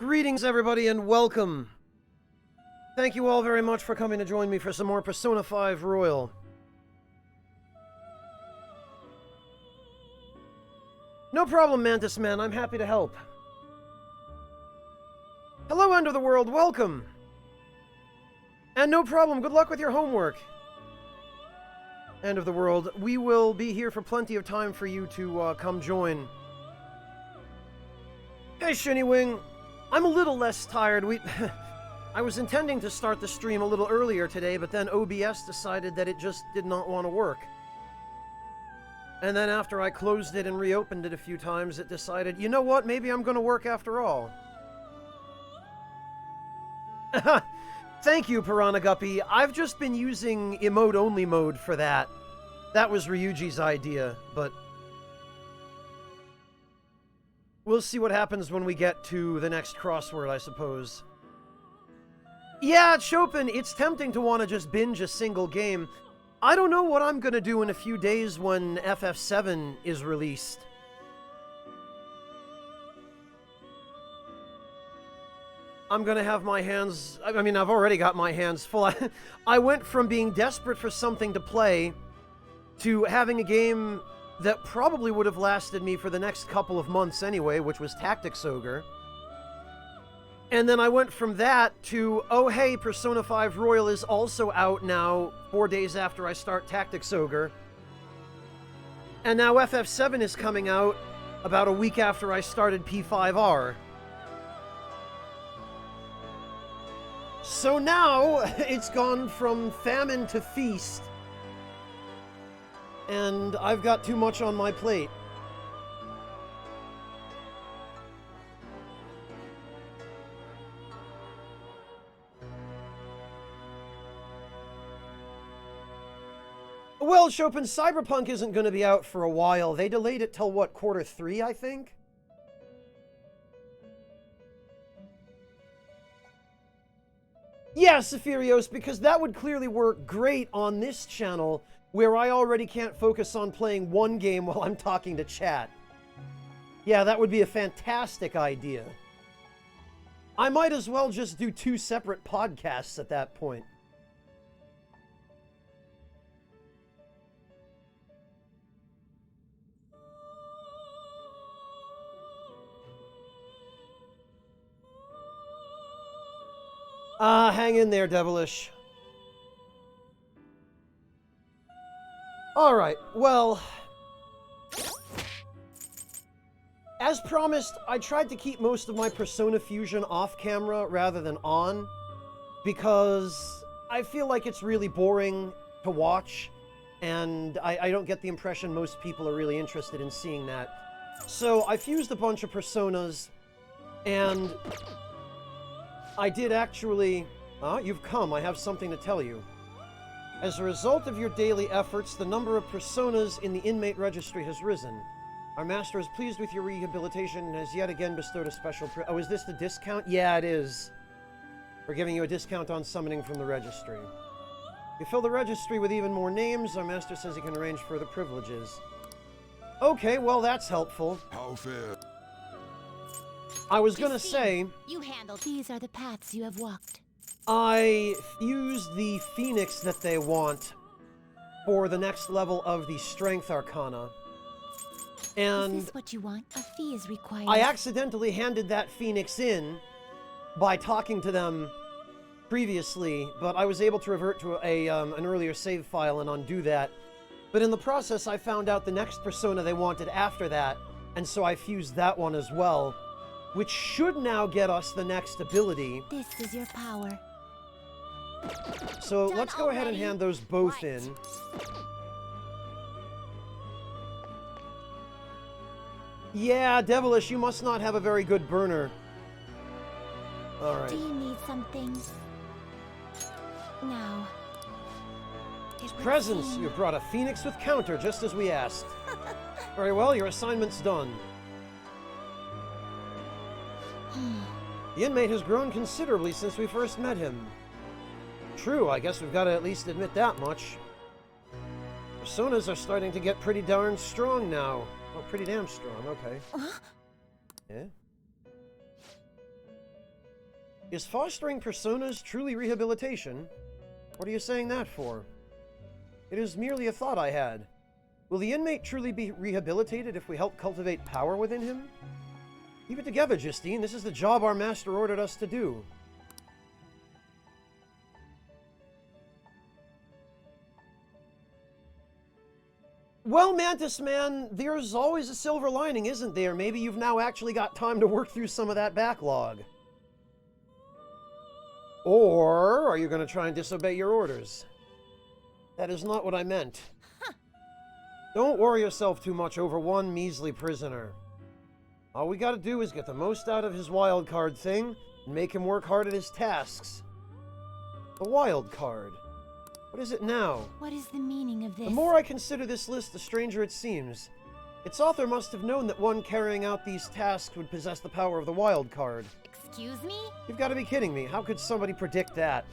Greetings, everybody, and welcome. Thank you all very much for coming to join me for some more Persona 5 Royal. No problem, Mantis Man. I'm happy to help. Hello, End of the World. Welcome. And no problem. Good luck with your homework. End of the World. We will be here for plenty of time for you to come join. Hey, Shinnywing. I'm a little less tired. I was intending to start the stream a little earlier today, but then OBS decided that it just did not want to work. And then after I closed it and reopened it a few times, it decided, you know what, maybe I'm going to work after all. Thank you, Piranha Guppy. I've just been using emote-only mode for that. That was Ryuji's idea, but we'll see what happens when we get to the next crossword, I suppose. Yeah, Chopin, it's tempting to want to just binge a single game. I don't know what I'm going to do in a few days when FF7 is released. I'm going to have my hands... I mean, I've already got my hands full. I went from being desperate for something to play to having a game that probably would have lasted me for the next couple of months anyway, which was Tactics Ogre. And then I went from that to, oh hey, Persona 5 Royal is also out now, 4 days after I start Tactics Ogre. And now FF7 is coming out about a week after I started P5R. So now, it's gone from famine to feast. And I've got too much on my plate. Well, Chopin, Cyberpunk isn't going to be out for a while. They delayed it till, what, Q3, I think? Yeah, Sephirios, because that would clearly work great on this channel, where I already can't focus on playing one game while I'm talking to chat. Yeah, that would be a fantastic idea. I might as well just do 2 separate podcasts at that point. Hang in there, Devilish. Alright, well... as promised, I tried to keep most of my Persona Fusion off camera rather than on, because I feel like it's really boring to watch, and I don't get the impression most people are really interested in seeing that. So I fused a bunch of Personas, and I did actually... you've come. I have something to tell you. As a result of your daily efforts, the number of Personas in the inmate registry has risen. Our master is pleased with your rehabilitation and has yet again bestowed a special... Oh, is this the discount? Yeah, it is. We're giving you a discount on summoning from the registry. You fill the registry with even more names. Our master says he can arrange further privileges. Okay, well, that's helpful. How fair. I was gonna say... You handle. These are the paths you have walked. I fused the Phoenix that they want for the next level of the Strength Arcana. And is this what you want? A fee is required. I accidentally handed that Phoenix in by talking to them previously, but I was able to revert to an earlier save file and undo that. But in the process, I found out the next persona they wanted after that, and so I fused that one as well, which should now get us the next ability. This is your power. So let's go ahead and hand those both in. Yeah, Devilish, you must not have a very good burner. Alright. Do you need something? Now. Presents! You brought a Phoenix with counter, just as we asked. Very well, your assignment's done. The inmate has grown considerably since we first met him. True, I guess we've got to at least admit that much. Personas are starting to get pretty darn strong now. Oh, pretty damn strong, okay. Yeah? Is fostering personas truly rehabilitation? What are you saying that for? It is merely a thought I had. Will the inmate truly be rehabilitated if we help cultivate power within him? Keep it together, Justine. This is the job our master ordered us to do. Well, Mantis Man, there's always a silver lining, isn't there? Maybe you've now actually got time to work through some of that backlog. Or are you going to try and disobey your orders? That is not what I meant. Huh. Don't worry yourself too much over one measly prisoner. All we gotta do is get the most out of his wild card thing and make him work hard at his tasks. The wild card. What is it now? What is the meaning of this? The more I consider this list, the stranger it seems. Its author must have known that one carrying out these tasks would possess the power of the wild card. Excuse me? You've got to be kidding me. How could somebody predict that?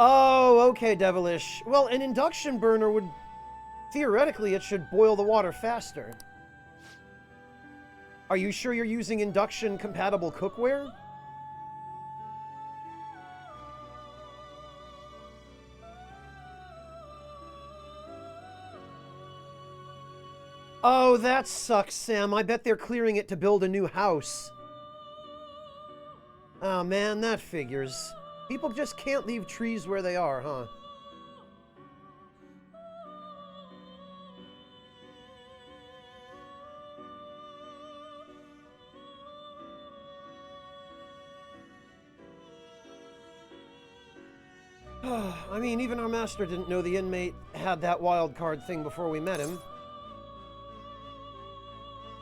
Oh, okay, Devilish. Well, an induction burner would... Theoretically, it should boil the water faster. Are you sure you're using induction-compatible cookware? Oh, that sucks, Sam. I bet they're clearing it to build a new house. Oh, man, that figures. People just can't leave trees where they are, huh? I mean, even our master didn't know the inmate had that wild card thing before we met him.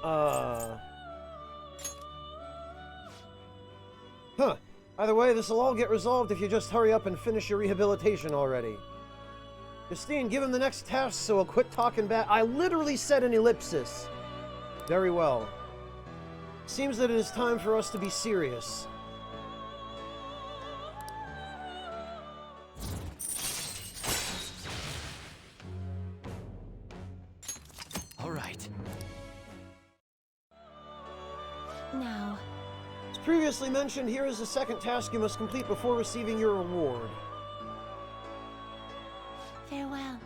Huh. Either way, this'll all get resolved if you just hurry up and finish your rehabilitation already. Justine, give him the next task so he'll quit talking back. I literally said an ellipsis. Very well. Seems that it is time for us to be serious. All right. Now. As previously mentioned, here is the second task you must complete before receiving your reward. Farewell.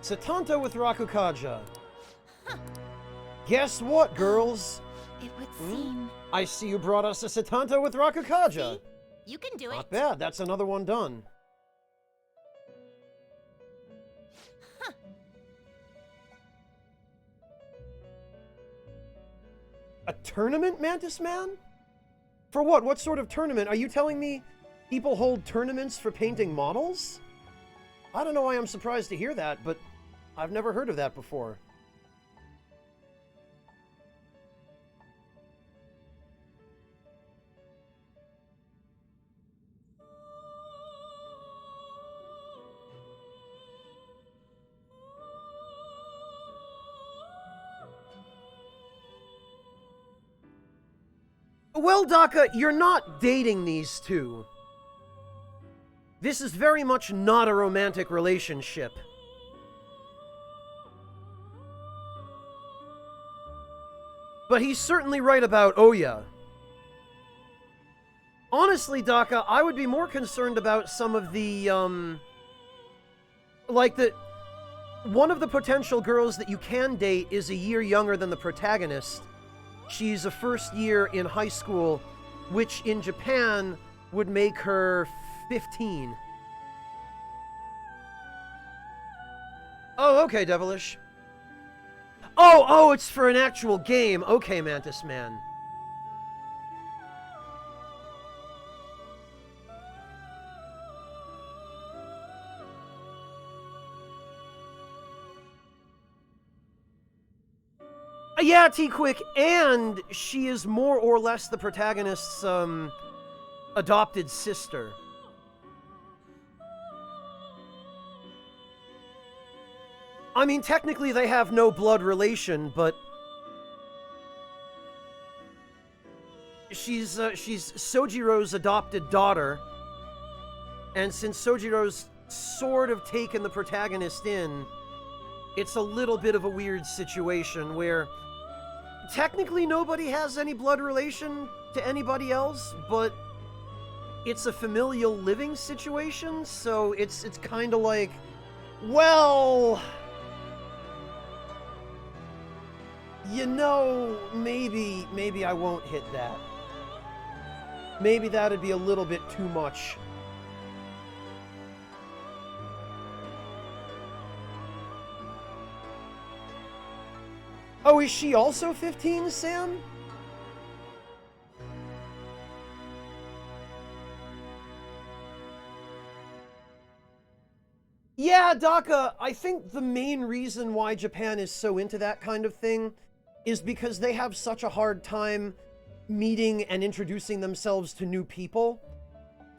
Setanta with Rakukaja. Huh. Guess what, girls? It would seem... I see you brought us a Setanta with Rakukaja. See? You can do it. Not bad, that's another one done. Huh. A tournament, Mantis Man? For what? What sort of tournament? Are you telling me people hold tournaments for painting models? I don't know why I'm surprised to hear that, but I've never heard of that before. Well, Daka, you're not dating these two. This is very much not a romantic relationship. But he's certainly right about Oya. Honestly, Daka, I would be more concerned about some of the, one of the potential girls that you can date is a year younger than the protagonist. She's a first year in high school, which in Japan would make her 15. Oh, okay, Devilish. Oh, it's for an actual game. Okay, Mantis Man. Yeah, T-Quick, and she is more or less the protagonist's, adopted sister. I mean, technically they have no blood relation, but... She's Sojiro's adopted daughter, and since Sojiro's sort of taken the protagonist in, it's a little bit of a weird situation where technically nobody has any blood relation to anybody else, but it's a familial living situation, so it's kind of like, well, you know, maybe I won't hit that. Maybe that'd be a little bit too much. Oh, is she also 15, Sam? Yeah, Daka, I think the main reason why Japan is so into that kind of thing is because they have such a hard time meeting and introducing themselves to new people.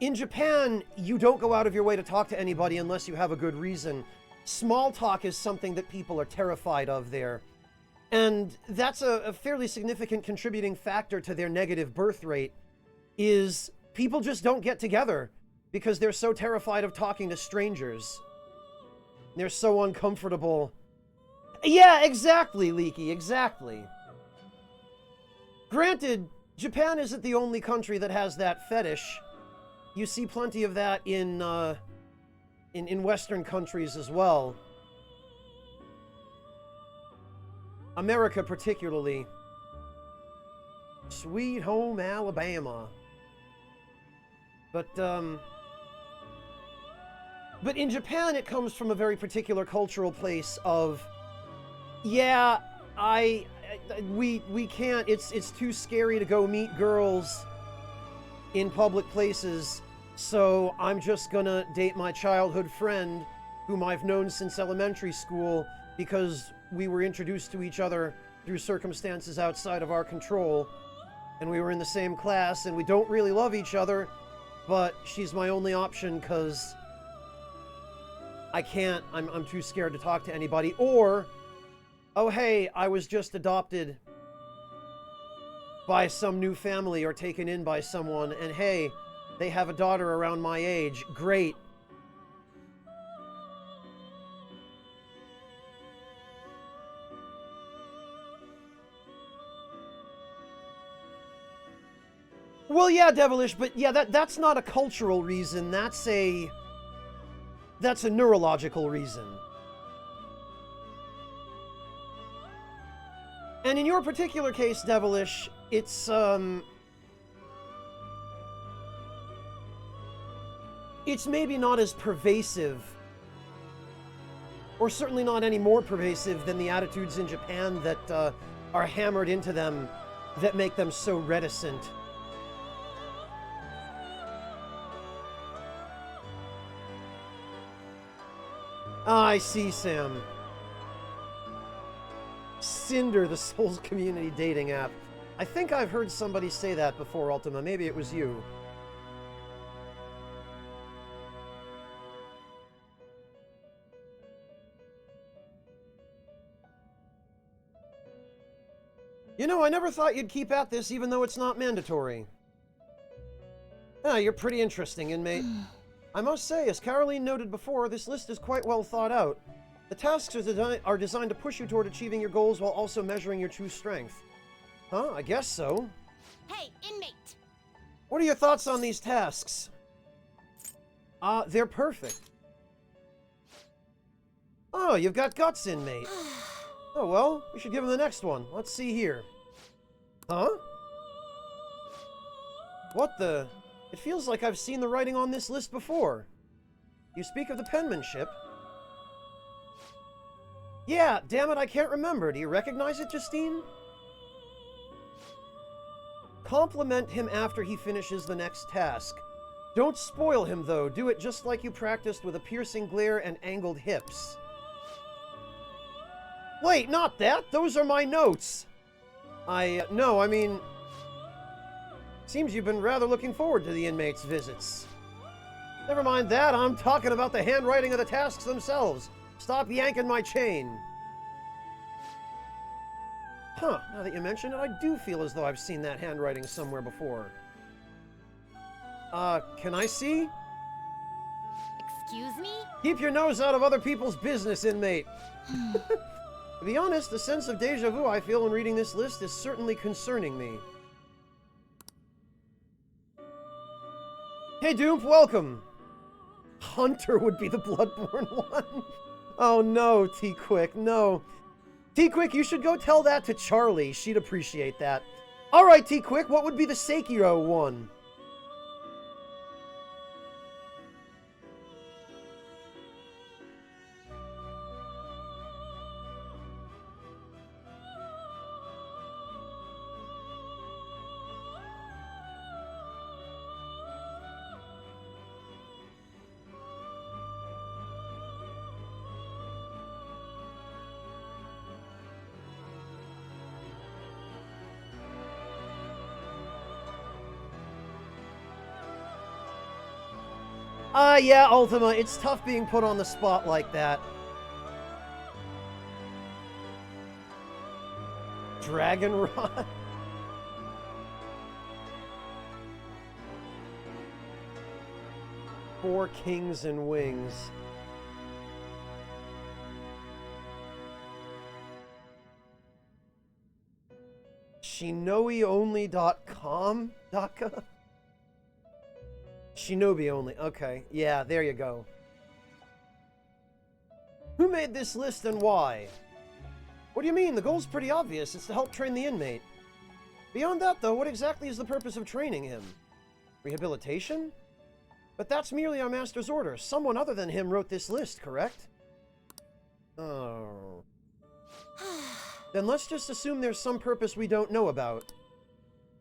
In Japan, you don't go out of your way to talk to anybody unless you have a good reason. Small talk is something that people are terrified of there. And that's a fairly significant contributing factor to their negative birth rate, is people just don't get together because they're so terrified of talking to strangers. They're so uncomfortable. Yeah, exactly, Leaky, exactly. Granted, Japan isn't the only country that has that fetish. You see plenty of that in Western countries as well. America particularly. Sweet home Alabama. But in Japan it comes from a very particular cultural place of, yeah, we can't, it's too scary to go meet girls in public places, so I'm just gonna date my childhood friend whom I've known since elementary school because we were introduced to each other through circumstances outside of our control, and we were in the same class, and we don't really love each other, but she's my only option because I can't, I'm too scared to talk to anybody. Or, oh hey, I was just adopted by some new family or taken in by someone, and hey, they have a daughter around my age. Great. Well, yeah, Devilish, but yeah, that's not a cultural reason. That's a neurological reason. And in your particular case, Devilish, it's maybe not as pervasive, or certainly not any more pervasive than the attitudes in Japan that are hammered into them that make them so reticent. Ah, I see, Sam. Cinder, the Souls community dating app. I think I've heard somebody say that before, Ultima. Maybe it was you. You know, I never thought you'd keep at this even though it's not mandatory. Ah, you're pretty interesting, inmate. I must say, as Caroline noted before, this list is quite well thought out. The tasks are designed to push you toward achieving your goals while also measuring your true strength. Huh? I guess so. Hey, inmate! What are your thoughts on these tasks? They're perfect. Oh, you've got guts, inmate. Oh, well, we should give him the next one. Let's see here. Huh? What the... It feels like I've seen the writing on this list before. You speak of the penmanship? Yeah, damn it, I can't remember. Do you recognize it, Justine? Compliment him after he finishes the next task. Don't spoil him, though. Do it just like you practiced with a piercing glare and angled hips. Wait, not that! Those are my notes! No, I mean... Seems you've been rather looking forward to the inmates' visits. Never mind that, I'm talking about the handwriting of the tasks themselves. Stop yanking my chain. Huh, now that you mention it, I do feel as though I've seen that handwriting somewhere before. Can I see? Excuse me? Keep your nose out of other people's business, inmate. To be honest, the sense of deja vu I feel when reading this list is certainly concerning me. Hey, Doomp, welcome. Hunter would be the Bloodborne one. Oh no, T-Quick, no. T-Quick, you should go tell that to Charlie. She'd appreciate that. Alright, T-Quick, what would be the Sekiro one? Yeah, Ultima, it's tough being put on the spot like that. Dragon Rod? Four Kings and Wings. ShinoiOnly.com? Daka? Shinobi only. Okay. Yeah, there you go. Who made this list and why? What do you mean? The goal's pretty obvious. It's to help train the inmate. Beyond that, though, what exactly is the purpose of training him? Rehabilitation? But that's merely our master's order. Someone other than him wrote this list, correct? Oh. Then let's just assume there's some purpose we don't know about.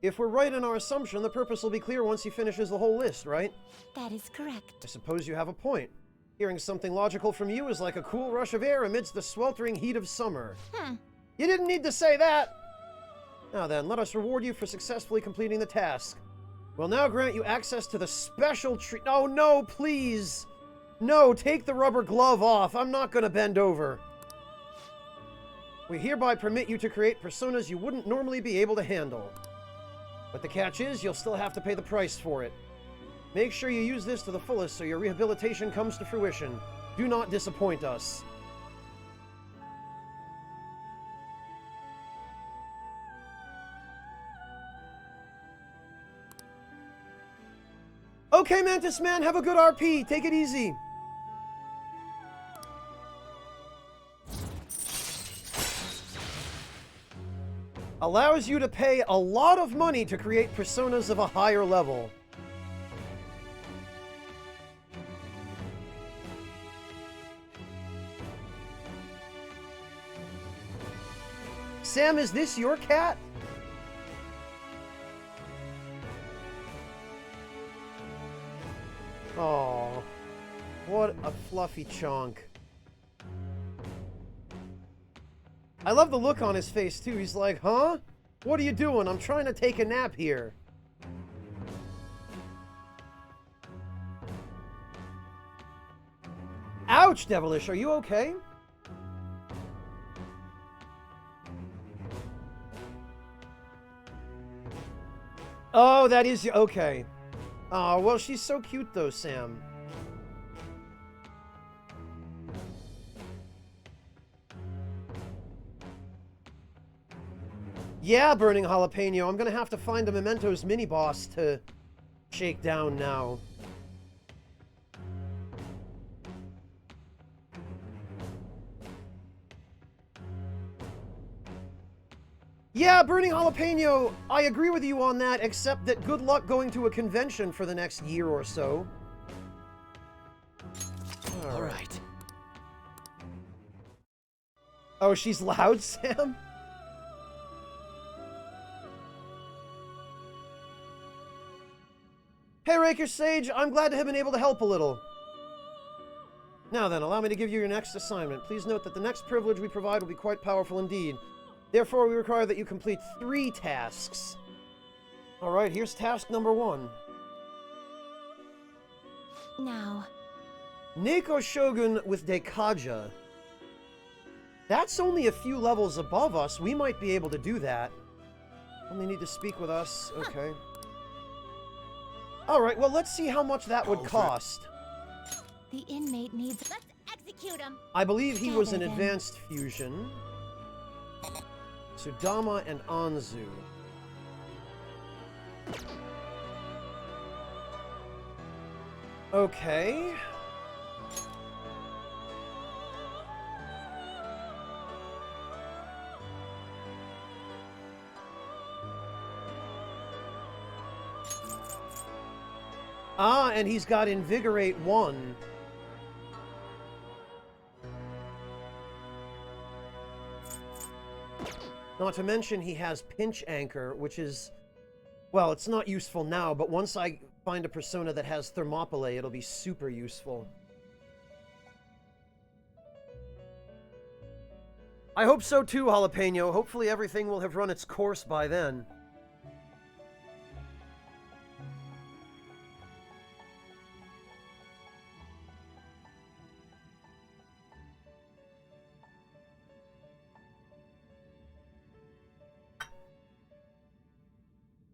If we're right in our assumption, the purpose will be clear once he finishes the whole list, right? That is correct. I suppose you have a point. Hearing something logical from you is like a cool rush of air amidst the sweltering heat of summer. You didn't need to say that! Now then, let us reward you for successfully completing the task. We'll now grant you access to the special treat. Oh no, please! No, take the rubber glove off. I'm not gonna bend over. We hereby permit you to create personas you wouldn't normally be able to handle. But the catch is, you'll still have to pay the price for it. Make sure you use this to the fullest so your rehabilitation comes to fruition. Do not disappoint us. Okay, Mantis Man, have a good RP. Take it easy. Allows you to pay a lot of money to create personas of a higher level. Sam, is this your cat? Oh, what a fluffy chunk. I love the look on his face, too. He's like, huh? What are you doing? I'm trying to take a nap here. Ouch, Devilish. Are you okay? Oh, that is... Okay. Oh, well, she's so cute, though, Sam. Yeah, Burning Jalapeno. I'm gonna have to find a Mementos mini-boss to shake down now. Yeah, Burning Jalapeno, I agree with you on that, except that good luck going to a convention for the next year or so. All right. Oh, she's loud, Sam? Hey, Raker Sage, I'm glad to have been able to help a little. Now then, allow me to give you your next assignment. Please note that the next privilege we provide will be quite powerful indeed. Therefore, we require that you complete 3 tasks. Alright, here's task number 1. Now. Neko Shogun with Dekaja. That's only a few levels above us. We might be able to do that. Only need to speak with us. Okay. Alright, well, let's see how much that would cost. The inmate needs. Let's execute him! I believe he was an Together, then. advanced fusion. Sudama and Anzu. Okay. Ah, and he's got Invigorate 1. Not to mention he has Pinch Anchor, which is... Well, it's not useful now, but once I find a persona that has Thermopylae, it'll be super useful. I hope so too, Jalapeno. Hopefully everything will have run its course by then.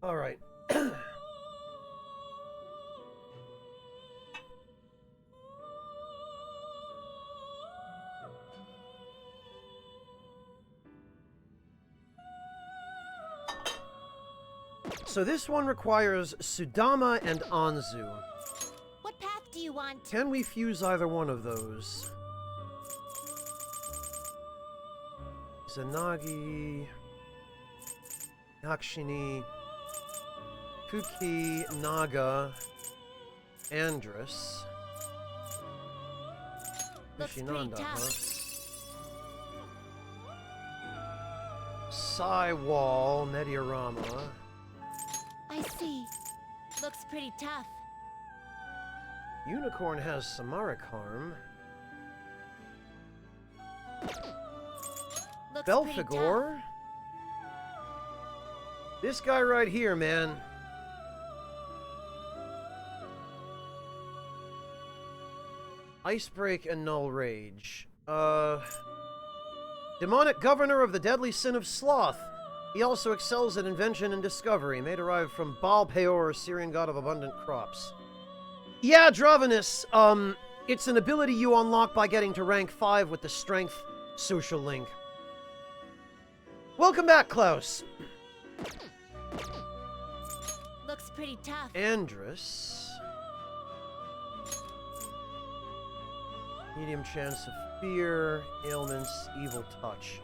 All right. So this one requires Sudama and Anzu. What path do you want? Can we fuse either one of those? Zanagi, Yakshini, Kuki, Naga, Andrus. Looks pretty Kushinanda, huh? tough. Wall, Mediarama. I see. Looks pretty tough. Unicorn has Samarikarm. Looks pretty tough. Belphegor. This guy right here, man. Icebreak and Null Rage. Demonic Governor of the Deadly Sin of Sloth. He also excels at invention and discovery, may derive from Baal Peor, Syrian god of abundant crops. Yeah, Dravenus, it's an ability you unlock by getting to rank 5 with the Strength social link. Welcome back, Klaus. Looks pretty tough. Andrus. Medium chance of fear, ailments, evil touch.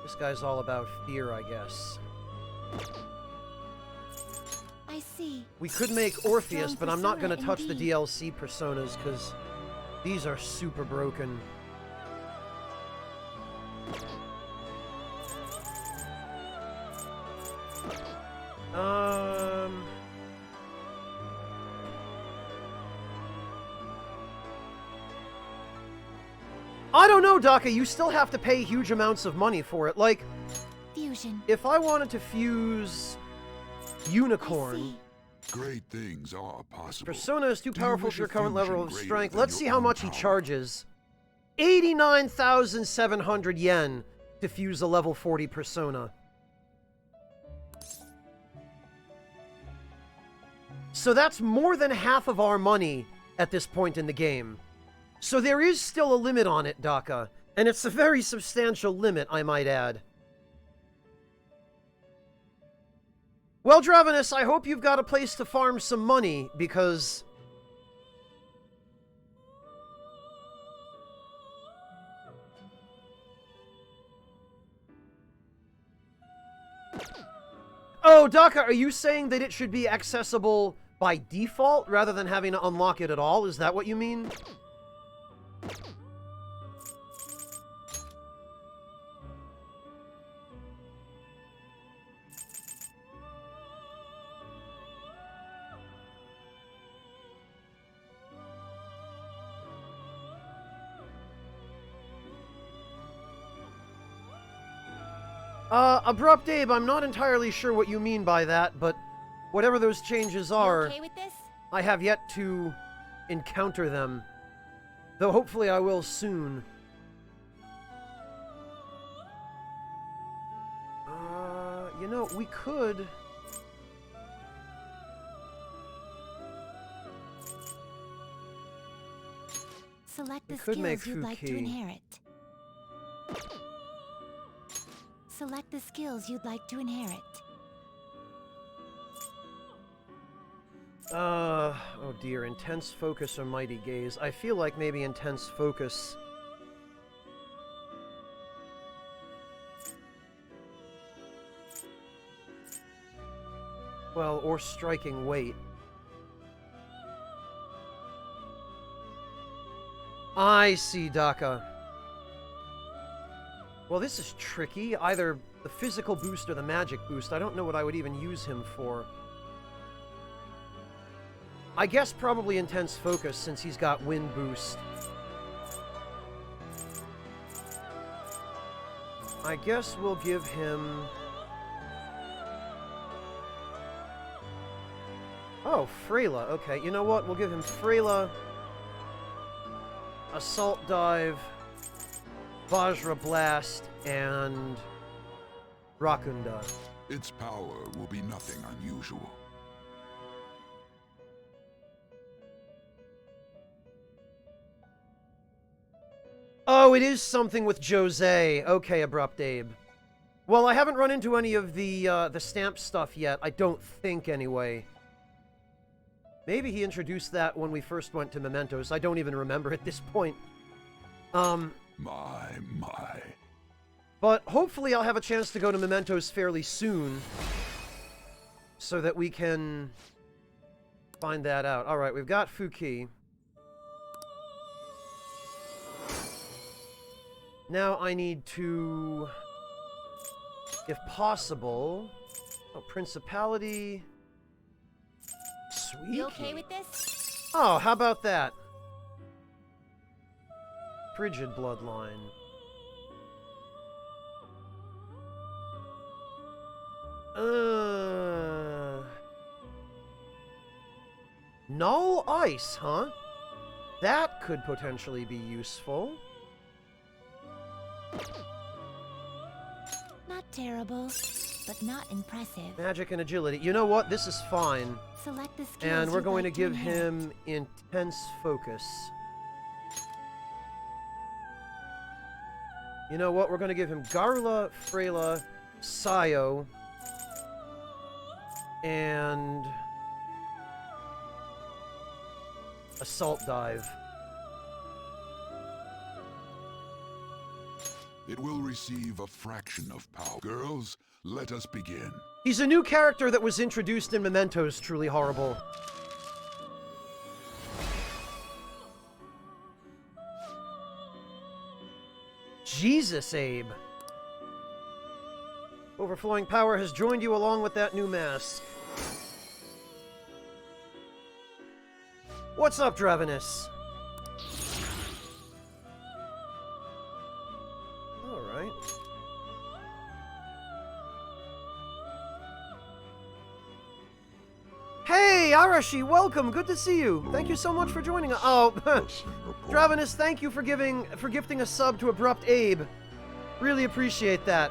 This guy's all about fear, I guess. I see. We could make Orpheus, Strong but I'm not going to persona touch the indeed. DLC personas, because these are super broken. I don't know, Daka. You still have to pay huge amounts of money for it. Like, Fusion. if I wanted to fuse I Unicorn, see. Great things are possible. Persona is too Do you powerful wish for your a current level fusion of greater strength. than Let's your see how own much he power? charges. 89,700 yen to fuse a level 40 Persona. So that's more than half of our money at this point in the game. So there is still a limit on it, Daka. And it's a very substantial limit, I might add. Well, Dravenus, I hope you've got a place to farm some money, because... Oh, Daka, are you saying that it should be accessible by default rather than having to unlock it at all? Is that what you mean? Abrupt Abe, I'm not entirely sure what you mean by that, but whatever those changes You are, okay with this? I have yet to encounter them. Though hopefully I will soon. You know, we could... Select the We could make skills you'd like to Fuki. inherit. Select the skills you'd like to inherit. Oh dear, intense focus or mighty gaze. I feel like maybe intense focus. Well, or striking weight. I see, Daka. Well, this is tricky. Either the physical boost or the magic boost. I don't know what I would even use him for. I guess probably intense focus since he's got wind boost. I guess we'll give him... Oh, Freyla. Okay, you know what? We'll give him Freyla, Assault Dive, Vajra Blast, and Rakunda. Its power will be nothing unusual. Oh, it is something with Jose. Okay, Abrupt Abe. Well, I haven't run into any of the stamp stuff yet. I don't think, anyway. Maybe he introduced that when we first went to Mementos. I don't even remember at this point. My. But hopefully I'll have a chance to go to Mementos fairly soon, so that we can find that out. Alright, we've got Fuki. Now I need to, if possible... Oh, Principality... Sweet. You okay with this? Oh, how about that? Frigid Bloodline. Null Ice, huh? That could potentially be useful. Not terrible, but not impressive. Magic and Agility. You know what? This is fine. Select the skills And we're you'd going to like give inherit. him Intense Focus. You know what? We're going to give him Garla, Freyla, Sayo, and Assault Dive. It will receive a fraction of power. Girls, let us begin. He's a new character that was introduced in Mementos, Truly Horrible. Jesus, Abe. Overflowing Power has joined you along with that new mask. What's up, Dravenus? Alright. Hey, Arashi, welcome. Good to see you. Thank you so much for joining us. Oh, Dravenus, thank you for gifting a sub to Abrupt Abe. Really appreciate that.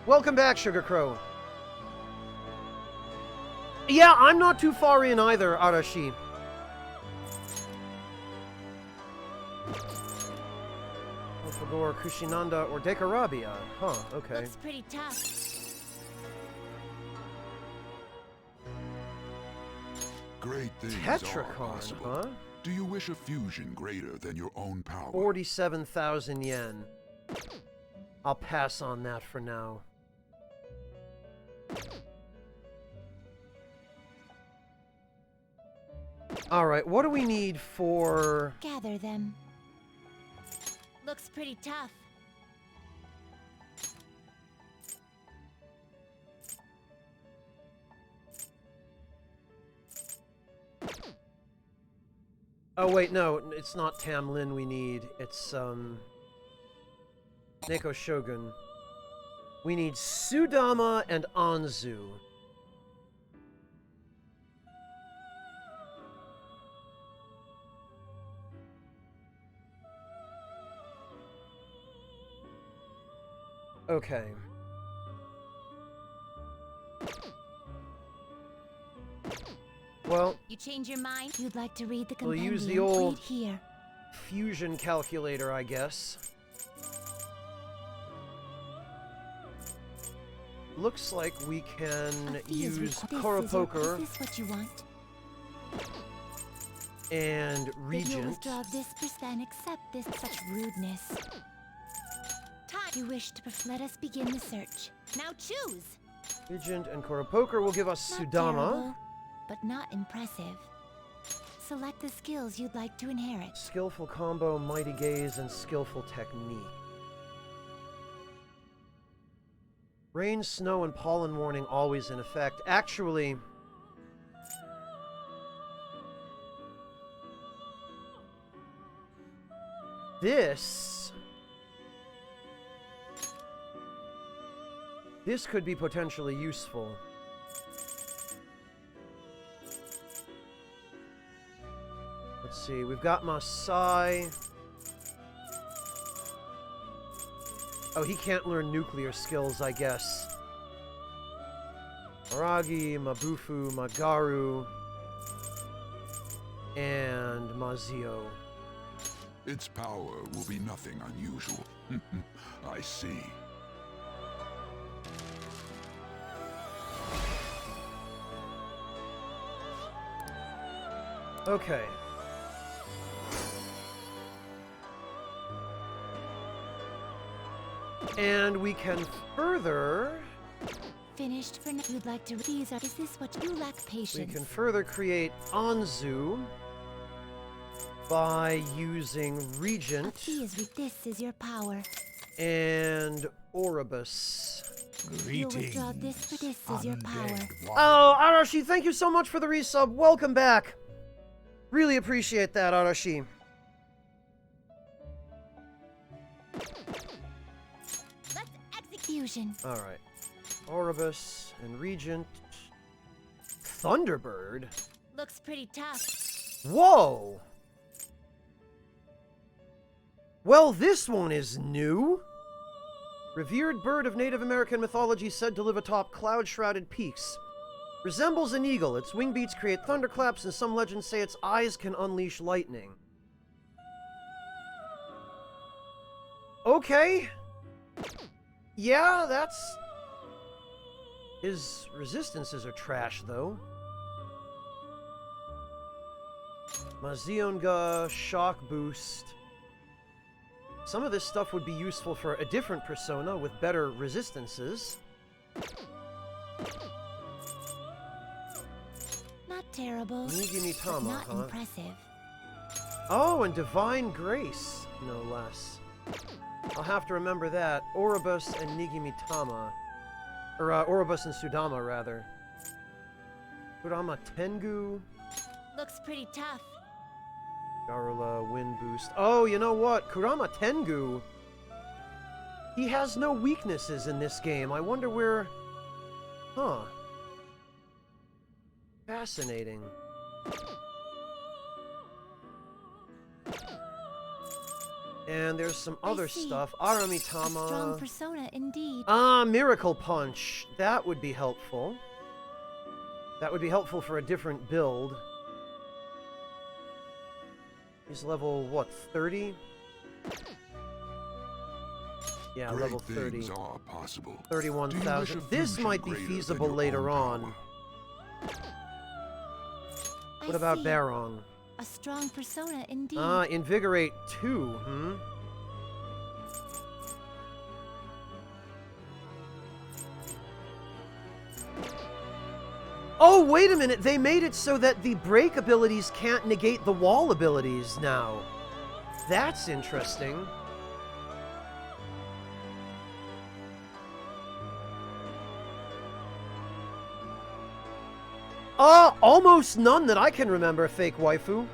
Welcome back, Sugar Crow. Yeah, I'm not too far in either, Arashi. Alphagor, Kushinanda, or Dekarabia. Huh, okay. Looks pretty tough. Great things are Tetracon, possible. huh? Do you wish a fusion greater than your own power? 47,000 yen. I'll pass on that for now. Alright, what do we need for... Gather them. Looks pretty tough. Oh wait, no, it's not Tamlin we need. It's, Neko Shogun. We need Sudama and Anzu. Okay. Well, You change your mind? You'd like to read the we'll compendium? use the old- Read here. fusion calculator, I guess. Looks like we can A fee is use Koropoker. Koropoker Is this what you want? and If you'll Regent. withdraw this then accept this such rudeness. Time. You wish to let us begin the search. Now choose. Regent and Koropoker will give us Not Sudama. terrible, but not impressive. Select the skills you'd like to inherit. Skillful Combo, Mighty Gaze, and Skillful Technique. Rain, snow, and pollen warning always in effect. Actually, this could be potentially useful. Let's see, we've got Masai. Oh, he can't learn nuclear skills, I guess. Maragi, Mabufu, Magaru, and Mazio. Its power will be nothing unusual. I see. Okay. And we can further... Finished for now. You'd like to these are is this what you lack We patience? can further create Anzu by using A Regent fee is this is your power. and Oribus. You'll withdraw this for this is your power. Oh, Arashi, thank you so much for the resub. Welcome back. Really appreciate that, Arashi. Let's execution. All right. Oribus and Regent. Thunderbird? Looks pretty tough. Whoa! Well, this one is new. Revered bird of Native American mythology said to live atop cloud-shrouded peaks. Resembles an eagle. Its wing beats create thunderclaps, and some legends say its eyes can unleash lightning. Okay. Yeah, that's... His resistances are trash, though. Mazionga, Shock Boost. Some of this stuff would be useful for a different persona with better resistances. Not terrible. Nigimitama, but not huh? impressive. Oh, and Divine Grace, no less. I'll have to remember that. Oribus and Nigimitama. Or, Oribus and Sudama, rather. Kurama Tengu. Looks pretty tough. Garula, Wind Boost. Oh, you know what? Kurama Tengu. He has no weaknesses in this game. I wonder where... Huh. Fascinating. And there's some other see. stuff. A strong Aramitama. persona indeed. Ah, Miracle Punch. That would be helpful. That would be helpful for a different build. He's level, what, 30? Yeah, Great level 30. things are possible. Do you wish 31,000. a This fusion might be greater than feasible your later own on. power? What about see. Barong? A strong persona indeed. Ah, Invigorate 2, hmm? Oh, wait a minute! They made it so that the break abilities can't negate the wall abilities now. That's interesting. Almost none that I can remember, fake waifu.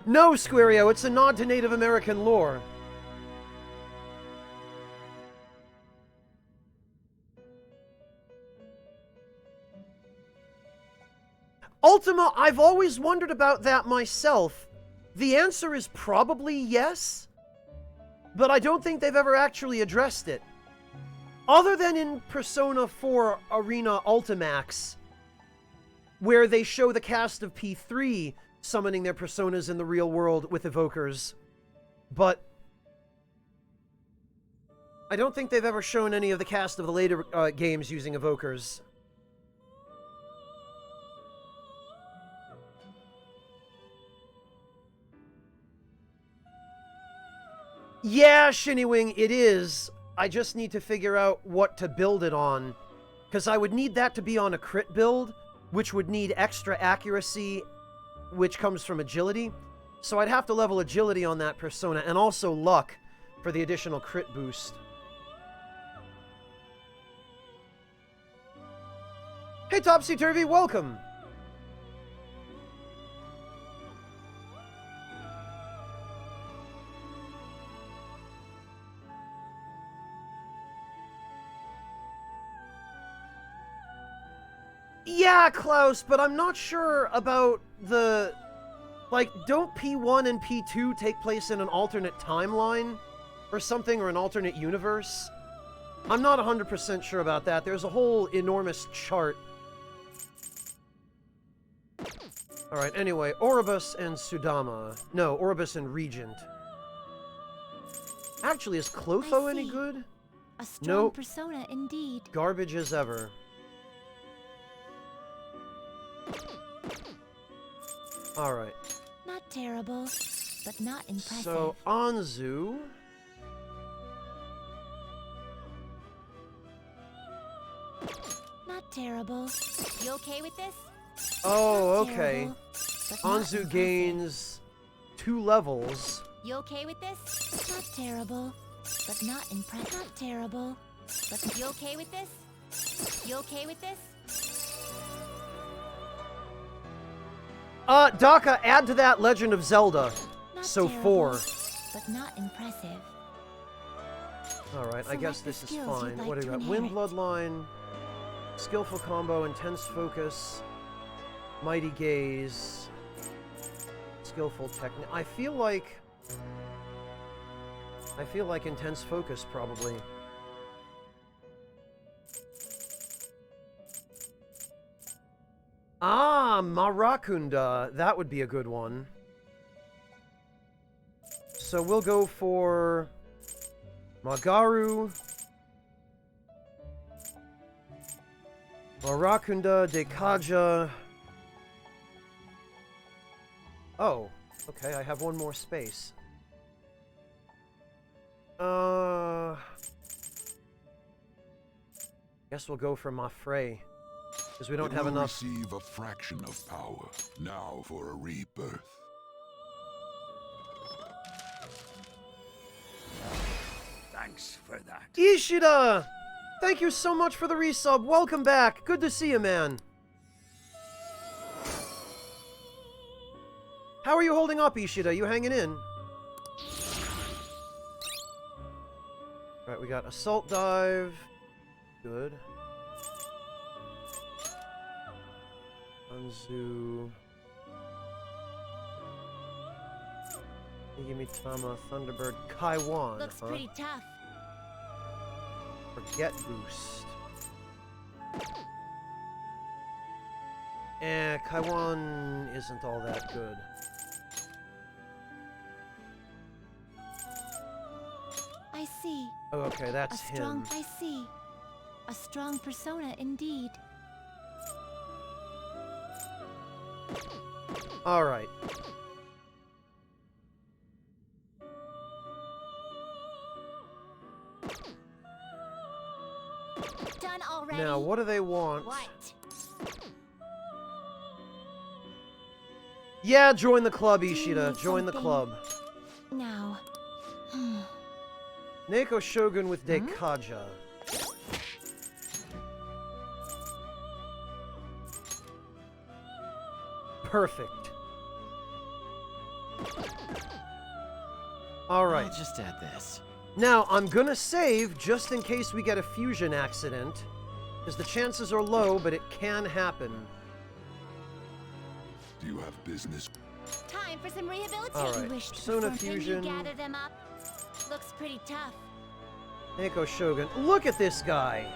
No, Squario, it's a nod to Native American lore. Ultima, I've always wondered about that myself. The answer is probably yes, but I don't think they've ever actually addressed it. Other than in Persona 4 Arena Ultimax, where they show the cast of P3 summoning their personas in the real world with evokers. But I don't think they've ever shown any of the cast of the later games using evokers. Yeah, Shinnywing, it is. I just need to figure out what to build it on. Because I would need that to be on a crit build, which would need extra accuracy, which comes from agility. So I'd have to level agility on that persona, and also luck for the additional crit boost. Hey, Topsy-Turvy, welcome! Yeah, Klaus, but I'm not sure about the... Like, don't P1 and P2 take place in an alternate timeline? Or something, or an alternate universe? I'm not 100% sure about that. There's a whole enormous chart. Alright, anyway, Oribus and Sudama. No, Oribus and Regent. Actually, is Clotho any good? A strong Nope. persona indeed. Garbage as ever. Alright. Not terrible, but not impressive. So, Anzu. Not terrible. You okay with this? Oh, Not okay. terrible, but not Anzu impressive. gains 2 levels. You okay with this? Not terrible, but not impressive. Not terrible, but you okay with this? You okay with this? Daka, add to that Legend of Zelda. Not So terrible, 4. but not impressive. Alright, I Select guess the this is skills you'd fine. like What do to we got? Wind inherit. Bloodline, Skillful Combo, Intense Focus, Mighty Gaze, Skillful Technique. I feel like Intense Focus, probably. Ah, Marakunda. That would be a good one. So we'll go for Magaru, Marakunda, Dekaja. Oh, okay, I have one more space. Guess we'll go for Mafrey, because we don't have enough. Receive a fraction of power. Now for a rebirth. Thanks for that. Ishida! Thank you so much for the resub. Welcome back. Good to see you, man. How are you holding up, Ishida? You hanging in? Alright, we got Assault Dive. Good. Anzu. Yimitama, Thunderbird, Kaiwan. Looks huh? pretty tough. Forget Boost. Kaiwan isn't all that good. I see. Oh, okay, A that's strong. him. I see. A strong persona indeed. Alright. Done already. Now, what do they want? What? Yeah, join the club, Do you Ishida. need Join the something? club. Now. Neko Shogun with Dekaja. Perfect. Alright. I'll just add this. Now, I'm gonna save just in case we get a fusion accident, because the chances are low, but it can happen. Do you have business? Time for some rehabilitation. All right, You wish to Persona perform- Fusion. Can you gather them up? Looks pretty tough. Neko Shogun. Look at this guy!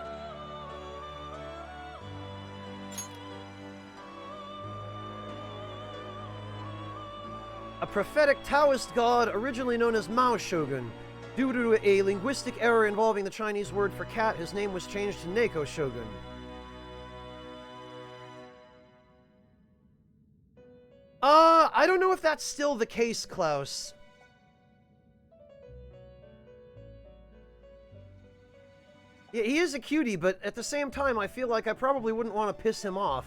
prophetic Taoist god originally known as Mao Shogun. Due to a linguistic error involving the Chinese word for cat, his name was changed to Neko Shogun. I don't know if that's still the case, Klaus. Yeah, he is a cutie, but at the same time, I feel like I probably wouldn't want to piss him off.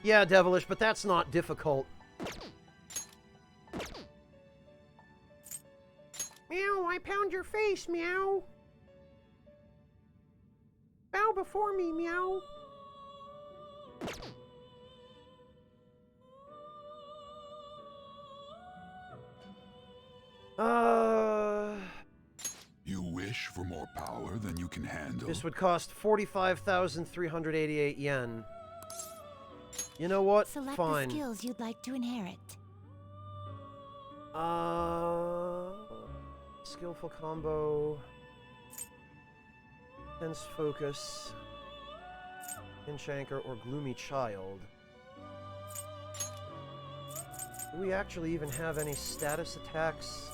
Yeah, Devilish, but that's not difficult. Meow, I pound your face, meow. Bow before me, meow. You wish for more power than you can handle. This would cost 45,388 yen. You know what? Select Fine. the skills you'd like to inherit. Skillful combo. Tense focus. Pinch anchor or gloomy child. Do we actually even have any status attacks?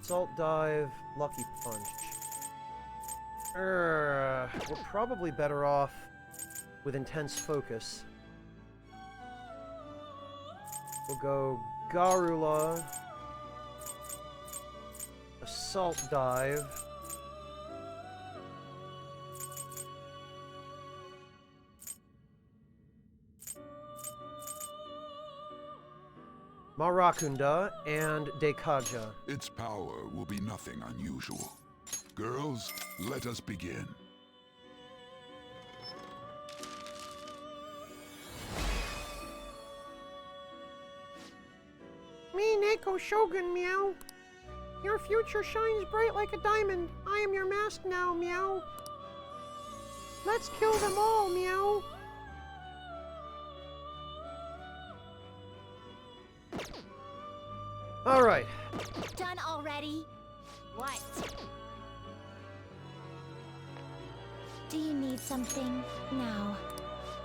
Salt dive, lucky punch. We're probably better off with intense focus. We'll go Garula, assault dive. Marakunda and Dekaja. Its power will be nothing unusual. Girls, let us begin. Me, Neko Shogun, meow. Your future shines bright like a diamond. I am your mask now, meow. Let's kill them all, meow. All right. Done already? What? Do you need something now?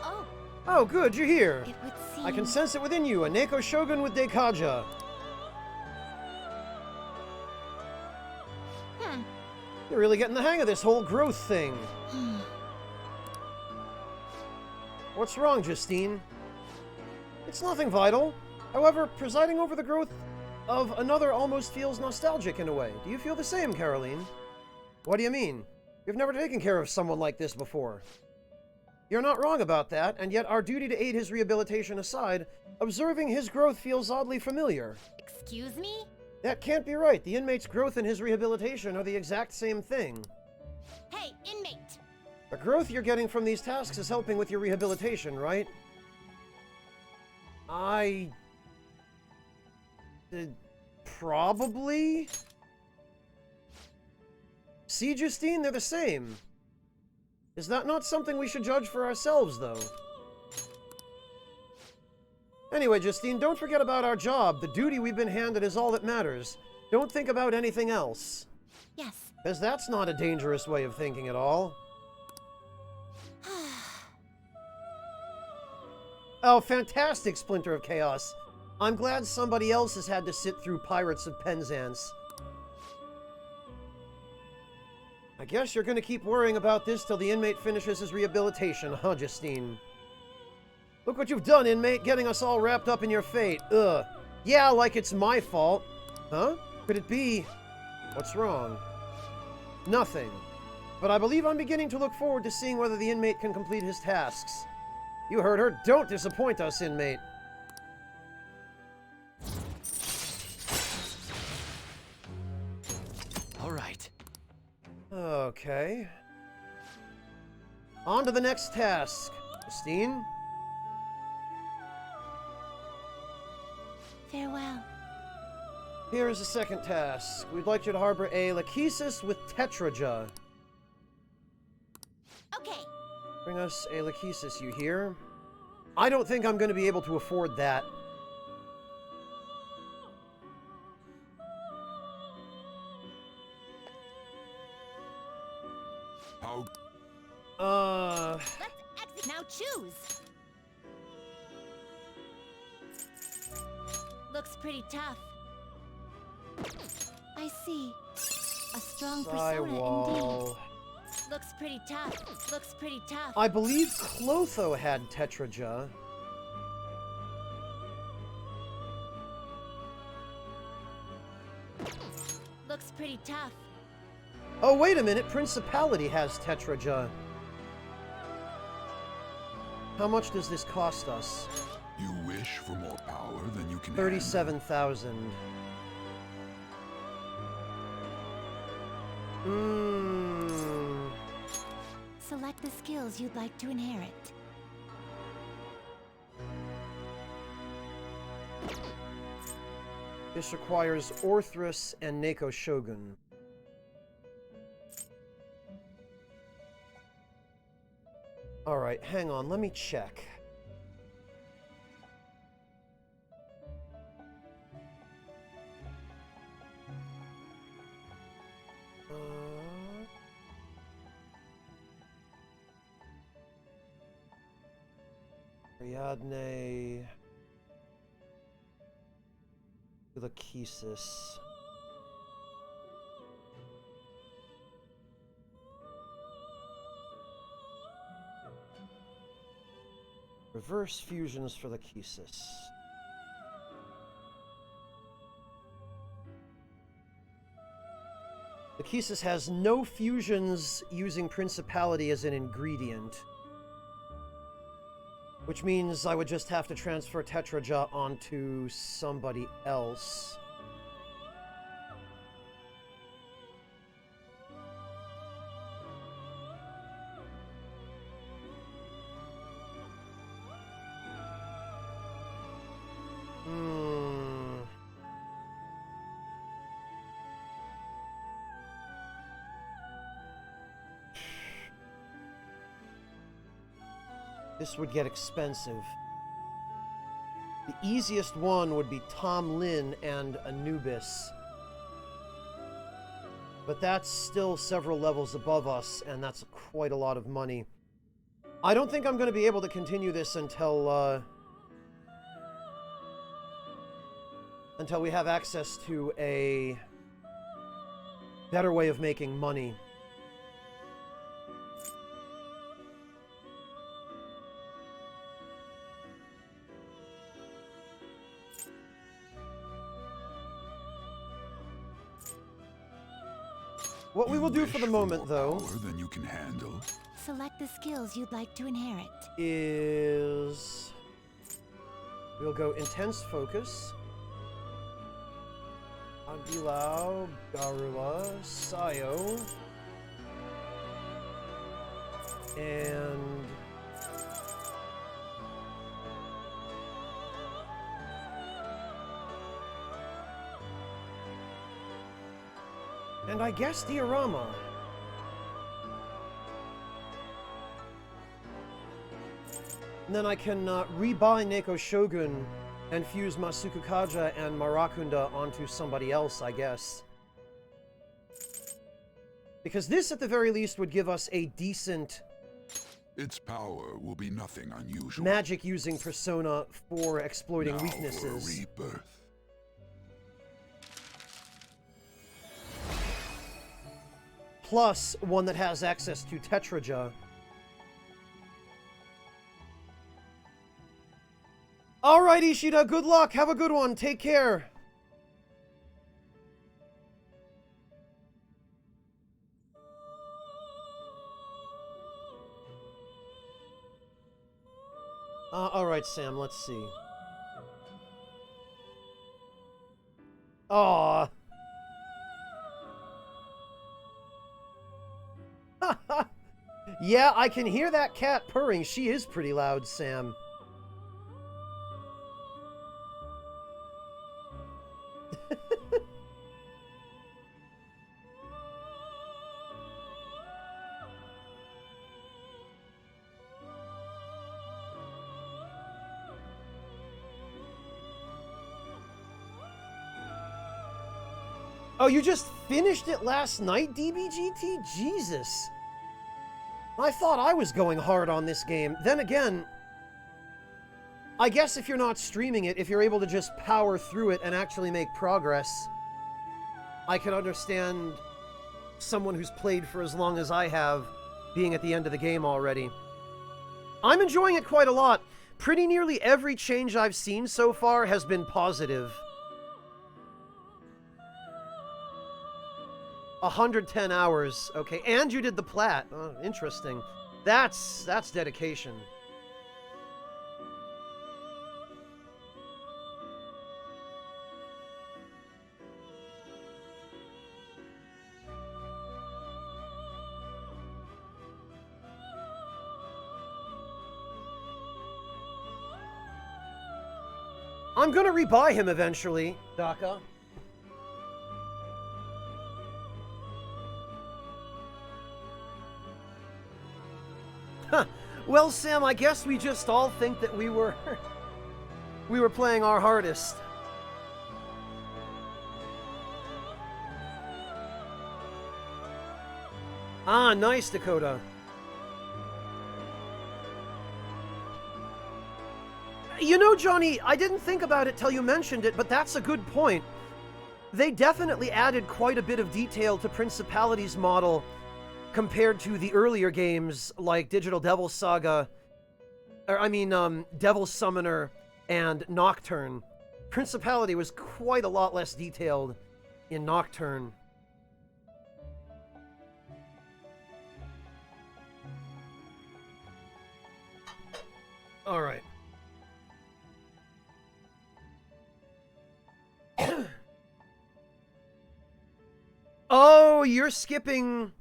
Oh, Oh, good, you're here. it would seem... I can sense it within you, a Neko Shogun with Dekaja. You're really getting the hang of this whole growth thing. What's wrong, Justine? It's nothing vital. However, presiding over the growth of another almost feels nostalgic in a way. Do you feel the same, Caroline? What do you mean? You've never taken care of someone like this before. You're not wrong about that, and yet our duty to aid his rehabilitation aside, observing his growth feels oddly familiar. Excuse me? That can't be right. The inmate's growth and his rehabilitation are the exact same thing. Hey, inmate! The growth you're getting from these tasks is helping with your rehabilitation, right? Probably? See, Justine, they're the same. Is that not something we should judge for ourselves, though? Anyway, Justine, don't forget about our job. The duty we've been handed is all that matters. Don't think about anything else. Yes. Because that's not a dangerous way of thinking at all. Oh, fantastic, Splinter of Chaos. I'm glad somebody else has had to sit through Pirates of Penzance. I guess you're gonna keep worrying about this till the inmate finishes his rehabilitation, huh, Justine? Look what you've done, inmate, getting us all wrapped up in your fate. Ugh. Yeah, like it's my fault. Huh? Could it be... What's wrong? Nothing. But I believe I'm beginning to look forward to seeing whether the inmate can complete his tasks. You heard her. Don't disappoint us, inmate. All right. Okay. On to the next task. Justine? Farewell. Here is the second task. We'd like you to harbor a Lachesis with Tetraja. Okay. Bring us a Lachesis, you hear? I don't think I'm going to be able to afford that. How? Now choose. Looks pretty tough. I see. A strong persona indeed. Cywall. Looks pretty tough. Looks pretty tough. I believe Clotho had Tetraja. Looks pretty tough. Oh, wait a minute. Principality has Tetraja. How much does this cost us? You wish for more power than you can 37,000. Select the skills you'd like to inherit. This requires Orthrus and Neko Shogun. Alright, hang on, let me check. Ariadne... Lachesis. Reverse fusions for Lachesis. Lachesis has no fusions using Principality as an ingredient. Which means I would just have to transfer Tetraja onto somebody else. This would get expensive. The easiest one would be Tom Lin and Anubis. But that's still several levels above us, and that's quite a lot of money. I don't think I'm going to be able to continue this until we have access to a better way of making money. What we will do for the moment, though, than you can handle. Select the skills you'd like to inherit. Is we'll go Intense Focus, Aguilau, Garula, Sayo, and I guess Diorama. And then I can rebuy Neko Shogun and fuse Masukukaja and Marakunda onto somebody else, I guess. Because this, at the very least, would give us a decent... Its power will be nothing unusual. Magic-using persona for exploiting now weaknesses. For a rebirth. Plus one that has access to Tetraja. Alright, Ishida, good luck. Have a good one. Take care. Alright, Sam, let's see. Aww. Yeah, I can hear that cat purring. She is pretty loud, Sam. Oh, you just finished it last night, DBGT? Jesus. I thought I was going hard on this game. Then again, I guess if you're not streaming it, if you're able to just power through it and actually make progress, I can understand someone who's played for as long as I have being at the end of the game already. I'm enjoying it quite a lot. Pretty nearly every change I've seen so far has been positive. 110 hours. Okay, and you did the plat. Oh, interesting. That's dedication. I'm gonna rebuy him eventually, Daka. Huh. Well, Sam, I guess we just all think that we were playing our hardest. Ah, nice, Dakota. You know, Johnny, I didn't think about it till you mentioned it, but that's a good point. They definitely added quite a bit of detail to Principality's model compared to the earlier games like Digital Devil Saga, Devil Summoner and Nocturne. Principality was quite a lot less detailed in Nocturne. All right. Oh, you're skipping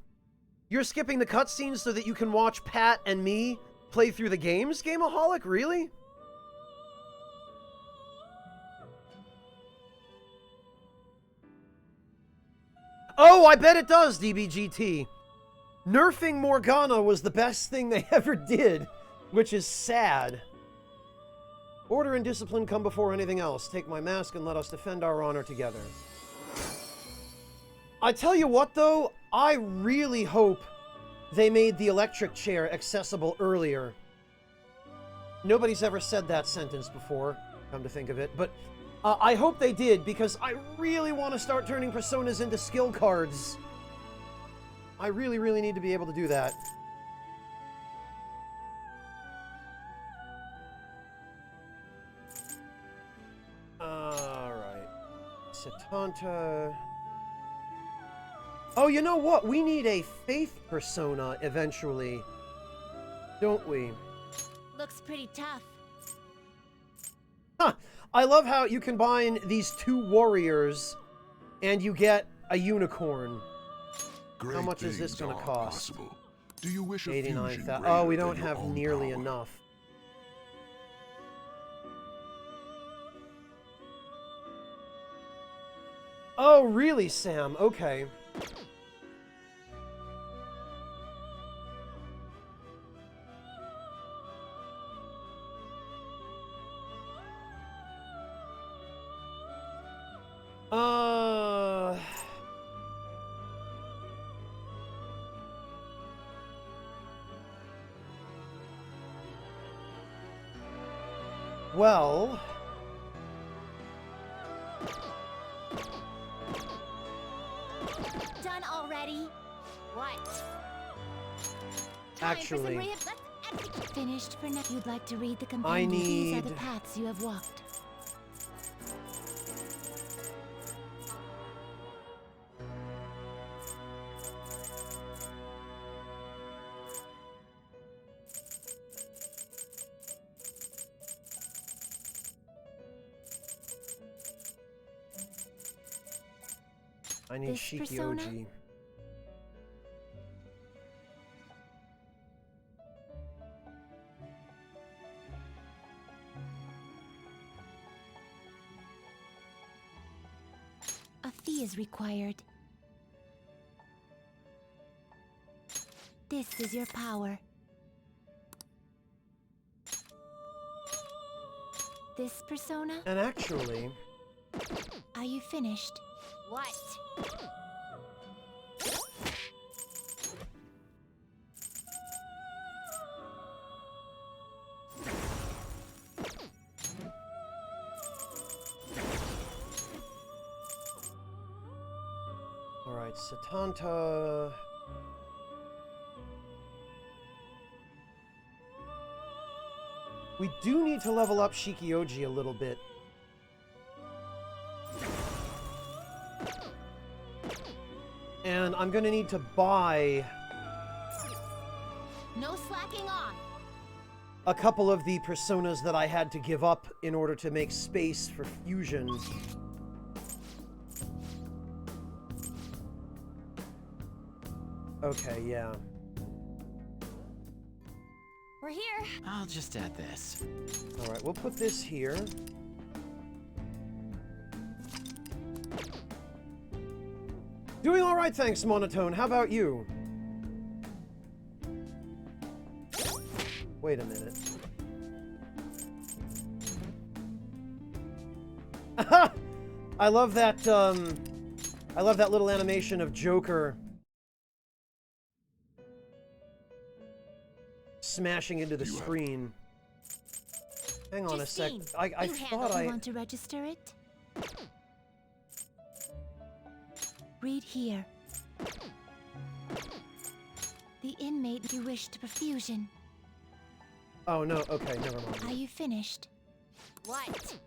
the cutscenes so that you can watch Pat and me play through the games, Gameaholic? Really? Oh, I bet it does, DBGT. Nerfing Morgana was the best thing they ever did, which is sad. Order and discipline come before anything else. Take my mask and let us defend our honor together. I tell you what, though, I really hope they made the electric chair accessible earlier. Nobody's ever said that sentence before, come to think of it, but I hope they did, because I really want to start turning personas into skill cards. I really, really need to be able to do that. Alright. Setanta... Oh, you know what? We need a faith persona eventually, don't we? Looks pretty tough. Huh. I love how you combine these two warriors and you get a unicorn. Great How much is this things going to are cost? possible. Do you wish a 89,000. fusion Oh, we greater don't than your have own nearly power? enough. Oh, really, Sam? Okay. Well... Done already? What? Actually... Let's execute. Finished for now. You'd like to read the I compendium. These are the need... paths you have walked. I need This Shiki persona? OG. A fee is required. This is your power. This persona? And actually... Are you finished? What? Satanta. We do need to level up Shikioji a little bit. And I'm gonna need to buy No slacking off. a couple of the personas that I had to give up in order to make space for fusions. Okay, yeah. We're here. I'll just add this. Alright, we'll put this here. Doing alright, thanks, Monotone. How about you? Wait a minute. I love that, I love that little animation of Joker smashing into the screen. Hang on a sec. Justine, I you thought You want to register it? Read here. The inmate you wish to perfusion. Oh, no. Okay, never mind. Are you finished? What?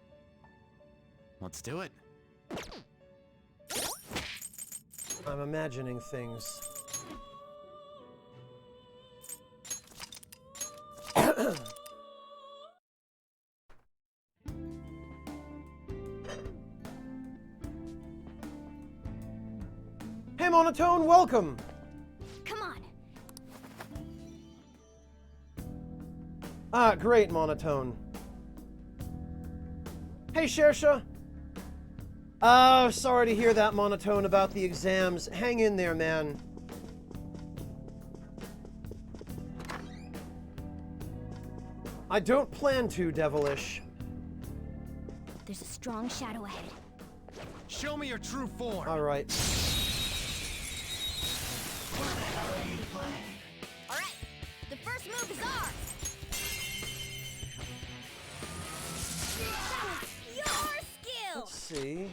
Let's do it. I'm imagining things. Hey, Monotone, welcome! Come on. Ah, great, Monotone. Hey, Shersha. Oh, sorry to hear that, Monotone, about the exams. Hang in there, man. I don't plan to, Devilish. There's a strong shadow ahead. Show me your true form. Alright. All right. The first move is ours. Your skill. Let's see.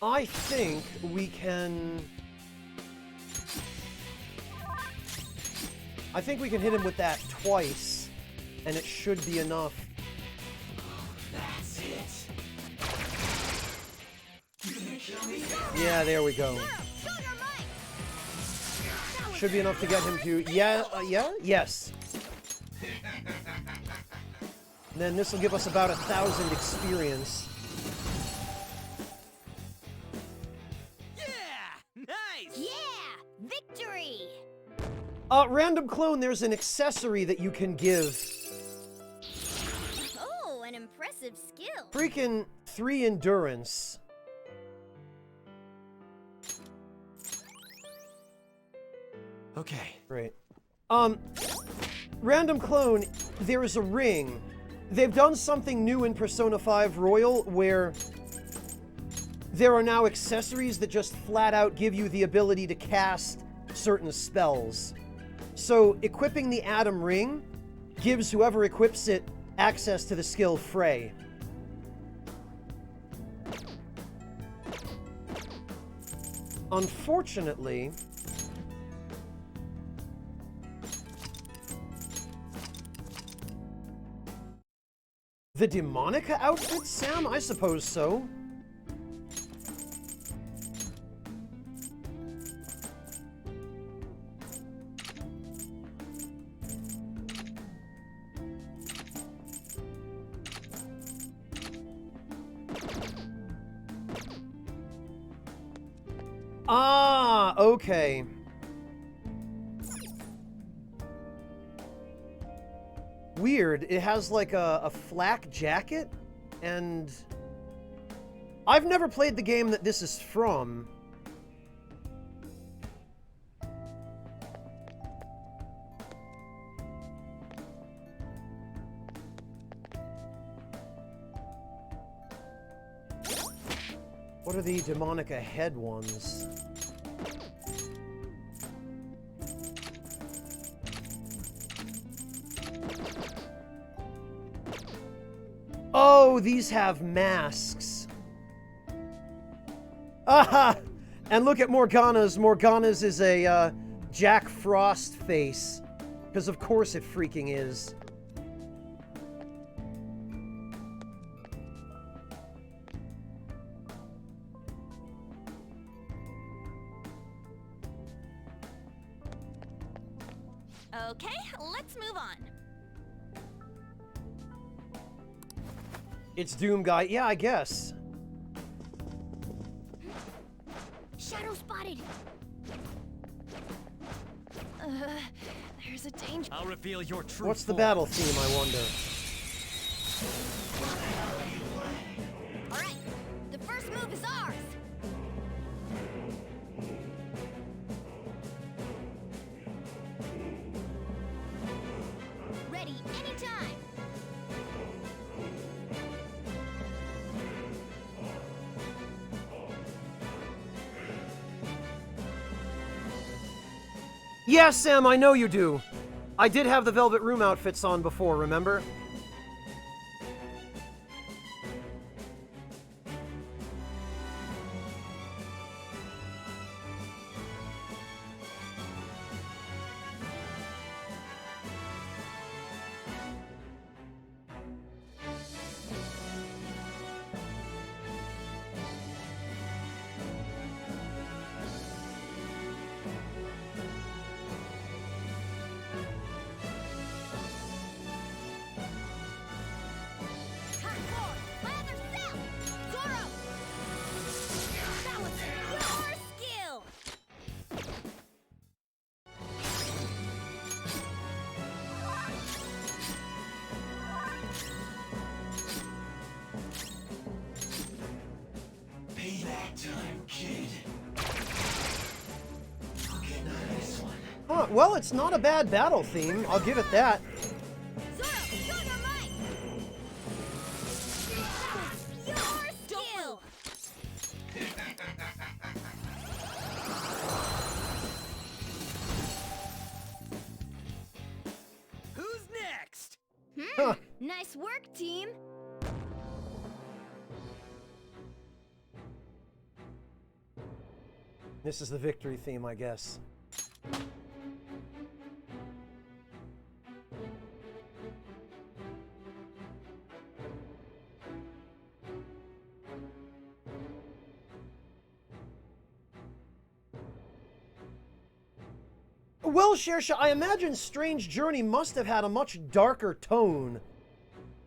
I think we can... I think we can hit him with that twice, and it should be enough. That's it. Yeah, there we go. Should be enough to get him to... Yeah, yes. And then this will give us about 1,000 experience. Yeah! Nice! Yeah! Victory! Random clone, there's an accessory that you can give. Oh, an impressive skill. Freaking 3 endurance. Okay. Great. Random clone, there is a ring. They've done something new in Persona 5 Royal where there are now accessories that just flat out give you the ability to cast certain spells. So equipping the Atom Ring gives whoever equips it access to the skill Fray. Unfortunately, the Demonica outfit, Sam? I suppose so. Ah, okay. Weird. It has like a flak jacket, and I've never played the game that this is from. What are the Demonica head ones? Oh, these have masks. Aha! And look at Morgana's. Morgana's is a Jack Frost face. Because of course it freaking is. Okay, let's move on. It's Doom Guy. Yeah, I guess. Shadow spotted. There's a danger. I'll reveal your true What's the form. battle theme, I wonder? All right, the first move is ours. Ready anytime. Yeah, Sam, I know you do. I did have the Velvet Room outfits on before, remember? Hardcore, my other self, Zoro. That was your skill. Payback time, kid. Huh, well, it's not a bad battle theme. I'll give it that. Zoro, show your might. That was your skill. Who's next? Huh. Nice work, team. This is the victory theme, I guess. Well, Shersha, I imagine Strange Journey must have had a much darker tone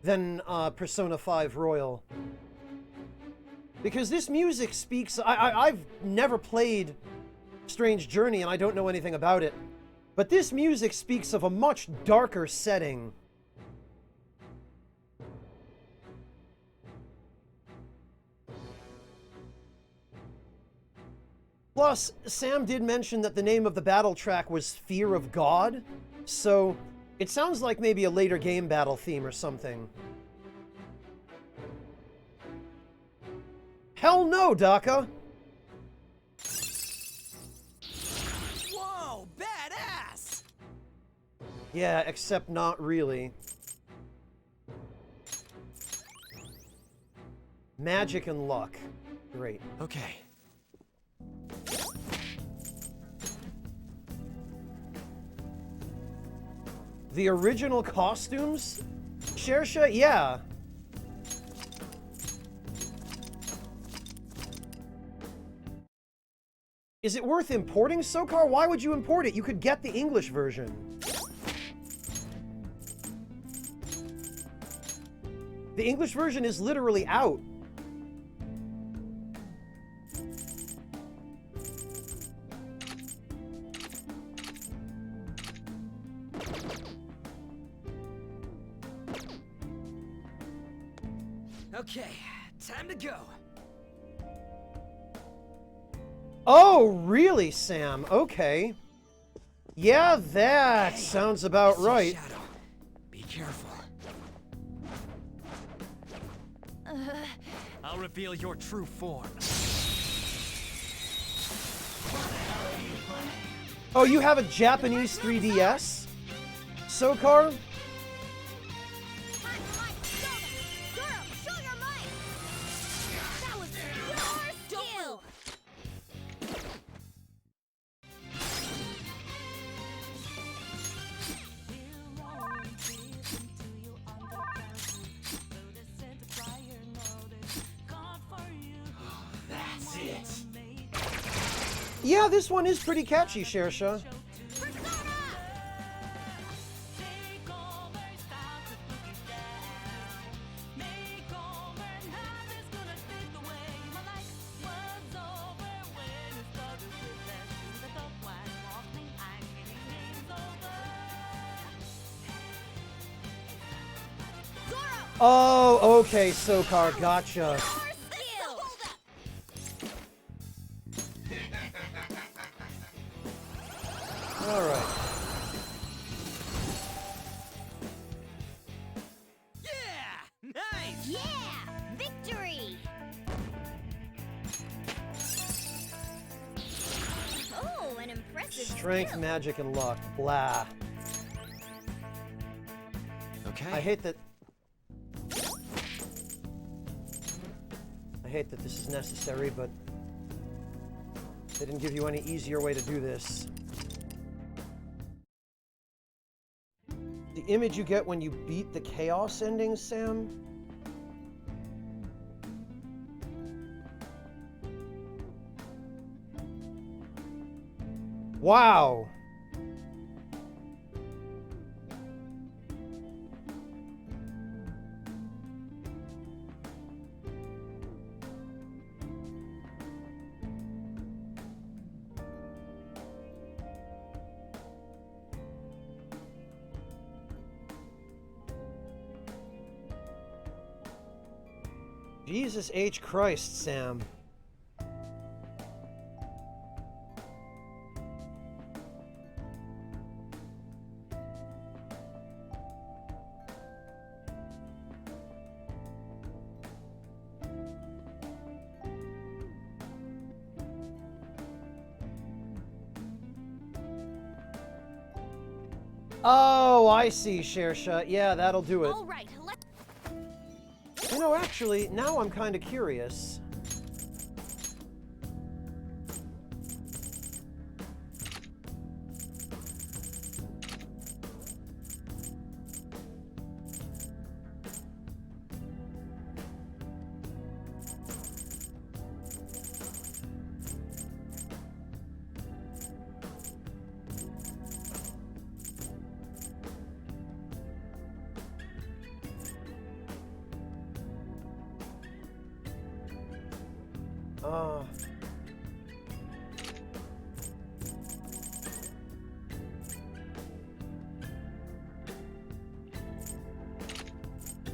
than Persona 5 Royal. Because this music speaks... I've never played Strange Journey and I don't know anything about it. But this music speaks of a much darker setting. Plus, Sam did mention that the name of the battle track was Fear of God, so it sounds like maybe a later game battle theme or something. Hell no, Daka! Whoa, badass! Yeah, except not really. Magic and luck. Great. Okay. The original costumes? Shersha? Yeah. Is it worth importing, Sokar? Why would you import it? You could get the English version. The English version is literally out. Okay, time to go. Oh, really, Sam? Okay. Yeah, that sounds about right. Shadow, be careful. I'll reveal your true form. Oh, you have a Japanese 3DS? Sokar? Zoro, show your might. That was your skill. Yeah, this one is pretty catchy, Shersha. Oh, okay, Sokar, gotcha. Alright. Yeah! Nice! Yeah! Victory! Oh, an impressive Strength, skill. magic, and luck. Blah. Okay. I hate that this is necessary, but they didn't give you any easier way to do this. The image you get when you beat the Chaos ending, Sam? Wow! Jesus H. Christ, Sam. Oh, I see, Shersha. Yeah, that'll do it. All right, let's... You know, actually, now I'm kind of curious.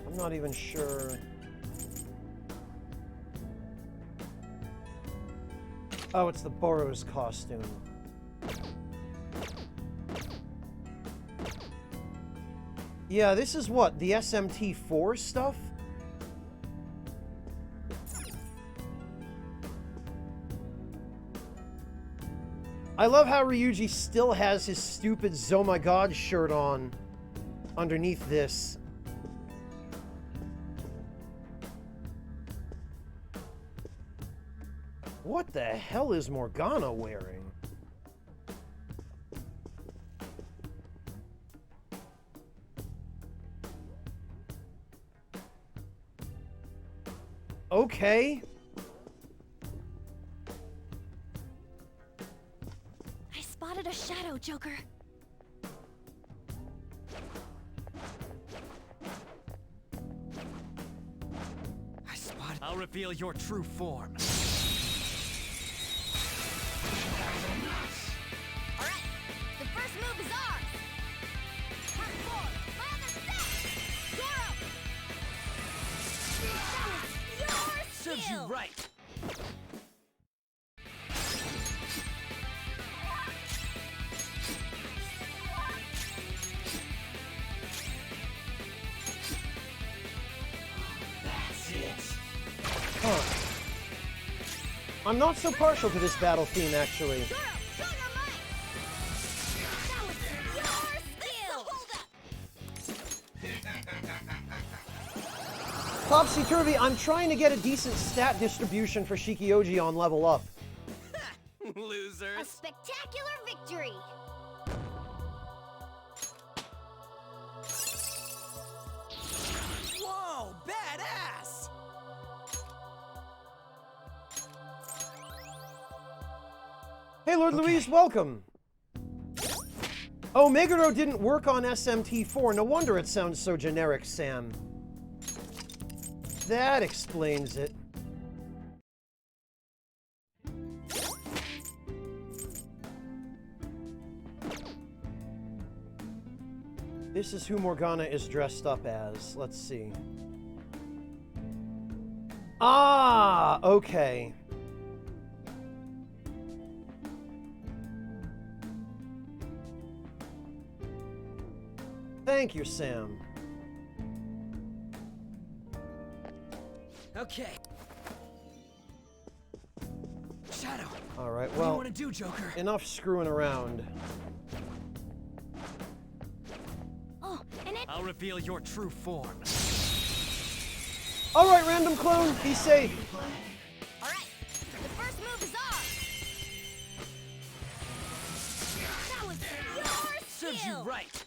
I'm not even sure. Oh, it's the Boros costume. Yeah, this is what? The SMT4 stuff? I love how Ryuji still has his stupid Oh My God shirt on underneath this. What the hell is Morgana wearing? Okay. I spotted a shadow, Joker. I spot. I'll reveal your true form. All right, the first move is ours. Part 4, plan the set. Goro! That was your Serves skill. you right. That's it. Huh. I'm not so partial to this battle theme, actually. Goro, show your might. That was your skill. Hold up. Topsy-turvy, I'm trying to get a decent stat distribution for Shikioji on Level Up. A Losers. spectacular victory. Whoa, badass. Hey, Lord Luis, welcome. Oh, Meguro didn't work on SMT4. No wonder it sounds so generic, Sam. That explains it. This is who Morgana is dressed up as. Let's see. Ah, okay. Thank you, Sam. Okay. Shadow. All right, What do well, you want to do, Joker? enough screwing around. Oh, and it. I'll reveal your true form. All right, random clone, be safe. All right, the first move is off. That was your Serves you skill. right.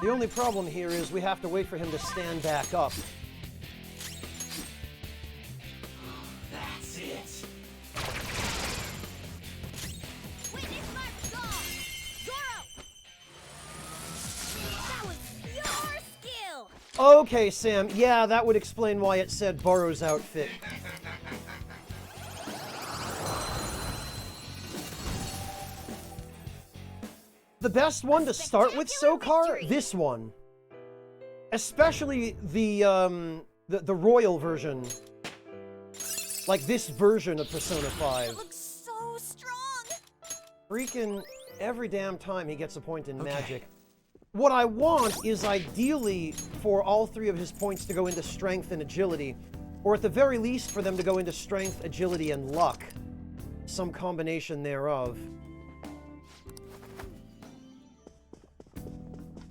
The only problem here is we have to wait for him to stand back up. That's it. Witness my resolve. Zoro. That was your skill. Okay, Sam, yeah, that would explain why it said Burrow's outfit. The best one to start with, Sokar, this one. Especially the royal version. Like this version of Persona 5. It looks so strong. Freaking every damn time he gets a point in magic. What I want is ideally for all three of his points to go into strength and agility, or at the very least for them to go into strength, agility, and luck. Some combination thereof.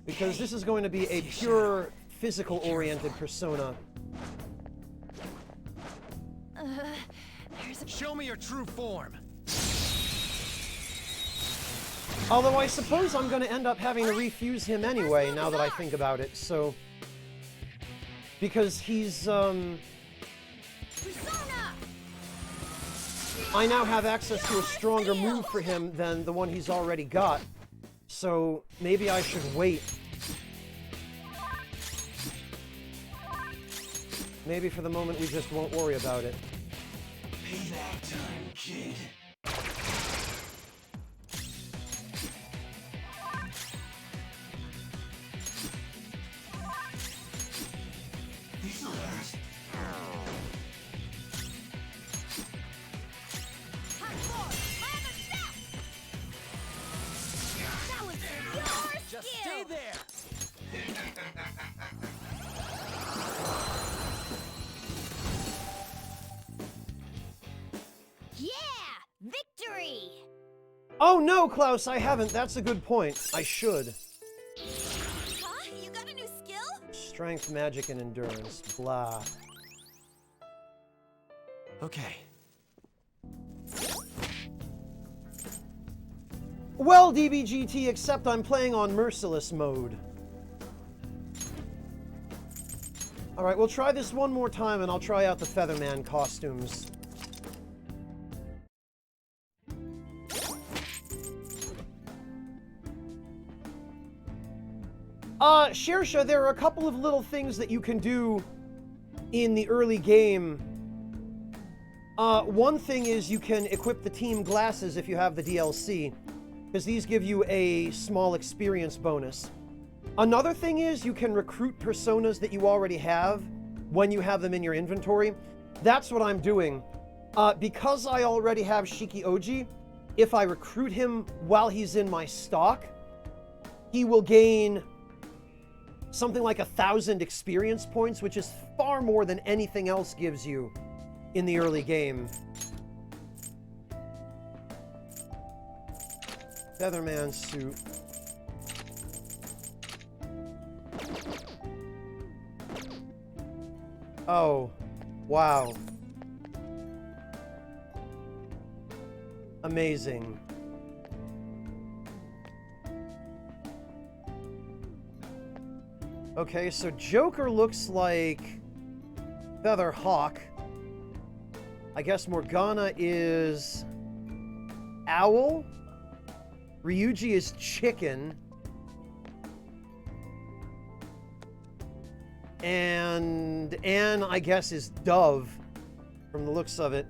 Because this is going to be a pure physical-oriented Persona. Show me your true form. Although I suppose I'm going to end up having to refuse him anyway, now that I think about it, so... Because he's, Persona. I now have access to a stronger move for him than the one he's already got. So, maybe I should wait. Maybe for the moment we just won't worry about it. Payback time, kid. These are last. That was your Just skill. stay there. Yeah, victory. Oh no, Klaus, I haven't. That's a good point. I should. Huh? You got a new skill? Strength, magic, and endurance. Blah. Okay. Well, DBGT, except I'm playing on Merciless mode. Alright, we'll try this one more time and I'll try out the Featherman costumes. Shersha, there are a couple of little things that you can do in the early game. One thing is you can equip the team glasses if you have the DLC, because these give you a small experience bonus. Another thing is you can recruit personas that you already have when you have them in your inventory. That's what I'm doing. Because I already have Shiki Oji, if I recruit him while he's in my stock, he will gain something like 1,000 experience points, which is far more than anything else gives you in the early game. Featherman suit. Oh, wow. Amazing. Okay, so Joker looks like Feather Hawk. I guess Morgana is owl. Ryuji is chicken. And Anne, I guess, is dove, from the looks of it.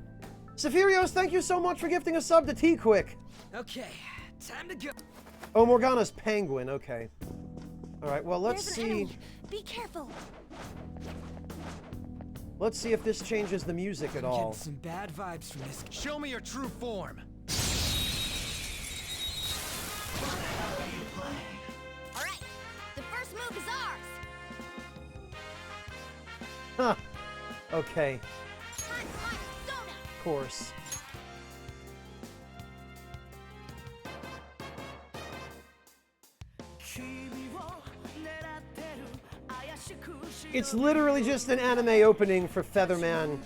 Sephirios, thank you so much for gifting a sub to T-Quick. Okay, time to go. Oh, Morgana's penguin, okay. Alright, well, let's There's an see. enemy. Be careful. Let's see if this changes the music at I'm all. getting some bad vibes from this. Show me your true form. All right. The first move is ours. Huh. Okay, Time for my persona. of course. It's literally just an anime opening for Featherman.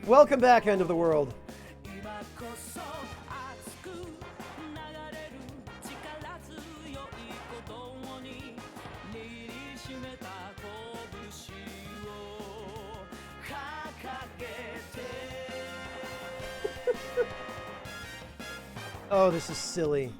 Welcome back, End of the World. Oh, this is silly.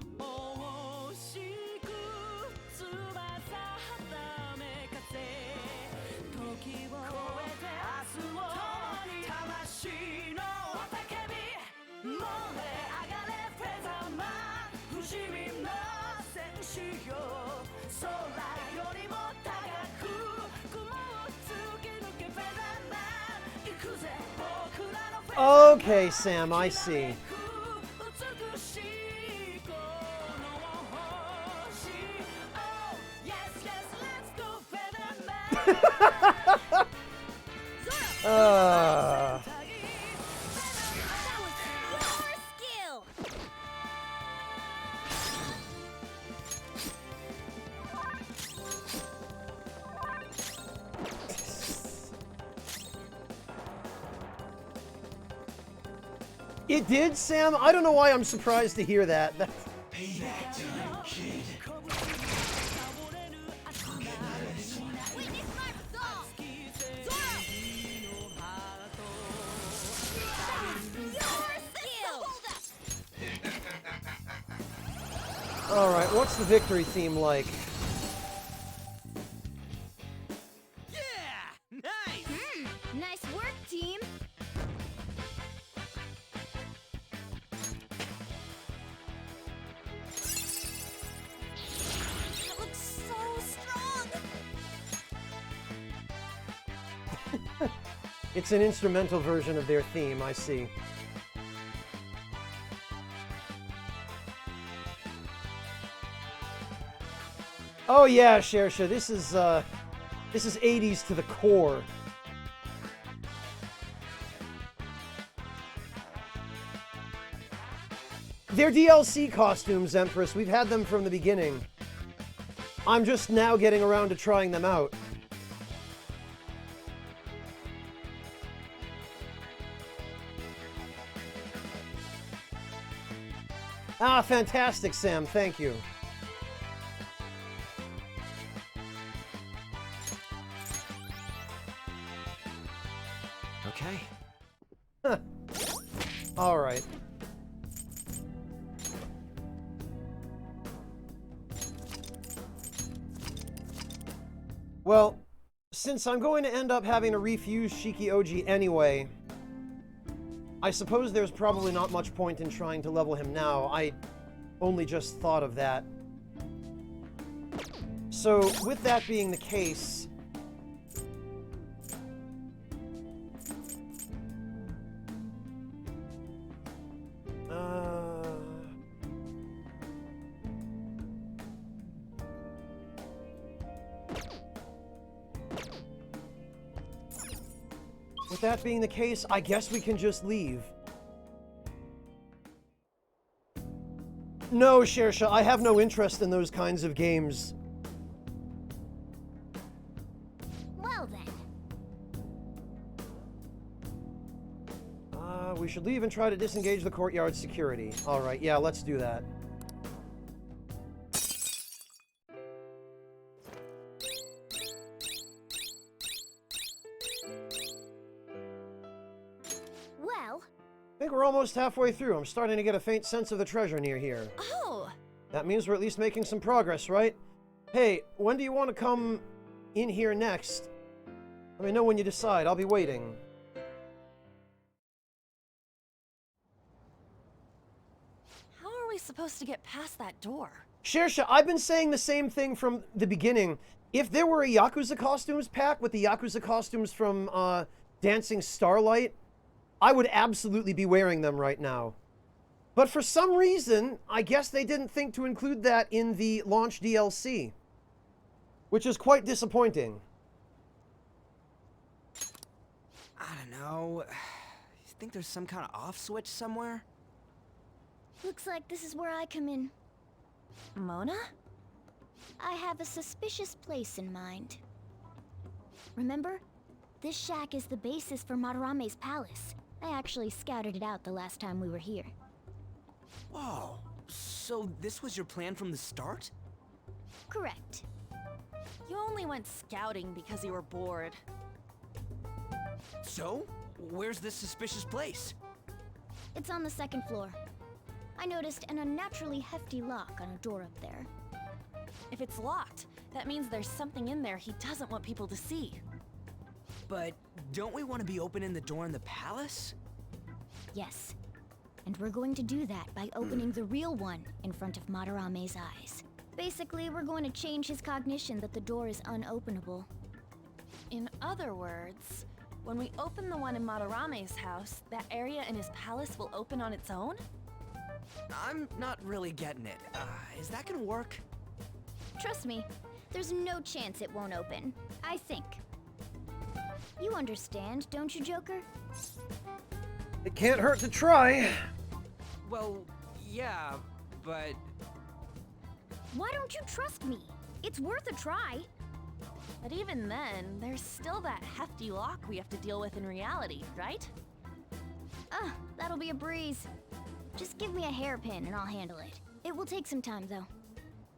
Okay, Sam, I see. That was your skill. It did, Sam? I don't know why I'm surprised to hear that. Witness my resolve. Zoro. That was your skill. Alright, what's the victory theme like? Yeah! Nice! Nice work, team. It looks so strong. It's an instrumental version of their theme, I see. Oh yeah, Shersha, this is 80s to the core. They're DLC costumes, Empress. We've had them from the beginning. I'm just now getting around to trying them out. Ah, fantastic, Sam. Thank you. Okay. All right. Well, since I'm going to end up having to refuse Shiki Oji anyway, I suppose there's probably not much point in trying to level him now. I only just thought of that. So, with that being the case... With that being the case, I guess we can just leave. No, Shersha, I have no interest in those kinds of games. Well then. We should leave and try to disengage the courtyard security. Alright, yeah, let's do that. think we're almost halfway through. I'm starting to get a faint sense of the treasure near here. Oh! That means we're at least making some progress, right? Hey, when do you want to come in here next? Let me know when you decide. I'll be waiting. How are we supposed to get past that door? Shersha, I've been saying the same thing from the beginning. If there were a Yakuza costumes pack with the Yakuza costumes from Dancing Starlight, I would absolutely be wearing them right now. But for some reason, I guess they didn't think to include that in the launch DLC, which is quite disappointing. I don't know. You think there's some kind of off switch somewhere? Looks like this is where I come in. Mona? I have a suspicious place in mind. Remember? This shack is the basis for Madarame's palace. I actually scouted it out the last time we were here. Whoa. So this was your plan from the start? Correct. You only went scouting because you were bored. So? Where's this suspicious place? It's on the second floor. I noticed an unnaturally hefty lock on a door up there. If it's locked, that means there's something in there he doesn't want people to see. But don't we want to be opening the door in the palace? Yes. And we're going to do that by opening the real one in front of Madarame's eyes. Basically, we're going to change his cognition that the door is unopenable. In other words, when we open the one in Madarame's house, that area in his palace will open on its own? I'm not really getting it. Is that gonna work? Trust me, there's no chance it won't open. I think. You understand, don't you, Joker? It can't hurt to try. Well, yeah, but... Why don't you trust me? It's worth a try. But even then, there's still that hefty lock we have to deal with in reality, right? That'll be a breeze. Just give me a hairpin and I'll handle it. It will take some time, though.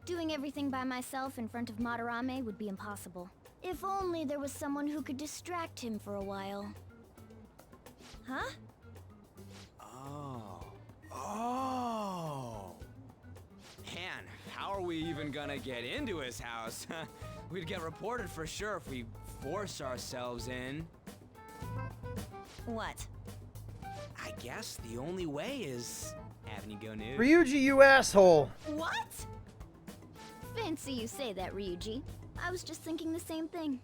Doing everything by myself in front of Madarame would be impossible. If only there was someone who could distract him for a while. Huh? Oh. Man, how are we even gonna get into his house? We'd get reported for sure if we force ourselves in. What? I guess the only way is having you go nude. Ryuji, you asshole. What? Fancy you say that, Ryuji. I was just thinking the same thing.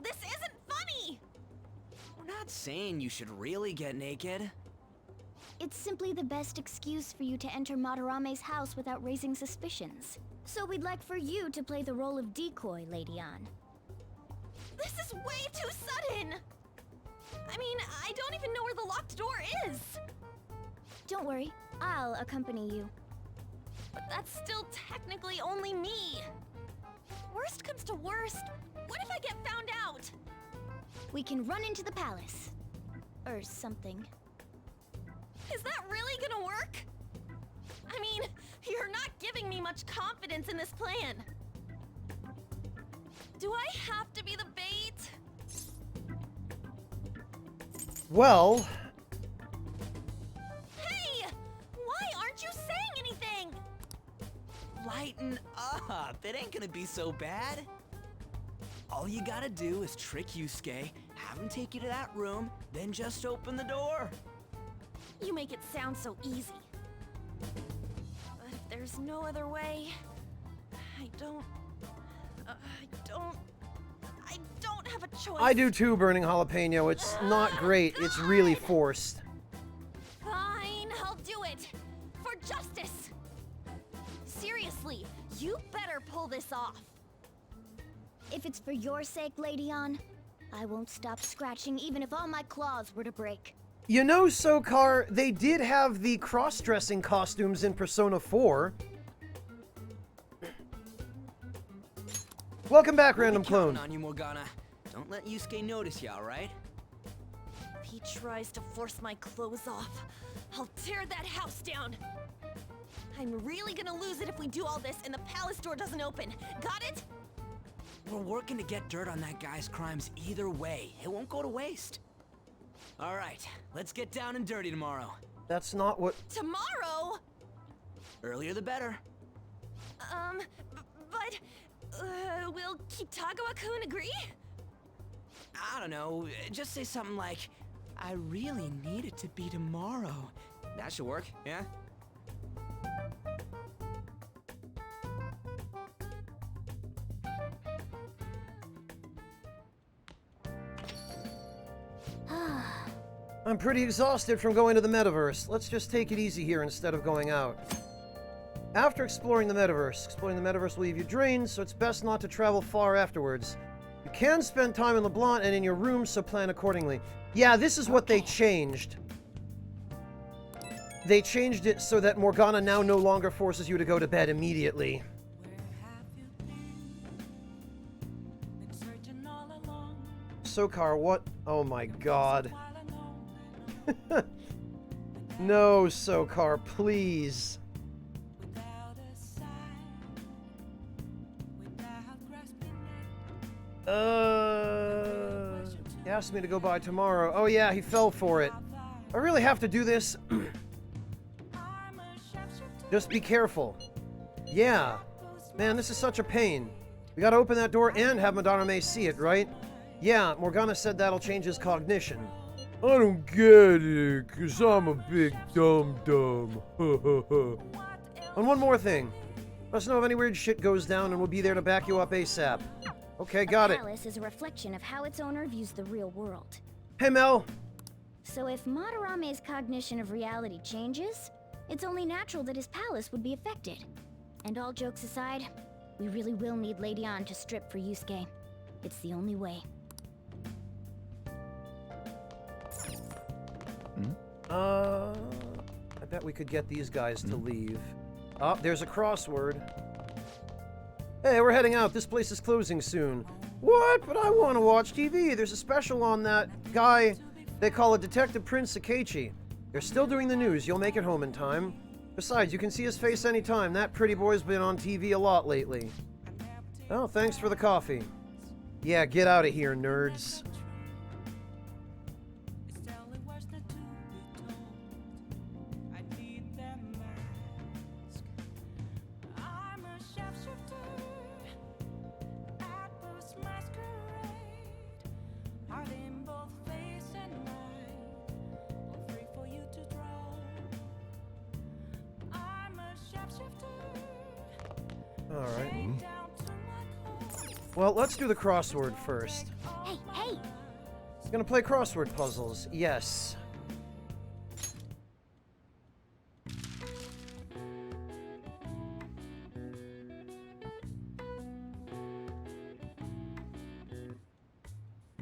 This isn't funny! We're not saying you should really get naked. It's simply the best excuse for you to enter Madarame's house without raising suspicions. So we'd like for you to play the role of decoy, Lady Ann. This is way too sudden! I mean, I don't even know where the locked door is! Don't worry, I'll accompany you. But that's still technically only me! Worst comes to worst, what if I get found out? We can run into the palace. Or something. Is that really gonna work? I mean, you're not giving me much confidence in this plan. Do I have to be the bait? Well, Hey! Why aren't you saying anything? Lighten up. It ain't gonna be so bad. All you gotta do is trick Yusuke, have him take you to that room, then just open the door. You make it sound so easy. But if there's no other way, I don't have a choice. I do too, Burning Jalapeno. It's not great. It's really forced. Fine, I'll do it. For justice. Seriously, you better pull this off. If it's for your sake, Lady Ann, I won't stop scratching even if all my claws were to break. You know, Sokar, they did have the cross-dressing costumes in Persona 4. Welcome back, Random Clone. On you, Morgana. Don't let Yusuke notice you, alright? If he tries to force my clothes off, I'll tear that house down. I'm really gonna lose it if we do all this and the palace door doesn't open. Got it? We're working to get dirt on that guy's crimes either way. It won't go to waste. All right, let's get down and dirty tomorrow. That's not what... Tomorrow? Earlier the better. But, will Kitagawa-kun agree? I don't know, just say something like, I really need it to be tomorrow. That should work, yeah? I'm pretty exhausted from going to the metaverse. Let's just take it easy here instead of going out. After exploring the metaverse will leave you drained, so it's best not to travel far afterwards. You can spend time in LeBlanc and in your room, so plan accordingly. Yeah, this is what they changed. They changed it so that Morgana now no longer forces you to go to bed immediately. Sokar, what? Oh my god. No, Sokar, please. He asked me to go by tomorrow. Oh yeah, he fell for it. I really have to do this. Just be careful. Yeah. Man, this is such a pain. We gotta open that door and have Madarame see it, right? Yeah, Morgana said that'll change his cognition. I don't get it, 'cause I'm a big dum-dum. And one more thing. Let us know if any weird shit goes down and we'll be there to back you up ASAP. Okay, got it. A palace is a reflection of how its owner views the real world. Hey, Mel. So if Madarame's cognition of reality changes, it's only natural that his palace would be affected. And all jokes aside, we really will need Lady Ann to strip for Yusuke. It's the only way. I bet we could get these guys to leave. Oh, there's a crossword. Hey, we're heading out. This place is closing soon. What? But I want to watch TV. There's a special on that guy they call it Detective Prince Akechi. They're still doing the news. You'll make it home in time. Besides, you can see his face anytime. That pretty boy's been on TV a lot lately. Oh, thanks for the coffee. Yeah, get out of here, nerds. Alright. Well, let's do the crossword first. Hey, hey! Gonna play crossword puzzles. Yes.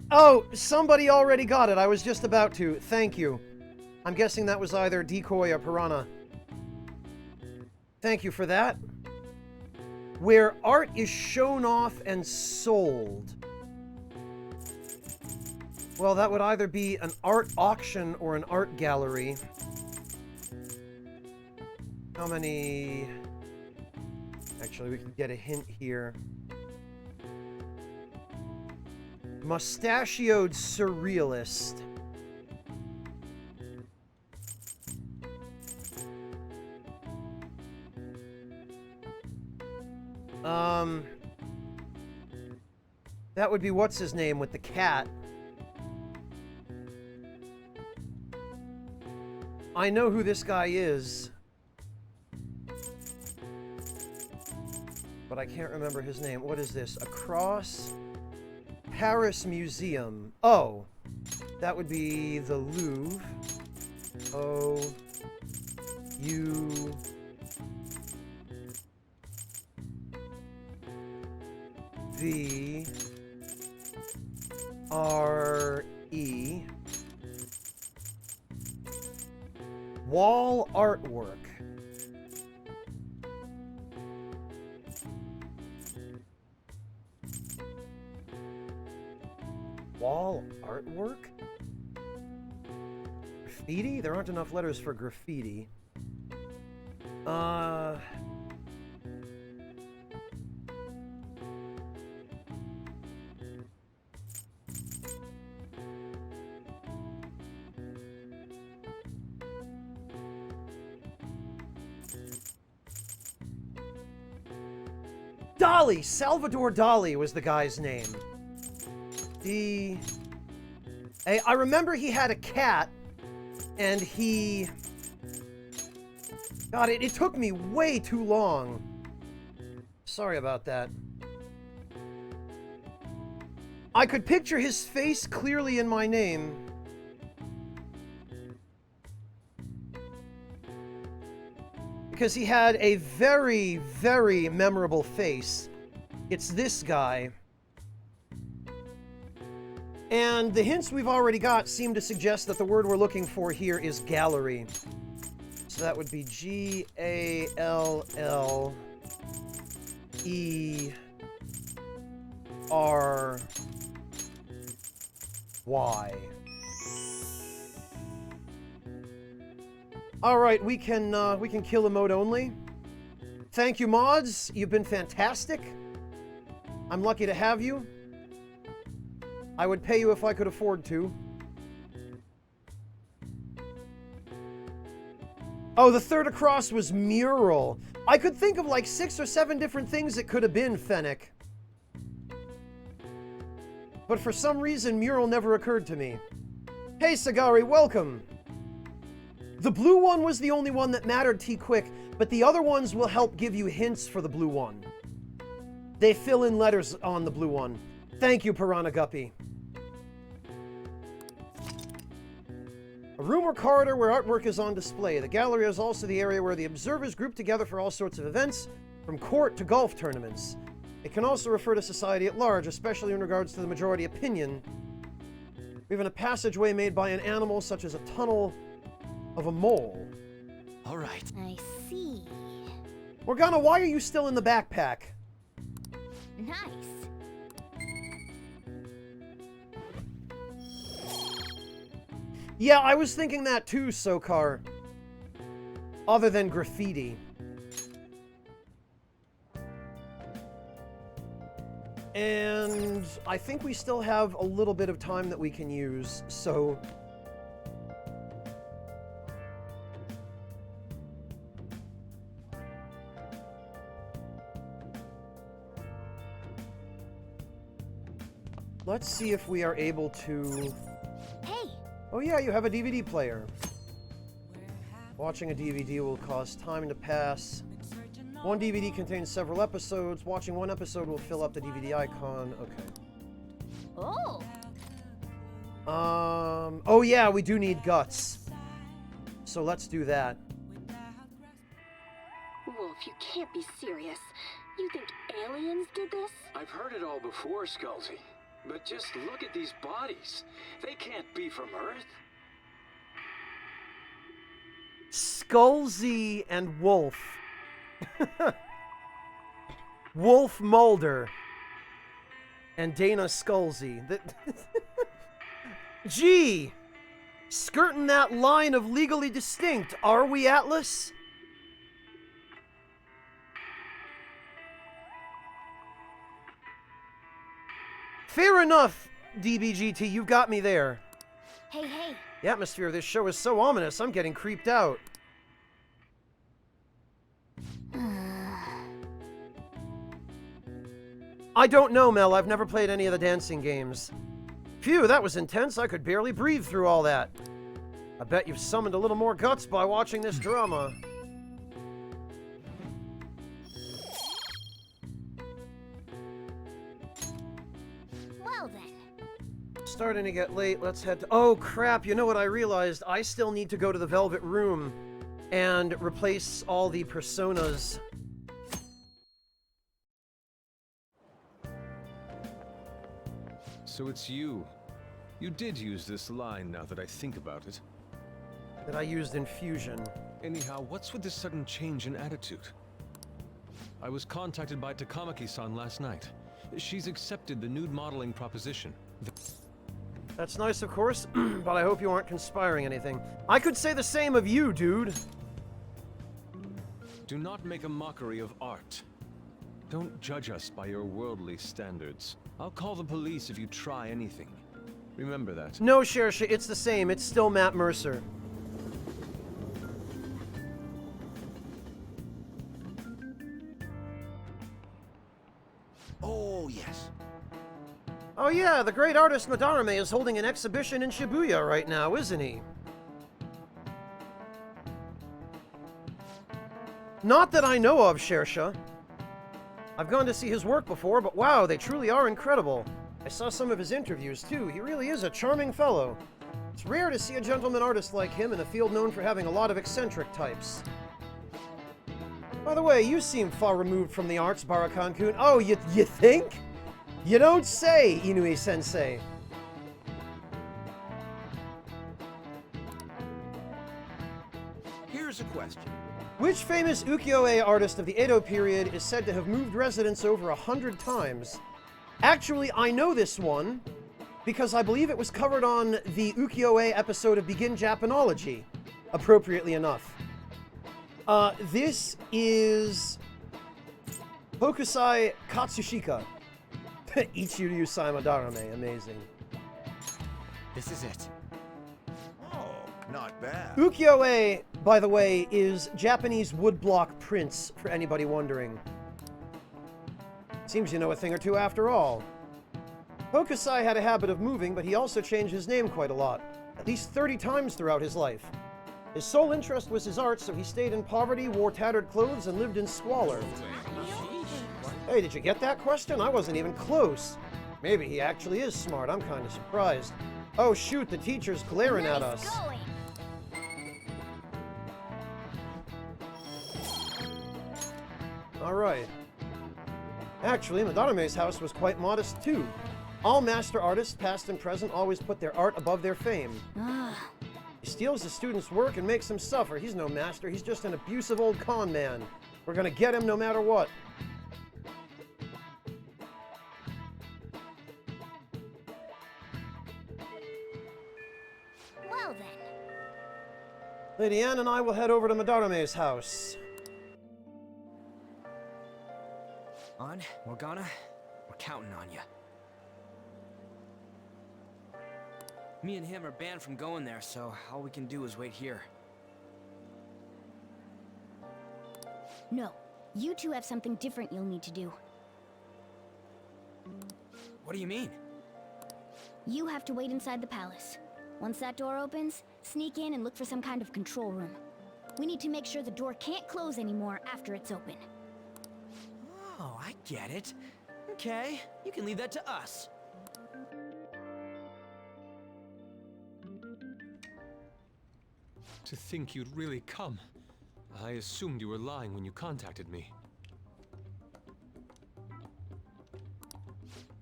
Oh, somebody already got it. I was just about to. Thank you. I'm guessing that was either Decoy or Piranha. Thank you for that. Where art is shown off and sold. Well, that would either be an art auction or an art gallery. How many... Actually, we can get a hint here. Mustachioed Surrealist. That would be what's his name with the cat. I know who this guy is, but I can't remember his name. What is this? Across Paris Museum. Oh, that would be the Louvre. O-U-V-R-E. Wall artwork. Wall artwork? Graffiti? There aren't enough letters for graffiti. Dali! Salvador Dali was the guy's name. I remember he had a cat, and he... God, it took me way too long. Sorry about that. I could picture his face clearly in my name. Because he had a very, very memorable face. It's this guy. And the hints we've already got seem to suggest that the word we're looking for here is gallery. So that would be G-A-L-L-E-R-Y. Alright, we can kill a mode only. Thank you, mods. You've been fantastic. I'm lucky to have you. I would pay you if I could afford to. Oh, the third across was mural. I could think of like 6 or 7 different things it could have been, Fennec. But for some reason, mural never occurred to me. Hey, Sagari, welcome. The blue one was the only one that mattered, T-Quick, but the other ones will help give you hints for the blue one. They fill in letters on the blue one. Thank you, Piranha Guppy. A room or corridor where artwork is on display. The gallery is also the area where the observers group together for all sorts of events, from court to golf tournaments. It can also refer to society at large, especially in regards to the majority opinion. Even a passageway made by an animal, such as a tunnel of a mole. All right. I see. Morgana, why are you still in the backpack? Nice. Yeah, I was thinking that too, Sokar. Other than graffiti. And I think we still have a little bit of time that we can use, so... Let's see if we are able to... Hey! Oh yeah, you have a DVD player. Watching a DVD will cause time to pass. One DVD contains several episodes. Watching one episode will fill up the DVD icon. Okay. Oh! Oh yeah, we do need guts. So let's do that. Wolf, you can't be serious. You think aliens did this? I've heard it all before, Skullsy. But just look at these bodies. They can't be from Earth. Skullsy and Wolf. Wolf Mulder. And Dana Skullsy. Gee! Skirting that line of legally distinct, are we, Atlas? Fair enough, DBGT, you've got me there. Hey, hey! The atmosphere of this show is so ominous, I'm getting creeped out. I don't know, Mel. I've never played any of the dancing games. Phew, that was intense. I could barely breathe through all that. I bet you've summoned a little more guts by watching this drama. Well then. Starting to get late. Let's head to... Oh, crap. You know what I realized? I still need to go to the Velvet Room and replace all the personas. So it's you. You did use this line now that I think about it. That I used in Fusion. Anyhow, what's with this sudden change in attitude? I was contacted by Takamaki-san last night. She's accepted the nude modeling proposition. That's nice, of course, but I hope you aren't conspiring anything. I could say the same of you, dude. Do not make a mockery of art. Don't judge us by your worldly standards. I'll call the police if you try anything. Remember that. No, Shersha, it's the same. It's still Matt Mercer. Oh, yes. Oh yeah, the great artist Madarame is holding an exhibition in Shibuya right now, isn't he? Not that I know of, Shersha. I've gone to see his work before, but wow, they truly are incredible. I saw some of his interviews too. He really is a charming fellow. It's rare to see a gentleman artist like him in a field known for having a lot of eccentric types. By the way, you seem far removed from the arts, Barakan-kun. Oh, you think? You don't say, Inui-sensei. Here's a question. Which famous ukiyo-e artist of the Edo period is said to have moved residence over 100 times? Actually, I know this one because I believe it was covered on the ukiyo-e episode of Begin Japanology, appropriately enough. This is Hokusai Katsushika. Ichiryu Madarame, amazing. This is it. Oh, not bad. Ukiyo-e, by the way, is Japanese woodblock prints, for anybody wondering. Seems you know a thing or two after all. Hokusai had a habit of moving, but he also changed his name quite a lot, at least 30 times throughout his life. His sole interest was his art, so he stayed in poverty, wore tattered clothes, and lived in squalor. Hey, did you get that question? I wasn't even close. Maybe he actually is smart. I'm kind of surprised. Oh shoot, the teacher's glaring at us. Going. Alright. Actually, Madarame's house was quite modest too. All master artists, past and present, always put their art above their fame. He steals the students' work and makes them suffer. He's no master, he's just an abusive old con man. We're gonna get him no matter what. Well then. Lady Anne and I will head over to Madarame's house. On, Morgana, we're counting on you. Me and him are banned from going there, so all we can do is wait here. No. You two have something different you'll need to do. What do you mean? You have to wait inside the palace. Once that door opens, sneak in and look for some kind of control room. We need to make sure the door can't close anymore after it's open. Oh, I get it. Okay, you can leave that to us. To think you'd really come. I assumed you were lying when you contacted me.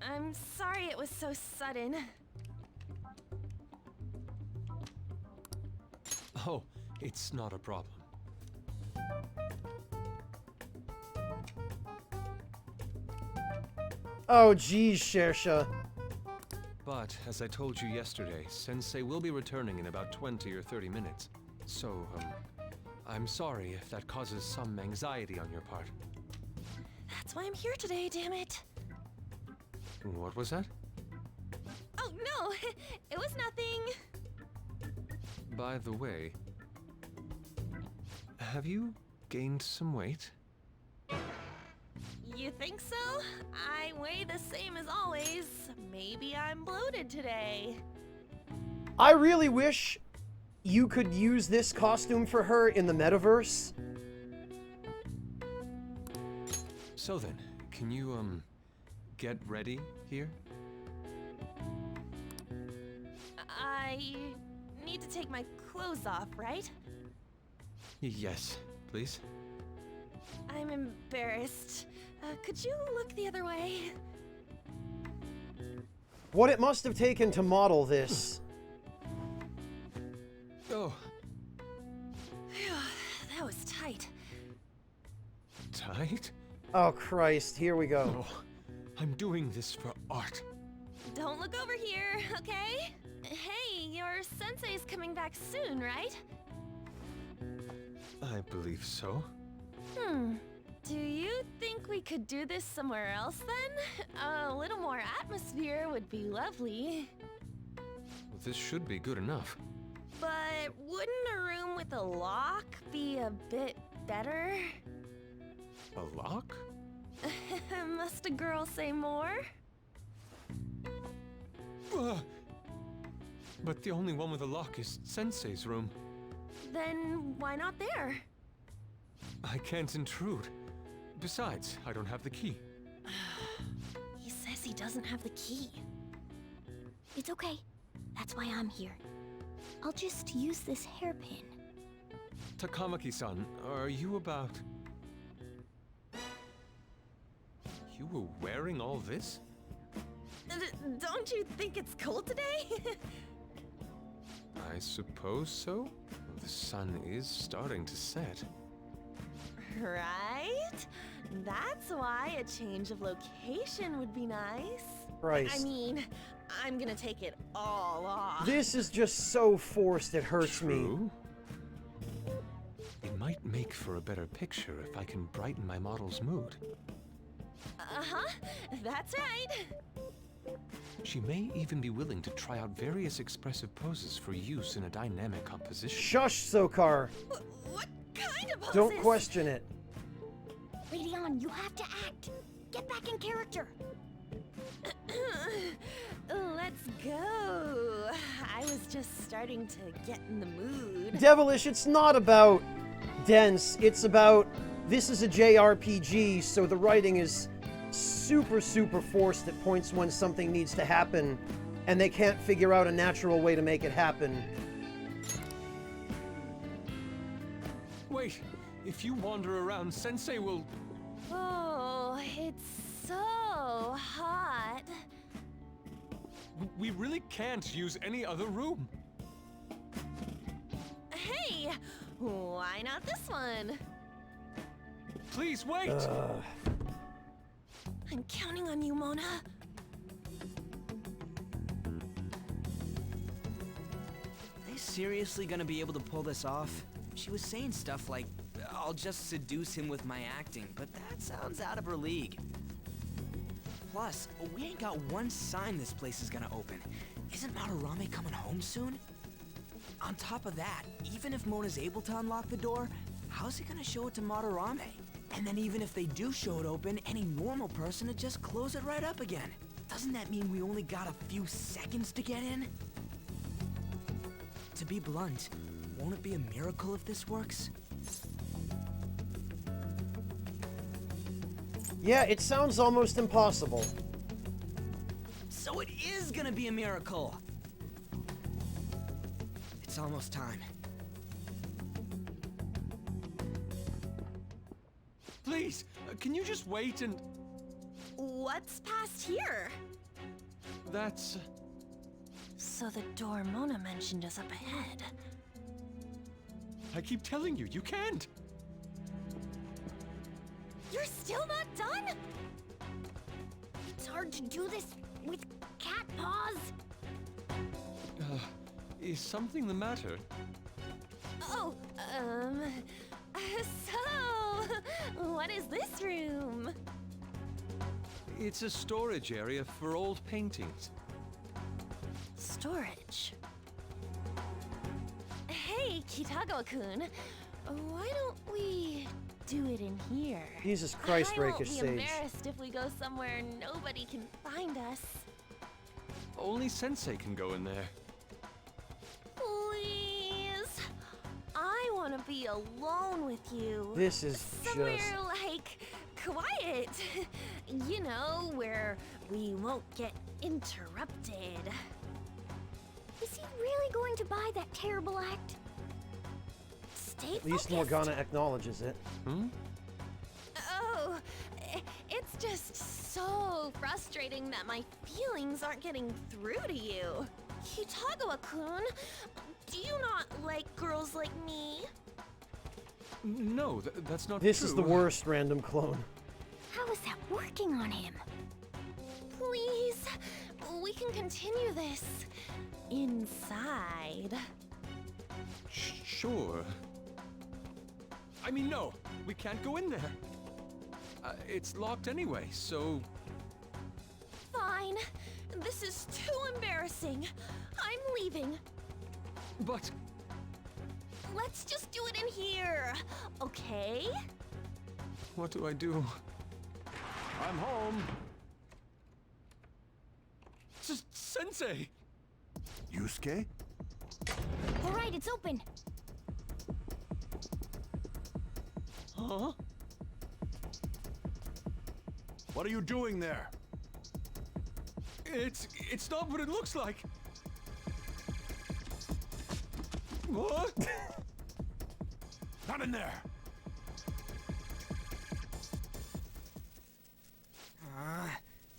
I'm sorry it was so sudden. Oh, it's not a problem. Oh geez, Shersha. But, as I told you yesterday, Sensei will be returning in about 20 or 30 minutes. So, I'm sorry if that causes some anxiety on your part. That's why I'm here today, damn it. What was that? Oh, no, it was nothing. By the way, have you gained some weight? You think so? I weigh the same as always. Maybe I'm bloated today. I really wish you could use this costume for her in the metaverse. So then, can you, get ready here? I need to take my clothes off, right? Yes, please. I'm embarrassed. Could you look the other way? What it must have taken to model this. Oh, That was tight. tight? Oh Christ, here we go. Oh, I'm doing this for art. Don't look over here, okay? Hey, your sensei's coming back soon, right? I believe so. Do you think we could do this somewhere else then? A little more atmosphere would be lovely. This should be good enough. But wouldn't a room with a lock be a bit better? A lock? Must a girl say more? But the only one with a lock is Sensei's room. Then why not there? I can't intrude. Besides, I don't have the key. He says he doesn't have the key. It's okay. That's why I'm here. I'll just use this hairpin. Takamaki-san, are you about... You were wearing all this? Don't you think it's cold today? I suppose so. The sun is starting to set. Right? That's why a change of location would be nice. Christ. I mean, I'm gonna take it all off. This is just so forced it hurts me. True. It might make for a better picture if I can brighten my model's mood. Uh-huh, that's right. She may even be willing to try out various expressive poses for use in a dynamic composition. Shush, Sokar. What kind of poses? Don't question it. Radeon, you have to act. Get back in character. Let's go. I was just starting to get in the mood. Devilish, it's not about dense. It's about this is a JRPG, so the writing is super forced at points when something needs to happen, and they can't figure out a natural way to make it happen. Wait, if you wander around, Sensei will... Oh, it's so hot. We really can't use any other room. Hey, why not this one? Please wait! I'm counting on you, Mona. Are they seriously gonna be able to pull this off? She was saying stuff like, I'll just seduce him with my acting, but that sounds out of her league. Plus, we ain't got one sign this place is gonna open. Isn't Madarame coming home soon? On top of that, even if Mona's able to unlock the door, how's he gonna show it to Madarame? And then even if they do show it open, any normal person would just close it right up again. Doesn't that mean we only got a few seconds to get in? To be blunt, won't it be a miracle if this works? Yeah, it sounds almost impossible. So it is gonna be a miracle! It's almost time. Please, can you just wait and... What's past here? That's... So the door Mona mentioned is up ahead. I keep telling you, you can't! You're still not done? It's hard to do this with cat paws. Is something the matter? Oh, so, what is this room? It's a storage area for old paintings. Storage. Hey, Kitagawa-kun, why don't we do it in here? Jesus Christ, I won't Rakish be Sage. embarrassed if we go somewhere nobody can find us. Only Sensei can go in there. Please, I want to be alone with you. This is Somewhere just... like quiet. You know, where we won't get interrupted. Is he really going to buy that terrible act? Stay At least focused. Morgana acknowledges it. Hmm? Oh, it's just so frustrating that my feelings aren't getting through to you. Kitagawa-kun, do you not like girls like me? No, that's not This true. is the worst random clone. How is that working on him? Please, we can continue this inside. Sure. I mean, no, we can't go in there. It's locked anyway, so... Fine. This is too embarrassing. I'm leaving. But... Let's just do it in here, okay? What do I do? I'm home. Sensei! Yusuke? All right, it's open. Huh? What are you doing there? It's not what it looks like. What? Not in there!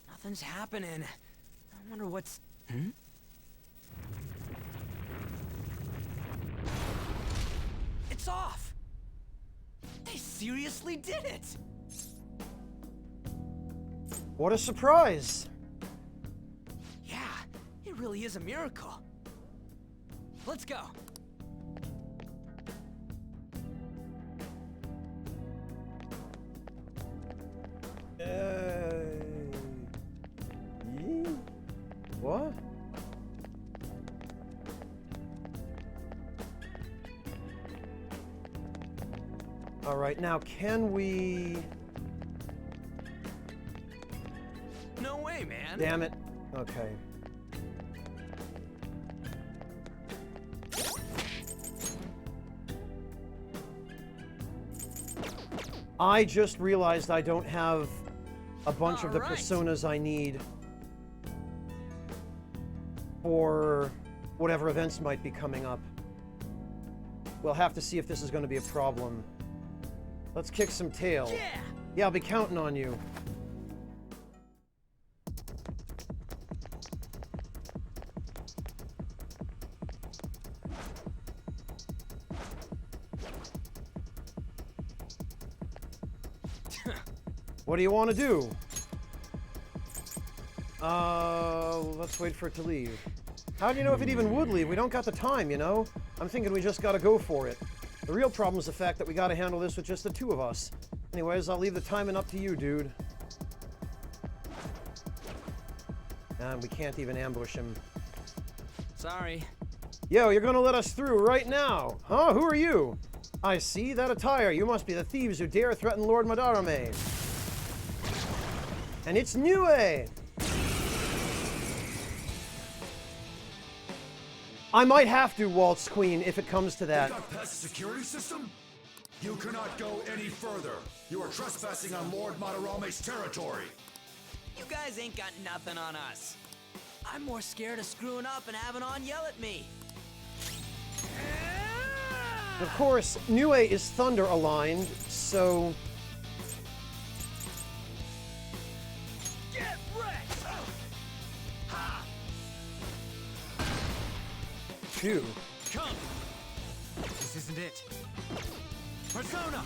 Nothing's happening. I wonder what's... It's off! They seriously did it! What a surprise! Yeah, it really is a miracle. Let's go. What? All right, now can we... No way, man. Damn it. Okay. I just realized I don't have a bunch of the Alright. personas I need for whatever events might be coming up. We'll have to see if this is going to be a problem. Let's kick some tail. Yeah! Yeah, I'll be counting on you. What do you want to do? Let's wait for it to leave. How do you know if it even would leave? We don't got the time, you know? I'm thinking we just gotta go for it. The real problem is the fact that we gotta handle this with just the two of us. Anyways, I'll leave the timing up to you, dude. And we can't even ambush him. Sorry. Yo, you're gonna let us through right now. Huh? Who are you? I see that attire. You must be the thieves who dare threaten Lord Madarame. And it's Nue! I might have to waltz Queen if it comes to that. You got past the security system? You cannot go any further. You are trespassing on Lord Madarame's territory. You guys ain't got nothing on us. I'm more scared of screwing up and having On yell at me. Of course, Nue is thunder aligned, so... Get wrecked! Ha! Phew. Come! This isn't it. Persona!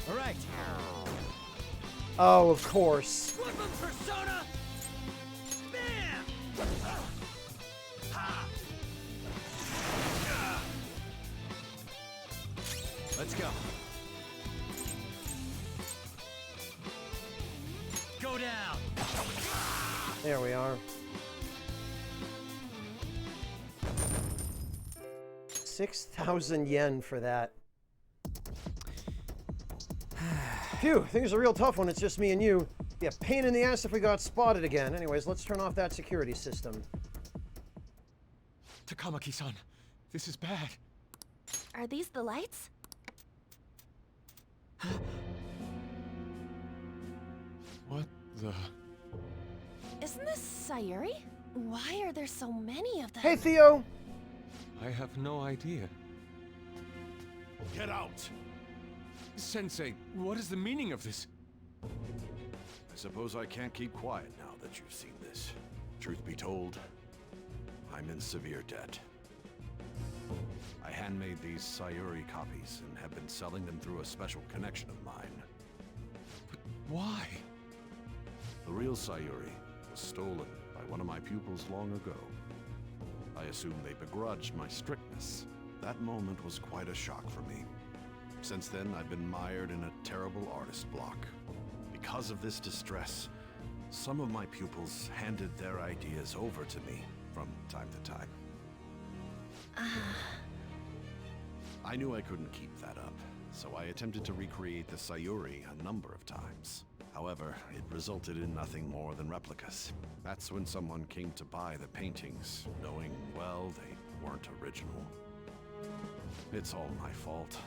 All right. Oh, of course. Woodland Persona! Bam! Ha! Let's go. Go down. There we are. 6,000 yen for that. Phew, things are real tough when it's just me and you. Be a pain in the ass if we got spotted again. Anyways, let's turn off that security system. Takamaki-san, this is bad. Are these the lights? What the... Isn't this Sayuri? Why are there so many of them? Hey, Theo! I have no idea. Get out! Sensei, what is the meaning of this? I suppose I can't keep quiet now that you've seen this. Truth be told, I'm in severe debt. I handmade these Sayuri copies and have been selling them through a special connection of mine. But why? The real Sayuri was stolen by one of my pupils long ago. I assume they begrudged my strictness. That moment was quite a shock for me. Since then, I've been mired in a terrible artist block. Because of this distress, some of my pupils handed their ideas over to me from time to time. I knew I couldn't keep that up, so I attempted to recreate the Sayuri a number of times. However, it resulted in nothing more than replicas. That's when someone came to buy the paintings, knowing, well, they weren't original. It's all my fault.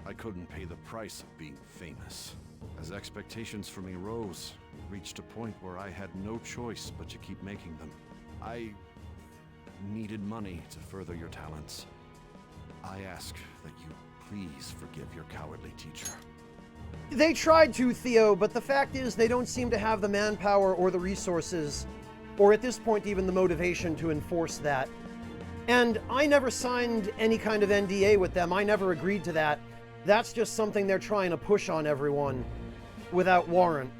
I couldn't pay the price of being famous. As expectations for me rose, it reached a point where I had no choice but to keep making them. I needed money to further your talents. I ask that you please forgive your cowardly teacher. They tried to, Theo, but the fact is they don't seem to have the manpower or the resources, or at this point even the motivation to enforce that. And I never signed any kind of NDA with them. I never agreed to that. That's just something they're trying to push on everyone without warrant.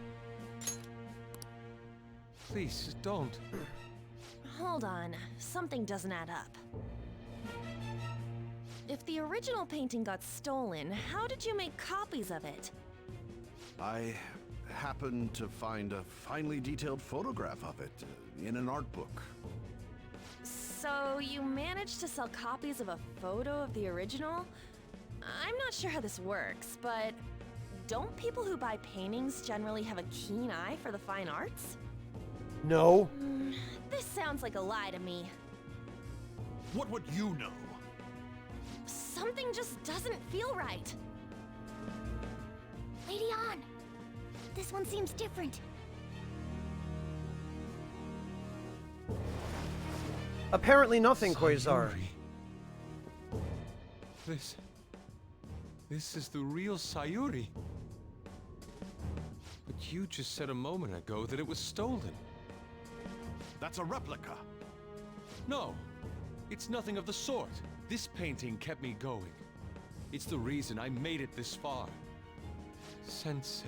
Please, don't. Hold on. Something doesn't add up. If the original painting got stolen, how did you make copies of it? I happened to find a finely detailed photograph of it in an art book. So you managed to sell copies of a photo of the original? I'm not sure how this works, but don't people who buy paintings generally have a keen eye for the fine arts? No. This sounds like a lie to me. What would you know? Something just doesn't feel right. Lady Ann, this one seems different. Apparently nothing, Quasar. Sayuri. This is the real Sayuri. But you just said a moment ago that it was stolen. That's a replica. No, it's nothing of the sort. This painting kept me going. It's the reason I made it this far. Sensei,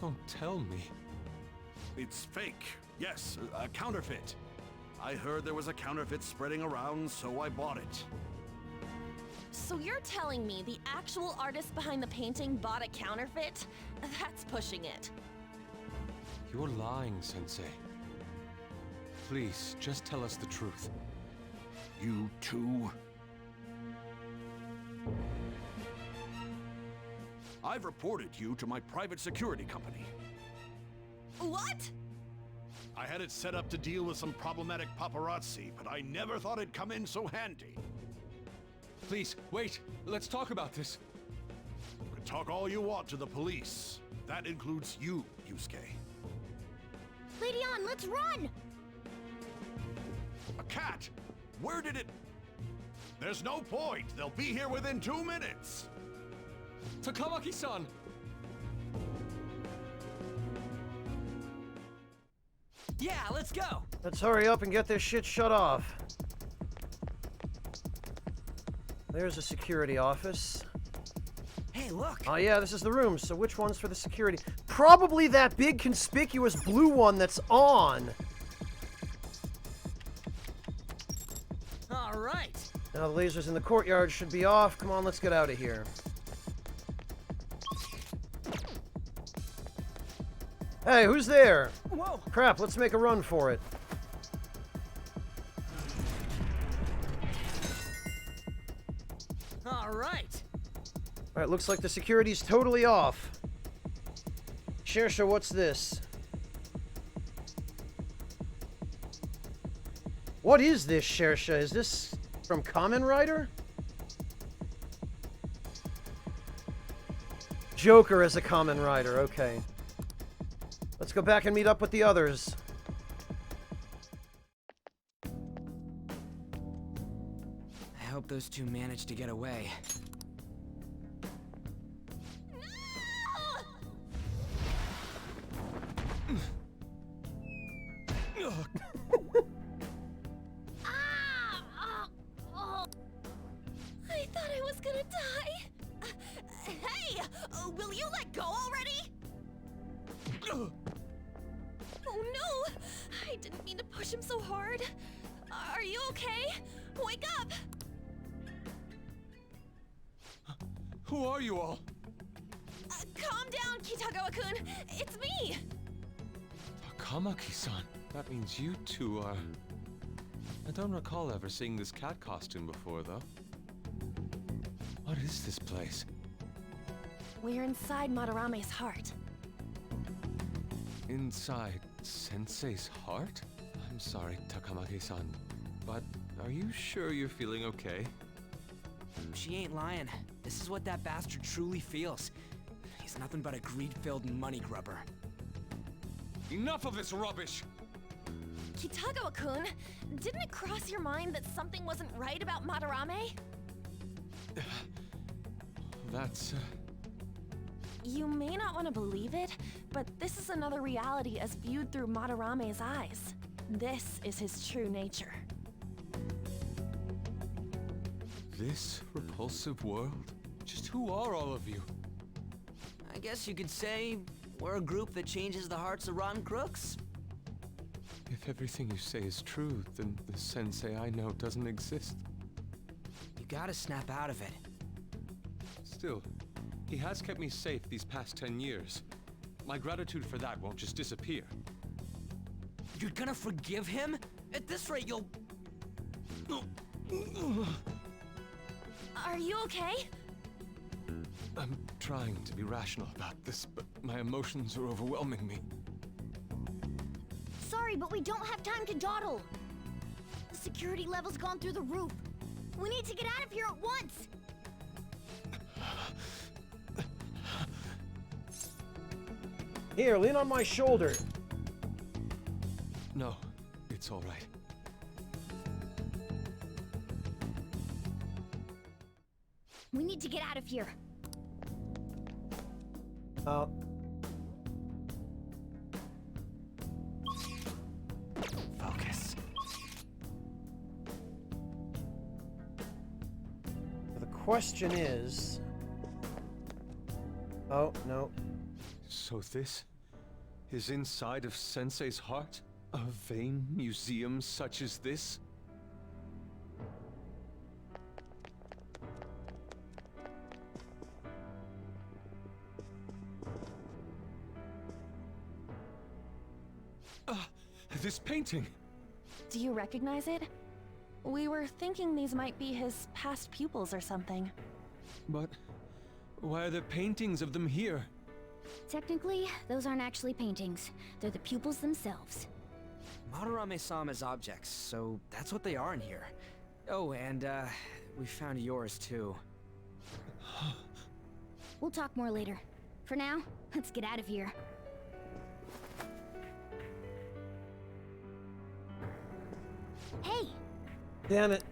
don't tell me. It's fake. Yes, a counterfeit. I heard there was a counterfeit spreading around, so I bought it. So you're telling me the actual artist behind the painting bought a counterfeit? That's pushing it. You're lying, Sensei. Please, just tell us the truth. You too? I've reported you to my private security company. What? I had it set up to deal with some problematic paparazzi, but I never thought it'd come in so handy. Please, wait. Let's talk about this. You can talk all you want to the police. That includes you, Yusuke. Lady Ann, let's run! A cat? Where did it... There's no point. They'll be here within 2 minutes. Takamaki-san! Yeah, let's go! Let's hurry up and get this shit shut off. There's a security office. Hey, look! Oh yeah, this is the room, so which one's for the security? Probably that big conspicuous blue one that's on! Alright! Now the lasers in the courtyard should be off. Come on, let's get out of here. Hey, who's there? Whoa! Crap, let's make a run for it. Alright! Alright, looks like the security's totally off. Shersha, what's this? What is this, Shersha? Is this from Kamen Rider? Joker as a Kamen Rider, okay. Let's go back and meet up with the others. I hope those two managed to get away. I thought I was gonna die. Hey! Will you let go already? Oh no! I didn't mean to push him so hard. Are you okay? Wake up! Who are you all? Calm down, Kitagawa-kun. It's me! Takamaki-san. That means you two are... I don't recall ever seeing this cat costume before, though. What is this place? We're inside Madarame's heart. Inside Sensei's heart? I'm sorry, Takamaki-san, but are you sure you're feeling okay? She ain't lying. This is what that bastard truly feels. He's nothing but a greed-filled money grubber. Enough of this rubbish! Kitagawa-kun, didn't it cross your mind that something wasn't right about Madarame? That's... You may not want to believe it, but this is another reality as viewed through Madarame's eyes. This is his true nature. This repulsive world? Just who are all of you? I guess you could say we're a group that changes the hearts of rotten crooks. If everything you say is true, then the sensei I know doesn't exist. You gotta snap out of it. Still, he has kept me safe these past 10 years. My gratitude for that won't just disappear. You're gonna forgive him? At this rate, you'll... Are you okay? I'm trying to be rational about this, but my emotions are overwhelming me. Sorry, but we don't have time to dawdle. The security level's gone through the roof. We need to get out of here at once. Here, lean on my shoulder. No, it's all right. We need to get out of here. Focus. The question is... Oh, no. So this is inside of Sensei's heart? A vain museum such as this? This painting! Do you recognize it? We were thinking these might be his past pupils or something. But why are there paintings of them here? Technically, those aren't actually paintings. They're the pupils themselves. Madarame saw them as objects, so that's what they are in here. Oh, and we found yours too. We'll talk more later. For now, let's get out of here. Hey! Damn it.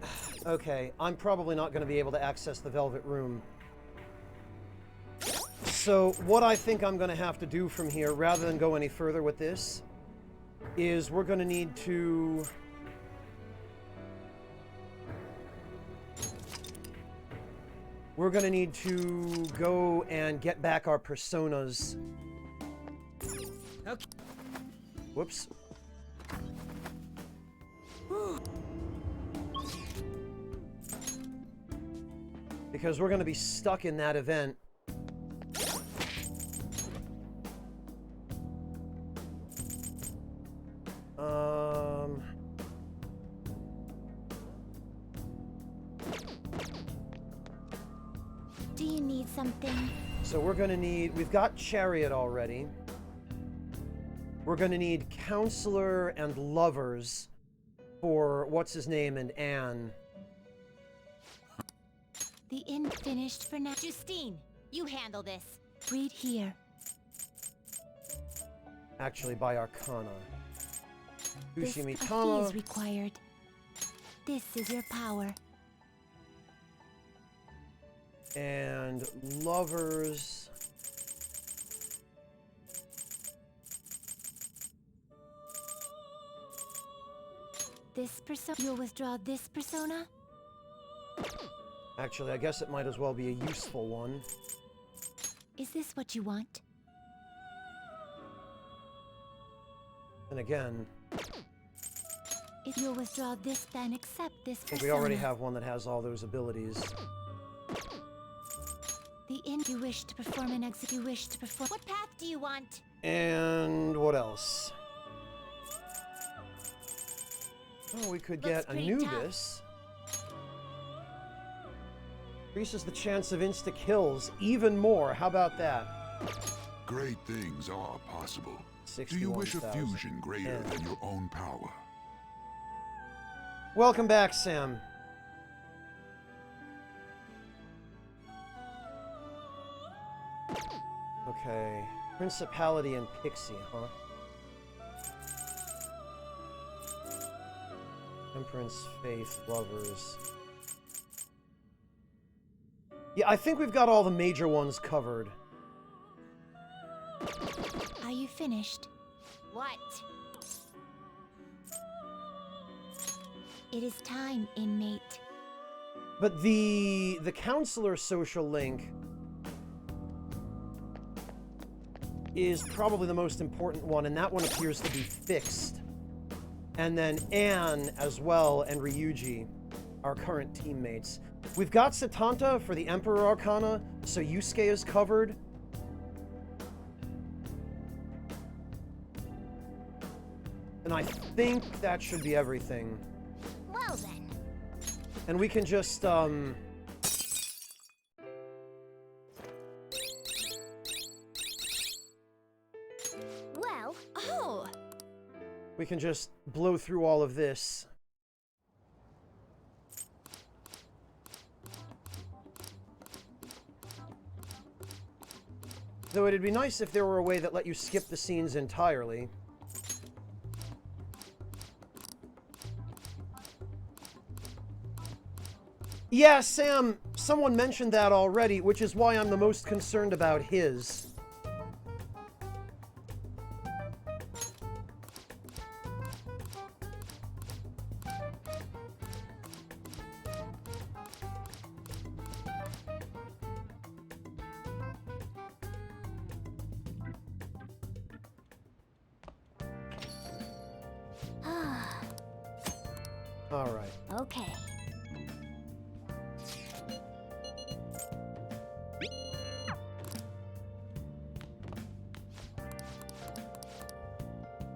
Okay, I'm probably not going to be able to access the Velvet Room. So, what I think I'm going to have to do from here, rather than go any further with this, is we're going to need to... We're going to need to go and get back our personas. Okay. Whoops. Because we're going to be stuck in that event. Do you need something? So we're going to need... We've got Chariot already. We're going to need Counselor and Lovers for what's-his-name and Anne. The inn finished for now. Justine, you handle this. Read here. Actually, by Arcana. This Ushimitama. is required. This is your power. And Lovers. This persona. You'll withdraw this persona? Actually, I guess it might as well be a useful one. Is this what you want? And again, If you'll withdraw this, then accept this I think persona. we already have one that has all those abilities. The inn you wish to perform an exit. You wish to perform. What path do you want? And what else? Oh, we could Looks get pretty tough. Anubis. Increases the chance of insta-kills even more. How about that? Great things are possible. Do you wish a fusion greater than your own power? Welcome back, Sam. Okay. Principality and Pixie, huh? Temperance, Faith, Lovers. Yeah, I think we've got all the major ones covered. Are you finished? What? It is time, inmate. But the counselor social link is probably the most important one, and that one appears to be fixed. And then Anne as well, and Ryuji, our current teammates. We've got Satanta for the Emperor Arcana, so Yusuke is covered. And I think that should be everything. Well then. And we can just, Well, Oh! we can just blow through all of this. Though it'd be nice if there were a way that let you skip the scenes entirely. Yeah, Sam, someone mentioned that already, which is why I'm the most concerned about his. All right. okay.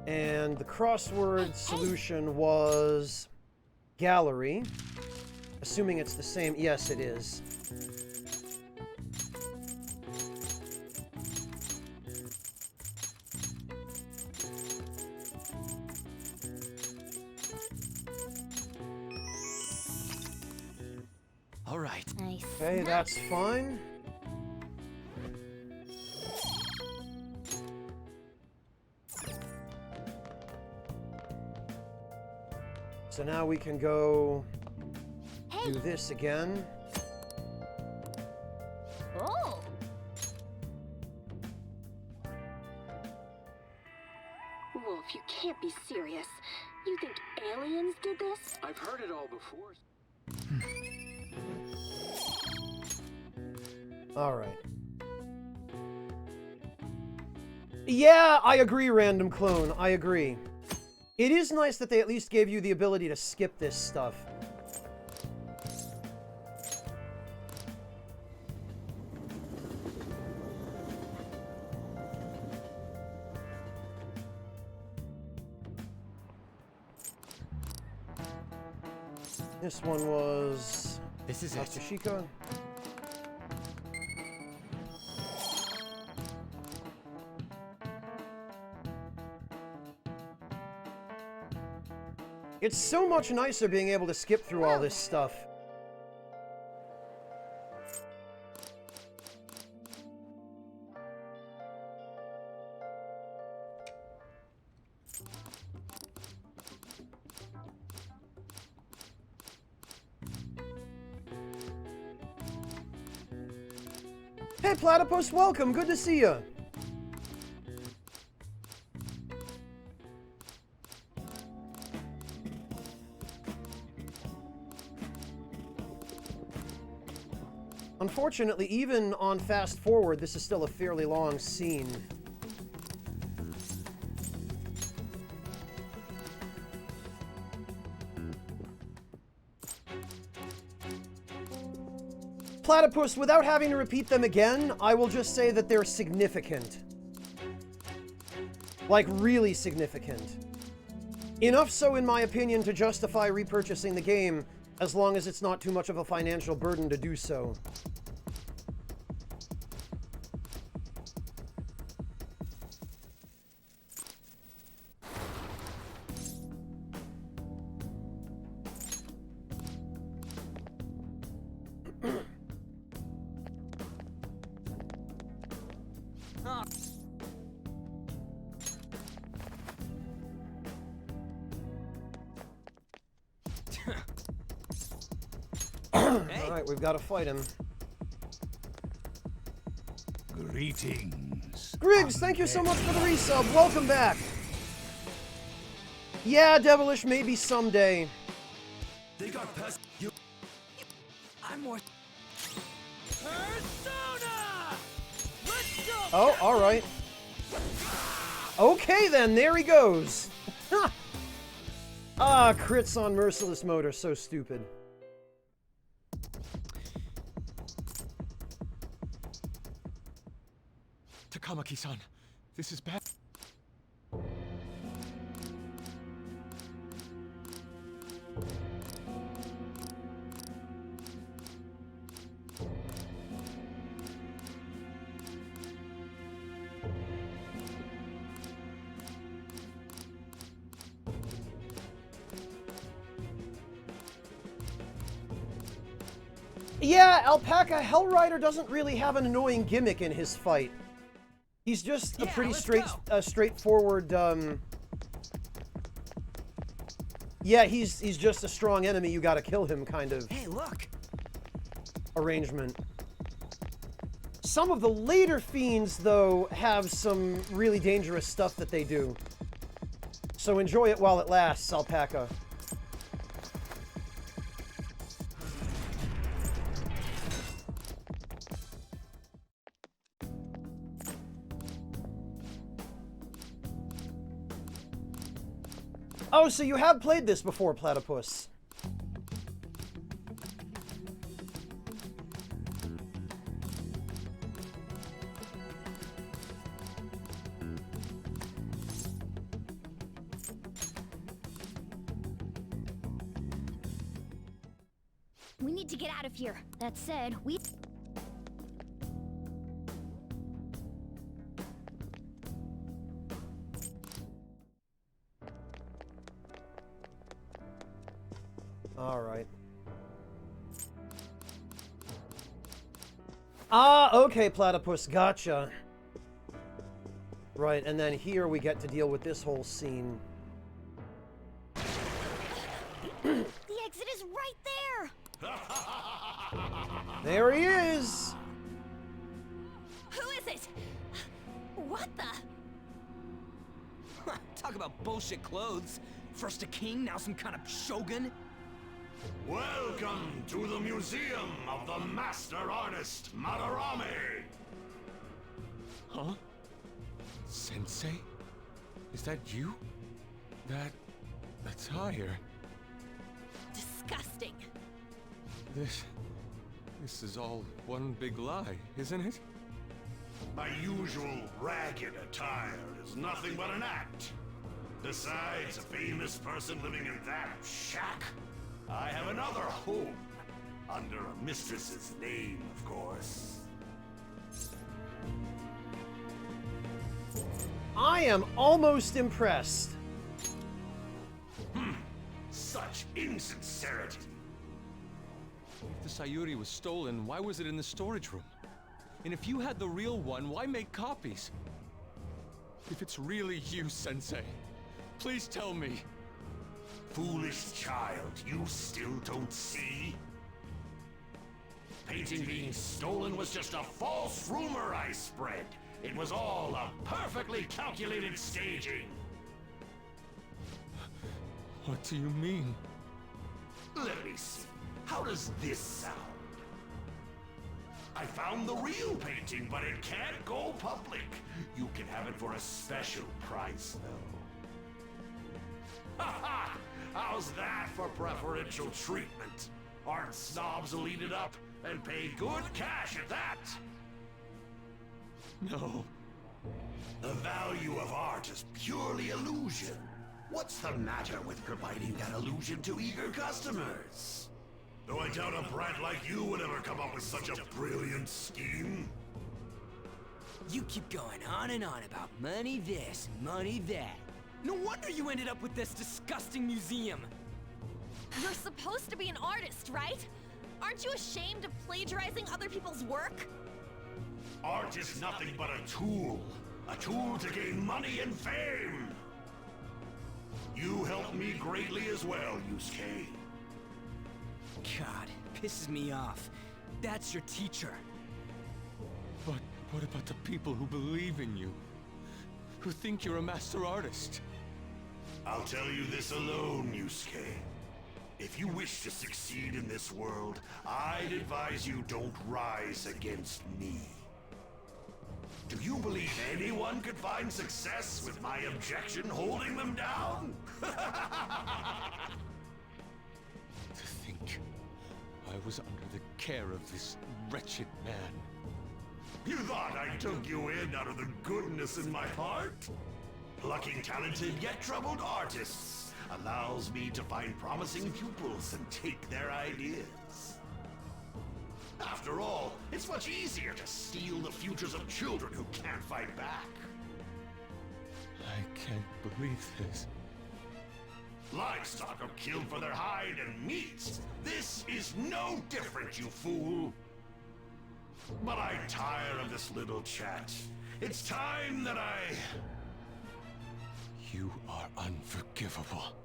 And the crossword solution was gallery. Assuming it's the same. Yes, it is. All right. Nice. Okay, that's fine. So now we can go do this again. Oh! Wolf, you can't be serious. You think aliens did this? I've heard it all before. All right. Yeah, I agree, Random Clone. I agree. It is nice that they at least gave you the ability to skip this stuff. This one was... This is it. Katsushika. It's so much nicer being able to skip through all this stuff. Hey, Platypus, welcome. Good to see you. Unfortunately, even on fast forward, this is still a fairly long scene. Platypus, without having to repeat them again, I will just say that they're significant. Like, really significant. Enough so, in my opinion, to justify repurchasing the game As long as it's not too much of a financial burden to do so. Alright, we've got to fight him. Greetings. Griggs, thank you so much for the resub. Welcome back. Yeah, Devilish, maybe someday. They got past you. I'm more. Persona! Let's go! Oh, alright. Okay then, there he goes. Ah, crits on Merciless Mode are so stupid. Takamaki-san, this is bad. Yeah, Alpaca Hellrider doesn't really have an annoying gimmick in his fight. He's just a pretty straightforward, yeah, he's just a strong enemy, you gotta kill him kind of arrangement. Some of the later fiends, though, have some really dangerous stuff that they do. So enjoy it while it lasts, Alpaca. Oh, so you have played this before, Platypus. We need to get out of here. That said, we... Alright. Ah, okay, Platypus, gotcha. Right, and then here we get to deal with this whole scene. The exit is right there! There he is! Who is it? What the? Talk about bullshit clothes. First a king, now some kind of shogun. Welcome to the Museum of the Master Artist, Madarame! Huh? Sensei? Is that you? That attire? Disgusting. This is all one big lie, isn't it? My usual ragged attire is nothing but an act. Besides a famous person living in that shack, I have another home, under a mistress's name, of course. I am almost impressed. Such insincerity. If the Sayuri was stolen, why was it in the storage room? And if you had the real one, why make copies? If it's really you, Sensei, please tell me. Foolish child, you still don't see? Painting being stolen was just a false rumor I spread. It was all a perfectly calculated staging. What do you mean? Let me see. How does this sound? I found the real painting, but it can't go public. You can have it for a special price, though. Ha ha! How's that for preferential treatment? Art snobs will eat it up and pay good cash at that. No. The value of art is purely illusion. What's the matter with providing that illusion to eager customers? Though I doubt a brat like you would ever come up with such a brilliant scheme. You keep going on and on about money this, money that. No wonder you ended up with this disgusting museum. You're supposed to be an artist, right? Aren't you ashamed of plagiarizing other people's work? Art is nothing but a tool. A tool to gain money and fame. You helped me greatly as well, Yusuke. God, pisses me off. That's your teacher. But what about the people who believe in you? Who think you're a master artist? I'll tell you this alone, Yusuke. If you wish to succeed in this world, I'd advise you don't rise against me. Do you believe anyone could find success with my objection holding them down? To think I was under the care of this wretched man. You thought I took you in out of the goodness in my heart? Plucking talented yet troubled artists allows me to find promising pupils and take their ideas. After all, it's much easier to steal the futures of children who can't fight back. I can't believe this. Livestock are killed for their hide and meat. This is no different, you fool. But I tire of this little chat. It's time that I... You are unforgivable.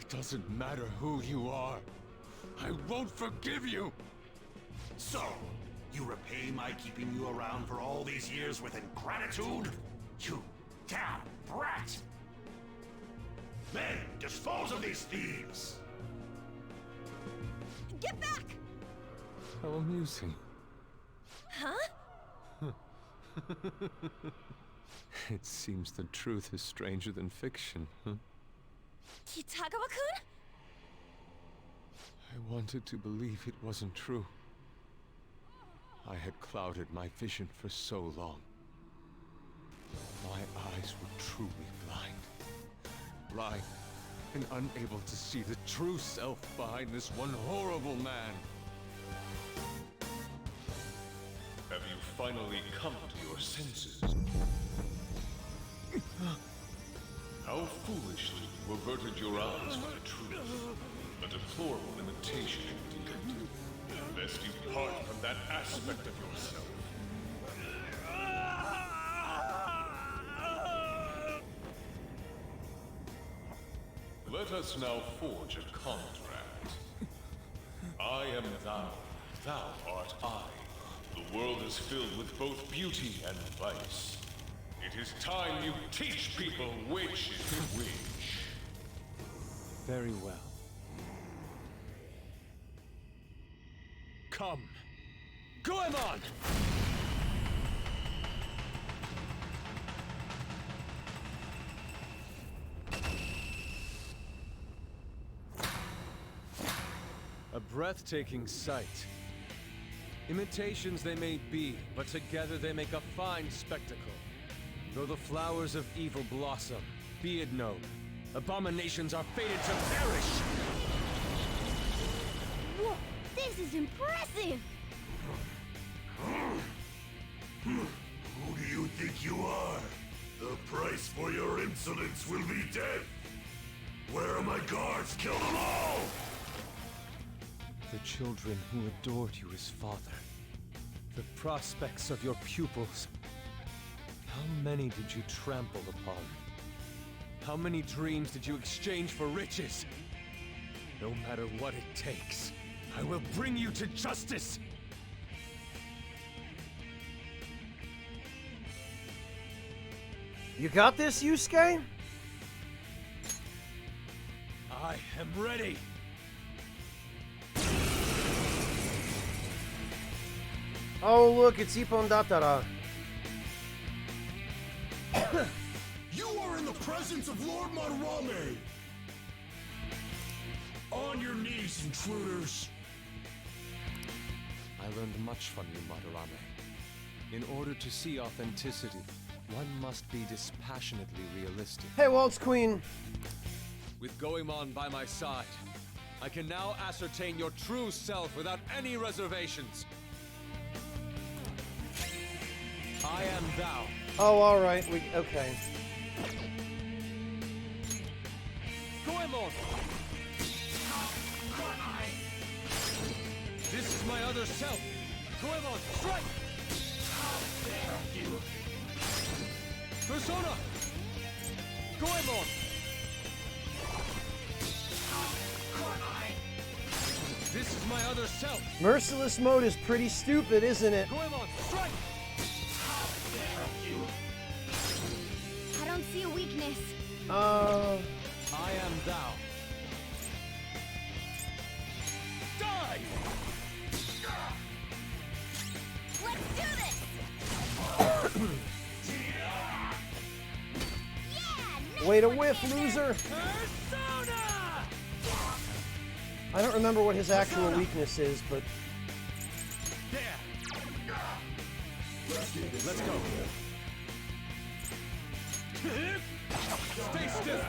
It doesn't matter who you are. I won't forgive you! So, you repay my keeping you around for all these years with ingratitude? You damn brat! Men, dispose of these thieves! Get back! How amusing. Huh? It seems the truth is stranger than fiction, huh? Kitagawa-kun? I wanted to believe it wasn't true. I had clouded my vision for so long. My eyes were truly blind. Blind and unable to see the true self behind this one horrible man. Have you finally come to your senses? How foolishly you averted your eyes from the truth. A deplorable imitation indeed. Lest you part from that aspect of yourself. Let us now forge a contract. I am thou, thou art I. The world is filled with both beauty and vice. It is time you teach people which is which. Very well. Come. Goemon! A breathtaking sight. Imitations they may be, but together they make a fine spectacle. Though the flowers of evil blossom, be it known, abominations are fated to perish! Whoa, this is impressive! Who do you think you are? The price for your insolence will be death! Where are my guards? Kill them all! The children who adored you as father. The prospects of your pupils. How many did you trample upon? How many dreams did you exchange for riches? No matter what it takes, I will bring you to justice! You got this, Yusuke? I am ready! Oh, look, it's Ippon Datara. You are in the presence of Lord Madarame! On your knees, intruders! I learned much from you, Madarame. In order to see authenticity, one must be dispassionately realistic. Hey, Waltz Queen. With Goemon by my side, I can now ascertain your true self without any reservations. I am thou. Oh, alright, okay. Goemon! This is my other self! Goemon, strike! Persona! Goemon! This is my other self! Merciless mode is pretty stupid, isn't it? Goemon, strike! I don't see a weakness. I am thou. Die! Let's do this! Yeah! Way to whiff, loser! I don't remember what his actual weakness is, but... Let's go. Stay still.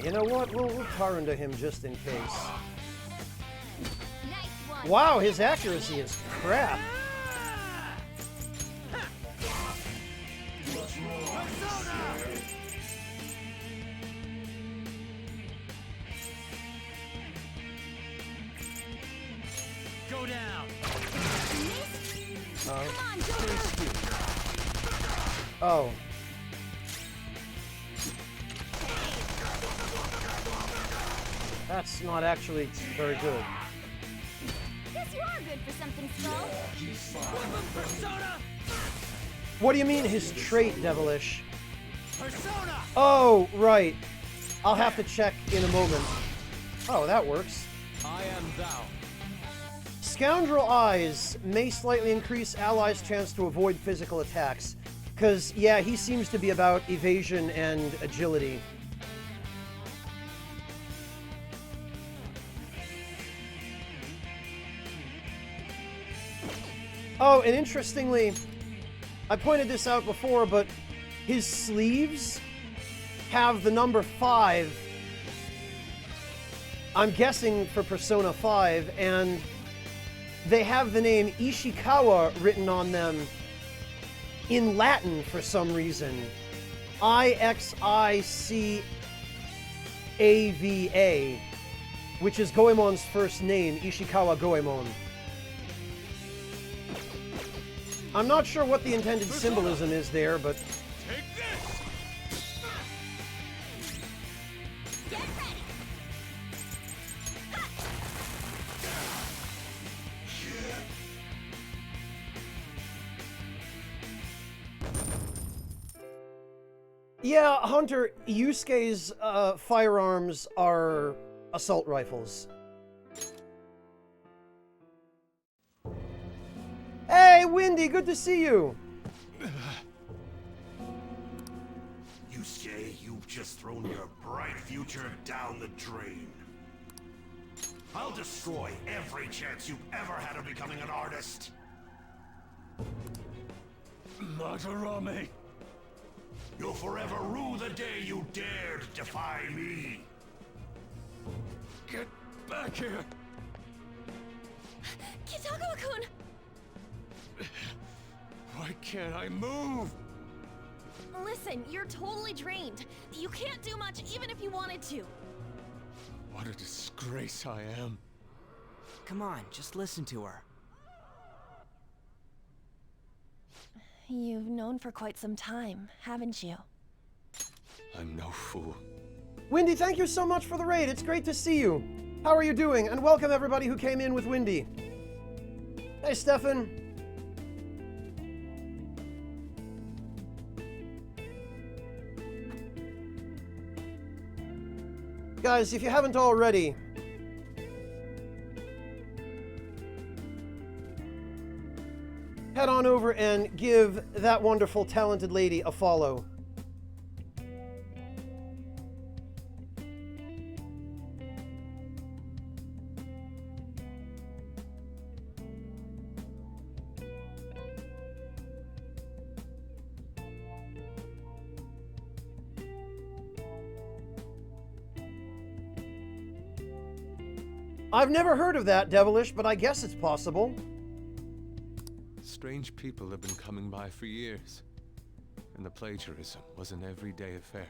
You know what? We'll tar into him just in case. Nice one. Wow, his accuracy is crap. Go down. Come on, Joker. Oh. That's not actually very good. Guess you are good for something, Skull. Persona! What do you mean his trait, Devilish? Persona! Oh, right. I'll have to check in a moment. Oh, that works. I am thou. Scoundrel Eyes may slightly increase allies' chance to avoid physical attacks. Because, yeah, he seems to be about evasion and agility. Oh, and interestingly, I pointed this out before, but his sleeves have the number 5, I'm guessing for Persona 5, and they have the name Ishikawa written on them in Latin for some reason. Ixicava, which is Goemon's first name, Ishikawa Goemon. I'm not sure what the intended symbolism is there, but... Take this! Get ready. Yeah, Hunter, Yusuke's firearms are assault rifles. Hey, Windy, good to see you! Yusuke, you've just thrown your bright future down the drain. I'll destroy every chance you've ever had of becoming an artist. Madarame! You'll forever rue the day you dared defy me. Get back here! Kitagawa-kun! Why can't I move? Listen, you're totally drained. You can't do much even if you wanted to. What a disgrace I am. Come on, just listen to her. You've known for quite some time, haven't you? I'm no fool. Windy, thank you so much for the raid. It's great to see you. How are you doing? And welcome everybody who came in with Windy. Hey, Stefan. Guys, if you haven't already, head on over and give that wonderful, talented lady a follow. I've never heard of that, Devilish, but I guess it's possible. Strange people have been coming by for years, and the plagiarism was an everyday affair.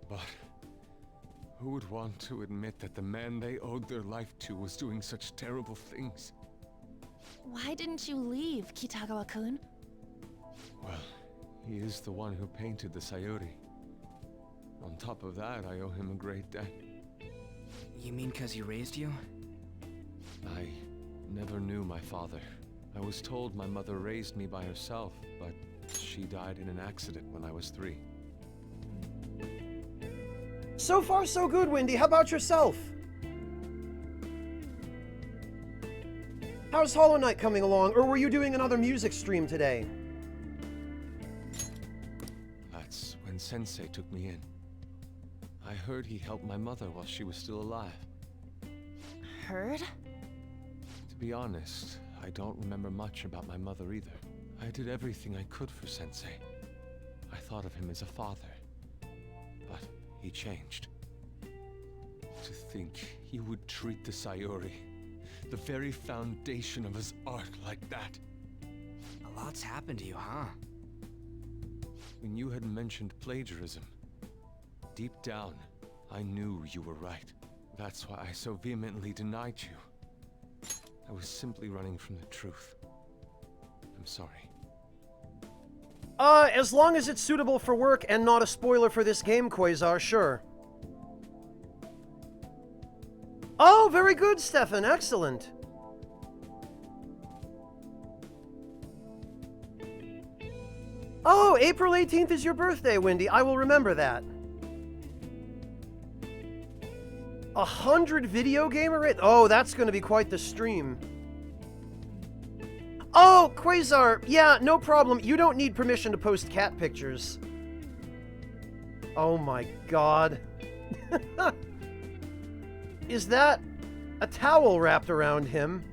But who would want to admit that the man they owed their life to was doing such terrible things? Why didn't you leave, Kitagawa-kun? Well, he is the one who painted the Sayuri. On top of that, I owe him a great debt. You mean 'cause he raised you? I never knew my father. I was told my mother raised me by herself, but she died in an accident when I was 3. So far, so good, Wendy. How about yourself? How's Hollow Knight coming along, or were you doing another music stream today? That's when Sensei took me in. I heard he helped my mother while she was still alive. Heard? To be honest, I don't remember much about my mother either. I did everything I could for Sensei. I thought of him as a father. But he changed. To think he would treat the Sayuri, the very foundation of his art, like that. A lot's happened to you, huh? When you had mentioned plagiarism, deep down, I knew you were right. That's why I so vehemently denied you. I was simply running from the truth. I'm sorry. As long as it's suitable for work and not a spoiler for this game, Quasar, sure. Oh, very good, Stefan. Excellent. Oh, April 18th is your birthday, Wendy. I will remember that. 100 video gamer? Oh, that's going to be quite the stream. Oh, Quasar, yeah, no problem. You don't need permission to post cat pictures. Oh my god. Is that a towel wrapped around him?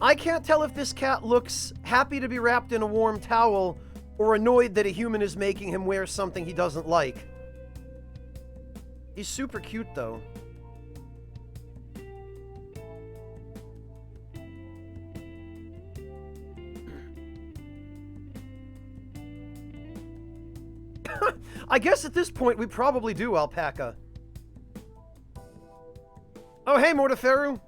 I can't tell if this cat looks happy to be wrapped in a warm towel or annoyed that a human is making him wear something he doesn't like. He's super cute, though. I guess at this point we probably do, Alpaca. Oh, hey, Morteferu.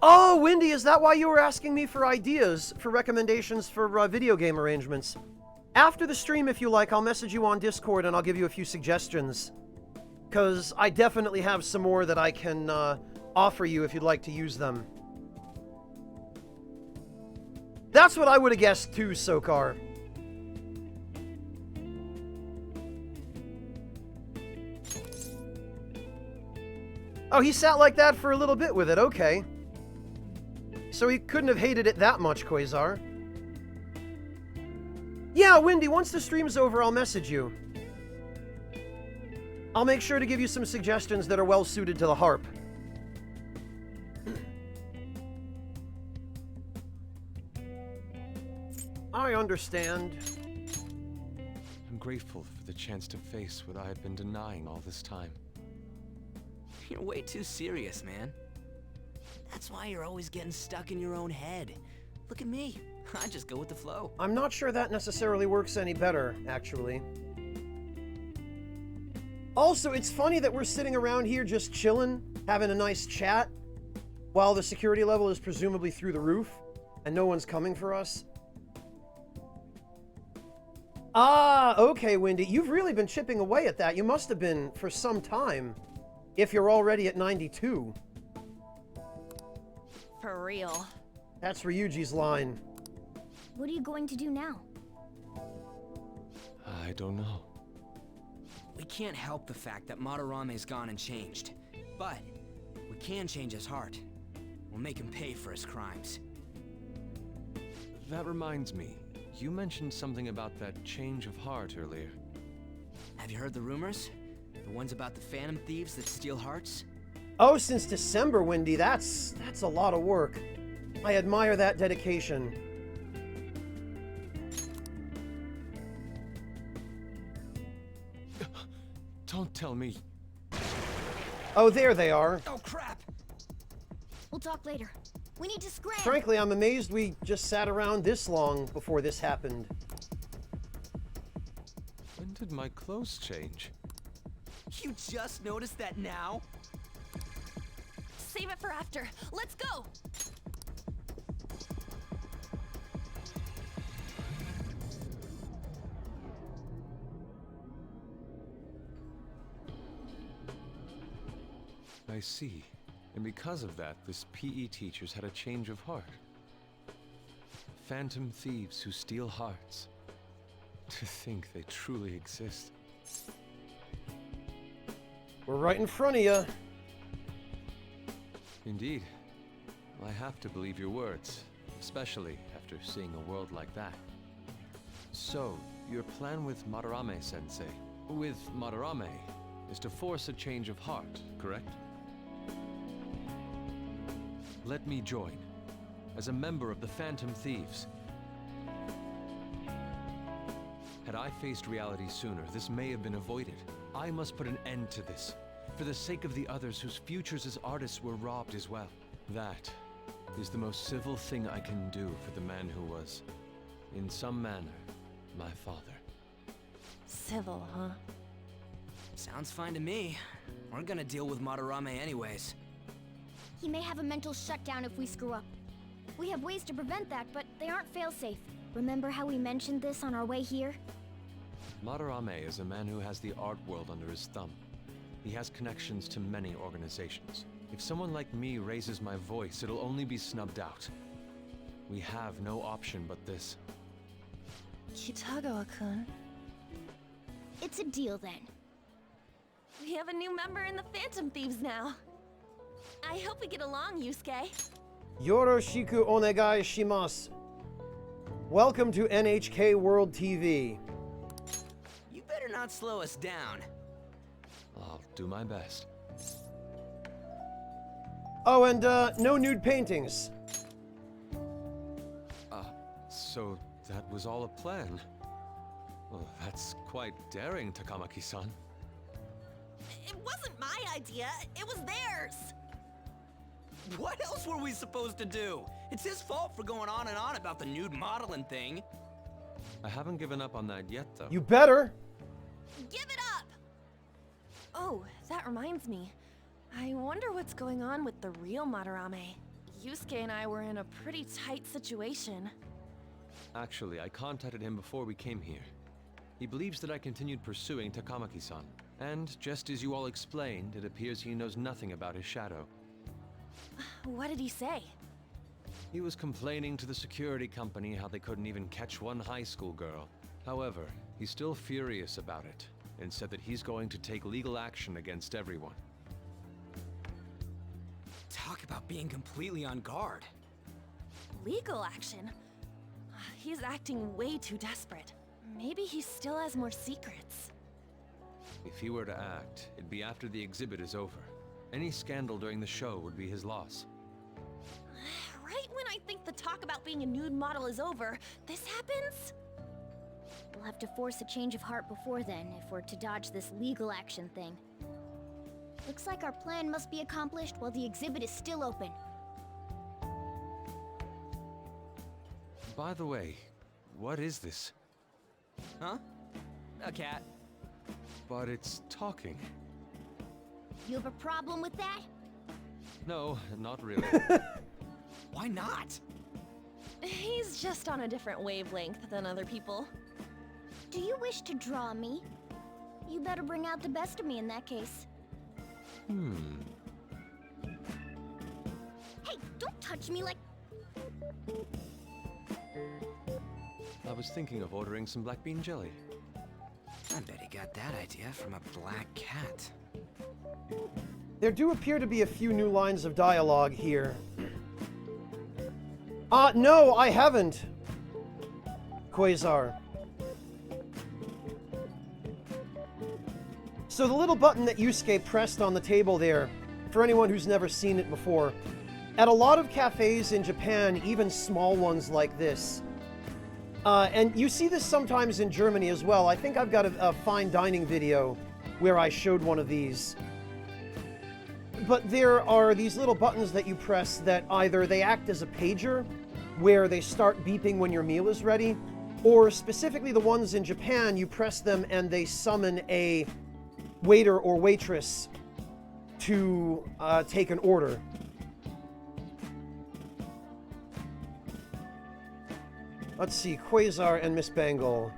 Oh, Wendy, is that why you were asking me for ideas, for recommendations for video game arrangements? After the stream, if you like, I'll message you on Discord and I'll give you a few suggestions. Because I definitely have some more that I can offer you if you'd like to use them. That's what I would have guessed too, Sokar. Oh, he sat like that for a little bit with it, okay. So he couldn't have hated it that much, Quasar. Yeah, Wendy, once the stream's over, I'll message you. I'll make sure to give you some suggestions that are well suited to the harp. I understand. I'm grateful for the chance to face what I had been denying all this time. You're way too serious, man. That's why you're always getting stuck in your own head. Look at me. I just go with the flow. I'm not sure that necessarily works any better, actually. Also, it's funny that we're sitting around here just chilling, having a nice chat, while the security level is presumably through the roof, and no one's coming for us. Ah, okay, Wendy. You've really been chipping away at that. You must have been for some time, if you're already at 92. For real. That's Ryuji's line. What are you going to do now? I don't know. We can't help the fact that Madarame's gone and changed. But we can change his heart. We'll make him pay for his crimes. That reminds me. You mentioned something about that change of heart earlier. Have you heard the rumors? The ones about the Phantom Thieves that steal hearts? Oh, since December, Wendy, that's a lot of work. I admire that dedication. Don't tell me. Oh, there they are. Oh, crap! We'll talk later. We need to scram. Frankly, I'm amazed we just sat around this long before this happened. When did my clothes change? You just noticed that now? Save it for after. Let's go! I see. And because of that, this PE teacher's had a change of heart. Phantom thieves who steal hearts. To think they truly exist. We're right in front of you. Indeed. I have to believe your words, especially after seeing a world like that. So, your plan with Madarame-sensei, with Madarame, is to force a change of heart, correct? Let me join, as a member of the Phantom Thieves. Had I faced reality sooner, this may have been avoided. I must put an end to this, for the sake of the others whose futures as artists were robbed as well. That is the most civil thing I can do for the man who was, in some manner, my father. Civil, huh? Sounds fine to me. We're gonna deal with Madarame anyways. He may have a mental shutdown if we screw up. We have ways to prevent that, but they aren't fail-safe. Remember how we mentioned this on our way here? Madarame is a man who has the art world under his thumb. He has connections to many organizations. If someone like me raises my voice, it'll only be snubbed out. We have no option but this. Kitagawa-kun. It's a deal then. We have a new member in the Phantom Thieves now. I hope we get along, Yusuke. Yoroshiku onegai shimasu. Welcome to NHK World TV. You better not slow us down. I'll do my best. Oh, and no nude paintings. So that was all a plan. Well, that's quite daring, Takamaki-san. It wasn't my idea, it was theirs. What else were we supposed to do? It's his fault for going on and on about the nude modeling thing. I haven't given up on that yet, though. You better. Give it up! Oh, that reminds me. I wonder what's going on with the real Madarame. Yusuke and I were in a pretty tight situation. Actually, I contacted him before we came here. He believes that I continued pursuing Takamaki-san. And, just as you all explained, it appears he knows nothing about his shadow. What did he say? He was complaining to the security company how they couldn't even catch one high school girl. However, he's still furious about it, and said that he's going to take legal action against everyone. Talk about being completely on guard. Legal action? He's acting way too desperate. Maybe he still has more secrets. If he were to act, it'd be after the exhibit is over. Any scandal during the show would be his loss. Right when I think the talk about being a nude model is over, this happens? We'll have to force a change of heart before then, if we're to dodge this legal action thing. Looks like our plan must be accomplished while the exhibit is still open. By the way, what is this? Huh? A cat. But it's talking. You have a problem with that? No, not really. Why not? He's just on a different wavelength than other people. Do you wish to draw me? You better bring out the best of me in that case. Hey, don't touch me like... I was thinking of ordering some black bean jelly. I bet he got that idea from a black cat. There do appear to be a few new lines of dialogue here. No, I haven't. Quasar. So the little button that Yusuke pressed on the table there for anyone who's never seen it before, at a lot of cafes in Japan, even small ones like this, and you see this sometimes in Germany as well. I think I've got a fine dining video where I showed one of these. But there are these little buttons that you press that either they act as a pager, where they start beeping when your meal is ready, or specifically the ones in Japan, you press them and they summon a waiter or waitress to take an order. Let's see, Quasar and Miss Bangle.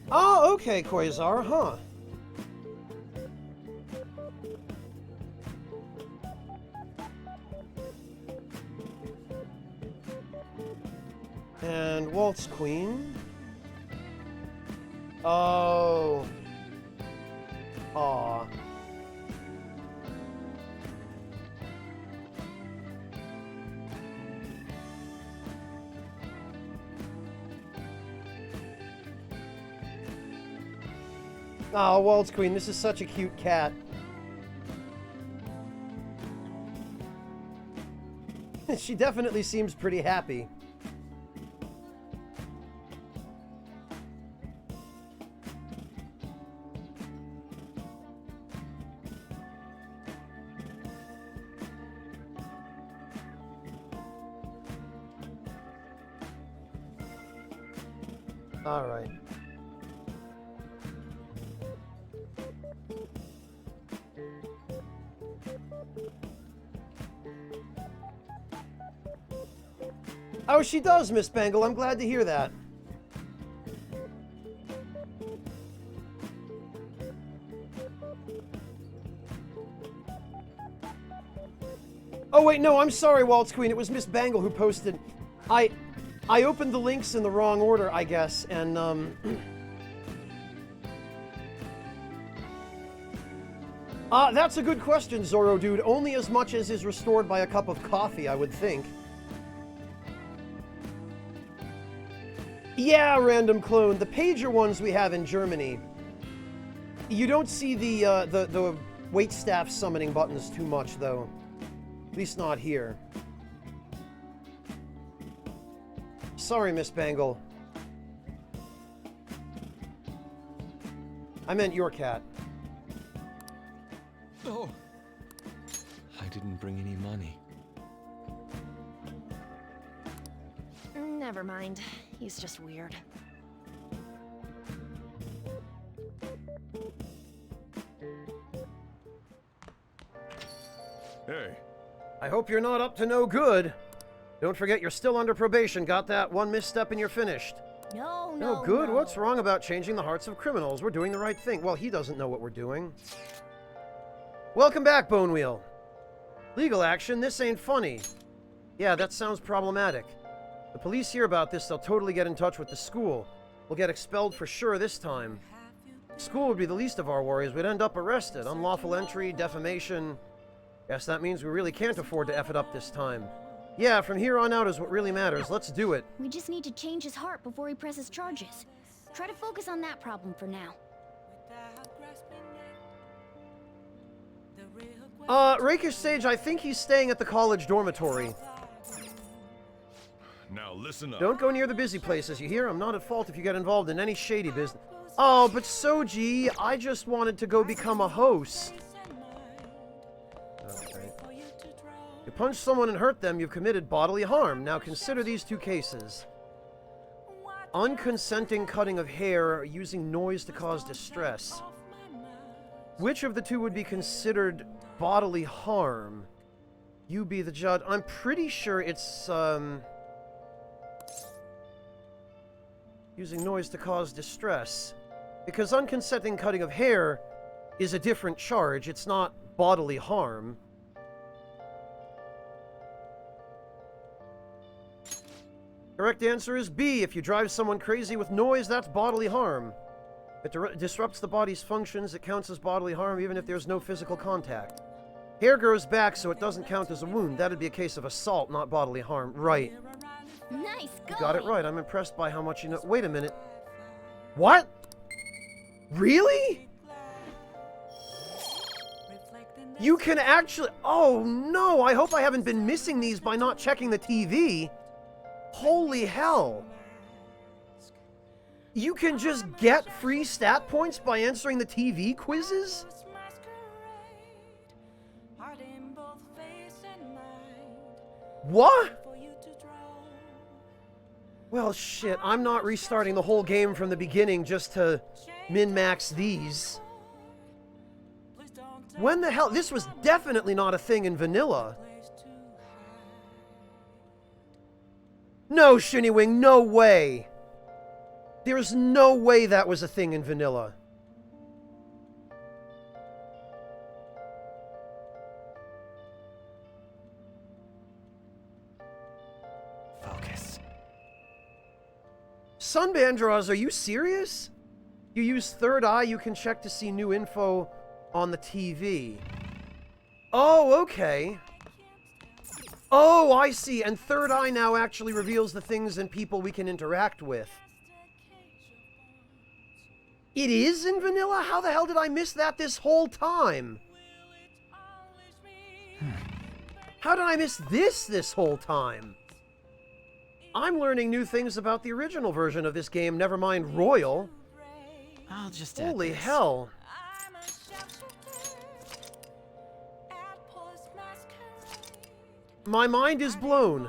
Oh, okay, Quasar, huh? And Waltz Queen. Oh. Aw. Oh, Waltz Queen, this is such a cute cat. She definitely seems pretty happy. All right. Oh, she does, Miss Bangle. I'm glad to hear that. Oh, wait, no, I'm sorry, Waltz Queen. It was Miss Bangle who posted. I opened the links in the wrong order, I guess, and, that's a good question, Zorro Dude. Only as much as is restored by a cup of coffee, I would think. Yeah, Random Clone. The pager ones we have in Germany, you don't see the waitstaff summoning buttons too much, though. At least not here. Sorry, Miss Bangle. I meant your cat. Oh, I didn't bring any money. Never mind. He's just weird. Hey. I hope you're not up to no good. Don't forget you're still under probation. Got that? One misstep and you're finished. No, good. no. What's wrong about changing the hearts of criminals? We're doing the right thing. Well, he doesn't know what we're doing. Welcome back, Bone Wheel. Legal action? This ain't funny. Yeah, that sounds problematic. The police hear about this, they'll totally get in touch with the school. We'll get expelled for sure this time. School would be the least of our worries. We'd end up arrested. Unlawful entry, defamation. Guess that means we really can't afford to F it up this time. Yeah, from here on out is what really matters. Let's do it. We just need to change his heart before he presses charges. Try to focus on that problem for now. Rakish Sage, I think he's staying at the college dormitory. Now listen up. Don't go near the busy places, you hear? I'm not at fault if you get involved in any shady business. Oh, but Soji, I just wanted to go become a host. Okay. You punch someone and hurt them, you've committed bodily harm. Now consider these two cases. Unconsenting cutting of hair or using noise to cause distress. Which of the two would be considered bodily harm? You be the judge. I'm pretty sure it's, using noise to cause distress. Because unconsenting cutting of hair is a different charge. It's not bodily harm. Correct answer is B. If you drive someone crazy with noise, that's bodily harm. It disrupts the body's functions. It counts as bodily harm even if there's no physical contact. Hair grows back, so it doesn't count as a wound. That'd be a case of assault, not bodily harm. Right. Nice going. You got it right. I'm impressed by how much you know. Wait a minute. What? Really? You can actually... Oh, no! I hope I haven't been missing these by not checking the TV. Holy hell. You can just get free stat points by answering the TV quizzes? What? Well, shit, I'm not restarting the whole game from the beginning just to min-max these. When the hell? This was definitely not a thing in vanilla. No, Shinnywing, no way. There's no way that was a thing in vanilla. Focus. Sunbandros, are you serious? You use Third Eye, you can check to see new info on the TV. Oh, okay. Oh, I see. And Third Eye now actually reveals the things and people we can interact with. It is in vanilla? How the hell did I miss that this whole time? How did I miss this whole time? I'm learning new things about the original version of this game, never mind Royal. I'll just Holy hell. My mind is blown.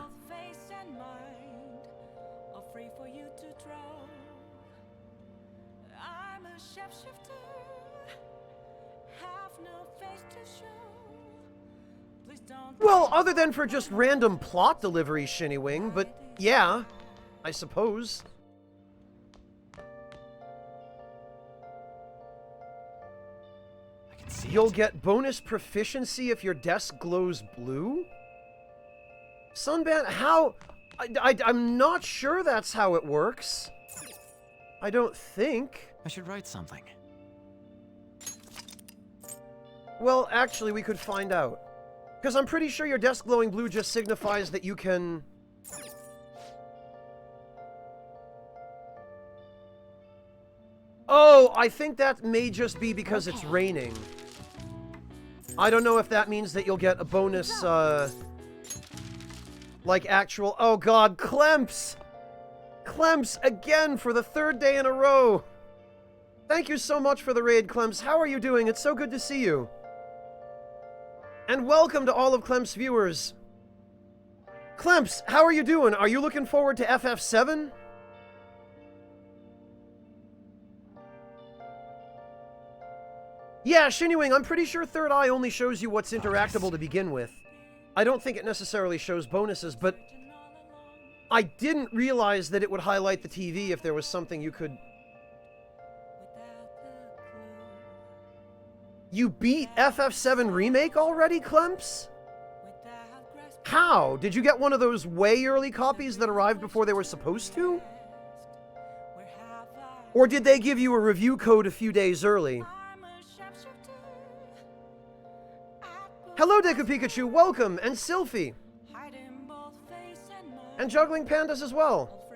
Well, other than for just random plot delivery, Shinnywing, but yeah, I suppose. You'll get bonus proficiency if your desk glows blue? Sunband, how? I'm not sure that's how it works. I don't think. I should write something. Well, actually, we could find out. Because I'm pretty sure your desk glowing blue just signifies that you can... Oh, I think that may just be because it's raining. I don't know if that means that you'll get a bonus, like actual... Oh god, Clemps! Clemps, again, for the third day in a row! Thank you so much for the raid, Clemps. How are you doing? It's so good to see you. And welcome to all of Clemps' viewers. Clemps, how are you doing? Are you looking forward to FF7? Yeah, Shinnywing, I'm pretty sure Third Eye only shows you what's interactable to begin with. I don't think it necessarily shows bonuses, but I didn't realize that it would highlight the TV if there was something you could... You beat FF7 Remake already, Clemps? How? Did you get one of those way early copies that arrived before they were supposed to? Or did they give you a review code a few days early? Hello, Deku Pikachu, welcome, and Sylphie. And Juggling Pandas as well.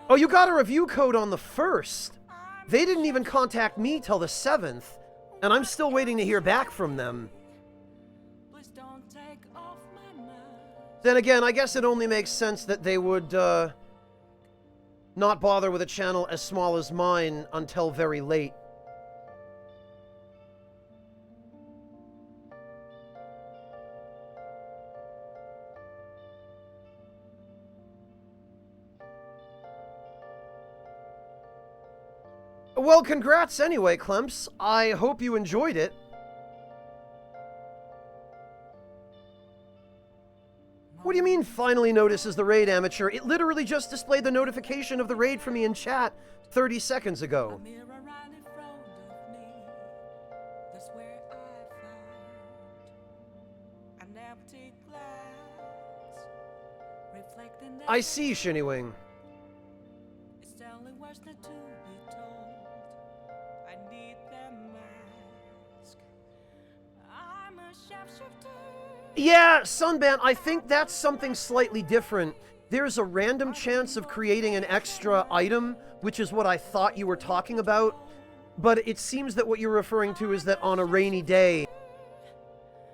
Oh, you got a review code on the 1st. They didn't even contact me till the 7th. And I'm still waiting to hear back from them. Then again, I guess it only makes sense that they would, not bother with a channel as small as mine until very late. Well, congrats anyway, Clemps. I hope you enjoyed it. What do you mean, finally notices the raid, amateur? It literally just displayed the notification of the raid for me in chat 30 seconds ago. I see, Shinnywing. Yeah, Sunban, I think that's something slightly different. There's a random chance of creating an extra item, which is what I thought you were talking about. But it seems that what you're referring to is that on a rainy day,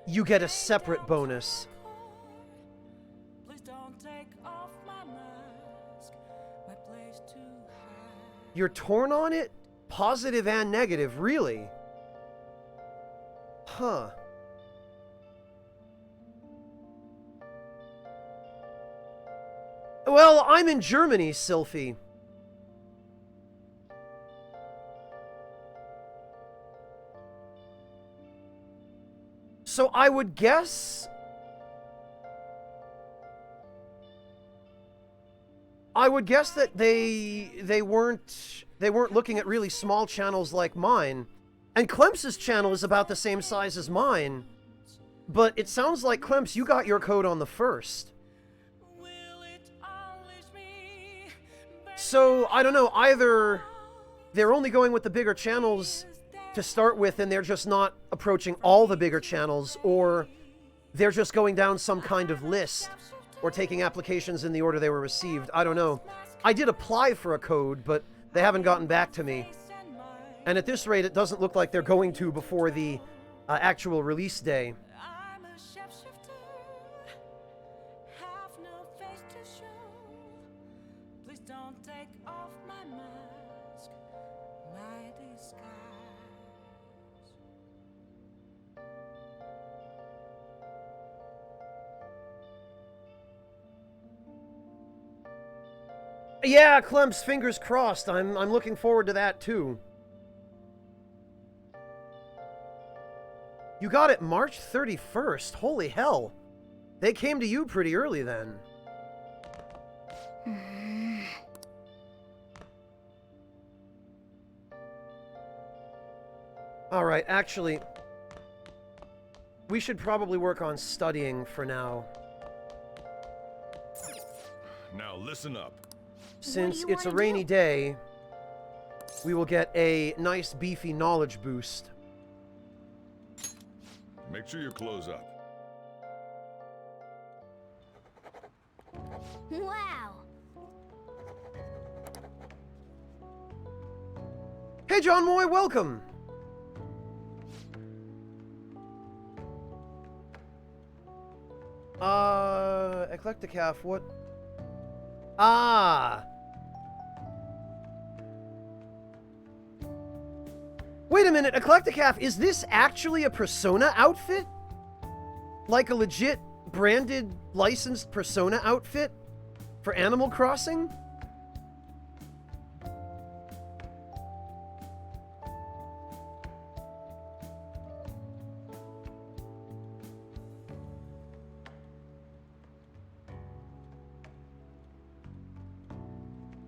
you get a separate bonus. You're torn on it? Positive and negative, really? Huh. Well, I'm in Germany, Sylphie. So I would guess... that they weren't looking at really small channels like mine. And Clemps' channel is about the same size as mine. But it sounds like, Clemps, you got your code on the first. So, I don't know, either they're only going with the bigger channels to start with and they're just not approaching all the bigger channels, or they're just going down some kind of list, or taking applications in the order they were received. I don't know. I did apply for a code, but they haven't gotten back to me. And at this rate, it doesn't look like they're going to before the actual release day. Yeah, Clemps, fingers crossed. I'm looking forward to that, too. You got it March 31st. Holy hell. They came to you pretty early, then. Alright, actually... we should probably work on studying for now. Now listen up. Since it's a rainy day, we will get a nice beefy knowledge boost. Make sure your clothes up. Wow! Hey, John Moy, welcome! Eclecticaf, what? Ah! Wait a minute, Eclecticaf, is this actually a Persona outfit? Like a legit, branded, licensed Persona outfit? For Animal Crossing?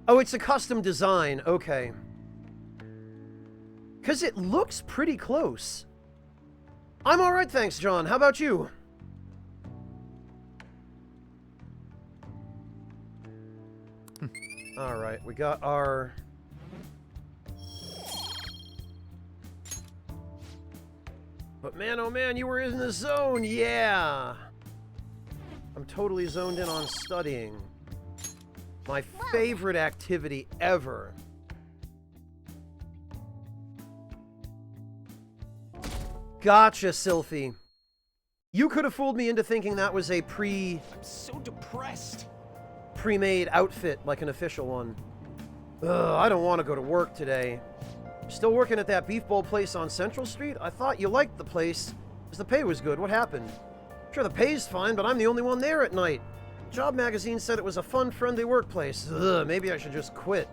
Oh, it's a custom design, okay. Because it looks pretty close. I'm alright, thanks, John. How about you? Alright, we got our... But man, oh man, you were in the zone, yeah! I'm totally zoned in on studying. My favorite activity ever. Gotcha, Sylphie. You could have fooled me into thinking that was a I'm so depressed. pre-made outfit, like an official one. Ugh, I don't want to go to work today. Still working at that beef bowl place on Central Street? I thought you liked the place, because the pay was good. What happened? Sure, the pay's fine, but I'm the only one there at night. Job magazine said it was a fun, friendly workplace. Ugh, maybe I should just quit.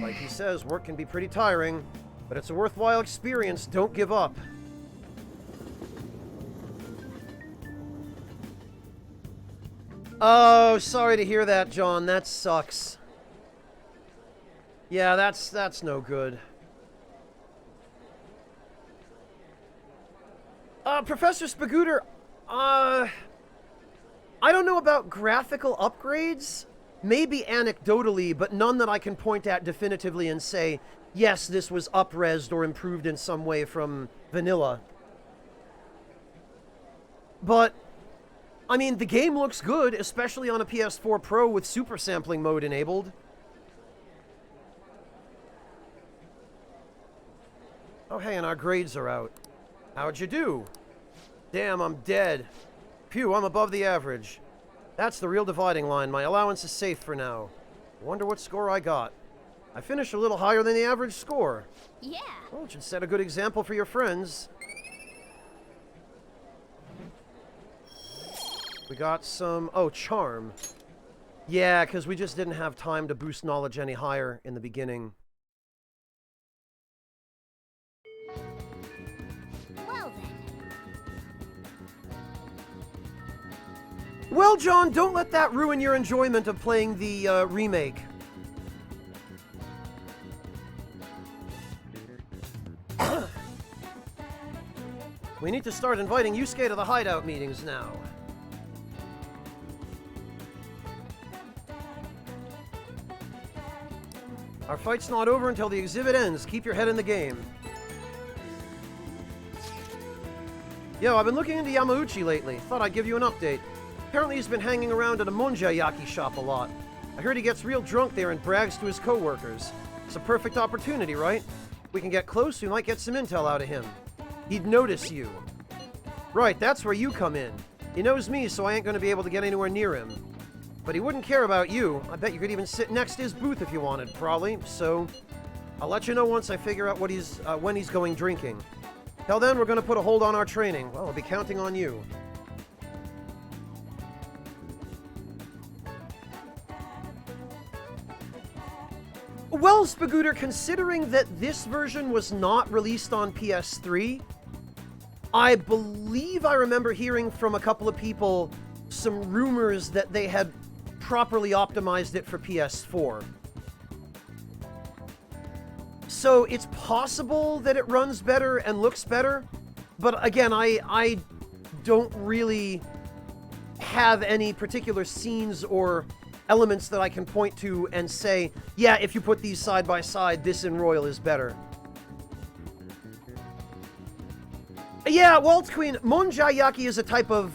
Like he says, work can be pretty tiring, but it's a worthwhile experience. Don't give up. Oh, sorry to hear that, John. That sucks. Yeah, that's no good. Professor Spagooter, I don't know about graphical upgrades. maybe anecdotally, but none that I can point at definitively and say, yes, this was up-resed or improved in some way from vanilla. But, I mean, the game looks good, especially on a PS4 Pro with super sampling mode enabled. Oh, hey, and our grades are out. How'd you do? Damn, I'm dead. Phew, I'm above the average. That's the real dividing line. My allowance is safe for now. Wonder what score I got. I finished a little higher than the average score. Yeah. Well, it should set a good example for your friends. We got some... Oh, charm. Yeah, because we just didn't have time to boost knowledge any higher in the beginning. Well then. Well, John, don't let that ruin your enjoyment of playing the remake. We need to start inviting Yusuke to the hideout meetings now. Our fight's not over until the exhibit ends. Keep your head in the game. Yo, I've been looking into Yamauchi lately. Thought I'd give you an update. Apparently he's been hanging around at a Monjayaki shop a lot. I heard he gets real drunk there and brags to his co-workers. It's a perfect opportunity, right? We can get close, we might get some intel out of him. He'd notice you. Right, that's where you come in. He knows me, so I ain't gonna be able to get anywhere near him. But he wouldn't care about you. I bet you could even sit next to his booth if you wanted, probably. So, I'll let you know once I figure out what when he's going drinking. Till then, we're gonna put a hold on our training. Well, I'll be counting on you. Well, Spagooter, considering that this version was not released on PS3, I believe I remember hearing from a couple of people some rumors that they had properly optimized it for PS4. So it's possible that it runs better and looks better, but again, I don't really have any particular scenes or elements that I can point to and say, yeah, if you put these side by side, this in Royal is better. Yeah, Waltz Queen, Monjayaki is a type of,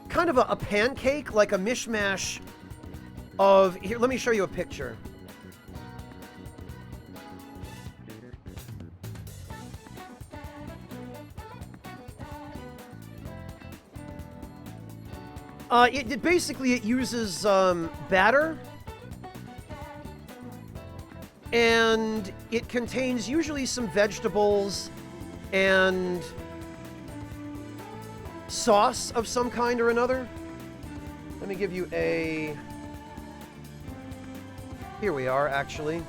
kind of a pancake, like a mishmash of... Here, let me show you a picture. Basically, it uses batter, and it contains usually some vegetables and sauce of some kind or another. Let me give you a... Here we are, actually.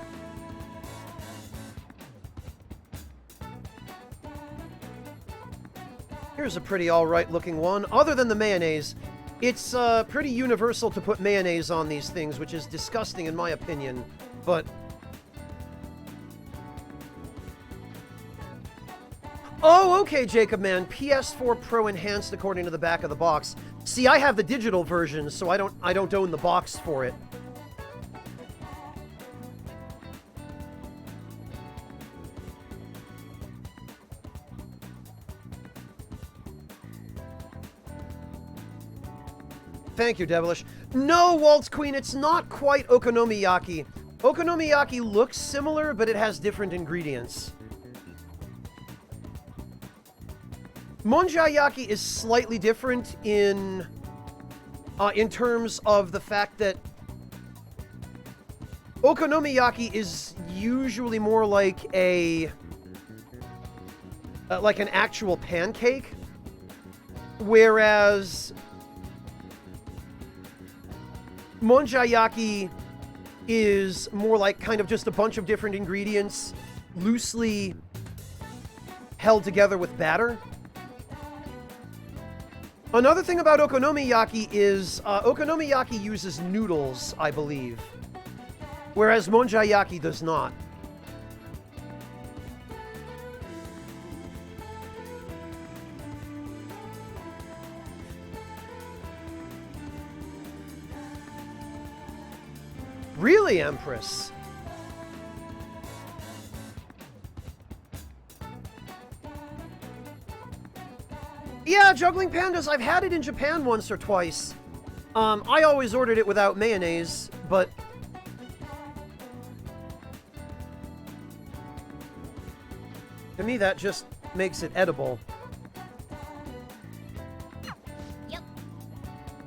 Here's a pretty alright looking one. Other than the mayonnaise, it's pretty universal to put mayonnaise on these things, which is disgusting in my opinion, but... Oh, okay, Jacob Man. PS4 Pro Enhanced according to the back of the box. See, I have the digital version, so I don't own the box for it. Thank you, Devilish. No, Waltz Queen, it's not quite okonomiyaki. Okonomiyaki looks similar, but it has different ingredients. Monjayaki is slightly different in terms of the fact that okonomiyaki is usually more like an actual pancake, whereas Monjayaki is more like kind of just a bunch of different ingredients loosely held together with batter. Another thing about okonomiyaki is okonomiyaki uses noodles, I believe, whereas Monjayaki does not. Really, Empress? Yeah, juggling pandas. I've had it in Japan once or twice. I always ordered it without mayonnaise, but... to me, that just makes it edible. Yep.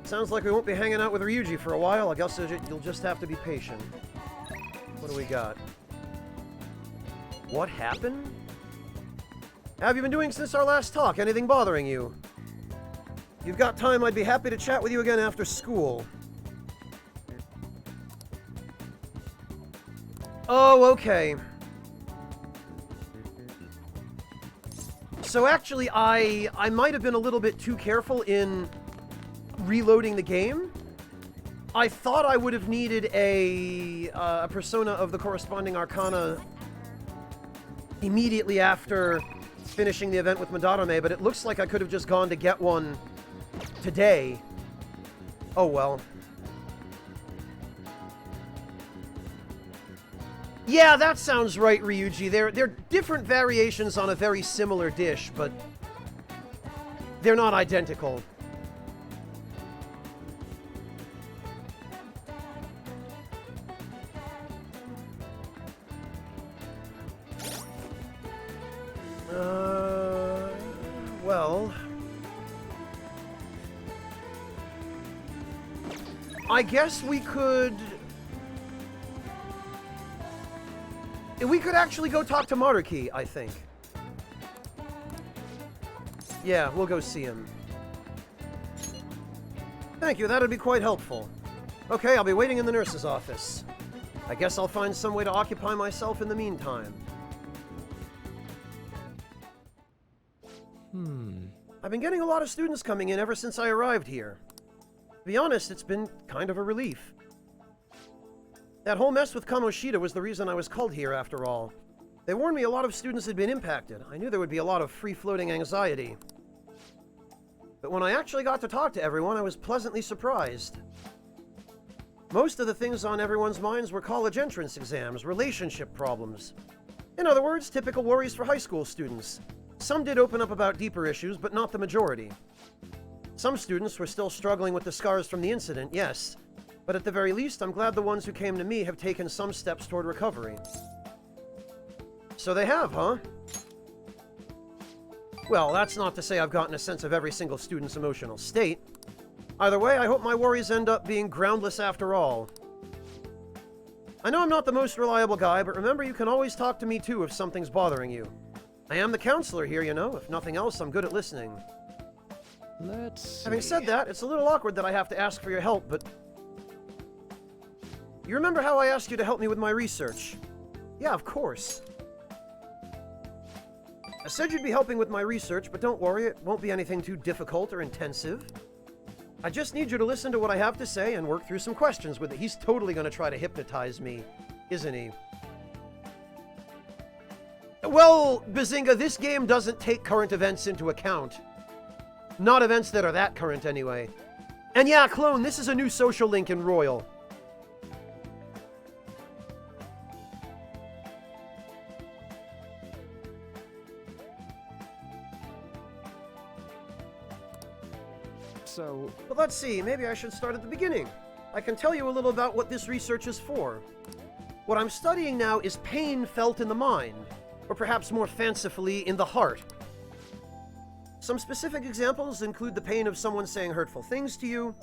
Sounds like we won't be hanging out with Ryuji for a while. I guess you'll just have to be patient. What do we got? What happened? How have you been doing since our last talk? Anything bothering you? If you've got time, I'd be happy to chat with you again after school. Oh, okay. So actually, I might have been a little bit too careful in reloading the game. I thought I would have needed a persona of the corresponding arcana immediately after finishing the event with Madarame, but it looks like I could have just gone to get one today. Oh well. Yeah, that sounds right, Ryuji. They're different variations on a very similar dish, but they're not identical. Well... I guess we could... we could actually go talk to Maruki, I think. Yeah, we'll go see him. Thank you, that'd be quite helpful. Okay, I'll be waiting in the nurse's office. I guess I'll find some way to occupy myself in the meantime. I've been getting a lot of students coming in ever since I arrived here. To be honest, it's been kind of a relief. That whole mess with Kamoshida was the reason I was called here, after all. They warned me a lot of students had been impacted. I knew there would be a lot of free-floating anxiety. But when I actually got to talk to everyone, I was pleasantly surprised. Most of the things on everyone's minds were college entrance exams, relationship problems. In other words, typical worries for high school students. Some did open up about deeper issues, but not the majority. Some students were still struggling with the scars from the incident, yes. But at the very least, I'm glad the ones who came to me have taken some steps toward recovery. So they have, huh? Well, that's not to say I've gotten a sense of every single student's emotional state. Either way, I hope my worries end up being groundless after all. I know I'm not the most reliable guy, but remember you can always talk to me too if something's bothering you. I am the counselor here, you know. If nothing else, I'm good at listening. Let's see. Having said that, it's a little awkward that I have to ask for your help, but... You remember how I asked you to help me with my research? Yeah, of course. I said you'd be helping with my research, but don't worry, it won't be anything too difficult or intensive. I just need you to listen to what I have to say and work through some questions with it. He's totally going to try to hypnotize me, isn't he? Well, Bazinga, this game doesn't take current events into account. Not events that are that current, anyway. And yeah, Clone, this is a new social link in Royal. So... But let's see, maybe I should start at the beginning. I can tell you a little about what this research is for. What I'm studying now is pain felt in the mind, or perhaps more fancifully, in the heart. Some specific examples include the pain of someone saying hurtful things to you,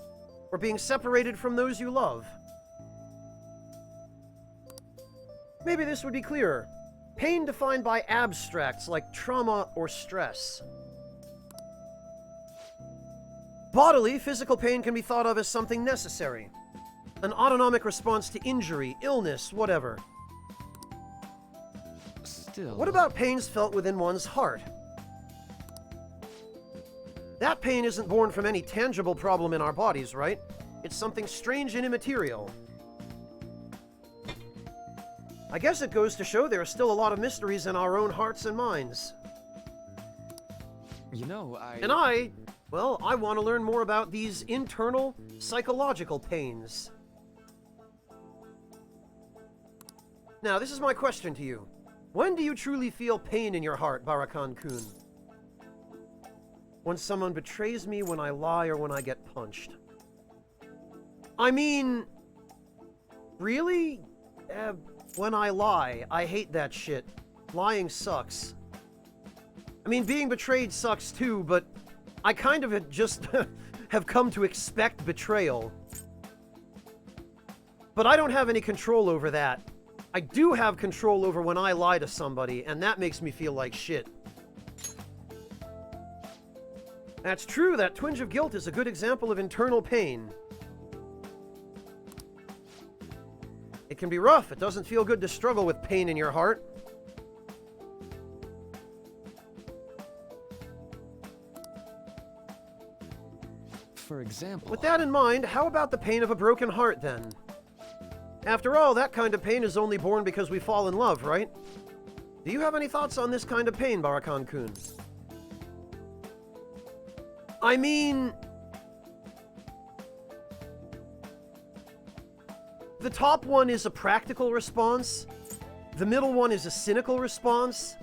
or being separated from those you love. Maybe this would be clearer. Pain defined by abstracts like trauma or stress. Bodily, physical pain can be thought of as something necessary. An autonomic response to injury, illness, whatever. Still... What about pains felt within one's heart? That pain isn't born from any tangible problem in our bodies, right? It's something strange and immaterial. I guess it goes to show there are still a lot of mysteries in our own hearts and minds. You know, Well, I want to learn more about these internal, psychological pains. Now, this is my question to you. When do you truly feel pain in your heart, Barakan-kun? When someone betrays me, when I lie, or when I get punched? I mean... Really? When I lie. I hate that shit. Lying sucks. I mean, being betrayed sucks too, but I kind of just have come to expect betrayal. But I don't have any control over that. I do have control over when I lie to somebody, and that makes me feel like shit. That's true, that twinge of guilt is a good example of internal pain. It can be rough. It doesn't feel good to struggle with pain in your heart. For example... With that in mind, how about the pain of a broken heart, then? After all, that kind of pain is only born because we fall in love, right? Do you have any thoughts on this kind of pain, Barakan-kun? I mean... The top one is a practical response, the middle one is a cynical response,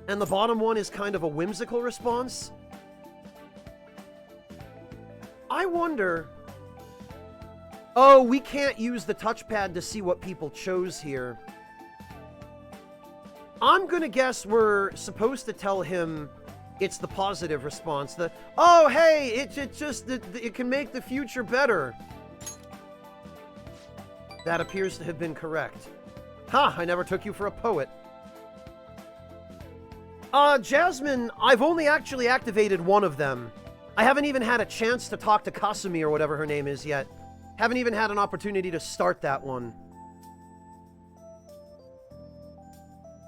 and the bottom one is kind of a whimsical response. I wonder... Oh, we can't use the touchpad to see what people chose here. I'm gonna guess we're supposed to tell him it's the positive response. The, oh, hey, it can make the future better. That appears to have been correct. Ha! I never took you for a poet. Jasmine, I've only actually activated one of them. I haven't even had a chance to talk to Kasumi or whatever her name is yet. Haven't even had an opportunity to start that one.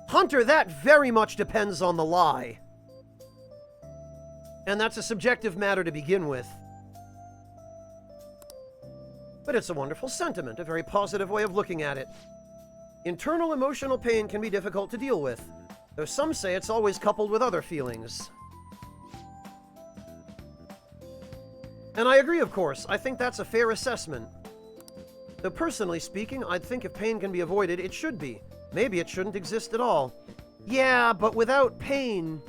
Hunter, that very much depends on the lie. And that's a subjective matter to begin with. But it's a wonderful sentiment, a very positive way of looking at it. Internal emotional pain can be difficult to deal with, though some say it's always coupled with other feelings. And I agree, of course. I think that's a fair assessment. Though personally speaking, I'd think if pain can be avoided, it should be. Maybe it shouldn't exist at all. Yeah, but without pain,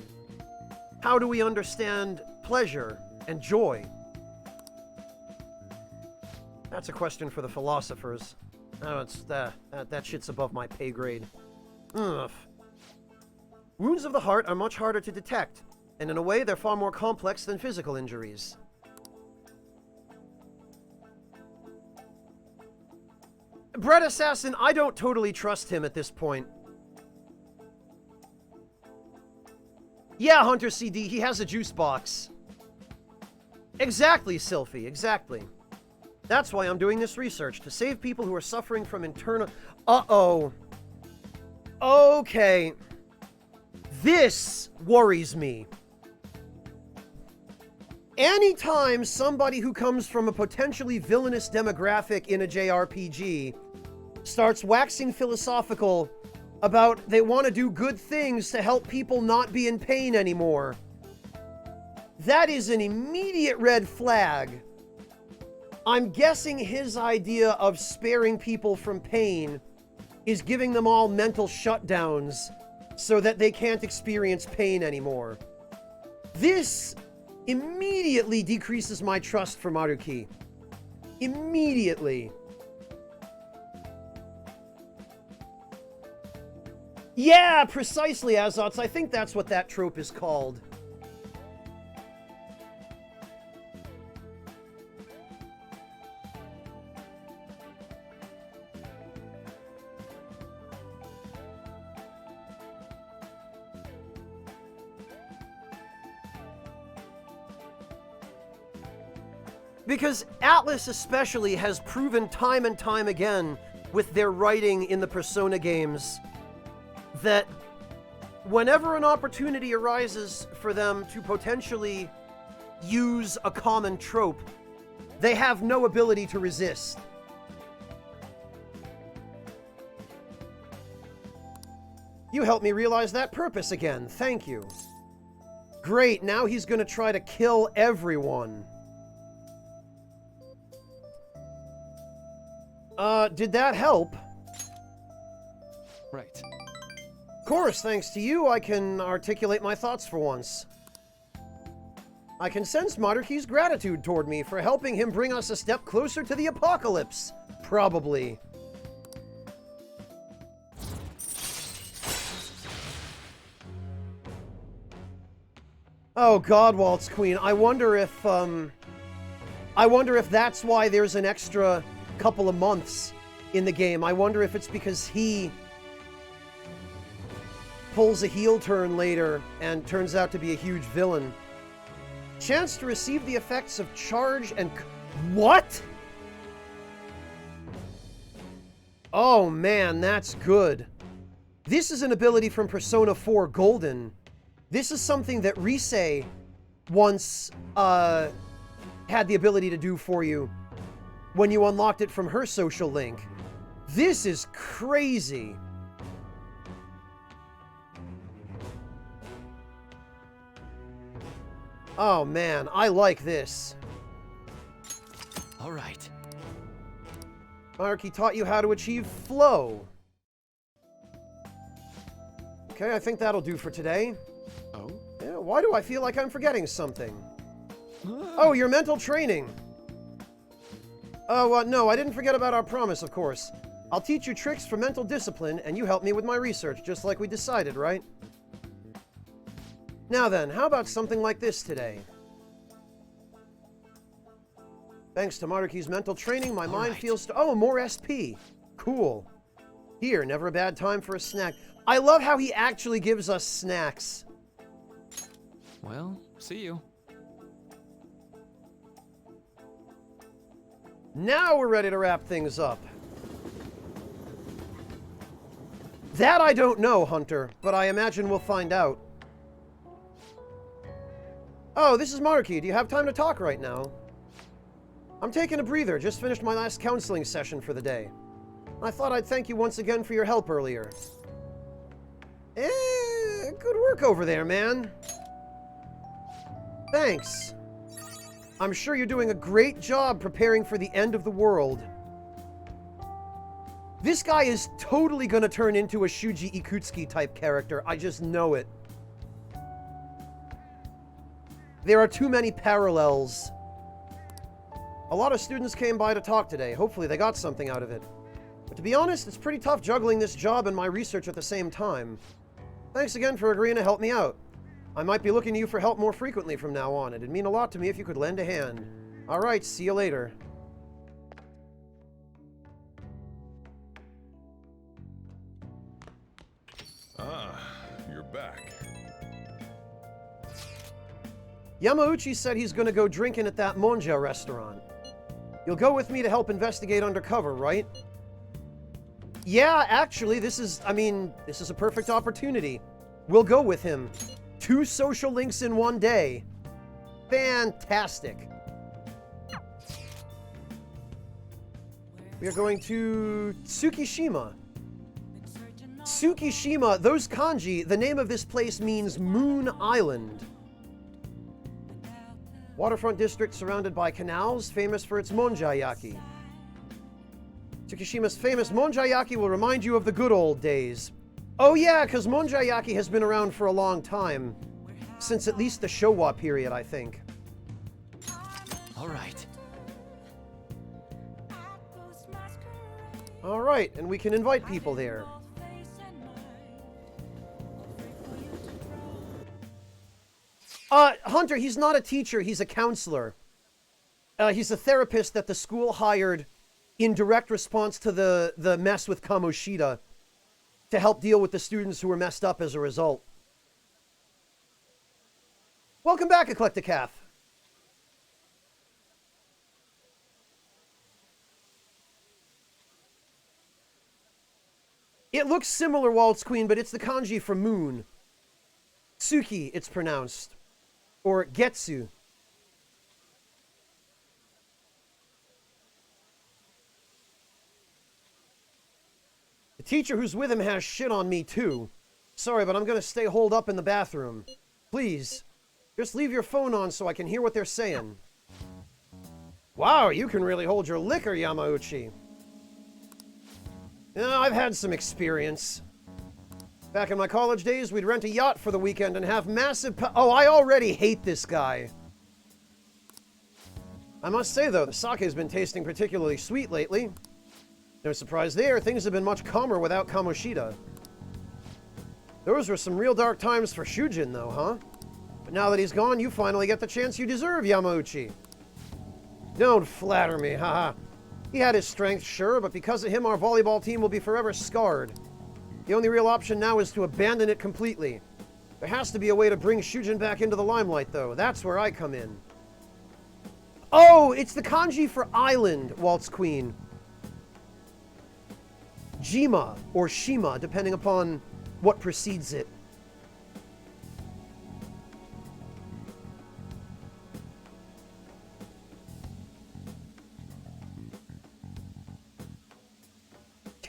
how do we understand pleasure and joy? That's a question for the philosophers. Oh, it's that shit's above my pay grade. Ugh. Wounds of the heart are much harder to detect, and in a way they're far more complex than physical injuries. Bread Assassin, I don't totally trust him at this point. Yeah, Hunter CD, he has a juice box. Exactly, Sylphie, exactly. That's why I'm doing this research, to save people who are suffering from internal... Uh-oh. Okay. This worries me. Anytime somebody who comes from a potentially villainous demographic in a JRPG starts waxing philosophical about they want to do good things to help people not be in pain anymore, that is an immediate red flag. I'm guessing his idea of sparing people from pain is giving them all mental shutdowns so that they can't experience pain anymore. This immediately decreases my trust for Maruki. Immediately. Yeah, precisely, Azots. I think that's what that trope is called. Because Atlus especially has proven time and time again with their writing in the Persona games that whenever an opportunity arises for them to potentially use a common trope, they have no ability to resist. You helped me realize that purpose again. Thank you. Great, now he's gonna try to kill everyone. Did that help? Right. Of course, thanks to you, I can articulate my thoughts for once. I can sense Maruki's gratitude toward me for helping him bring us a step closer to the apocalypse. Probably. Oh God, Waltz Queen, I wonder if that's why there's an extra couple of months in the game. I wonder if it's because he pulls a heel turn later and turns out to be a huge villain. Chance to receive the effects of charge and... What? Oh man, that's good. This is an ability from Persona 4 Golden. This is something that Rise once had the ability to do for you when you unlocked it from her social link. This is crazy. Oh man, I like this. All right. Maruki taught you how to achieve flow. Okay, I think that'll do for today. Oh? Yeah, why do I feel like I'm forgetting something? Oh, your mental training. Oh, no, I didn't forget about our promise, of course. I'll teach you tricks for mental discipline, and you help me with my research, just like we decided, right? Now then, how about something like this today? Thanks to Maruki's mental training, my mind feels... Oh, more SP. Cool. Here, never a bad time for a snack. I love how he actually gives us snacks. Well, see you. Now we're ready to wrap things up. That I don't know, Hunter, but I imagine we'll find out. Oh, this is Maruki. Do you have time to talk right now? I'm taking a breather. Just finished my last counseling session for the day. I thought I'd thank you once again for your help earlier. Good work over there, man. Thanks. I'm sure you're doing a great job preparing for the end of the world. This guy is totally gonna turn into a Shuji Ikutsuki type character. I just know it. There are too many parallels. A lot of students came by to talk today. Hopefully they got something out of it. But to be honest, it's pretty tough juggling this job and my research at the same time. Thanks again for agreeing to help me out. I might be looking to you for help more frequently from now on. It'd mean a lot to me if you could lend a hand. Alright, see you later. Ah, you're back. Yamauchi said he's gonna go drinking at that Monja restaurant. You'll go with me to help investigate undercover, right? Yeah, actually, this is a perfect opportunity. We'll go with him. 2 social links in one day. Fantastic. We are going to Tsukishima. Tsukishima, those kanji, the name of this place means Moon Island. Waterfront district surrounded by canals, famous for its monjayaki. Tsukishima's famous monjayaki will remind you of the good old days. Oh yeah, because monjayaki has been around for a long time. Since at least the Showa period, I think. Alright. Alright, and we can invite people there. Hunter, he's not a teacher, he's a counselor. He's a therapist that the school hired in direct response to the mess with Kamoshida to help deal with the students who were messed up as a result. Welcome back, Eclecticath. It looks similar, Waltz Queen, but it's the kanji for moon. Tsuki, it's pronounced. Or Getsu. The teacher who's with him has shit on me, too. Sorry, but I'm gonna stay holed up in the bathroom. Please, just leave your phone on so I can hear what they're saying. Wow, you can really hold your liquor, Yamauchi. Yeah, I've had some experience. Back in my college days, we'd rent a yacht for the weekend and have massive oh, I already hate this guy. I must say, though, the sake has been tasting particularly sweet lately. No surprise there, things have been much calmer without Kamoshida. Those were some real dark times for Shujin, though, huh? But now that he's gone, you finally get the chance you deserve, Yamauchi. Don't flatter me, haha. He had his strength, sure, but because of him, our volleyball team will be forever scarred. The only real option now is to abandon it completely. There has to be a way to bring Shujin back into the limelight, though. That's where I come in. Oh, it's the kanji for island, Waltz Queen. Jima, or Shima, depending upon what precedes it.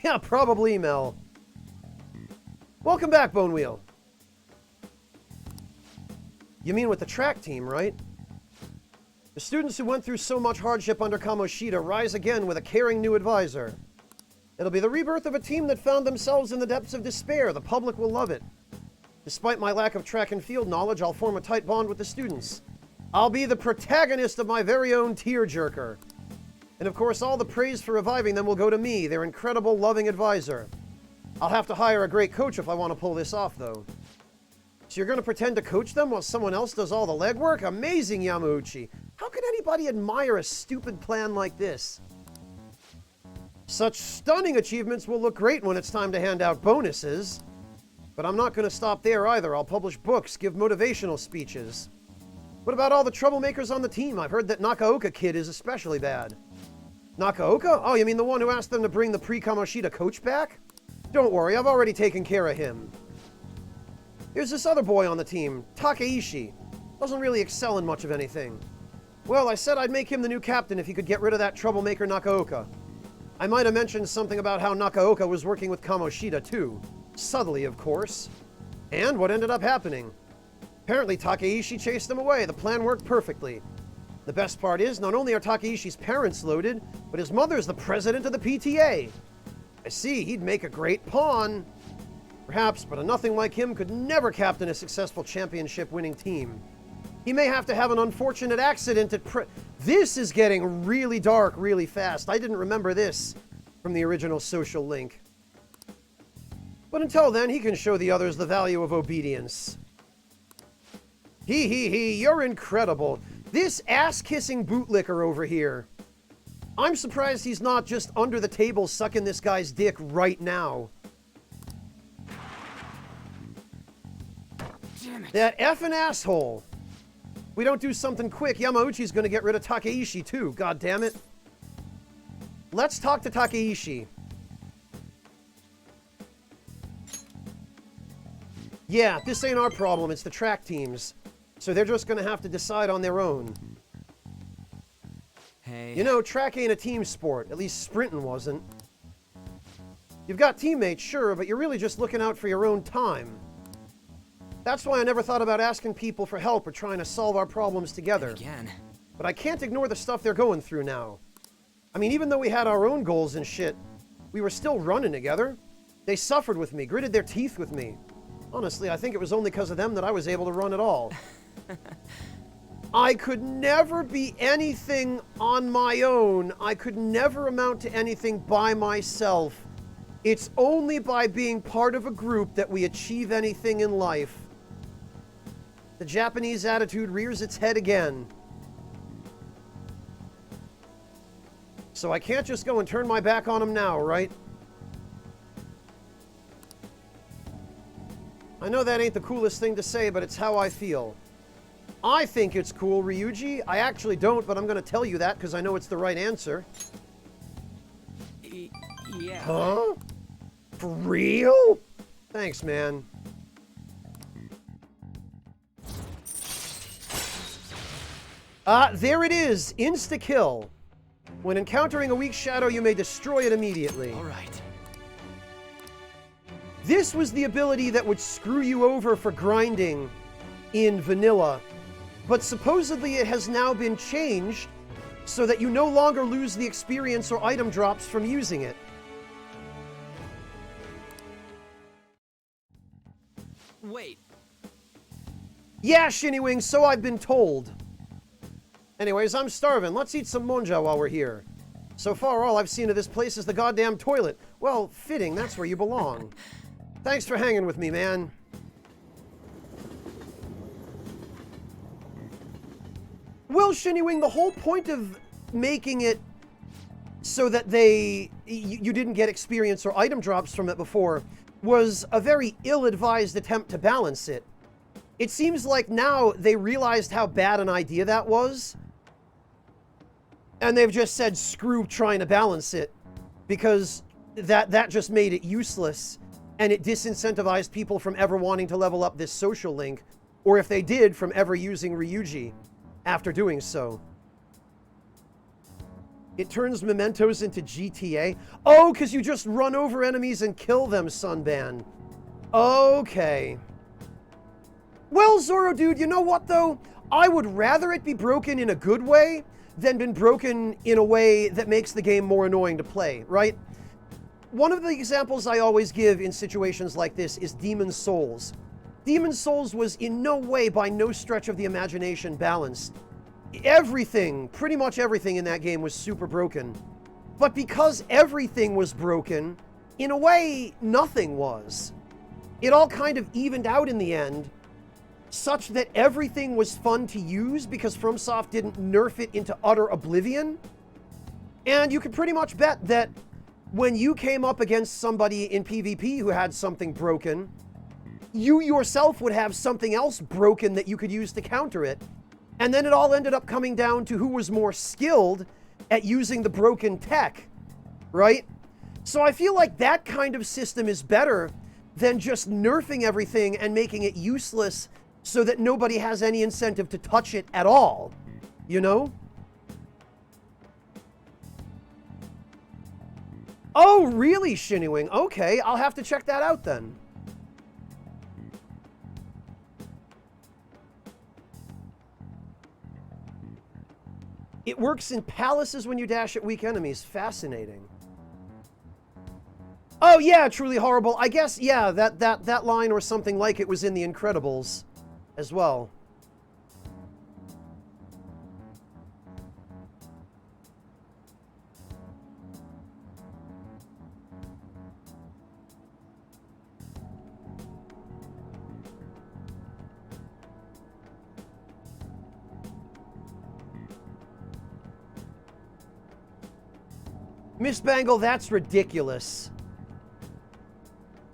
Yeah, probably, Mel. Welcome back, Bone Wheel. You mean with the track team, right? The students who went through so much hardship under Kamoshida rise again with a caring new advisor. It'll be the rebirth of a team that found themselves in the depths of despair. The public will love it. Despite my lack of track and field knowledge, I'll form a tight bond with the students. I'll be the protagonist of my very own tearjerker. And of course, all the praise for reviving them will go to me, their incredible, loving advisor. I'll have to hire a great coach if I want to pull this off, though. So you're going to pretend to coach them while someone else does all the legwork? Amazing, Yamauchi. How can anybody admire a stupid plan like this? Such stunning achievements will look great when it's time to hand out bonuses. But I'm not going to stop there either. I'll publish books, give motivational speeches. What about all the troublemakers on the team? I've heard that Nakaoka kid is especially bad. Nakaoka? Oh, you mean the one who asked them to bring the pre-Kamoshida coach back? Don't worry, I've already taken care of him. Here's this other boy on the team, Takeishi. Doesn't really excel in much of anything. Well, I said I'd make him the new captain if he could get rid of that troublemaker Nakaoka. I might have mentioned something about how Nakaoka was working with Kamoshida too. Subtly, of course. And what ended up happening? Apparently Takeishi chased them away. The plan worked perfectly. The best part is, not only are Takeishi's parents loaded, but his mother's the president of the PTA. I see, he'd make a great pawn. Perhaps, but a nothing like him could never captain a successful championship-winning team. He may have to have an unfortunate accident at This is getting really dark really fast. I didn't remember this from the original Social Link. But until then, he can show the others the value of obedience. He, you're incredible. This ass-kissing bootlicker over here. I'm surprised he's not just under the table sucking this guy's dick right now. Damn it. That effing asshole. We don't do something quick, Yamauchi's gonna get rid of Takeishi too, god damn it. Let's talk to Takeishi. Yeah, this ain't our problem, it's the track teams. So they're just gonna have to decide on their own. Hey. You know, track ain't a team sport. At least sprinting wasn't. You've got teammates, sure, but you're really just looking out for your own time. That's why I never thought about asking people for help or trying to solve our problems together. Again. But I can't ignore the stuff they're going through now. I mean, even though we had our own goals and shit, we were still running together. They suffered with me, gritted their teeth with me. Honestly, I think it was only because of them that I was able to run at all. I could never be anything on my own. I could never amount to anything by myself. It's only by being part of a group that we achieve anything in life. The Japanese attitude rears its head again. So I can't just go and turn my back on him now, right? I know that ain't the coolest thing to say, but it's how I feel. I think it's cool, Ryuji. I actually don't, but I'm going to tell you that because I know it's the right answer. Yeah. Huh? For real? Thanks, man. There it is. Insta-kill. When encountering a weak shadow, you may destroy it immediately. All right. This was the ability that would screw you over for grinding in vanilla. But supposedly it has now been changed so that you no longer lose the experience or item drops from using it. Wait. Yeah, Shinny-Wing, so I've been told. Anyways, I'm starving. Let's eat some monja while we're here. So far, all I've seen of this place is the goddamn toilet. Well, fitting, that's where you belong. Thanks for hanging with me, man. Well, Shinny-Wing, the whole point of making it so that you didn't get experience or item drops from it before was a very ill-advised attempt to balance it. It seems like now they realized how bad an idea that was, and they've just said, screw trying to balance it, because that just made it useless, and it disincentivized people from ever wanting to level up this social link, or if they did, from ever using Ryuji after doing so. It turns mementos into GTA. Oh, because you just run over enemies and kill them, Sunban. Okay. Well, Zoro, dude, you know what, though? I would rather it be broken in a good way than been broken in a way that makes the game more annoying to play, right? One of the examples I always give in situations like this is Demon's Souls. Demon's Souls was in no way, by no stretch of the imagination, balanced. Everything, pretty much everything in that game was super broken. But because everything was broken, in a way, nothing was. It all kind of evened out in the end, such that everything was fun to use because FromSoft didn't nerf it into utter oblivion. And you could pretty much bet that when you came up against somebody in PvP who had something broken, you yourself would have something else broken that you could use to counter it. And then it all ended up coming down to who was more skilled at using the broken tech, right? So I feel like that kind of system is better than just nerfing everything and making it useless so that nobody has any incentive to touch it at all, you know? Oh, really, Shinny-Wing? Okay, I'll have to check that out then. It works in palaces when you dash at weak enemies. Fascinating. Oh, yeah, truly horrible. I guess, yeah, that line or something like it was in The Incredibles as well. Miss Bangle, that's ridiculous.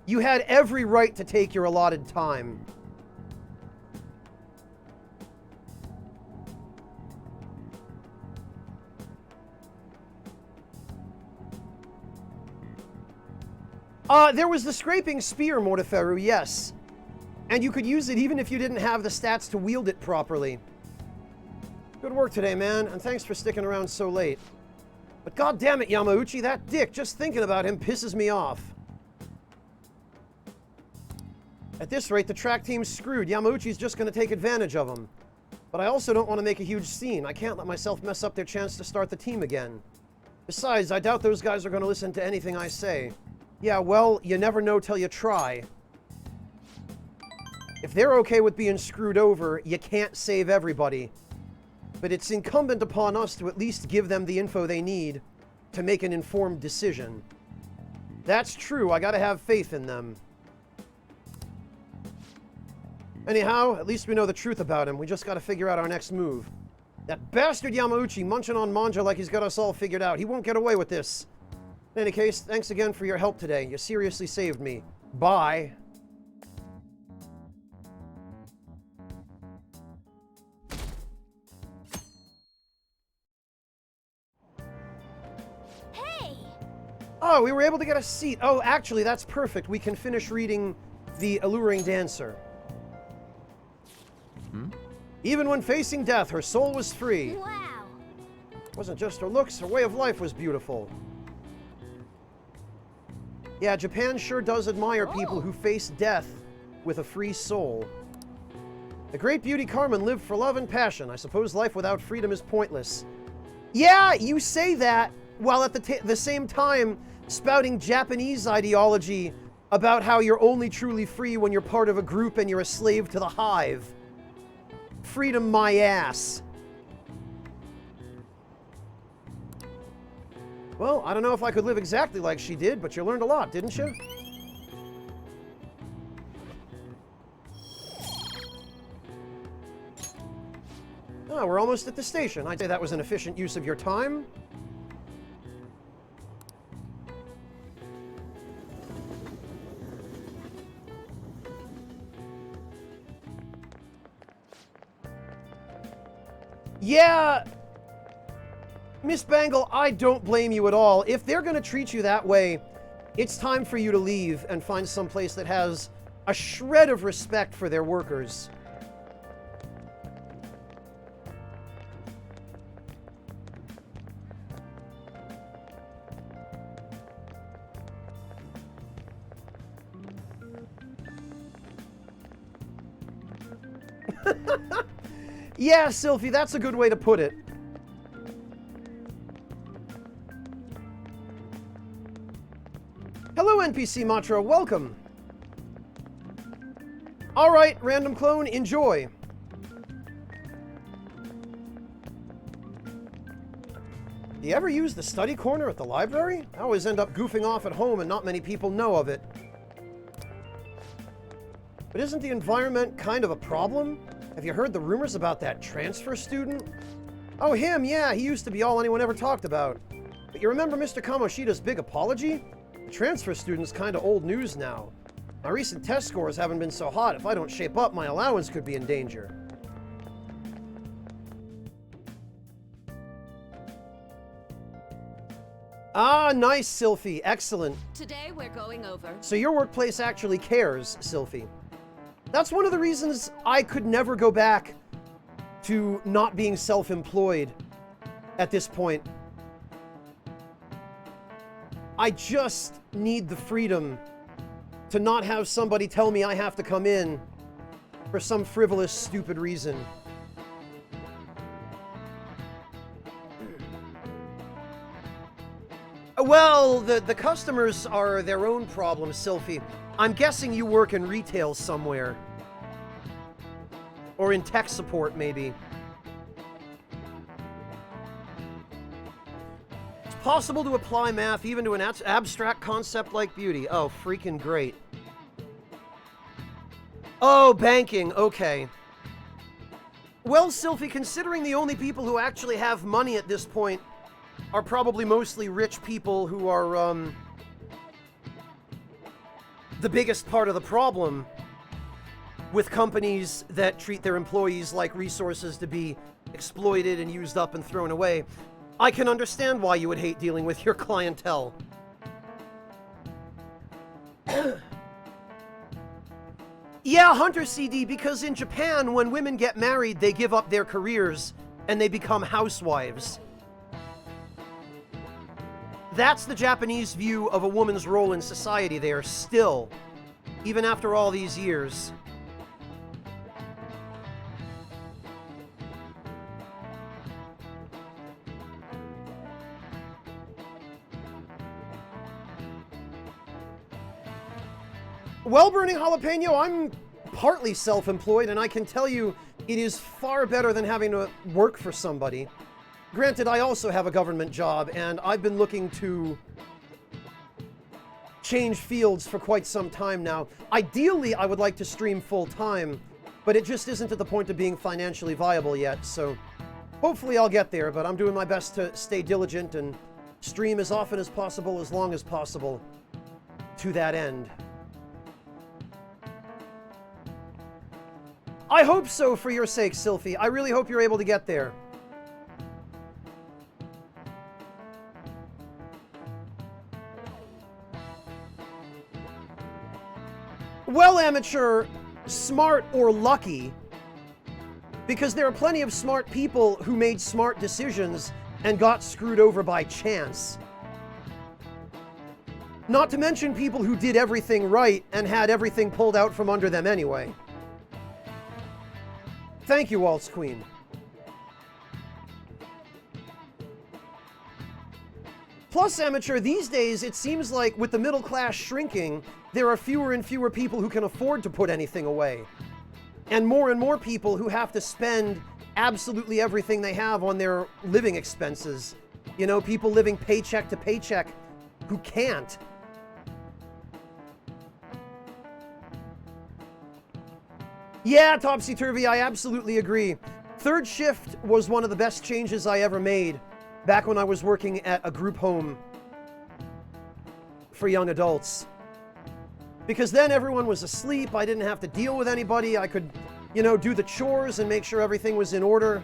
You had every right to take your allotted time. There was the scraping spear, Morteferu, yes. And you could use it even if you didn't have the stats to wield it properly. Good work today, man, and thanks for sticking around so late. But god damn it, Yamauchi, that dick, just thinking about him pisses me off. At this rate, the track team's screwed. Yamauchi's just going to take advantage of him. But I also don't want to make a huge scene. I can't let myself mess up their chance to start the team again. Besides, I doubt those guys are going to listen to anything I say. Yeah, well, you never know till you try. If they're okay with being screwed over, you can't save everybody. But it's incumbent upon us to at least give them the info they need to make an informed decision. That's true, I gotta have faith in them. Anyhow, at least we know the truth about him. We just gotta figure out our next move. That bastard Yamauchi munching on manja like he's got us all figured out. He won't get away with this. In any case, thanks again for your help today. You seriously saved me. Bye. Hey! Oh, we were able to get a seat. Oh, actually, that's perfect. We can finish reading The Alluring Dancer. Even when facing death, her soul was free. Wow! It wasn't just her looks, her way of life was beautiful. Yeah, Japan sure does admire people who face death with a free soul. The great beauty Carmen lived for love and passion. I suppose life without freedom is pointless. Yeah, you say that while at the same time spouting Japanese ideology about how you're only truly free when you're part of a group and you're a slave to the hive. Freedom my ass. Well, I don't know if I could live exactly like she did, but you learned a lot, didn't you? Oh, we're almost at the station. I'd say that was an efficient use of your time. Yeah, Miss Bangle, I don't blame you at all. If they're going to treat you that way, it's time for you to leave and find some place that has a shred of respect for their workers. Yeah, Sylphie, that's a good way to put it. Hello, NPC Matra, welcome. Alright, random clone, enjoy. Do you ever use the study corner at the library? I always end up goofing off at home and not many people know of it. But isn't the environment kind of a problem? Have you heard the rumors about that transfer student? Oh, him, yeah, he used to be all anyone ever talked about. But you remember Mr. Kamoshida's big apology? The transfer student's kind of old news now. My recent test scores haven't been so hot. If I don't shape up, my allowance could be in danger. Ah, nice, Sylphie. Excellent. Today we're going over. So your workplace actually cares, Sylphie. That's one of the reasons I could never go back to not being self-employed at this point. I just need the freedom to not have somebody tell me I have to come in for some frivolous, stupid reason. Well, the customers are their own problem, Sylphie. I'm guessing you work in retail somewhere. Or in tech support, maybe. It's possible to apply math even to an abstract concept like beauty. Oh, freaking great. Oh, banking, okay. Well, Sylphie, considering the only people who actually have money at this point are probably mostly rich people who are, the biggest part of the problem with companies that treat their employees like resources to be exploited and used up and thrown away, I can understand why you would hate dealing with your clientele. Yeah, Hunter CD, because in Japan, when women get married, they give up their careers and they become housewives. That's the Japanese view of a woman's role in society there, still, even after all these years. Well, Burning Jalapeno, I'm partly self-employed, and I can tell you it is far better than having to work for somebody. Granted, I also have a government job, and I've been looking to change fields for quite some time now. Ideally, I would like to stream full-time, but it just isn't at the point of being financially viable yet, so hopefully I'll get there, but I'm doing my best to stay diligent and stream as often as possible, as long as possible, to that end. I hope so, for your sake, Sylphie. I really hope you're able to get there. Well, amateur, smart or lucky, because there are plenty of smart people who made smart decisions and got screwed over by chance. Not to mention people who did everything right and had everything pulled out from under them anyway. Thank you, Waltz Queen. Plus, Amateur, these days, it seems like with the middle class shrinking, there are fewer and fewer people who can afford to put anything away. And more people who have to spend absolutely everything they have on their living expenses. You know, people living paycheck to paycheck who can't. Yeah, Topsy-Turvy, I absolutely agree. Third shift was one of the best changes I ever made back when I was working at a group home for young adults. Because then everyone was asleep, I didn't have to deal with anybody, I could, you know, do the chores and make sure everything was in order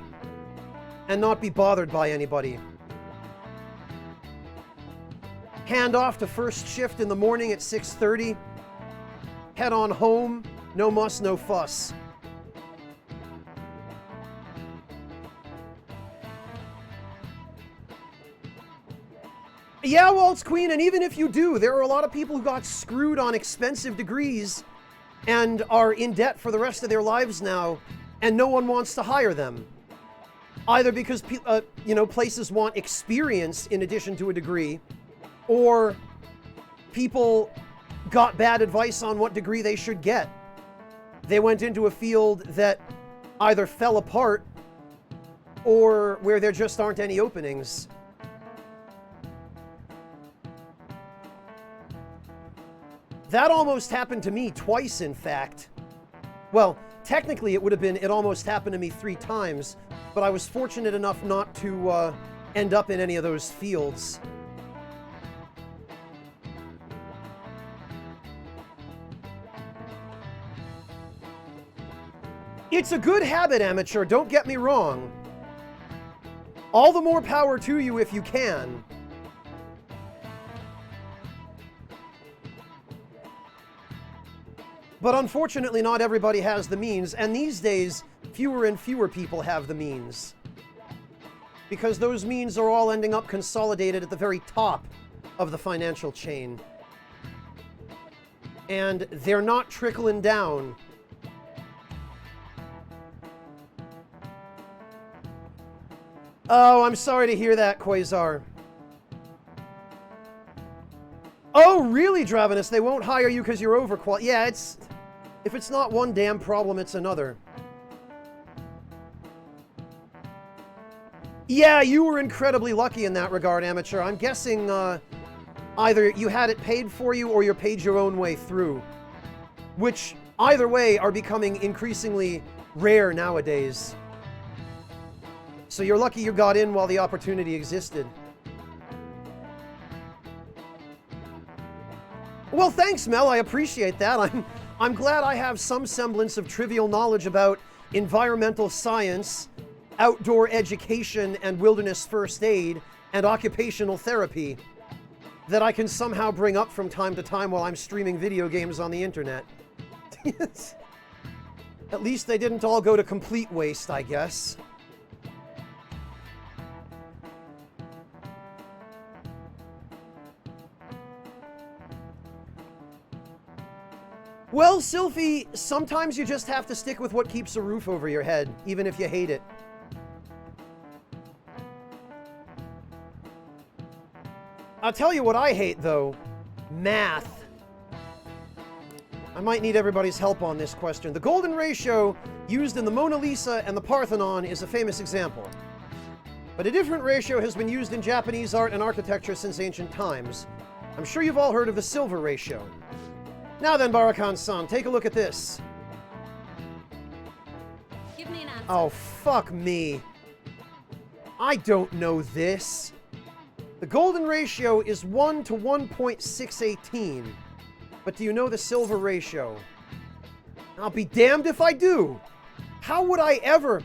and not be bothered by anybody. Hand off to first shift in the morning at 6:30. Head on home, no muss, no fuss. Yeah, Waltz Queen, and even if you do, there are a lot of people who got screwed on expensive degrees and are in debt for the rest of their lives now, and no one wants to hire them. Either because, you know, places want experience in addition to a degree, or people got bad advice on what degree they should get. They went into a field that either fell apart or where there just aren't any openings. That almost happened to me twice, in fact. Well, technically it almost happened to me 3 times, but I was fortunate enough not to end up in any of those fields. It's a good habit, Amateur, don't get me wrong. All the more power to you if you can. But unfortunately, not everybody has the means, and these days, fewer and fewer people have the means. Because those means are all ending up consolidated at the very top of the financial chain. And they're not trickling down. Oh, I'm sorry to hear that, Quasar. Oh, really, Dravenus? They won't hire you because you're overqualified. Yeah, it's... If it's not one damn problem, it's another. Yeah, you were incredibly lucky in that regard, Amateur. I'm guessing either you had it paid for you or you paid your own way through. Which, either way, are becoming increasingly rare nowadays. So you're lucky you got in while the opportunity existed. Well, thanks, Mel. I appreciate that. I'm glad I have some semblance of trivial knowledge about environmental science, outdoor education and wilderness first aid, and occupational therapy that I can somehow bring up from time to time while I'm streaming video games on the internet. At least they didn't all go to complete waste, I guess. Well, Sylphie, sometimes you just have to stick with what keeps a roof over your head, even if you hate it. I'll tell you what I hate, though. Math. I might need everybody's help on this question. The golden ratio used in the Mona Lisa and the Parthenon is a famous example. But a different ratio has been used in Japanese art and architecture since ancient times. I'm sure you've all heard of the silver ratio. Now then, Barakan-san, take a look at this. Give me an answer. Oh, fuck me. I don't know this. The golden ratio is 1 to 1.618. But do you know the silver ratio? I'll be damned if I do. How would I ever...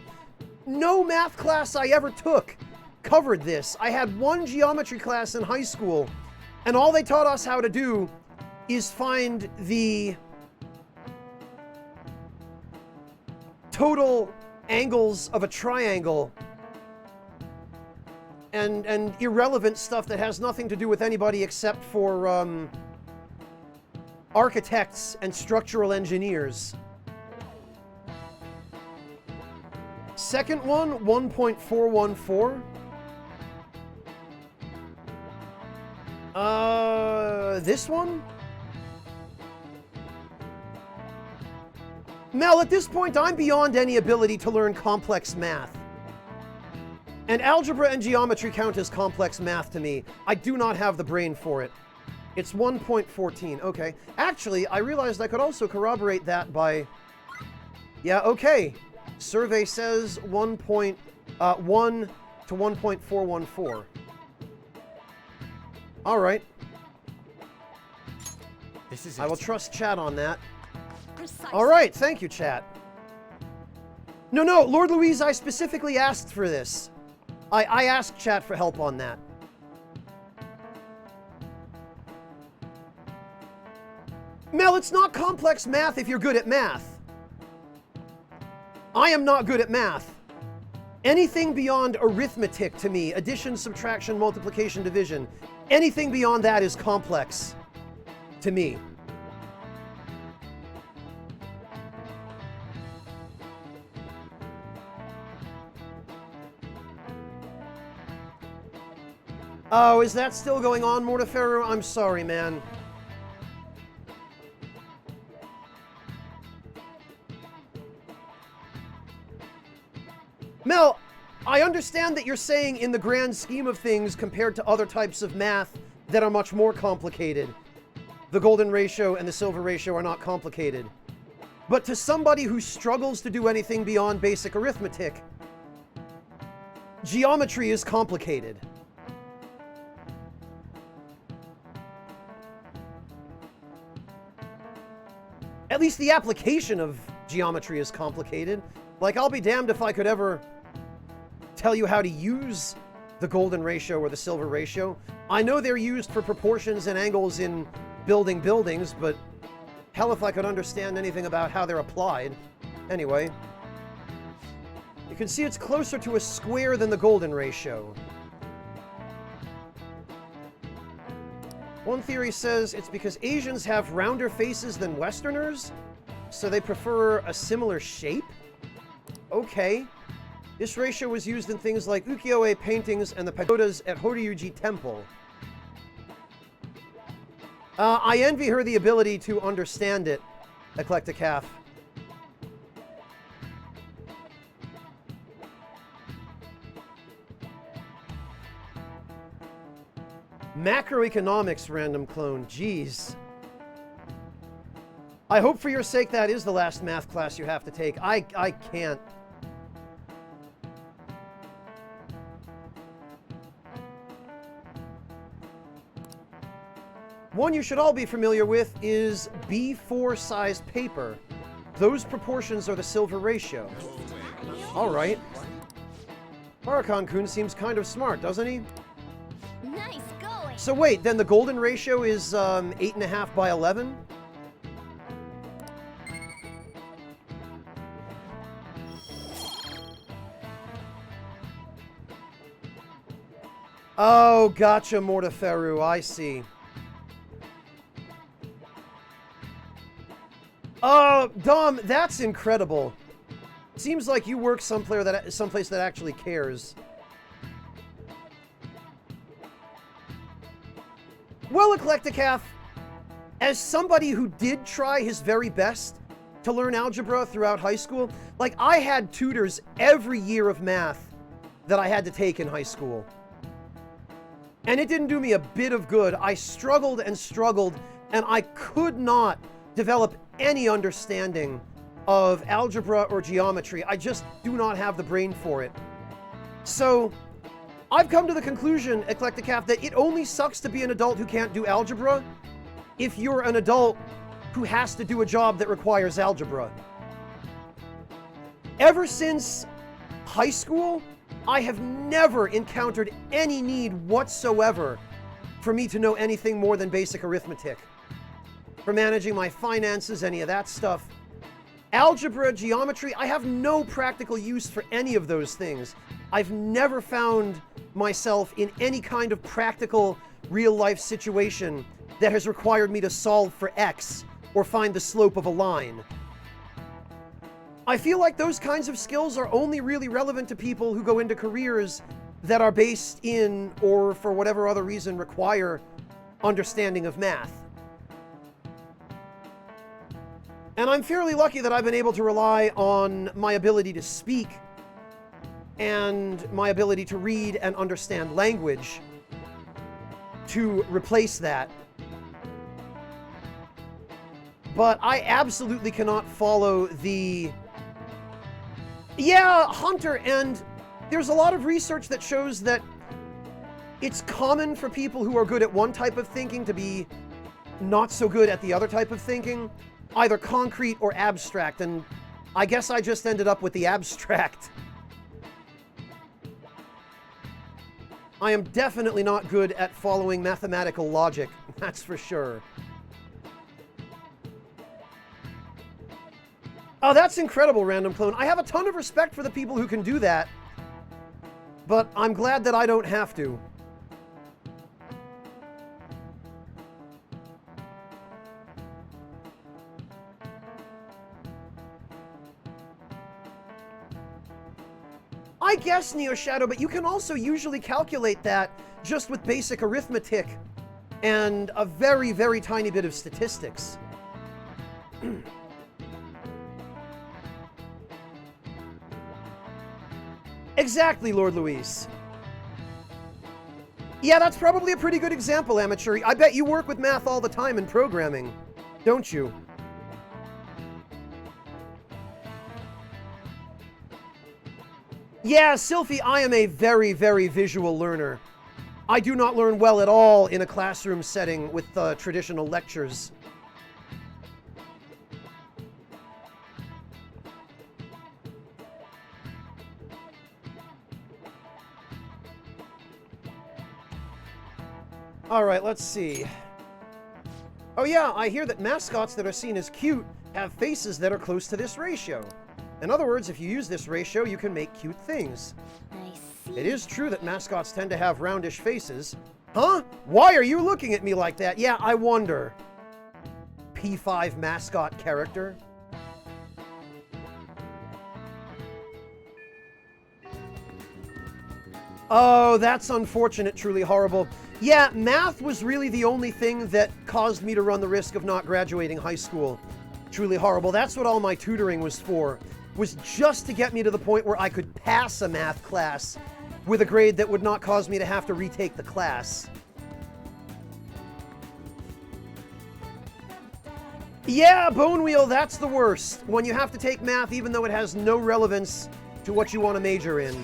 No math class I ever took covered this. I had one geometry class in high school, and all they taught us how to do is find the total angles of a triangle and irrelevant stuff that has nothing to do with anybody except for architects and structural engineers. Second one, 1.414. This one? Mel, at this point, I'm beyond any ability to learn complex math. And algebra and geometry count as complex math to me. I do not have the brain for it. It's 1.14, okay. Actually, I realized I could also corroborate that by... Yeah, okay. Survey says 1.1 to 1.414. All right. This is I will trust chat on that. Precisely. All right, thank you, chat. No, Lord Louise, I specifically asked for this. I asked chat for help on that. Mel, it's not complex math if you're good at math. I am not good at math. Anything beyond arithmetic to me, addition, subtraction, multiplication, division, anything beyond that is complex to me. Oh, is that still going on, Mortiferro? I'm sorry, man. Mel, I understand that you're saying in the grand scheme of things, compared to other types of math that are much more complicated, the golden ratio and the silver ratio are not complicated. But to somebody who struggles to do anything beyond basic arithmetic, geometry is complicated. At least the application of geometry is complicated. Like, I'll be damned if I could ever tell you how to use the golden ratio or the silver ratio. I know they're used for proportions and angles in building buildings, but hell if I could understand anything about how they're applied. Anyway, you can see it's closer to a square than the golden ratio. One theory says it's because Asians have rounder faces than Westerners, so they prefer a similar shape? Okay. This ratio was used in things like ukiyo-e paintings and the pagodas at Horyuji Temple. I envy her the ability to understand it, Eclectic Half. Macroeconomics, random clone. Jeez. I hope for your sake that is the last math class you have to take. I can't. One you should all be familiar with is B4 size paper. Those proportions are the silver ratio. All right. Barakan-kun seems kind of smart, doesn't he? Nice going. So wait, then the golden ratio is 8.5 by 11? Oh, gotcha, Mortiferu, I see. Oh, Dom, that's incredible. Seems like you work someplace that actually cares. Well, Eclectic Half, as somebody who did try his very best to learn algebra throughout high school, like, I had tutors every year of math that I had to take in high school. And it didn't do me a bit of good. I struggled and struggled, and I could not develop any understanding of algebra or geometry. I just do not have the brain for it. So I've come to the conclusion, Eclectic Half, that it only sucks to be an adult who can't do algebra if you're an adult who has to do a job that requires algebra. Ever since high school, I have never encountered any need whatsoever for me to know anything more than basic arithmetic. For managing my finances, any of that stuff. Algebra, geometry, I have no practical use for any of those things. I've never found myself in any kind of practical, real-life situation that has required me to solve for X or find the slope of a line. I feel like those kinds of skills are only really relevant to people who go into careers that are based in, or for whatever other reason require, understanding of math. And I'm fairly lucky that I've been able to rely on my ability to speak and my ability to read and understand language to replace that. But I absolutely cannot follow the... Yeah, Hunter, and there's a lot of research that shows that it's common for people who are good at one type of thinking to be not so good at the other type of thinking, either concrete or abstract, and I guess I just ended up with the abstract. I am definitely not good at following mathematical logic, that's for sure. Oh, that's incredible, Random Clone. I have a ton of respect for the people who can do that, but I'm glad that I don't have to. I guess, Neo Shadow, but you can also usually calculate that just with basic arithmetic and a very, very tiny bit of statistics. Exactly, Lord Luis. Yeah, that's probably a pretty good example, Amateur. I bet you work with math all the time in programming, don't you? Yeah, Sylphie, I am a very, very visual learner. I do not learn well at all in a classroom setting with traditional lectures. Alright, let's see. Oh yeah, I hear that mascots that are seen as cute have faces that are close to this ratio. In other words, if you use this ratio, you can make cute things. I see. It is true that mascots tend to have roundish faces. Huh? Why are you looking at me like that? Yeah, I wonder. P5 mascot character. Oh, that's unfortunate, truly horrible. Yeah, math was really the only thing that caused me to run the risk of not graduating high school. Truly horrible. That's what all my tutoring was for. Was just to get me to the point where I could pass a math class with a grade that would not cause me to have to retake the class. Yeah, Bone Wheel, that's the worst. When you have to take math even though it has no relevance to what you want to major in.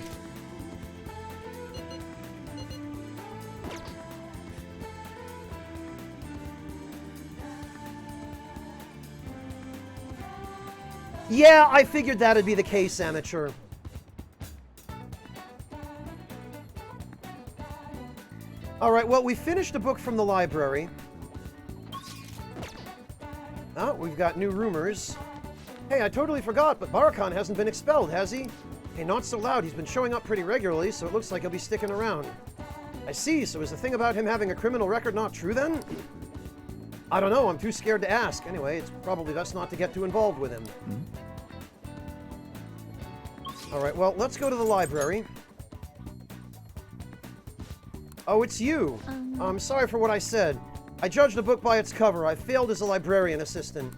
Yeah, I figured that'd be the case, Amateur. Alright, well, we finished a book from the library. Oh, we've got new rumors. Hey, I totally forgot, but Barakan hasn't been expelled, has he? Hey, not so loud. He's been showing up pretty regularly, so it looks like he'll be sticking around. I see, so is the thing about him having a criminal record not true, then? I don't know, I'm too scared to ask. Anyway, it's probably best not to get too involved with him. Alright, well, let's go to the library. Oh, it's you. I'm sorry for what I said. I judged a book by its cover. I failed as a librarian assistant.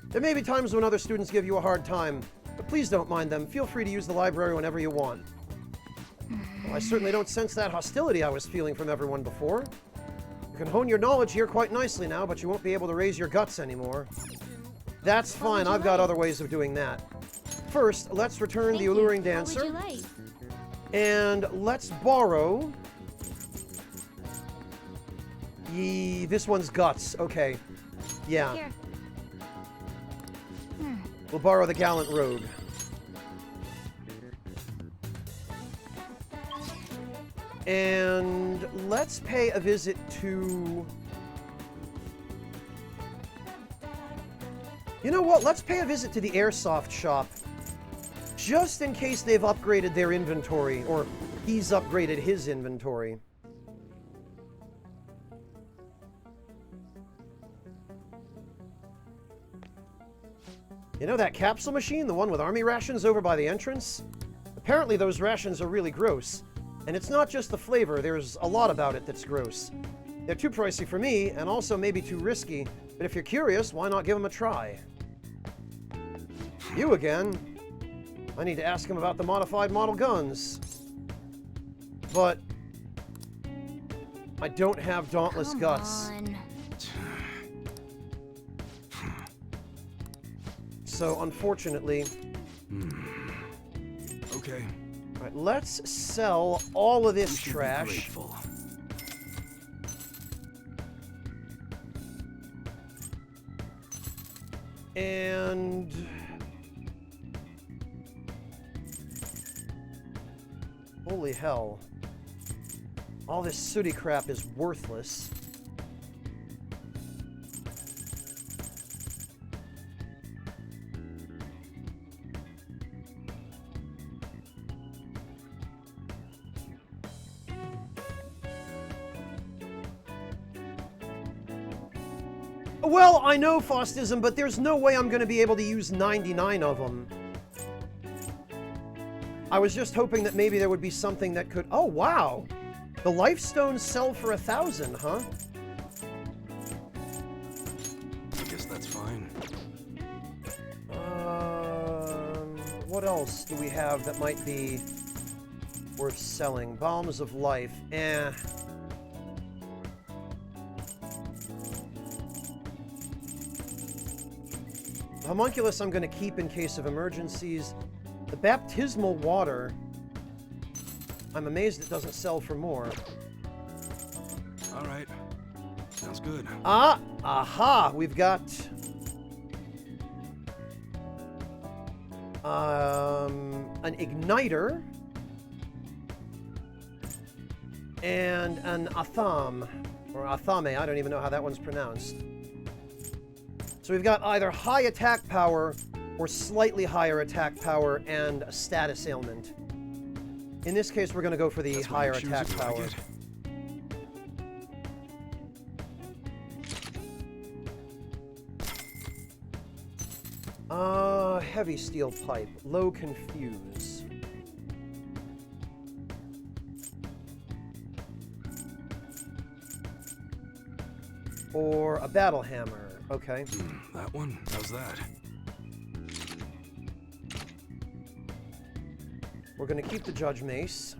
There may be times when other students give you a hard time, but please don't mind them. Feel free to use the library whenever you want. Well, I certainly don't sense that hostility I was feeling from everyone before. You can hone your knowledge here quite nicely now, but you won't be able to raise your guts anymore. That's fine, I've got other ways of doing that. First, let's return the alluring dancer. What would you like? And let's borrow... this one's guts, okay. Yeah. Here. We'll borrow the gallant rogue. And let's pay a visit to... You know what? Let's pay a visit to the airsoft shop. Just in case they've upgraded their inventory, or he's upgraded his inventory. You know that capsule machine, the one with army rations over by the entrance? Apparently those rations are really gross. And it's not just the flavor, there's a lot about it that's gross. They're too pricey for me, and also maybe too risky. But if you're curious, why not give them a try? You again? I need to ask him about the modified model guns. But I don't have Dauntless Guts. On. So, unfortunately... Okay. Alright, let's sell all of this trash. And... holy hell. All this sooty crap is worthless. Well, I know, Faustism, but there's no way I'm going to be able to use 99 of them. I was just hoping that maybe there would be something that could... Oh, wow! The life stones sell for 1,000, huh? I guess that's fine. What else do we have that might be worth selling? Balms of Life. Eh. The Homunculus I'm going to keep in case of emergencies. The Baptismal Water, I'm amazed it doesn't sell for more. All right. Sounds good. Aha! We've got... an Igniter. And an Atham. Or Athame, I don't even know how that one's pronounced. So we've got either high attack power or slightly higher attack power and a status ailment. In this case, we're going to go for the higher attack power. Heavy steel pipe, low confuse. Or a battle hammer. Okay. That one? How's that? We're going to keep the Judge Mace.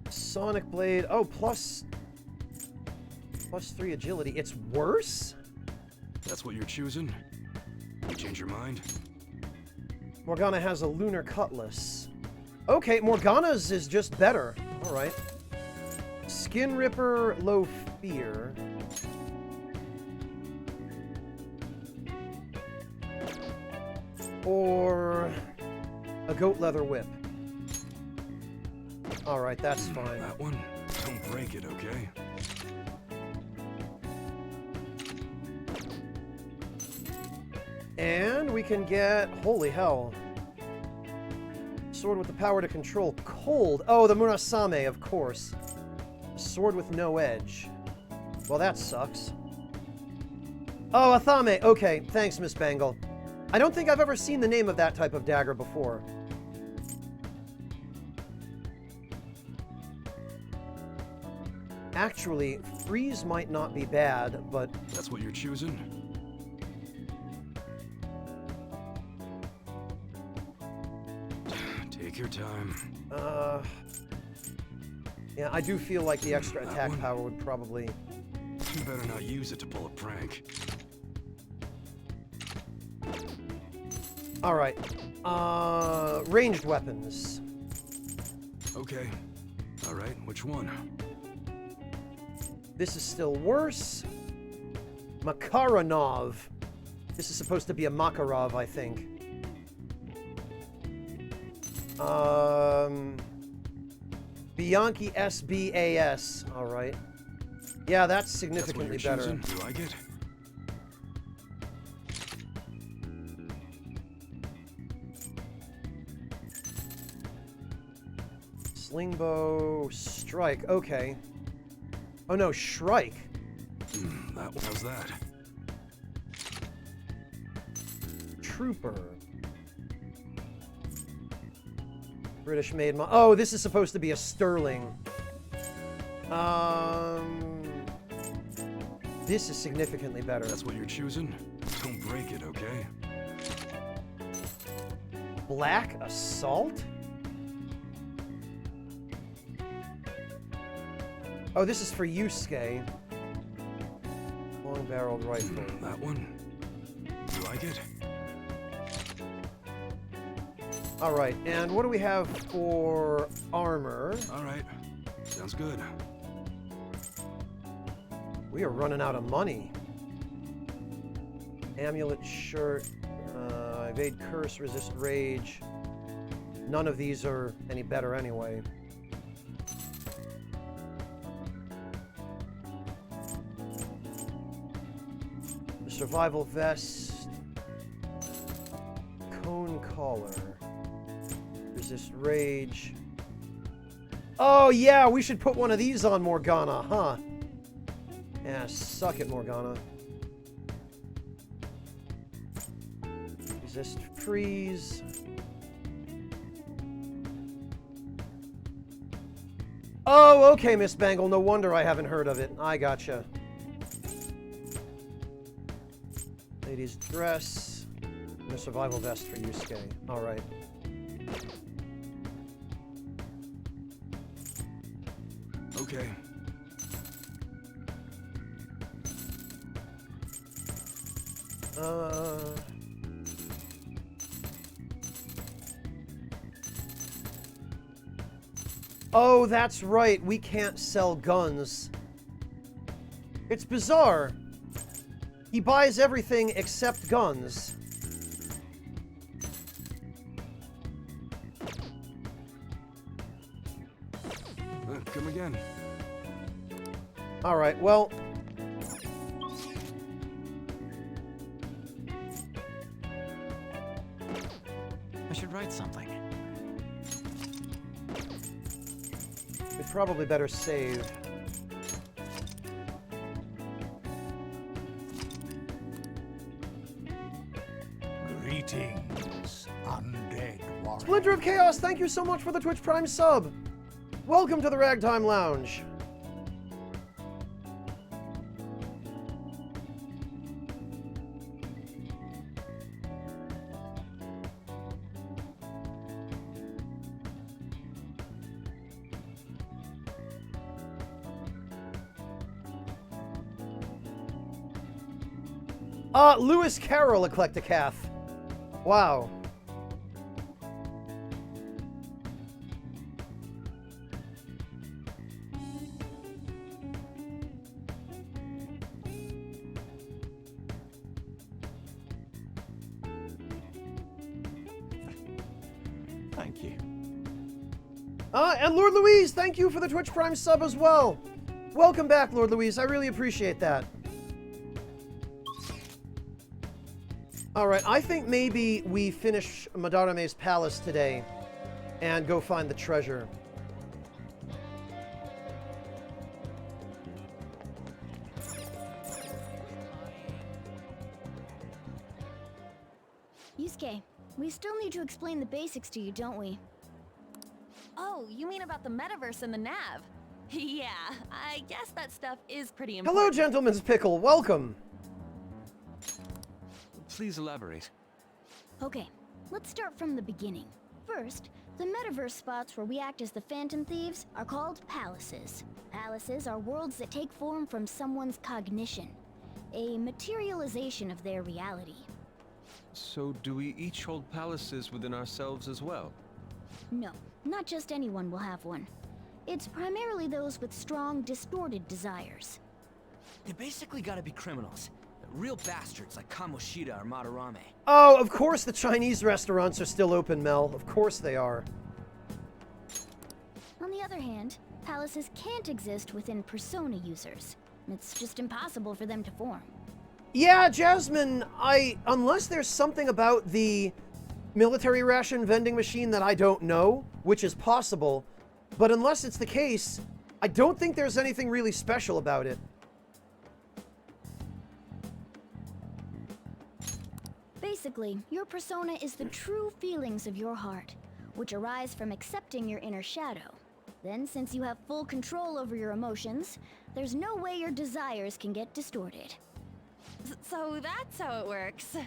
Sonic Blade. Oh, plus 3 agility. It's worse? That's what you're choosing? You change your mind? Morgana has a Lunar Cutlass. Okay, Morgana's is just better. Alright. Skin Ripper, low fear. Or a Goat Leather Whip. Alright, that's fine. That one? Don't break it, okay? And we can get... holy hell. Sword with the power to control cold. Oh, the Murasame, of course. Sword with no edge. Well, that sucks. Oh, Athame. Okay, thanks, Miss Bangle. I don't think I've ever seen the name of that type of dagger before. Actually, freeze might not be bad, but... That's what you're choosing? Take your time. Yeah, I do feel like the extra attack power would probably... You better not use it to pull a prank. Alright. Ranged weapons. Okay. Alright, which one? This is still worse. Makaranov. This is supposed to be a Makarov, I think. Bianchi SBAS. Alright. Yeah, that's significantly better. Do you like it? Slingbow Strike. Okay. Oh no, Shrike. How's that? Trooper. British made. Oh, this is supposed to be a Sterling. This is significantly better. That's what you're choosing? Don't break it, okay? Black Assault? Oh, this is for Yusuke. Long-barreled rifle. That one? You like it? Alright, and what do we have for armor? Alright. Sounds good. We are running out of money. Amulet, shirt, evade curse, resist rage. None of these are any better anyway. The survival vest. Cone collar. Resist rage. Oh yeah, we should put one of these on Morgana, huh? Yeah, suck it, Morgana. Resist freeze. Oh, okay, Miss Bangle. No wonder I haven't heard of it. I gotcha. Ladies' dress. And a survival vest for Yusuke. Alright. Okay. Oh, that's right. We can't sell guns. It's bizarre. He buys everything except guns. Come again. All right, well... I should write something. We'd probably better save. Greetings, undead warrior. Splinter of Chaos, thank you so much for the Twitch Prime sub. Welcome to the Ragtime Lounge. Lewis Carroll, Eclecticath. Wow. Thank you. And Lord Louise, thank you for the Twitch Prime sub as well. Welcome back, Lord Louise. I really appreciate that. Alright, I think maybe we finish Madarame's palace today and go find the treasure. Yusuke, we still need to explain the basics to you, don't we? Oh, you mean about the metaverse and the nav? Yeah, I guess that stuff is pretty important. Hello, Gentleman's Pickle. Welcome. Please elaborate. Okay, let's start from the beginning. First, the metaverse spots where we act as the Phantom Thieves are called palaces. Palaces are worlds that take form from someone's cognition, a materialization of their reality. So do we each hold palaces within ourselves as well? No, not just anyone will have one. It's primarily those with strong, distorted desires. They basically gotta be criminals. Real bastards like Kamoshida or Madarame. Oh, of course the Chinese restaurants are still open, Mel. Of course they are. On the other hand, palaces can't exist within Persona users. It's just impossible for them to form. Yeah, Jasmine, unless there's something about the military ration vending machine that I don't know, which is possible, but unless it's the case, I don't think there's anything really special about it. Basically, your persona is the true feelings of your heart, which arise from accepting your inner shadow. Then, since you have full control over your emotions, there's no way your desires can get distorted. So that's how it works.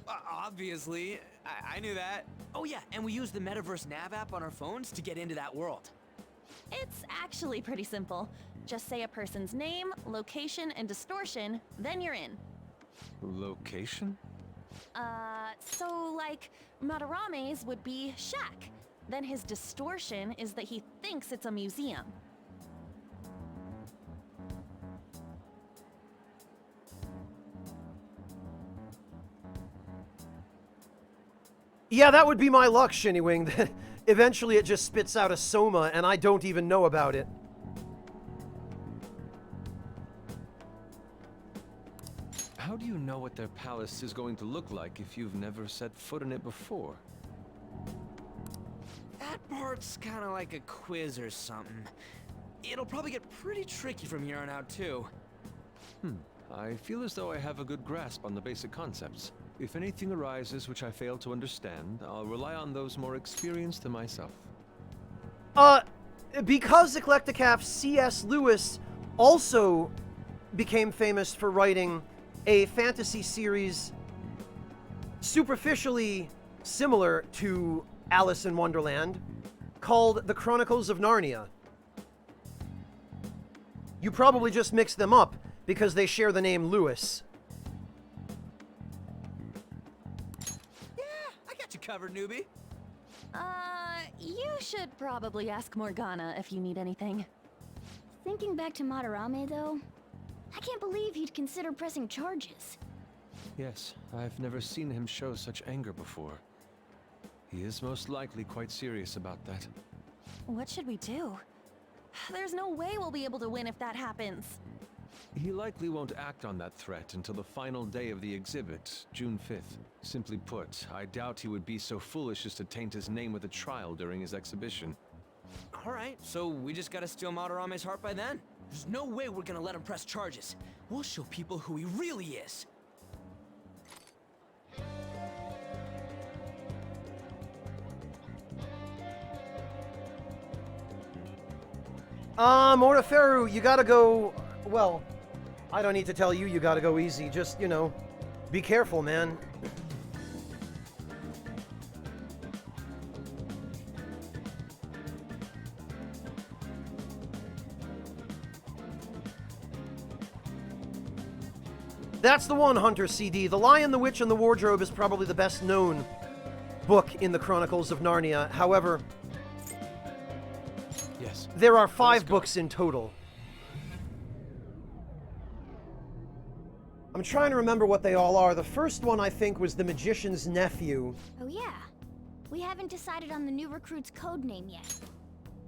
Obviously. I knew that. Oh yeah, and we use the Metaverse Nav app on our phones to get into that world. It's actually pretty simple. Just say a person's name, location, and distortion, then you're in. Location? So like, Madarame's would be shack. Then his distortion is that he thinks it's a museum. Yeah, that would be my luck, Shinnywing. Eventually it just spits out a soma and I don't even know about it. How do you know what their palace is going to look like if you've never set foot in it before? That part's kind of like a quiz or something. It'll probably get pretty tricky from here on out, too. I feel as though I have a good grasp on the basic concepts. If anything arises which I fail to understand, I'll rely on those more experienced than myself. Because Eclecticaf C.S. Lewis also became famous for writing a fantasy series superficially similar to Alice in Wonderland called The Chronicles of Narnia. You probably just mixed them up because they share the name Lewis. I got you covered, newbie. You should probably ask Morgana if you need anything. Thinking back to Madarame, though, I can't believe he'd consider pressing charges. Yes, I've never seen him show such anger before. He is most likely quite serious about that. What should we do? There's no way we'll be able to win if that happens. He likely won't act on that threat until the final day of the exhibit, June 5th. Simply put, I doubt he would be so foolish as to taint his name with a trial during his exhibition. Alright, so we just gotta steal Madarame's heart by then? There's no way we're gonna let him press charges. We'll show people who he really is. Morteferu, you gotta go... Well, I don't need to tell you gotta go easy. Just, you know, be careful, man. That's the one, Hunter CD. The Lion, the Witch, and the Wardrobe is probably the best known book in the Chronicles of Narnia. However, yes, there are 5 books in total. I'm trying to remember what they all are. The first one, I think, was The Magician's Nephew. Oh yeah. We haven't decided on the new recruit's code name yet.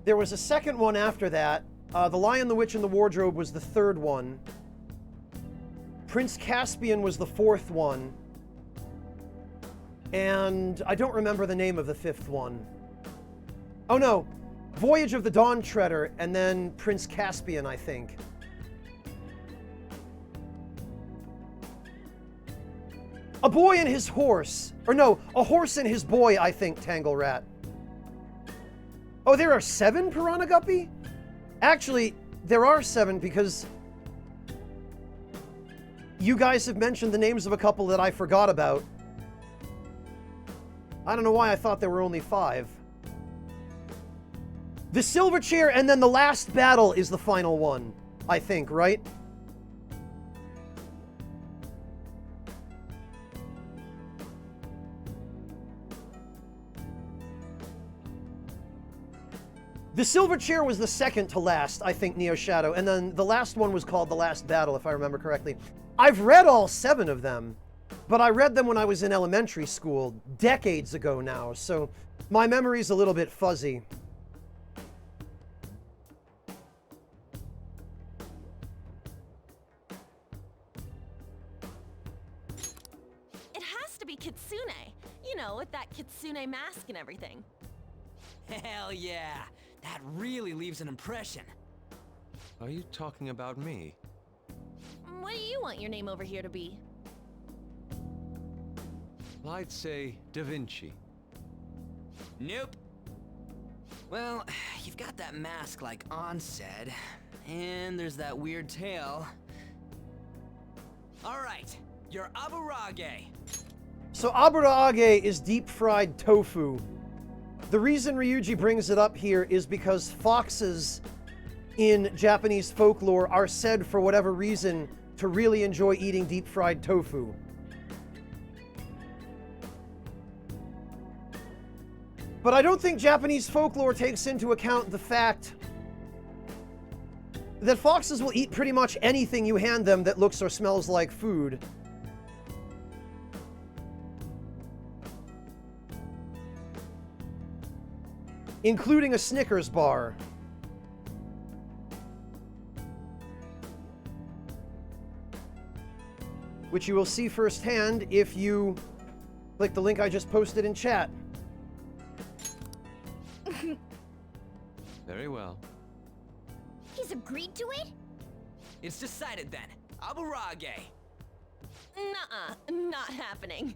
There was a second one after that. The Lion, the Witch, and the Wardrobe was the third one. Prince Caspian was the 4th one. And I don't remember the name of the 5th one. Oh no, Voyage of the Dawn Treader, and then Prince Caspian, I think. A Boy and His Horse. Or no, A Horse and His Boy, I think, Tangle Rat. Oh, there are 7 Piranha Guppy? Actually, there are 7 because you guys have mentioned the names of a couple that I forgot about. I don't know why I thought there were only 5. The Silver Chair and then The Last Battle is the final one, I think, right? The Silver Chair was the second to last, I think, Neo Shadow, and then the last one was called The Last Battle, if I remember correctly. I've read all 7 of them, but I read them when I was in elementary school, decades ago now, so my memory's a little bit fuzzy. It has to be Kitsune. You know, with that Kitsune mask and everything. Hell yeah! That really leaves an impression. Are you talking about me? What do you want your name over here to be? I'd say Da Vinci. Nope. Well, you've got that mask like On said, and there's that weird tail. Alright, you're Aburage. So aburage is deep-fried tofu. The reason Ryuji brings it up here is because foxes in Japanese folklore are said, for whatever reason, to really enjoy eating deep-fried tofu. But I don't think Japanese folklore takes into account the fact that foxes will eat pretty much anything you hand them that looks or smells like food. Including a Snickers bar. Which you will see firsthand if you click the link I just posted in chat. Very well. He's agreed to it? It's decided then. Aburage. Nuh-uh, not happening.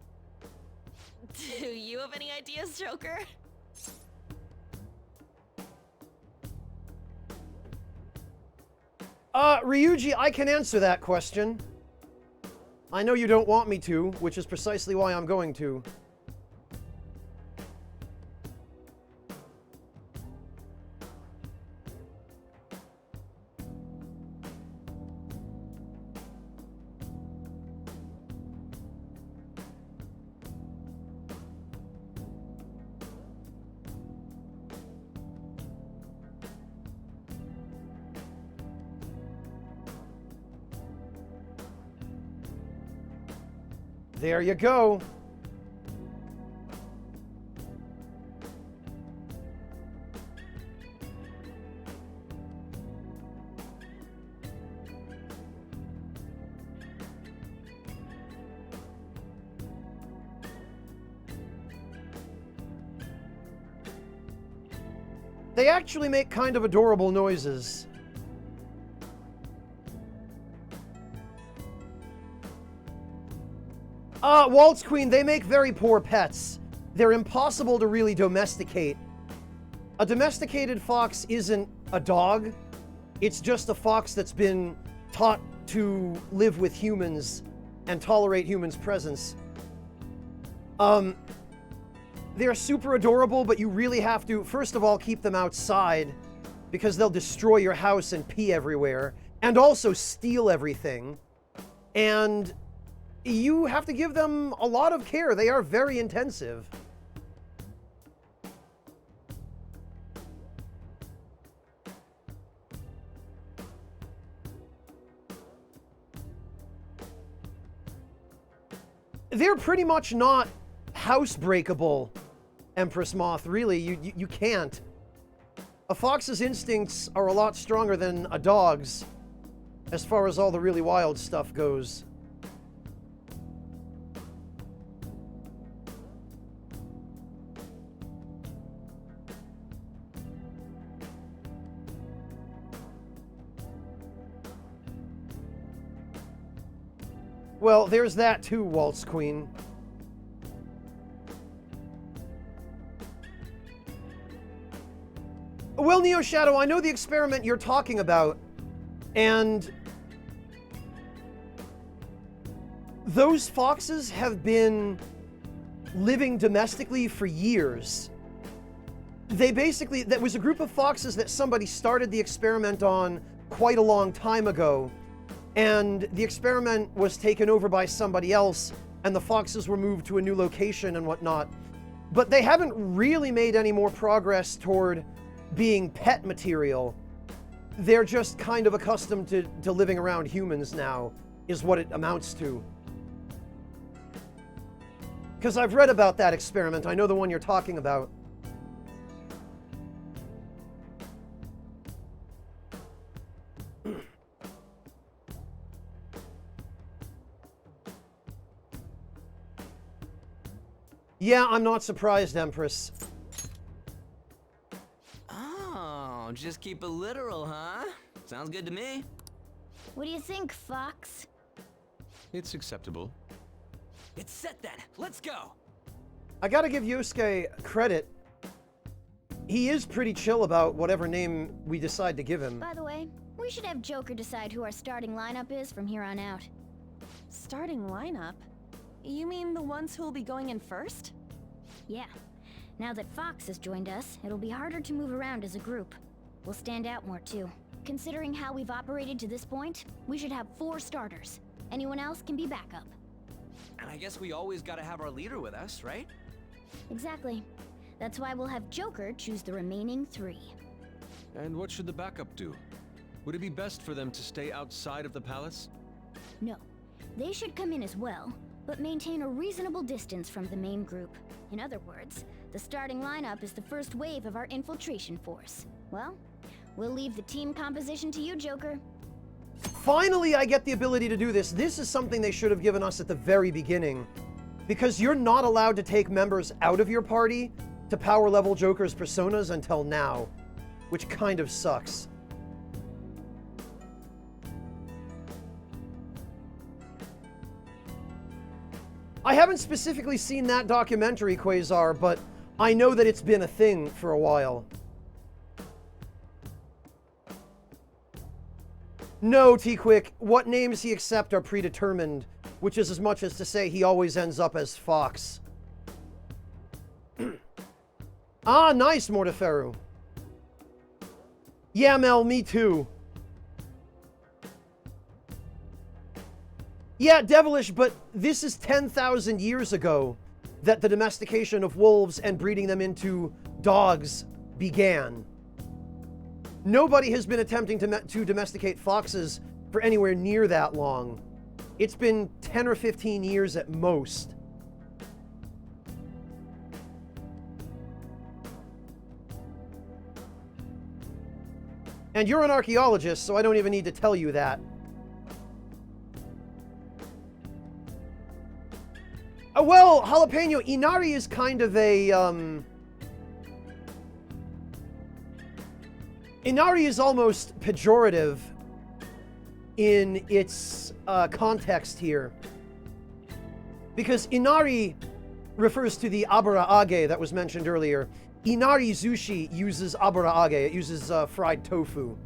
Do you have any ideas, Joker? Ryuji, I can answer that question. I know you don't want me to, which is precisely why I'm going to. There you go. They actually make kind of adorable noises. Waltz Queen, they make very poor pets. They're impossible to really domesticate. A domesticated fox isn't a dog. It's just a fox that's been taught to live with humans and tolerate humans' presence. They're super adorable, but you really have to, first of all, keep them outside because they'll destroy your house and pee everywhere and also steal everything. And you have to give them a lot of care. They are very intensive. They're pretty much not housebreakable, Empress Moth. Really, you can't. A fox's instincts are a lot stronger than a dog's, as far as all the really wild stuff goes. Well, there's that too, Waltz Queen. Well, Neo Shadow, I know the experiment you're talking about, and those foxes have been living domestically for years. They basically, that was a group of foxes that somebody started the experiment on quite a long time ago. And the experiment was taken over by somebody else, and the foxes were moved to a new location and whatnot. But they haven't really made any more progress toward being pet material. They're just kind of accustomed to living around humans now, is what it amounts to. Because I've read about that experiment. I know the one you're talking about. Yeah, I'm not surprised, Empress. Oh, just keep it literal, huh? Sounds good to me. What do you think, Fox? It's acceptable. It's set then. Let's go. I gotta give Yosuke credit. he is pretty chill about whatever name we decide to give him. By the way, we should have Joker decide who our starting lineup is from here on out. Starting lineup? You mean the ones who'll be going in first? Yeah. Now that Fox has joined us, it'll be harder to move around as a group. We'll stand out more too. Considering how we've operated to this point, we should have 4 starters. Anyone else can be backup. And I guess we always gotta have our leader with us, right? Exactly. That's why we'll have Joker choose the remaining 3. And what should the backup do? Would it be best for them to stay outside of the palace? No. They should come in as well, but maintain a reasonable distance from the main group. In other words, the starting lineup is the first wave of our infiltration force. Well, we'll leave the team composition to you, Joker. Finally, I get the ability to do this. This is something they should have given us at the very beginning. Because you're not allowed to take members out of your party to power level Joker's personas until now. Which kind of sucks. I haven't specifically seen that documentary, Quasar, but I know that it's been a thing for a while. No, T-Quick, what names he accepts are predetermined, which is as much as to say he always ends up as Fox. Ah, nice, Mortiferu. Yeah, Mel, me too. Yeah, Devilish, but this is 10,000 years ago that the domestication of wolves and breeding them into dogs began. Nobody has been attempting to domesticate foxes for anywhere near that long. It's been 10 or 15 years at most. And you're an archaeologist, so I don't even need to tell you that. Well, Jalapeno, Inari is kind of a, Inari is almost pejorative in its context here. Because Inari refers to the abara age that was mentioned earlier. Inari Zushi uses abara age, it uses fried tofu.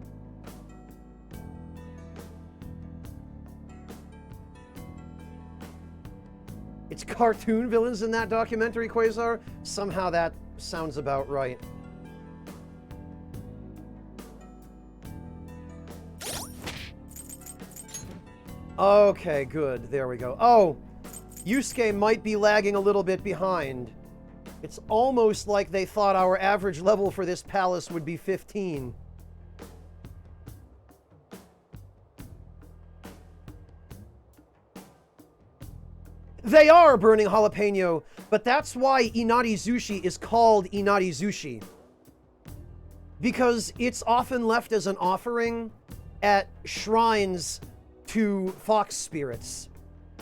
It's cartoon villains in that documentary, Quasar? Somehow that sounds about right. Okay, good. There we go. Oh, Yusuke might be lagging a little bit behind. It's almost like they thought our average level for this palace would be 15. They are burning jalapeno, but that's why Inari Zushi is called Inari Zushi. Because it's often left as an offering at shrines to fox spirits.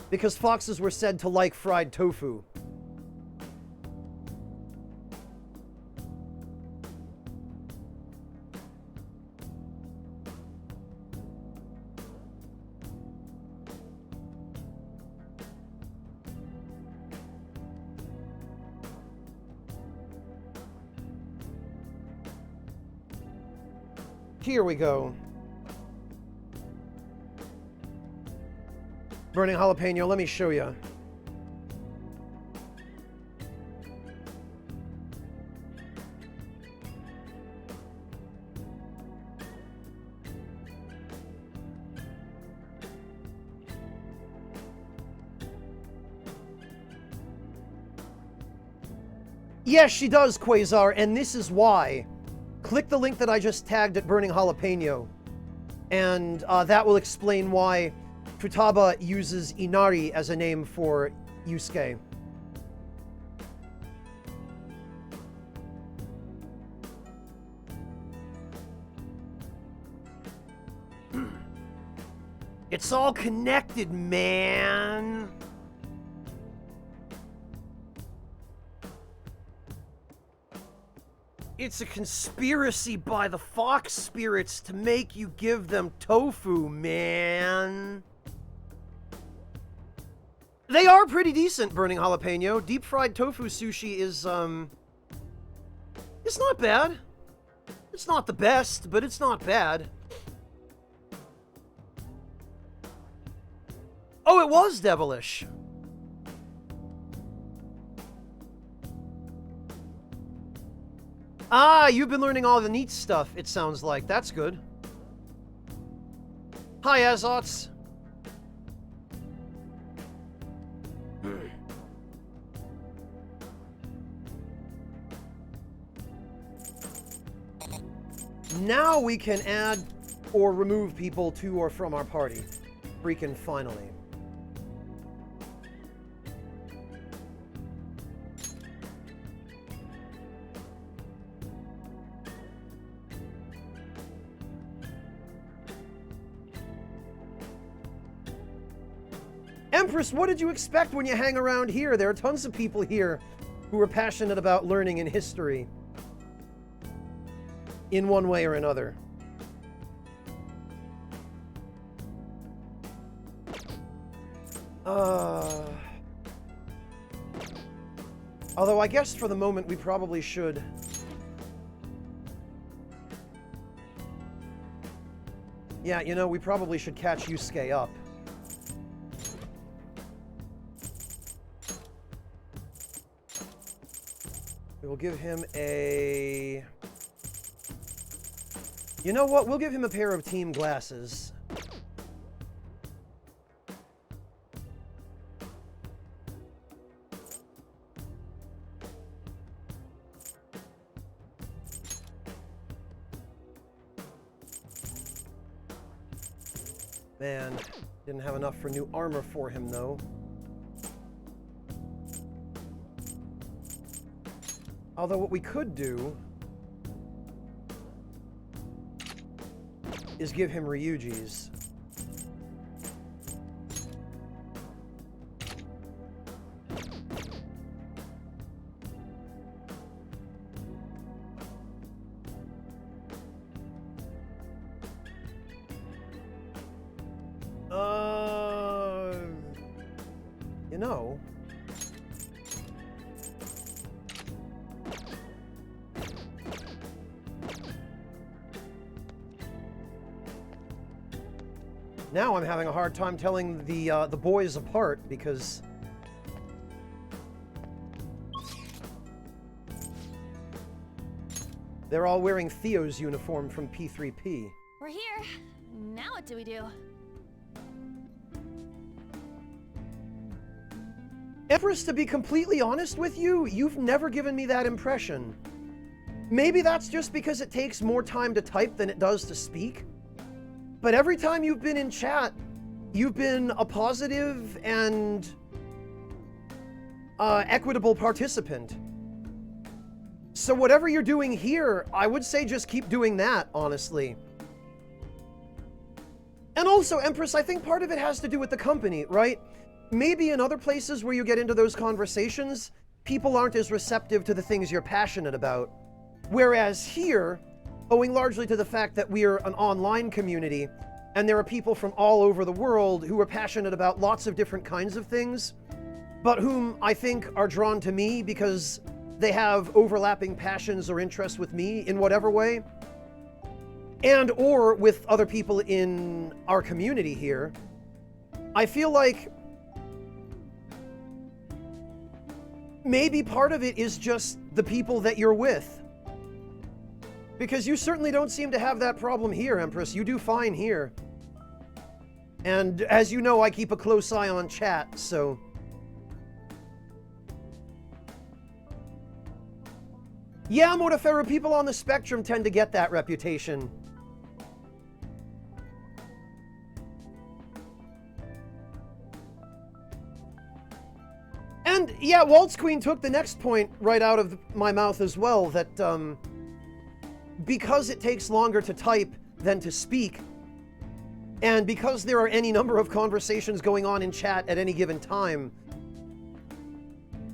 Because foxes were said to like fried tofu. Here we go. Burning jalapeno, let me show you. Yes, she does, Quasar, and this is why. Click the link that I just tagged at Burning Jalapeno, and that will explain why Futaba uses Inari as a name for Yusuke. It's all connected, man. It's a conspiracy by the fox spirits to make you give them tofu, man. They are pretty decent, Burning Jalapeno. Deep fried tofu sushi is, It's not bad. It's not the best, but it's not bad. Oh, it was devilish. Ah, you've been learning all the neat stuff, it sounds like. That's good. Hi, Azots. Hey. Now we can add or remove people to or from our party. Freaking finally. Empress, what did you expect when you hang around here? There are tons of people here who are passionate about learning and history. In one way or another. Although I guess for the moment we probably should. Yeah, you know, we probably should catch Yusuke up. We will give him a... You know what? We'll give him a pair of team glasses. Man, didn't have enough for new armor for him, though. Although what we could do is give him Ryuji's. You know... Now I'm having a hard time telling the boys apart because... they're all wearing Theo's uniform from P3P. We're here. Now what do we do? Empress, to be completely honest with you, you've never given me that impression. Maybe that's just because it takes more time to type than it does to speak. But every time you've been in chat, you've been a positive and equitable participant. So whatever you're doing here, I would say just keep doing that, honestly. And also, Empress, I think part of it has to do with the company, right? Maybe in other places where you get into those conversations, people aren't as receptive to the things you're passionate about. Whereas here, owing largely to the fact that we're an online community, and there are people from all over the world who are passionate about lots of different kinds of things, but whom I think are drawn to me because they have overlapping passions or interests with me in whatever way, and or with other people in our community here, I feel like maybe part of it is just the people that you're with. Because you certainly don't seem to have that problem here, Empress. You do fine here. And as you know, I keep a close eye on chat, so... Yeah, Modaferro, people on the spectrum tend to get that reputation. And yeah, Waltz Queen took the next point right out of my mouth as well, that because it takes longer to type than to speak, and because there are any number of conversations going on in chat at any given time,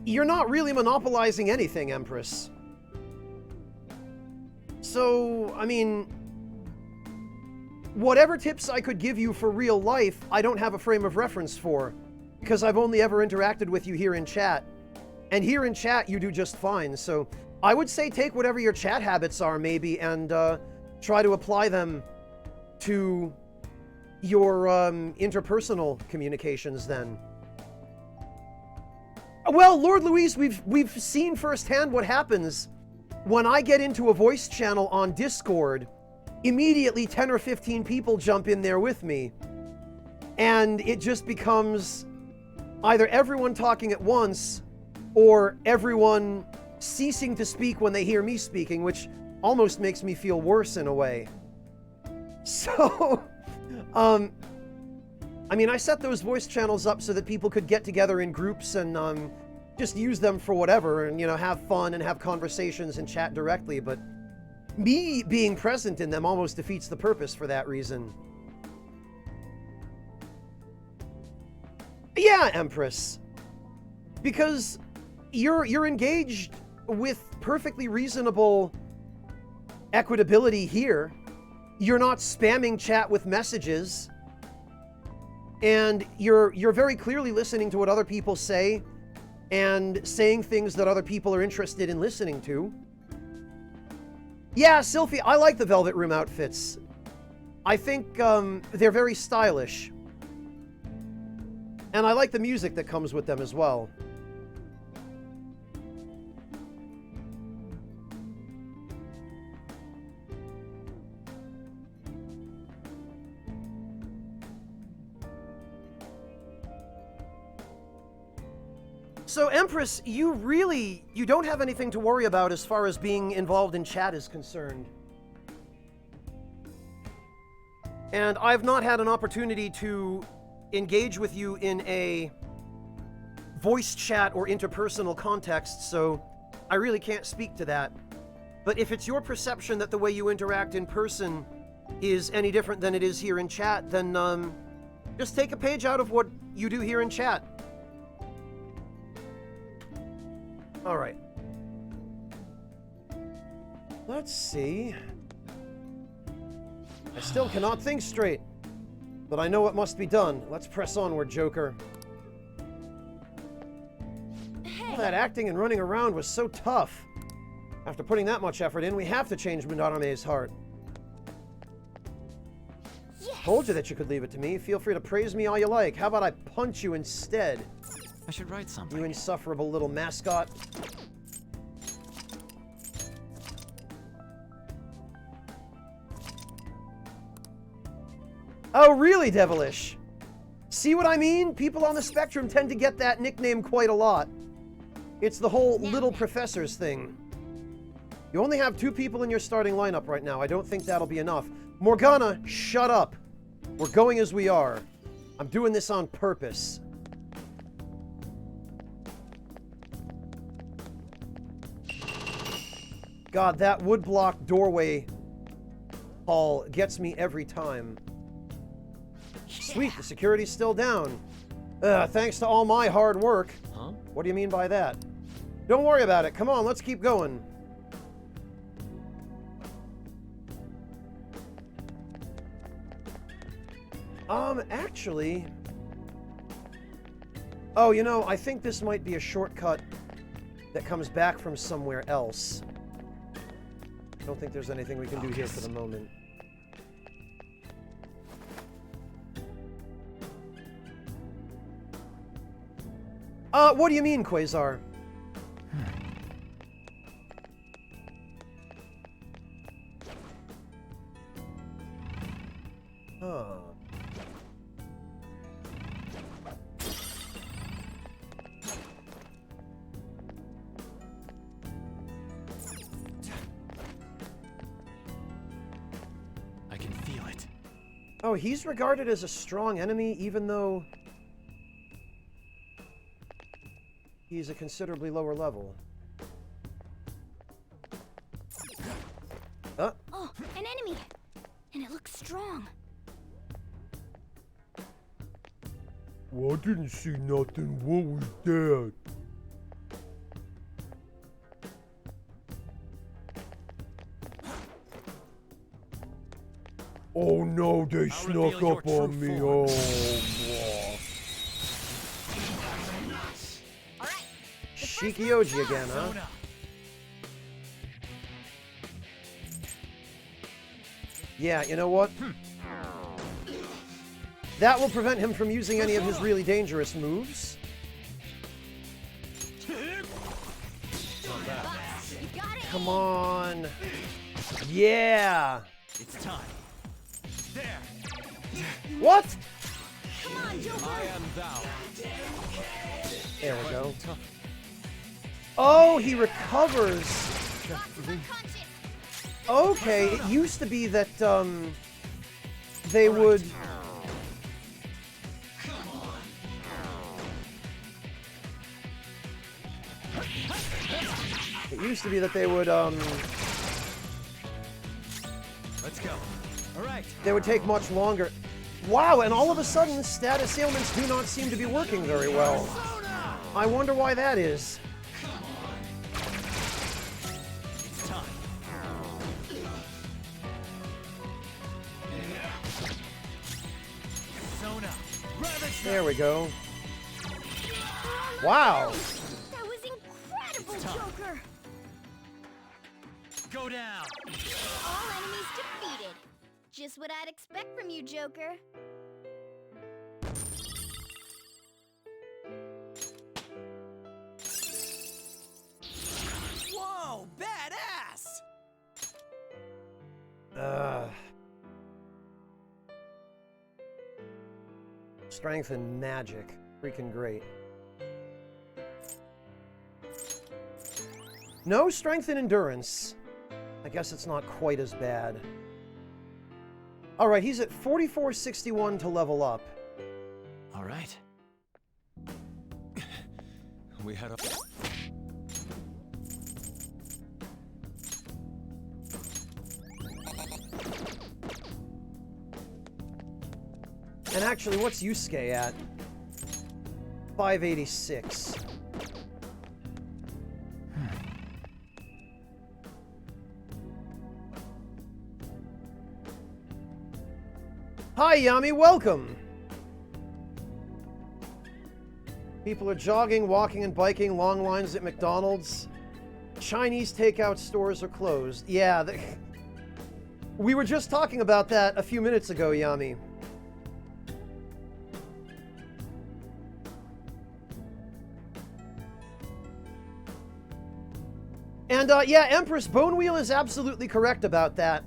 you're not really monopolizing anything, Empress. So, I mean, whatever tips I could give you for real life, I don't have a frame of reference for, because I've only ever interacted with you here in chat. And here in chat, you do just fine, so I would say take whatever your chat habits are, maybe, and try to apply them to your interpersonal communications then. Well, Lord Luis, we've seen firsthand what happens when I get into a voice channel on Discord. Immediately 10 or 15 people jump in there with me. And it just becomes either everyone talking at once or everyone ceasing to speak when they hear me speaking, which almost makes me feel worse in a way. So, I mean, I set those voice channels up so that people could get together in groups and just use them for whatever and, you know, have fun and have conversations and chat directly, but me being present in them almost defeats the purpose for that reason. Yeah, Empress. Because you're engaged with perfectly reasonable equitability here. You're not spamming chat with messages. And you're very clearly listening to what other people say and saying things that other people are interested in listening to. Yeah, Sylphie, I like the Velvet Room outfits. I think they're very stylish. And I like the music that comes with them as well. So, Empress, you don't have anything to worry about as far as being involved in chat is concerned. And I've not had an opportunity to engage with you in a voice chat or interpersonal context, so I really can't speak to that. But if it's your perception that the way you interact in person is any different than it is here in chat, then just take a page out of what you do here in chat. All right. Let's see. I still cannot think straight, but I know what must be done. Let's press onward, Joker. All that acting and running around was so tough. After putting that much effort in, we have to change Madarame's heart. Yes. Told you that you could leave it to me. Feel free to praise me all you like. How about I punch you instead? I should write something. You insufferable little mascot. Oh, really, Devilish? See what I mean? People on the spectrum tend to get that nickname quite a lot. It's the whole little professors thing. You only have 2 people in your starting lineup right now. I don't think that'll be enough. Morgana, shut up. We're going as we are. I'm doing this on purpose. God, that woodblock doorway hall gets me every time. Sweet, the security's still down. Thanks to all my hard work. Huh? What do you mean by that? Don't worry about it. Come on, let's keep going. Actually... Oh, you know, I think this might be a shortcut that comes back from somewhere else. I don't think there's anything we can do here for the moment. What do you mean, Quasar? I can feel it. Oh, he's regarded as a strong enemy, even though he's a considerably lower level. Oh, an enemy! And it looks strong. Well, I didn't see nothing. What was that? Oh no, they snuck up on me. Oh, Shikioji again, huh? Yeah, you know what? That will prevent him from using any of his really dangerous moves. Come on. Yeah. It's time. There. What? Come on, Joker. I am thou. There we go. Oh, he recovers. Okay, it used to be that, they would... It used to be that they would, Let's go. All right. they would take much longer. Wow, and all of a sudden, status ailments do not seem to be working very well. I wonder why that is. It's time. Persona. Ravage. There we go. Wow. That was incredible, Joker. Go down. All enemies defeated. Just what I'd expect from you, Joker. Whoa, badass! Strength and magic. Freaking great. No strength and endurance. I guess it's not quite as bad. Alright, he's at 4461 to level up. All right. We had a... And actually, what's Yusuke at? 586. Hi, Yami, welcome! People are jogging, walking, and biking, long lines at McDonald's. Chinese takeout stores are closed. Yeah, we were just talking about that a few minutes ago, Yami. And, yeah, Empress Bonewheel is absolutely correct about that.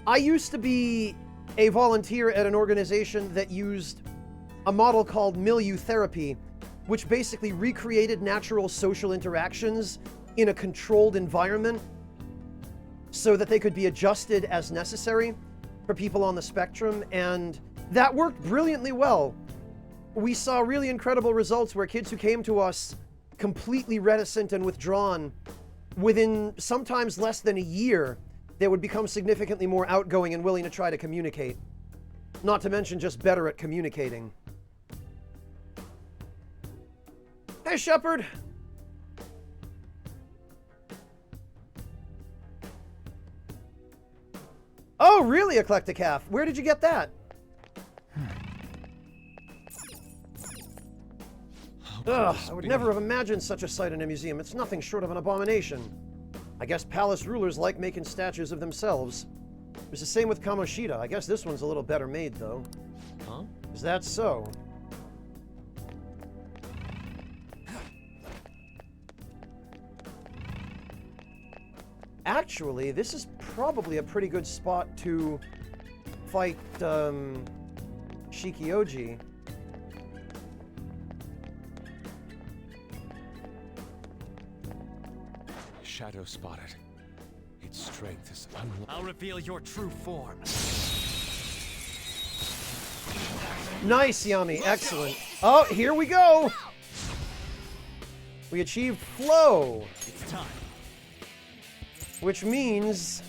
I used to be a volunteer at an organization that used a model called milieu therapy, which basically recreated natural social interactions in a controlled environment so that they could be adjusted as necessary for people on the spectrum, and that worked brilliantly well. We saw really incredible results where kids who came to us completely reticent and withdrawn, within sometimes less than a year, they would become significantly more outgoing and willing to try to communicate. Not to mention just better at communicating. Hey, Shepard! Oh, really, Eclectic Half? Where did you get that? Ugh, I would never have imagined such a sight in a museum. It's nothing short of an abomination. I guess palace rulers like making statues of themselves. It was the same with Kamoshida. I guess this one's a little better made, though. Huh? Is that so? Actually, this is probably a pretty good spot to fight, Shikioji. Shadow spotted. Its strength is unlike... I'll reveal your true form. Nice, Yami. Excellent. Oh, here we go. We achieved flow. It's time. Which means...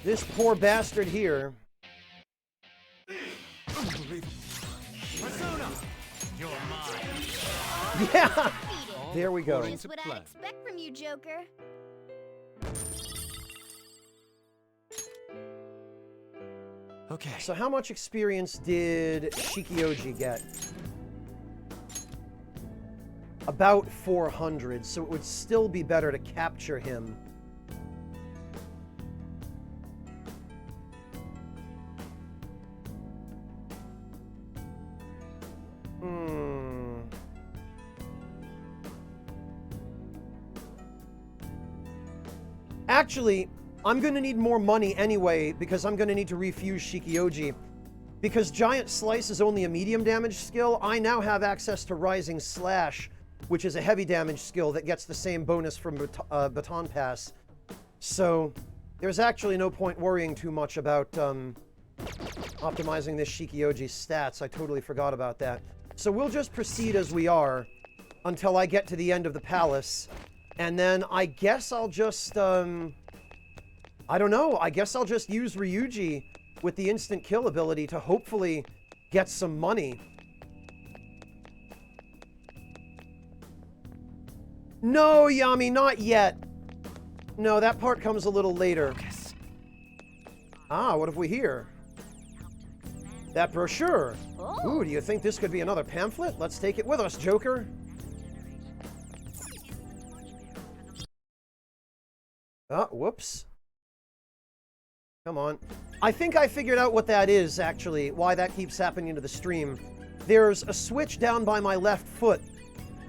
This poor bastard here... Persona! You're mine. Yeah! There we go. Just what I expect from you, Joker. Okay. So how much experience did Shikioji get? about 400, so it would still be better to capture him. Actually, I'm going to need more money anyway, because I'm going to need to refuse Shikioji. Because Giant Slice is only a medium damage skill, I now have access to Rising Slash, which is a heavy damage skill that gets the same bonus from Baton Pass. So, there's actually no point worrying too much about optimizing this Shikioji's stats. I totally forgot about that. So we'll just proceed as we are until I get to the end of the palace. And then I guess I'll just, I don't know, I guess I'll just use Ryuji with the instant kill ability to hopefully get some money. No, Yami, not yet. No, that part comes a little later. Ah, what have we here? That brochure. Ooh, do you think this could be another pamphlet? Let's take it with us, Joker. Oh, whoops. Come on. I think I figured out what that is, actually, why that keeps happening to the stream. There's a switch down by my left foot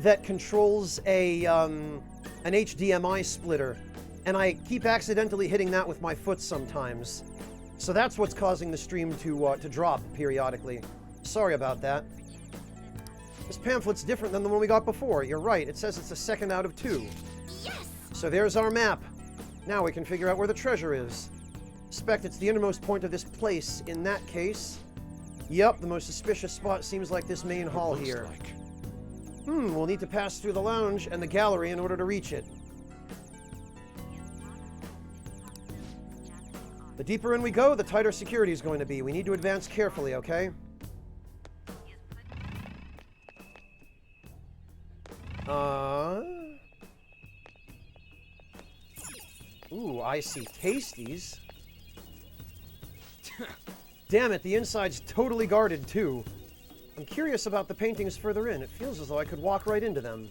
that controls an HDMI splitter, and I keep accidentally hitting that with my foot sometimes. So that's what's causing the stream to drop periodically. Sorry about that. This pamphlet's different than the one we got before. You're right, it says it's a 2nd out of 2. Yes! So there's our map. Now we can figure out where the treasure is. Suspect it's the innermost point of this place. In that case, yep, the most suspicious spot seems like this main hall here. We'll need to pass through the lounge and the gallery in order to reach it. The deeper in we go, the tighter security is going to be. We need to advance carefully, okay? Ooh, I see Tasties. Damn it, the inside's totally guarded, too. I'm curious about the paintings further in. It feels as though I could walk right into them.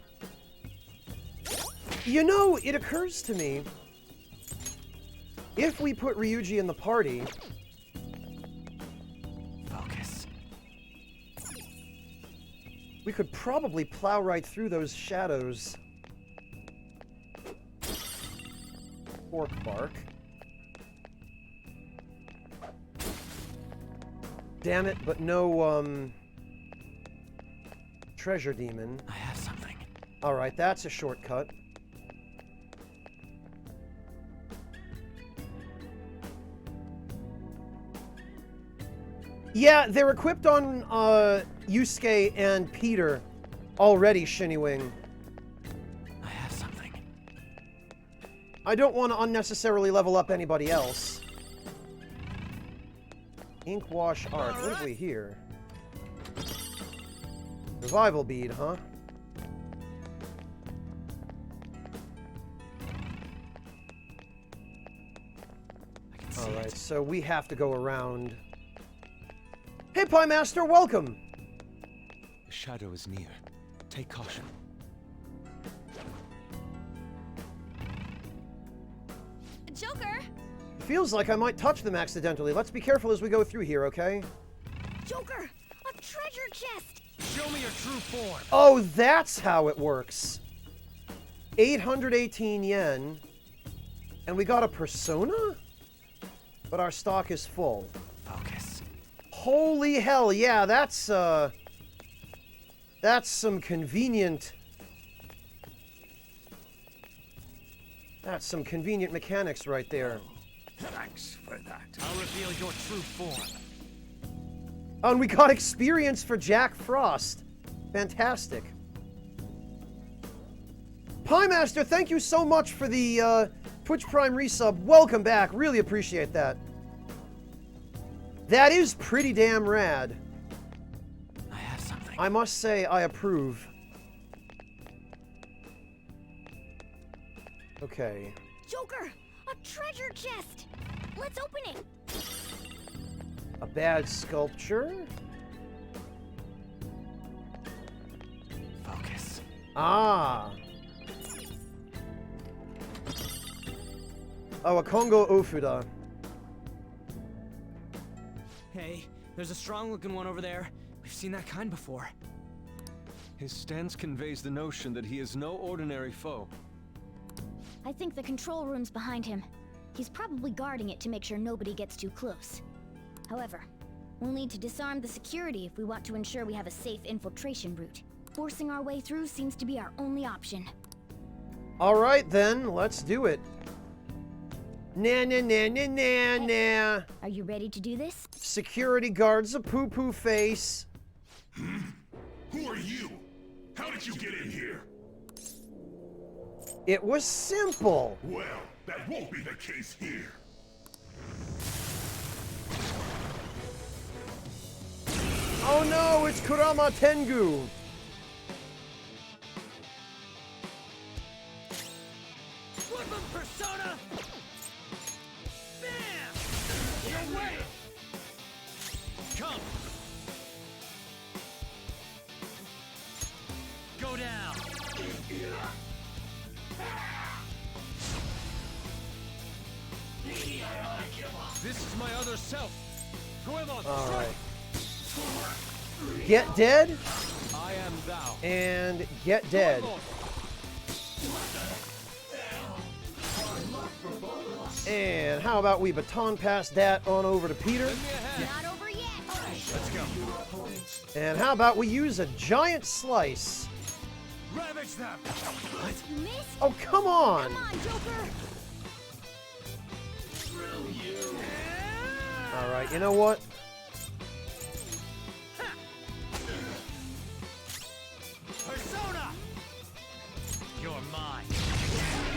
You know, it occurs to me, if we put Ryuji in the party... Focus. We could probably plow right through those shadows. Pork bark. Damn it, but no, treasure demon. I have something. Alright, that's a shortcut. Yeah, they're equipped on, Yusuke and Peter already, Shiniwing. I have something. I don't want to unnecessarily level up anybody else. Ink wash art. What have we here? Revival bead, huh? Alright, so we have to go around. Hey, Pie Master, welcome! The shadow is near. Take caution. Joker! Feels like I might touch them accidentally. Let's be careful as we go through here, okay? Joker! A treasure chest! Show me your true form! Oh, that's how it works. 818 yen. And we got a persona? But our stock is full. Focus. Holy hell, yeah, that's some convenient... That's some convenient mechanics right there. Thanks for that. I'll reveal your true form. Oh, and we got experience for Jack Frost. Fantastic. Pie Master, thank you so much for the Twitch Prime resub. Welcome back. Really appreciate that. That is pretty damn rad. I have something. I must say, I approve. Okay. Joker! A treasure chest! Let's open it! A bad sculpture? Focus. Ah. Oh, a Kongo Ofuda. Hey, there's a strong-looking one over there. We've seen that kind before. His stance conveys the notion that he is no ordinary foe. I think the control room's behind him. He's probably guarding it to make sure nobody gets too close. However, we'll need to disarm the security if we want to ensure we have a safe infiltration route. Forcing our way through seems to be our only option. All right, then. Let's do it. Nah, nah, nah, nah, nah, nah. Are you ready to do this? Security guards a poo-poo face. Who are you? How did you get in here? It was simple. Well, that won't be the case here. Oh no, it's Kurama Tengu. Weapon persona! Bam! Your way! Come! Go down! This is my other self. Goemon, All strike! right. Get dead. I am thou. And get dead. And how about we baton pass that on over to Peter? Not over yet! Let's go. And how about we use a giant slice? Ravage them! You missed? Oh, come on! Come on, Joker! All right, you know what? Persona! You're mine.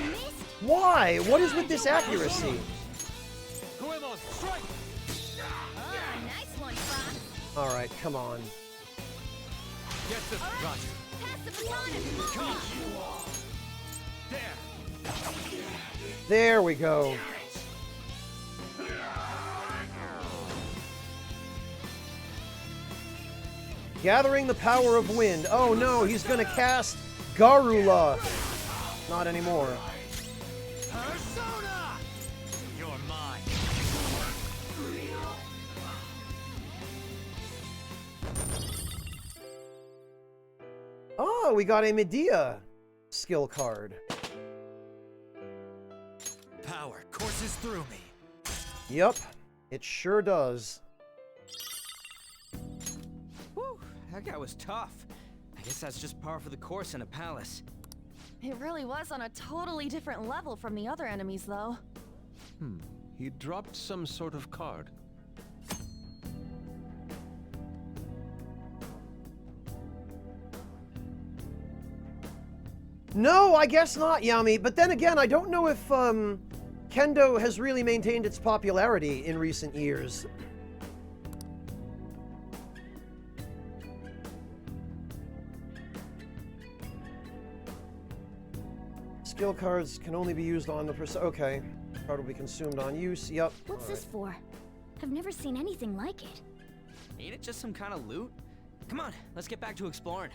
You missed? Why? What is with this accuracy? Goemon, strike! Ah, nice one, Fox. All right, come on. Get this, Roger. Pass the baton and Come! move. There! There we go. Gathering the power of wind. Oh no, he's gonna cast Garula. Not anymore. Persona! You're mine. Oh, we got a Medea skill card. Power courses through me. Yep, it sure does. Whew, that guy was tough. I guess that's just par for the course in a palace. It really was on a totally different level from the other enemies, though. He dropped some sort of card. No, I guess not, Yami. But then again, I don't know if Kendo has really maintained its popularity in recent years. Skill cards can only be used on the person. Okay. Card will be consumed on use. Yep. What's All this for? I've never seen anything like it. Ain't it just some kind of loot? Come on, let's get back to exploring.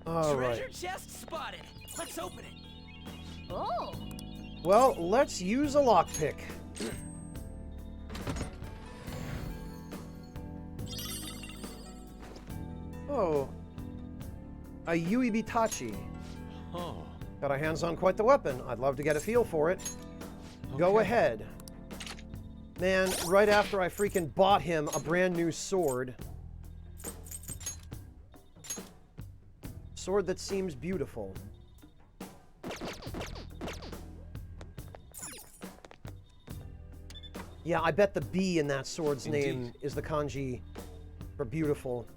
All Treasure right. chest spotted. Let's open it. Oh! Well, let's use a lockpick. Oh. A Yui Bitachi. Oh. Got our hands on quite the weapon. I'd love to get a feel for it. Go Okay. ahead. Man, right after I freaking bought him a brand new sword. Sword that seems beautiful. Yeah, I bet the B in that sword's name Indeed. is the kanji for beautiful.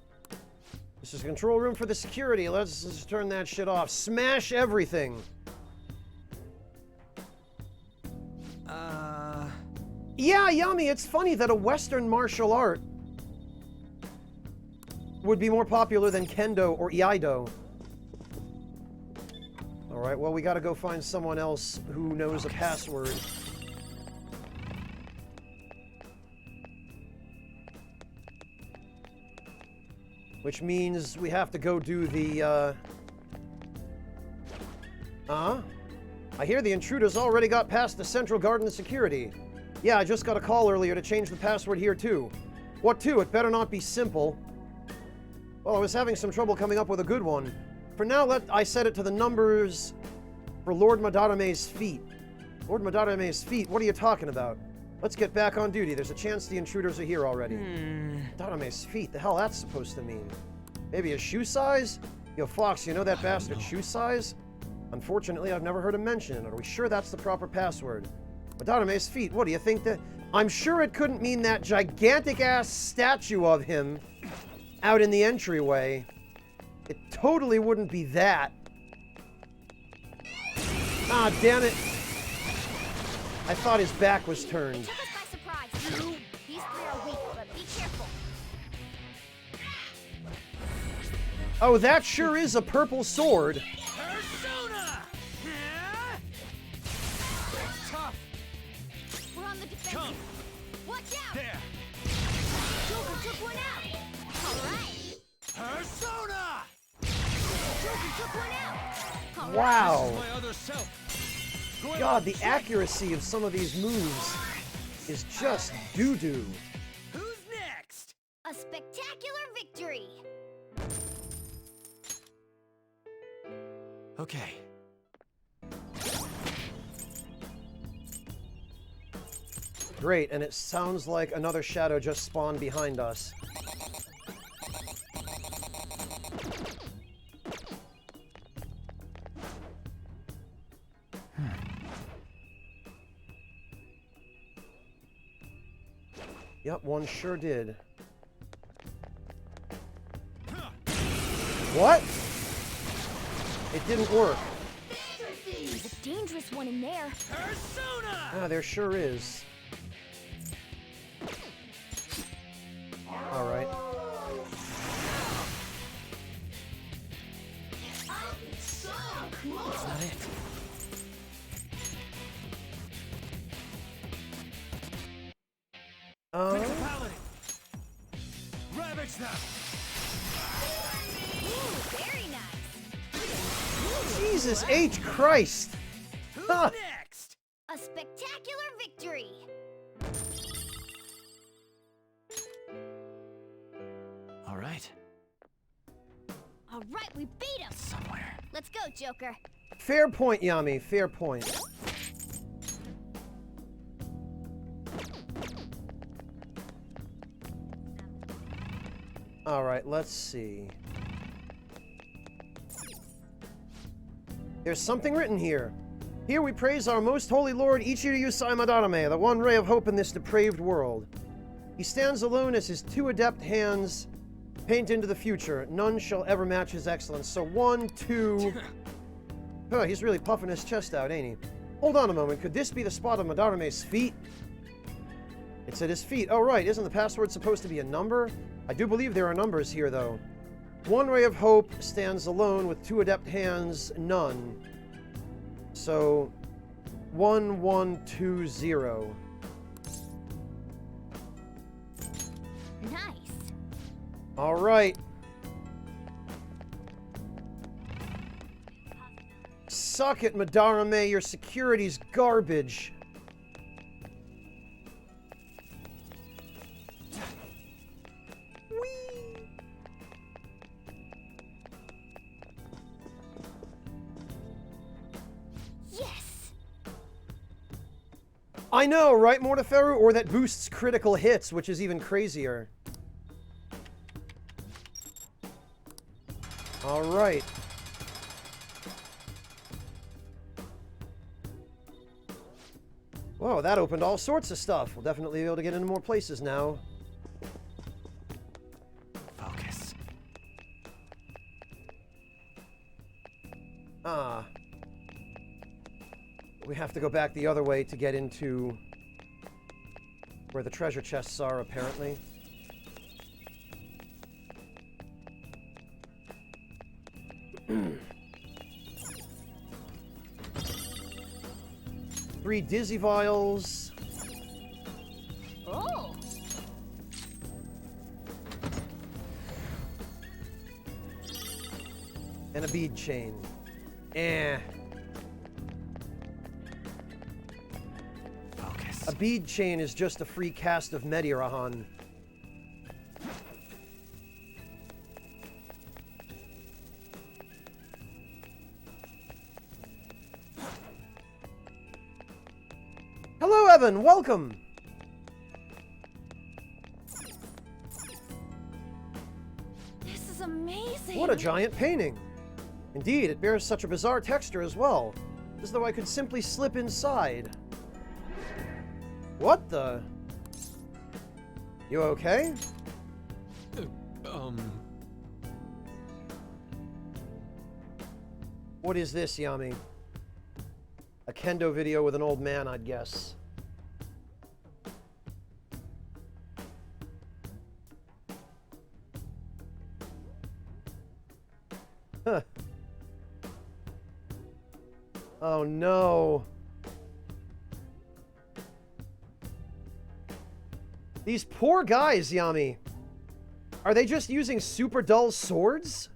This is a control room for the security. Let's just turn that shit off. Smash everything. Yeah, Yami, it's funny that a Western martial art would be more popular than Kendo or Iaido. Alright, well, we gotta go find someone else who knows a password. Which means we have to go do the, I hear the intruders already got past the Central Garden security. Yeah, I just got a call earlier to change the password here, too. What to? It better not be simple. Well, I was having some trouble coming up with a good one. For now, I set it to the numbers for Lord Madarame's feet. Lord Madarame's feet? What are you talking about? Let's get back on duty. There's a chance the intruders are here already. Madarame's feet? The hell that's supposed to mean? Maybe a shoe size? Yo, Fox, you know that bastard's shoe size? Unfortunately, I've never heard him mention it. Are we sure that's the proper password? Madarame's feet, what do you think that... I'm sure it couldn't mean that gigantic-ass statue of him out in the entryway. It totally wouldn't be that. Ah, damn it. I thought his back was turned. Took us by surprise. These three are weak, but be careful. Oh, that sure is a purple sword. Persona! Tough. We're on the defensive. Come. Watch out! There. Joker took one out. All right. Persona! Joker took one out. All right. Wow. This is my other self. God, the accuracy of some of these moves is just doo-doo. Who's next? A spectacular victory. Okay. Great, and it sounds like another shadow just spawned behind us. Yep, one sure did. What? It didn't work. There's a dangerous one in there. Persona! Ah, there sure is. All right. It's not it. Principality! Ravage them! Ooh, very nice. Jesus H. Christ! Who's Huh. next? A spectacular victory. All right. All right, we beat him. Somewhere. Let's go, Joker. Fair point, Yami. Fair point. All right, let's see. There's something written here. Here we praise our most holy Lord Ichiryu Saimadarame, the one ray of hope in this depraved world. He stands alone as his two adept hands paint into the future. None shall ever match his excellence. So 1, 2... Huh, he's really puffing his chest out, ain't he? Hold on a moment. Could this be the spot of Madarame's feet? It's at his feet. Oh, right. Isn't the password supposed to be a number? I do believe there are numbers here, though. One ray of hope stands alone with two adept hands, none. So, 1, 1, 2, 0. Nice. All right. Suck it, Madarame. Your security's garbage. Yes. I know, right, Morteferu? Or that boosts critical hits, which is even crazier. All right. Whoa, that opened all sorts of stuff. We'll definitely be able to get into more places now. Focus. Ah. We have to go back the other way to get into where the treasure chests are, apparently. Three dizzy vials. Oh. And a bead chain. Eh. Focus. A bead chain is just a free cast of Medirahan. Hello, Evan. Welcome. This is amazing. What a giant painting. Indeed, it bears such a bizarre texture as well, as though I could simply slip inside. What the? You okay? What is this, Yami? A kendo video with an old man, I'd guess. Huh. Oh no. These poor guys, Yami. Are they just using super dull swords?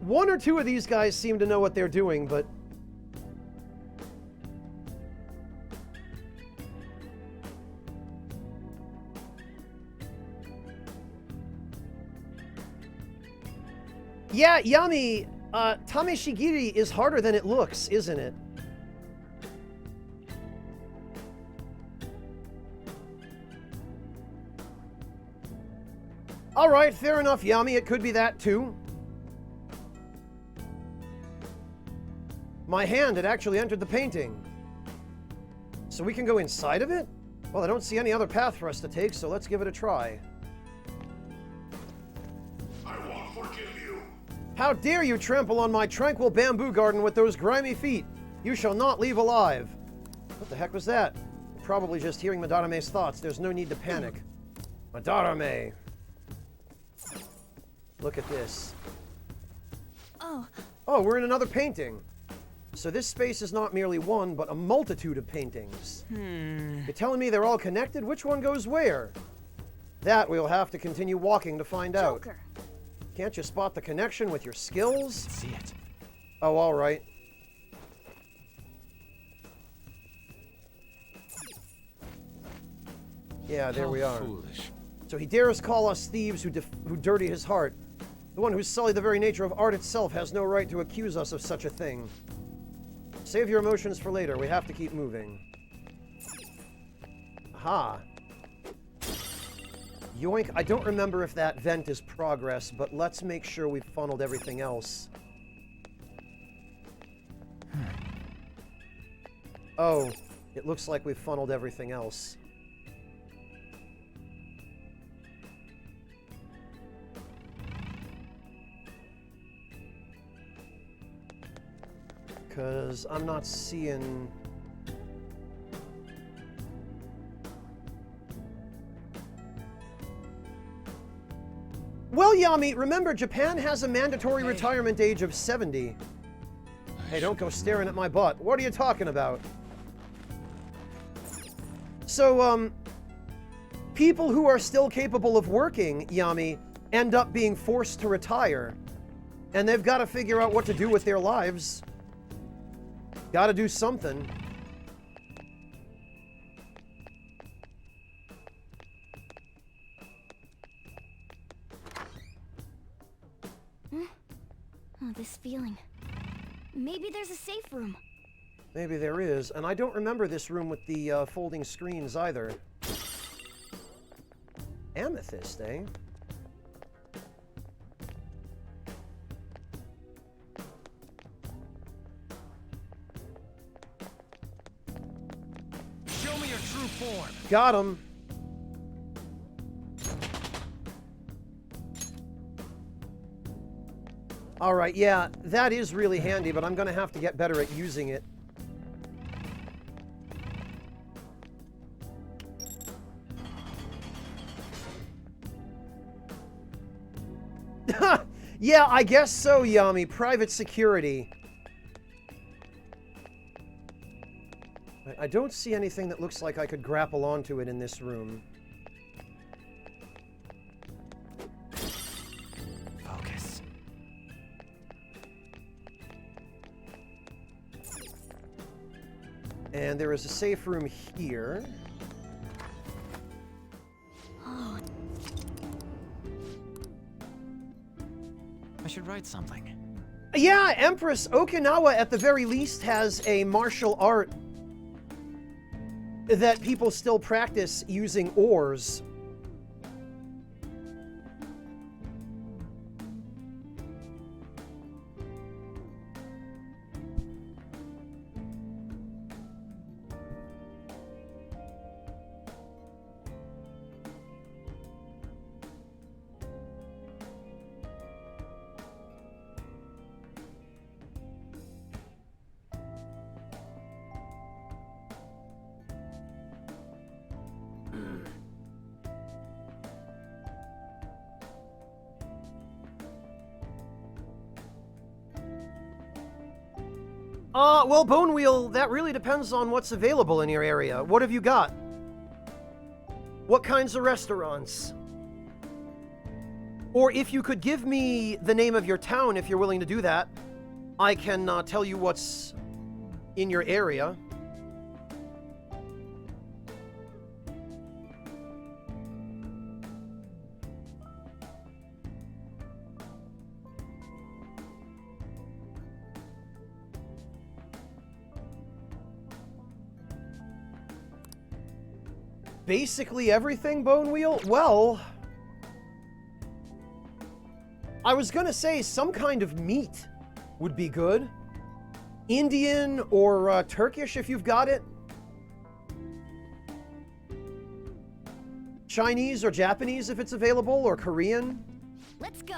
One or two of these guys seem to know what they're doing, but... Yeah, Yami, Tameshigiri is harder than it looks, isn't it? Alright, fair enough, Yami, it could be that too. My hand had actually entered the painting. So we can go inside of it? Well, I don't see any other path for us to take, so let's give it a try. I won't forgive you. How dare you trample on my tranquil bamboo garden with those grimy feet? You shall not leave alive. What the heck was that? Probably just hearing Madarame's thoughts. There's no need to panic. Madarame. Look at this. Oh. Oh, we're in another painting. So this space is not merely one, but a multitude of paintings. You're telling me they're all connected? Which one goes where? That we'll have to continue walking to find out. Joker. Can't you spot the connection with your skills? See it. Oh, all right. Yeah, there we are. Foolish. So he dares call us thieves who dirty his heart. The one who sullied the very nature of art itself has no right to accuse us of such a thing. Save your emotions for later. We have to keep moving. Aha. Yoink. I don't remember if that vent is progress, but let's make sure we've funneled everything else. Oh, it looks like we've funneled everything else. Because I'm not seeing... Well, Yami, remember, Japan has a mandatory retirement age of 70. Hey, don't go staring at my butt. What are you talking about? So, people who are still capable of working, Yami, end up being forced to retire. And they've got to figure out what to do with their lives. Gotta do something. Oh, this feeling. Maybe there's a safe room. Maybe there is, and I don't remember this room with the folding screens either. Amethyst, eh? Show me your true form. Got him. All right, yeah, that is really handy, but I'm going to have to get better at using it. Yeah, I guess so, Yami. Private security. I don't see anything that looks like I could grapple onto it in this room. Focus. And there is a safe room here. I should write something. Yeah, Empress Okinawa at the very least has a martial art that people still practice using oars. Well, Bonewheel, that really depends on what's available in your area. What have you got? What kinds of restaurants? Or if you could give me the name of your town, if you're willing to do that, I can tell you what's in your area. Basically everything, Bonewheel? Well, I was gonna say some kind of meat would be good. Indian or Turkish if you've got it. Chinese or Japanese if it's available, or Korean. Let's go.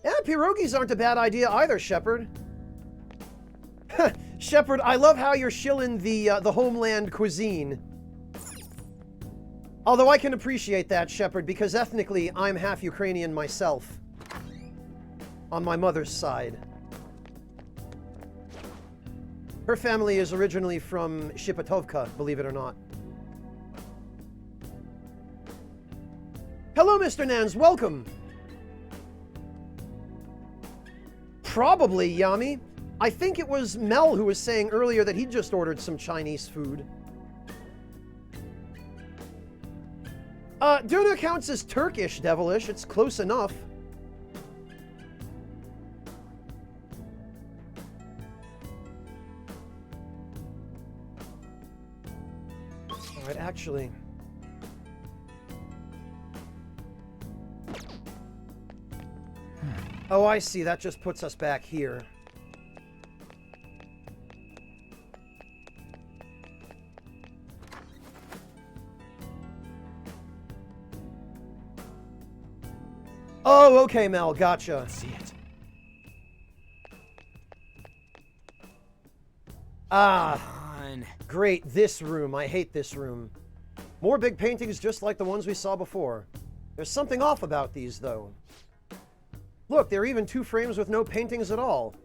Yeah, pierogies aren't a bad idea either, Shepard. Shepard, I love how you're shilling the homeland cuisine. Although I can appreciate that, Shepard, because ethnically, I'm half Ukrainian myself. On my mother's side. Her family is originally from Shipatovka, believe it or not. Hello, Mr. Nans, welcome! Probably, Yami. I think it was Mel who was saying earlier that he just ordered some Chinese food. Duna counts as Turkish, Devilish. It's close enough. Alright, actually... Oh, I see. That just puts us back here. Oh, okay, Mel. Gotcha. Let's see it. Ah, great. This room. I hate this room. More big paintings just like the ones we saw before. There's something off about these, though. Look, there are even 2 frames with no paintings at all.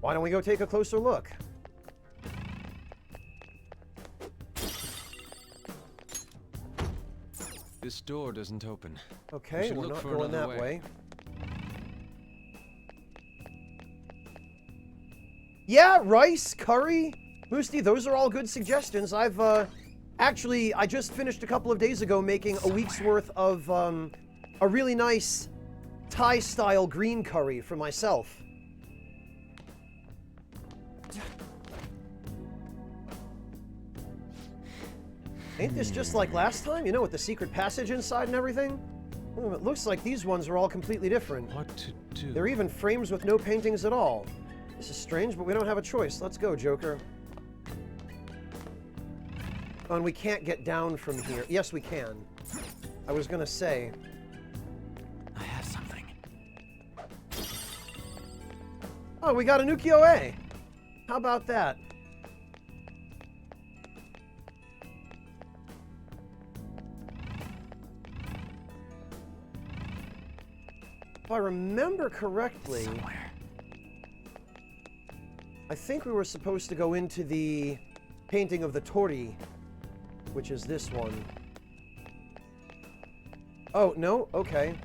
Why don't we go take a closer look? This door doesn't open. Okay, we're not going that way. Yeah, rice, curry, Moosty, those are all good suggestions. I've, actually, I just finished a couple of days ago making a week's worth of, a really nice Thai-style green curry for myself. Ain't this just like last time? You know, with the secret passage inside and everything? Oh, it looks like these ones are all completely different. What to do? They're even frames with no paintings at all. This is strange, but we don't have a choice. Let's go, Joker. Oh, and we can't get down from here. Yes, we can. I was gonna say... I have something. Oh, we got a Nuki-OA! How about that? if I remember correctly... I think we were supposed to go into the painting of the Tori, which is this one. Oh, no? Okay.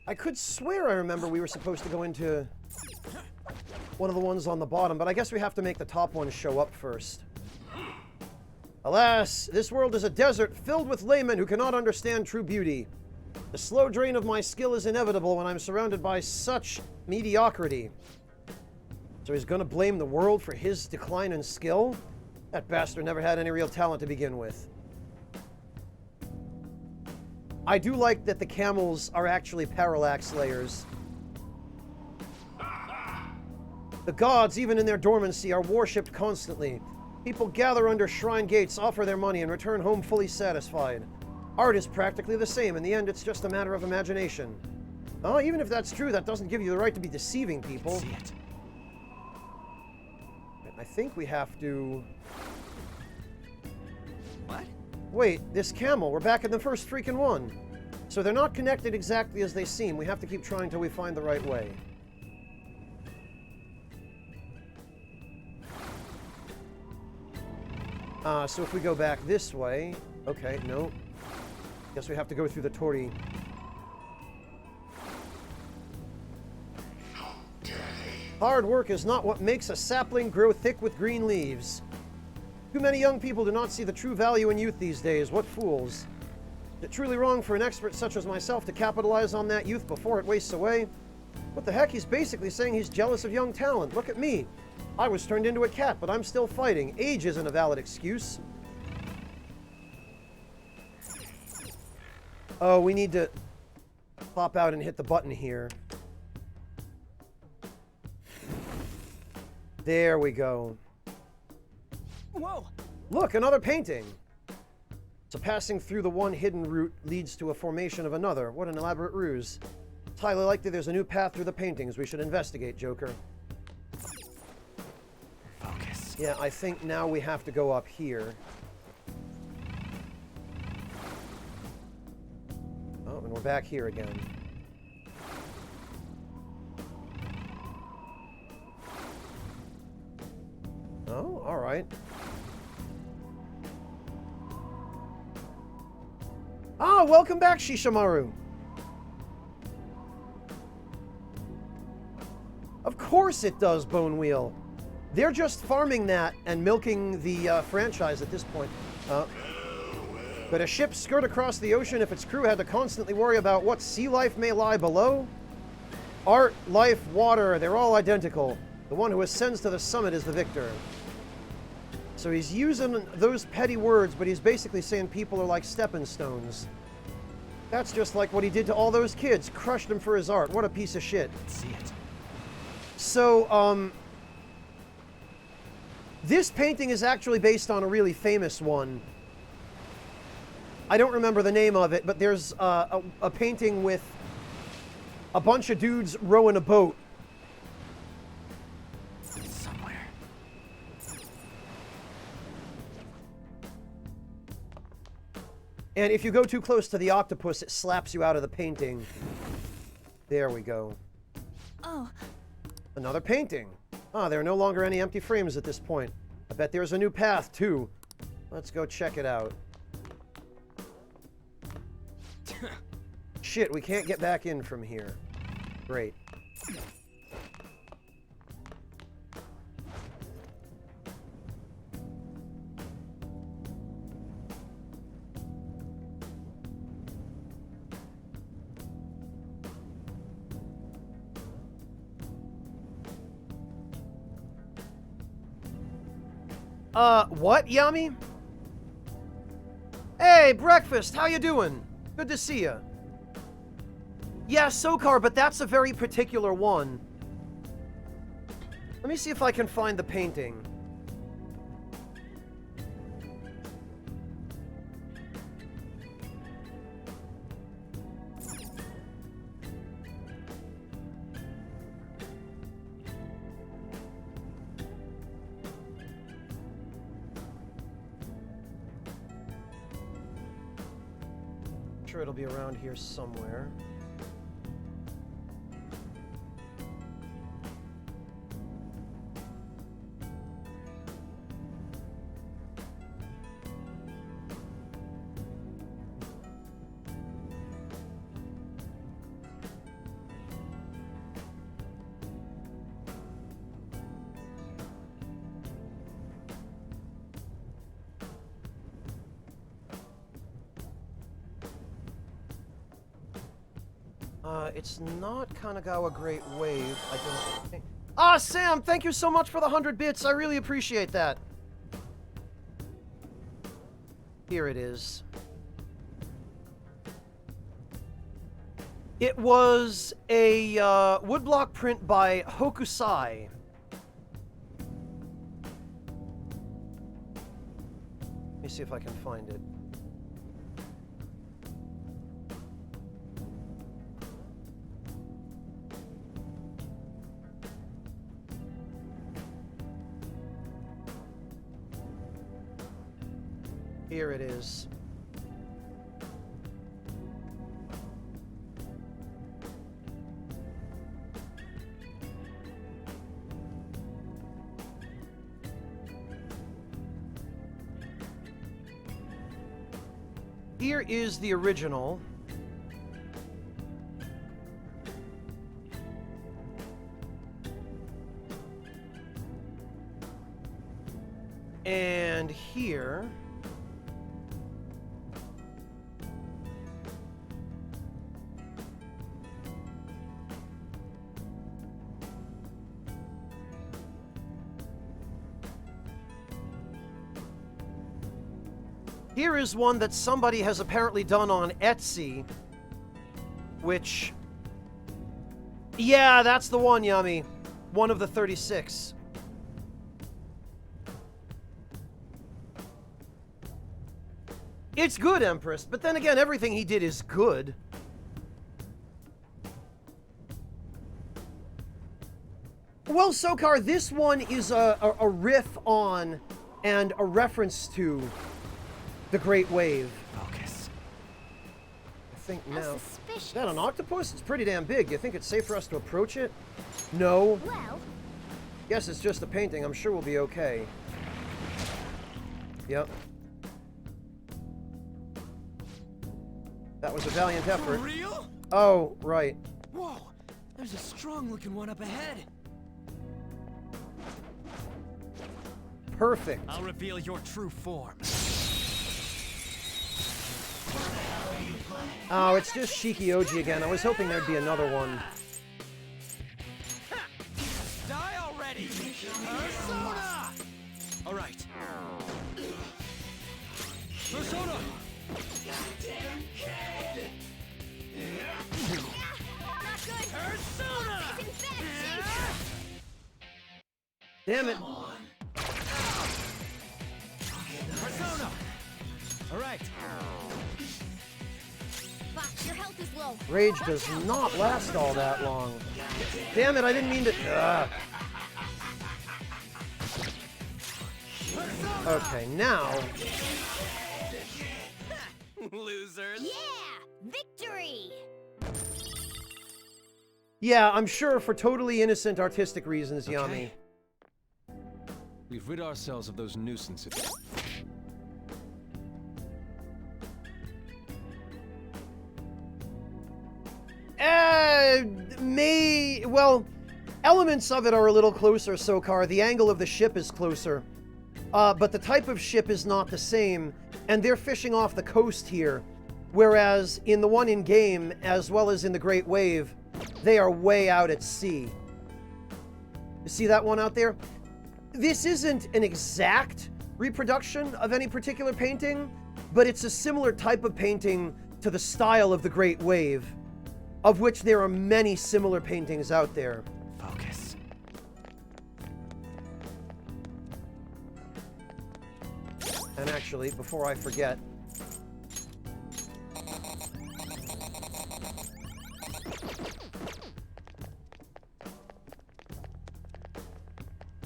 I could swear I remember we were supposed to go into one of the ones on the bottom, but I guess we have to make the top one show up first. Alas, this world is a desert filled with laymen who cannot understand true beauty. The slow drain of my skill is inevitable when I'm surrounded by such mediocrity. So he's gonna blame the world for his decline in skill? That bastard never had any real talent to begin with. I do like that the camels are actually parallax layers. The gods, even in their dormancy, are worshipped constantly. People gather under shrine gates, offer their money, and return home fully satisfied. Art is practically the same. In the end, it's just a matter of imagination. Oh, even if that's true, that doesn't give you the right to be deceiving people. See it. I think we have to... What? Wait, this camel. We're back in the first freaking one. So they're not connected exactly as they seem. We have to keep trying till we find the right way. So if we go back this way... Okay, no. Guess we have to go through the Tori. Hard work is not what makes a sapling grow thick with green leaves. Too many young people do not see the true value in youth these days. What fools. Is it truly wrong for an expert such as myself to capitalize on that youth before it wastes away? What the heck? He's basically saying he's jealous of young talent. Look at me. I was turned into a cat, but I'm still fighting. Age isn't a valid excuse. Oh, we need to pop out and hit the button here. There we go. Whoa! Look, another painting! So passing through the one hidden route leads to a formation of another. What an elaborate ruse. It's highly likely there's a new path through the paintings. We should investigate, Joker. Focus. Yeah, I think now we have to go up here. Oh, and we're back here again. Oh, all right. Ah, welcome back, Shishimaru. Of course it does, Bone Wheel. They're just farming that and milking the franchise at this point. Could a ship skirt across the ocean if its crew had to constantly worry about what sea life may lie below? Art, life, water, they're all identical. The one who ascends to the summit is the victor. So he's using those petty words, but he's basically saying people are like stepping stones. That's just like what he did to all those kids. Crushed them for his art. What a piece of shit. Let's see it. So, this painting is actually based on a really famous one. I don't remember the name of it, but there's a painting with a bunch of dudes rowing a boat. Somewhere. And if you go too close to the octopus, it slaps you out of the painting. There we go. Oh. Another painting. Ah, there are no longer any empty frames at this point. I bet there's a new path, too. Let's go check it out. Shit, we can't get back in from here. Great. What, Yami? Hey, breakfast, how you doing? Good to see ya. Yeah, Sokar, but that's a very particular one. Let me see if I can find the painting. Sure, it'll be around here somewhere. It's not Kanagawa Great Wave, I don't think. Ah, Sam, thank you so much for the 100 bits. I really appreciate that. Here it is. It was a woodblock print by Hokusai. Let me see if I can find it. Here it is. Here is the original. And here Here is one that somebody has apparently done on Etsy, which... Yeah, that's the one, Yummy. One of the 36. It's good, Empress, but then again, everything he did is good. Well, Sokar, this one is a riff on and a reference to the Great Wave. Focus. I think now... Is that an octopus? It's pretty damn big. You think it's safe for us to approach it? No. Well... Yes, it's just a painting. I'm sure we'll be okay. Yep. That was a valiant effort. For real? Oh, right. Whoa! There's a strong-looking one up ahead. Perfect. I'll reveal your true form. Oh, it's just Shikioji again. I was hoping there'd be another one. Die already! Persona! All right. Persona! Goddamn kid! Not good! Persona! It's infected! Damn it. Persona! All right. Fox, your health is low. Rage does not last all that long. Damn it, I didn't mean to... Okay, now... Losers. Yeah! Victory! Yeah, I'm sure for totally innocent artistic reasons, Okay. Yami. We've rid ourselves of those nuisances. Well, elements of it are a little closer, Sokar. The angle of the ship is closer. But the type of ship is not the same, and they're fishing off the coast here. Whereas in the one in-game, as well as in the Great Wave, they are way out at sea. You see that one out there? This isn't an exact reproduction of any particular painting, but it's a similar type of painting to the style of the Great Wave, of which there are many similar paintings out there. Focus. And actually, before I forget...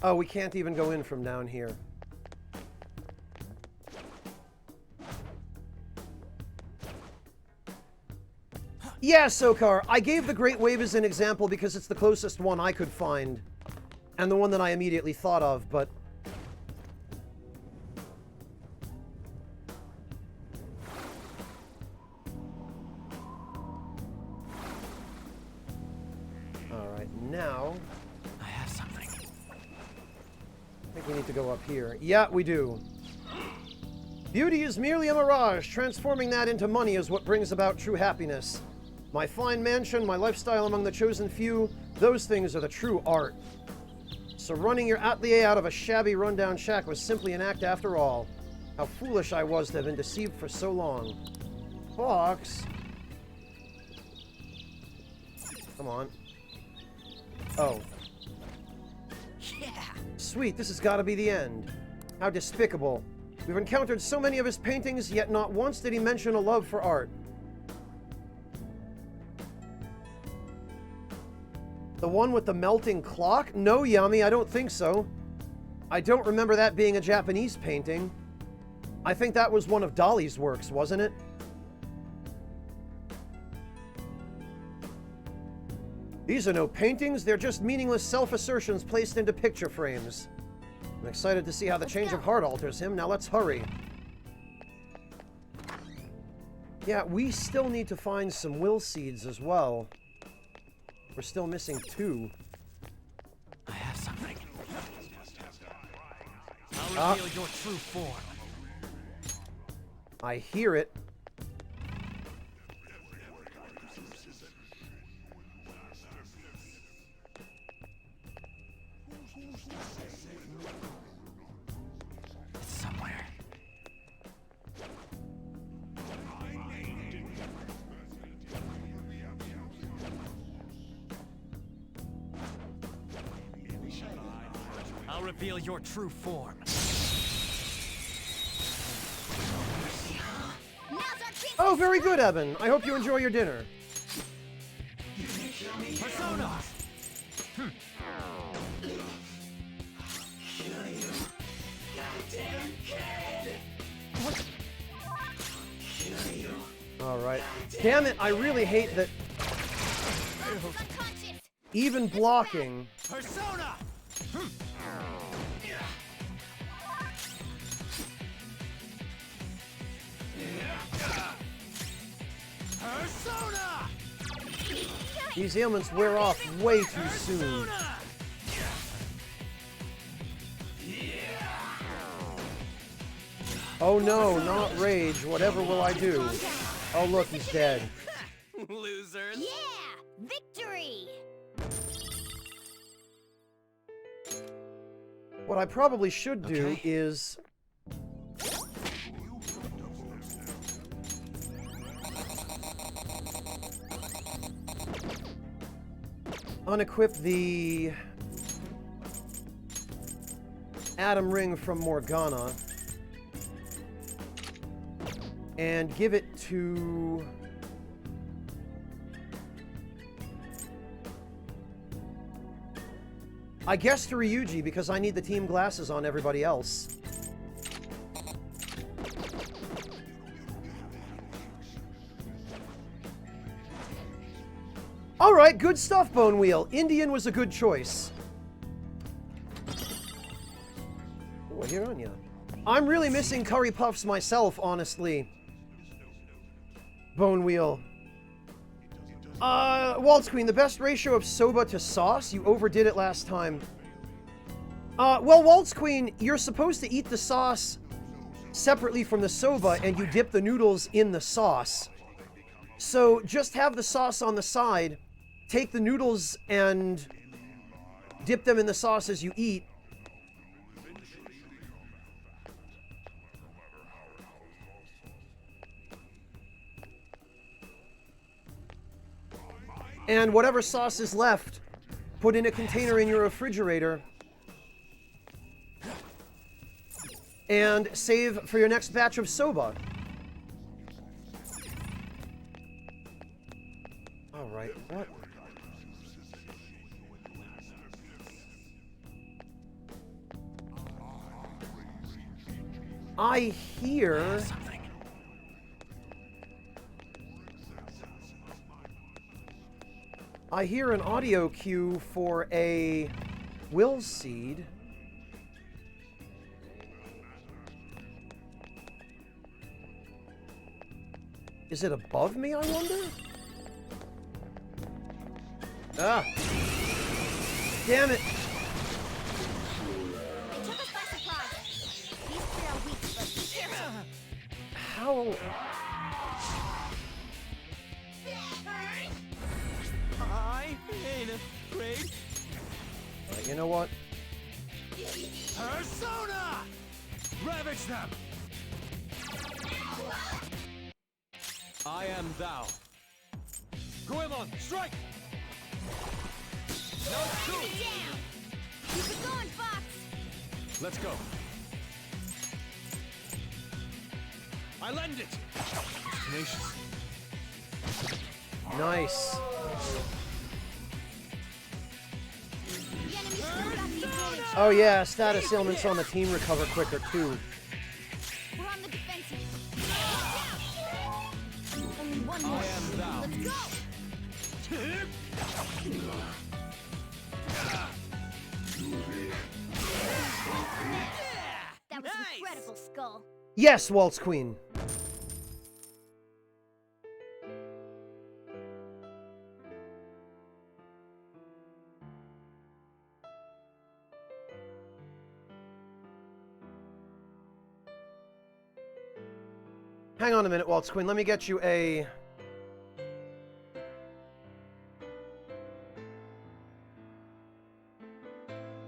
Oh, we can't even go in from down here. Yeah, Sokar, I gave the Great Wave as an example because it's the closest one I could find. And the one that I immediately thought of, but... Alright, now... I have something. I think we need to go up here. Yeah, we do. Beauty is merely a mirage. Transforming that into money is what brings about true happiness. My fine mansion, my lifestyle among the chosen few, those things are the true art. So running your atelier out of a shabby rundown shack was simply an act after all. How foolish I was to have been deceived for so long. Fox? Come on. Oh. Yeah. Sweet, this has got to be the end. How despicable. We've encountered so many of his paintings, yet not once did he mention a love for art. The one with the melting clock? No, Yami, I don't think so. I don't remember that being a Japanese painting. I think that was one of Dali's works, wasn't it? These are no paintings, they're just meaningless self-assertions placed into picture frames. I'm excited to see how the change of heart alters him. Now let's hurry. Yeah, we still need to find some will seeds as well. We're still missing 2. I have something. I'll reveal your true form. I hear it. It's somewhere. I'll reveal your true form. Oh, very good, Evan. I hope you enjoy your dinner. Persona! All right. Damn it, I really hate that. Even blocking. Persona! Persona! These ailments wear off way too soon. Oh no, not rage. Whatever will I do? Oh look, he's dead. Losers. Yeah! Victory! What I probably should do is... unequip the Atom Ring from Morgana and give it to I guess to Ryuji, because I need the team glasses on everybody else. Alright, good stuff, Bone Wheel. Indian was a good choice. Oh, I hear Anya. I'm really missing curry puffs myself, honestly. Bone Wheel. Waltz Queen, the best ratio of soba to sauce? You overdid it last time. Well, Waltz Queen, you're supposed to eat the sauce separately from the soba, and you dip the noodles in the sauce. So just have the sauce on the side, take the noodles and dip them in the sauce as you eat. And whatever sauce is left, put in a container in your refrigerator and save for your next batch of soba. All right, what? I hear something. I hear an audio cue for a will seed. Is it above me, I wonder? Ah! Damn it! They took us by surprise. These three are weak, but How? ain't afraid. You know what? Persona! Ravage them! I am thou. Goemon, strike! No Down! Keep it going, Fox! Let's go. I lend it! Tenacious. Nice. The enemy still got the advantage. Oh yeah, status ailments on the team recover quicker too. We're on the defensive. Only one more. I am thou. Let's go! That was incredible, Skull. Yes, Waltz Queen. Hang on a minute, Waltz Queen. Let me get you a...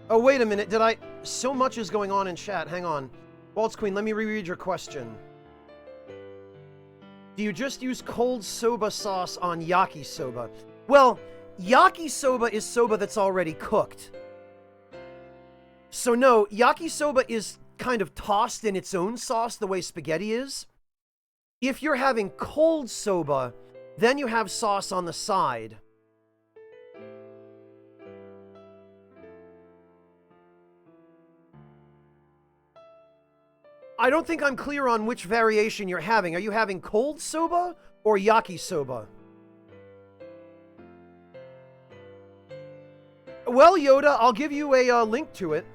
Oh, wait a minute. Did I... So much is going on in chat. Hang on. Waltz Queen, let me reread your question. Do you just use cold soba sauce on yakisoba? Well, yakisoba is soba that's already cooked. So no, yakisoba is kind of tossed in its own sauce the way spaghetti is. If you're having cold soba, then you have sauce on the side. I don't think I'm clear on which variation you're having. Are you having cold soba or yakisoba? Well, Yoda, I'll give you a link to it.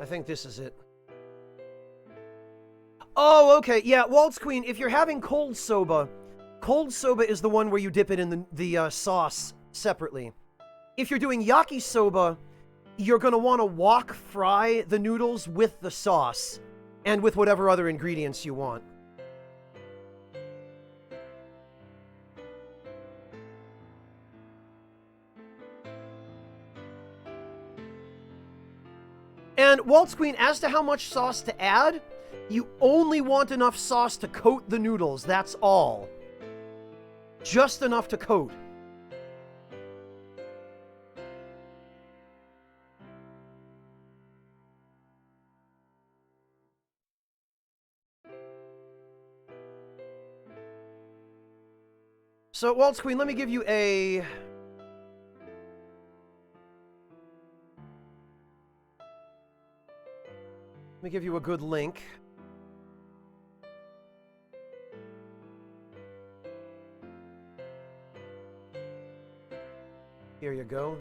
I think this is it. Oh, okay. Yeah, Waltz Queen, if you're having cold soba is the one where you dip it in the sauce separately. If you're doing yakisoba, you're going to want to wok fry the noodles with the sauce and with whatever other ingredients you want. And Waltz Queen, as to how much sauce to add, you only want enough sauce to coat the noodles, that's all. Just enough to coat. So, Waltz Queen, let me give you a... Let me give you a good link. Here you go.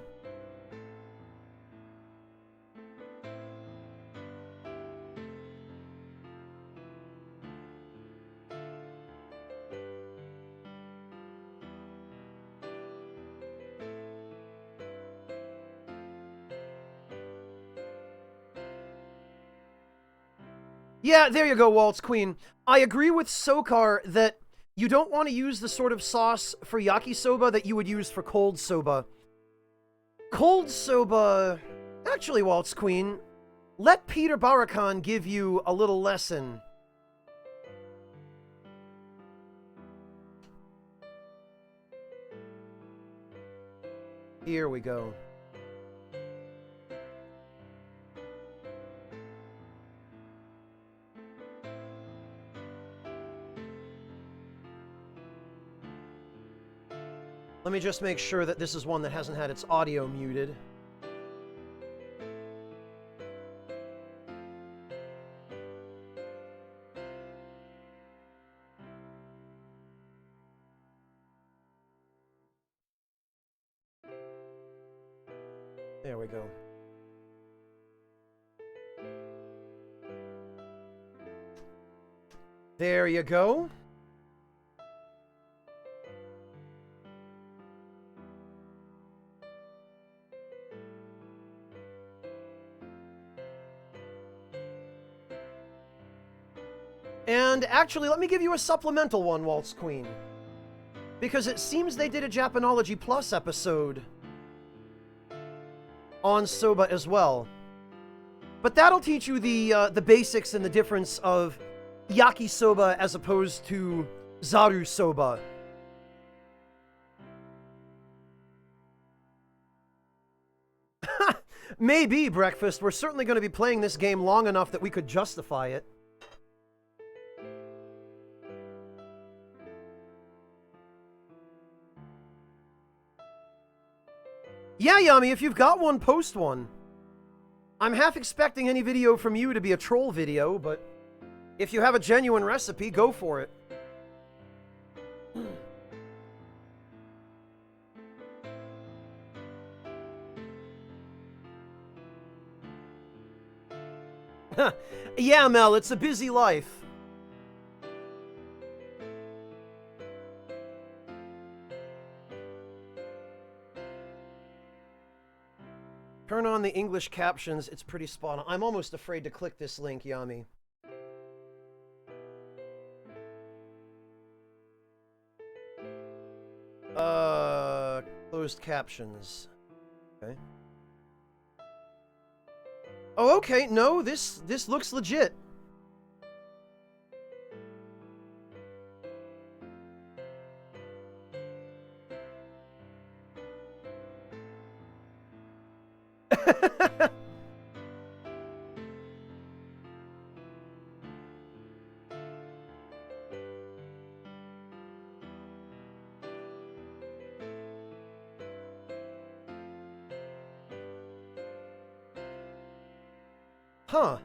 Yeah, there you go, Waltz Queen. I agree with Sokar that you don't want to use the sort of sauce for yakisoba that you would use for cold soba. Cold soba... Actually, Waltz Queen, let Peter Barakan give you a little lesson. Here we go. Let me just make sure that this is one that hasn't had its audio muted. There we go. There you go. And actually, let me give you a supplemental one, Waltz Queen. Because it seems they did a Japanology Plus episode on soba as well. But that'll teach you the basics and the difference of yakisoba as opposed to zaru soba. Maybe, Breakfast. We're certainly going to be playing this game long enough that we could justify it. Yeah, Yami, if you've got one, post one. I'm half expecting any video from you to be a troll video, but if you have a genuine recipe, go for it. Yeah, Mel, it's a busy life. Turn on the English captions, it's pretty spot on. I'm almost afraid to click this link, Yami. Closed captions. Okay. Oh, okay, no, this looks legit. Huh.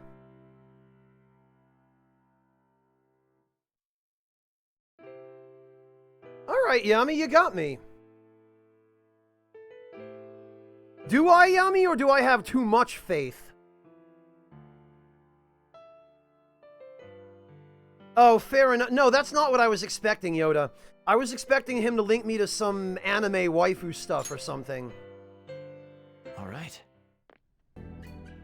Alright, Yami, you got me. Do I, Yami, or do I have too much faith? Oh, fair enough. No, that's not what I was expecting, Yoda. I was expecting him to link me to some anime waifu stuff or something. All right.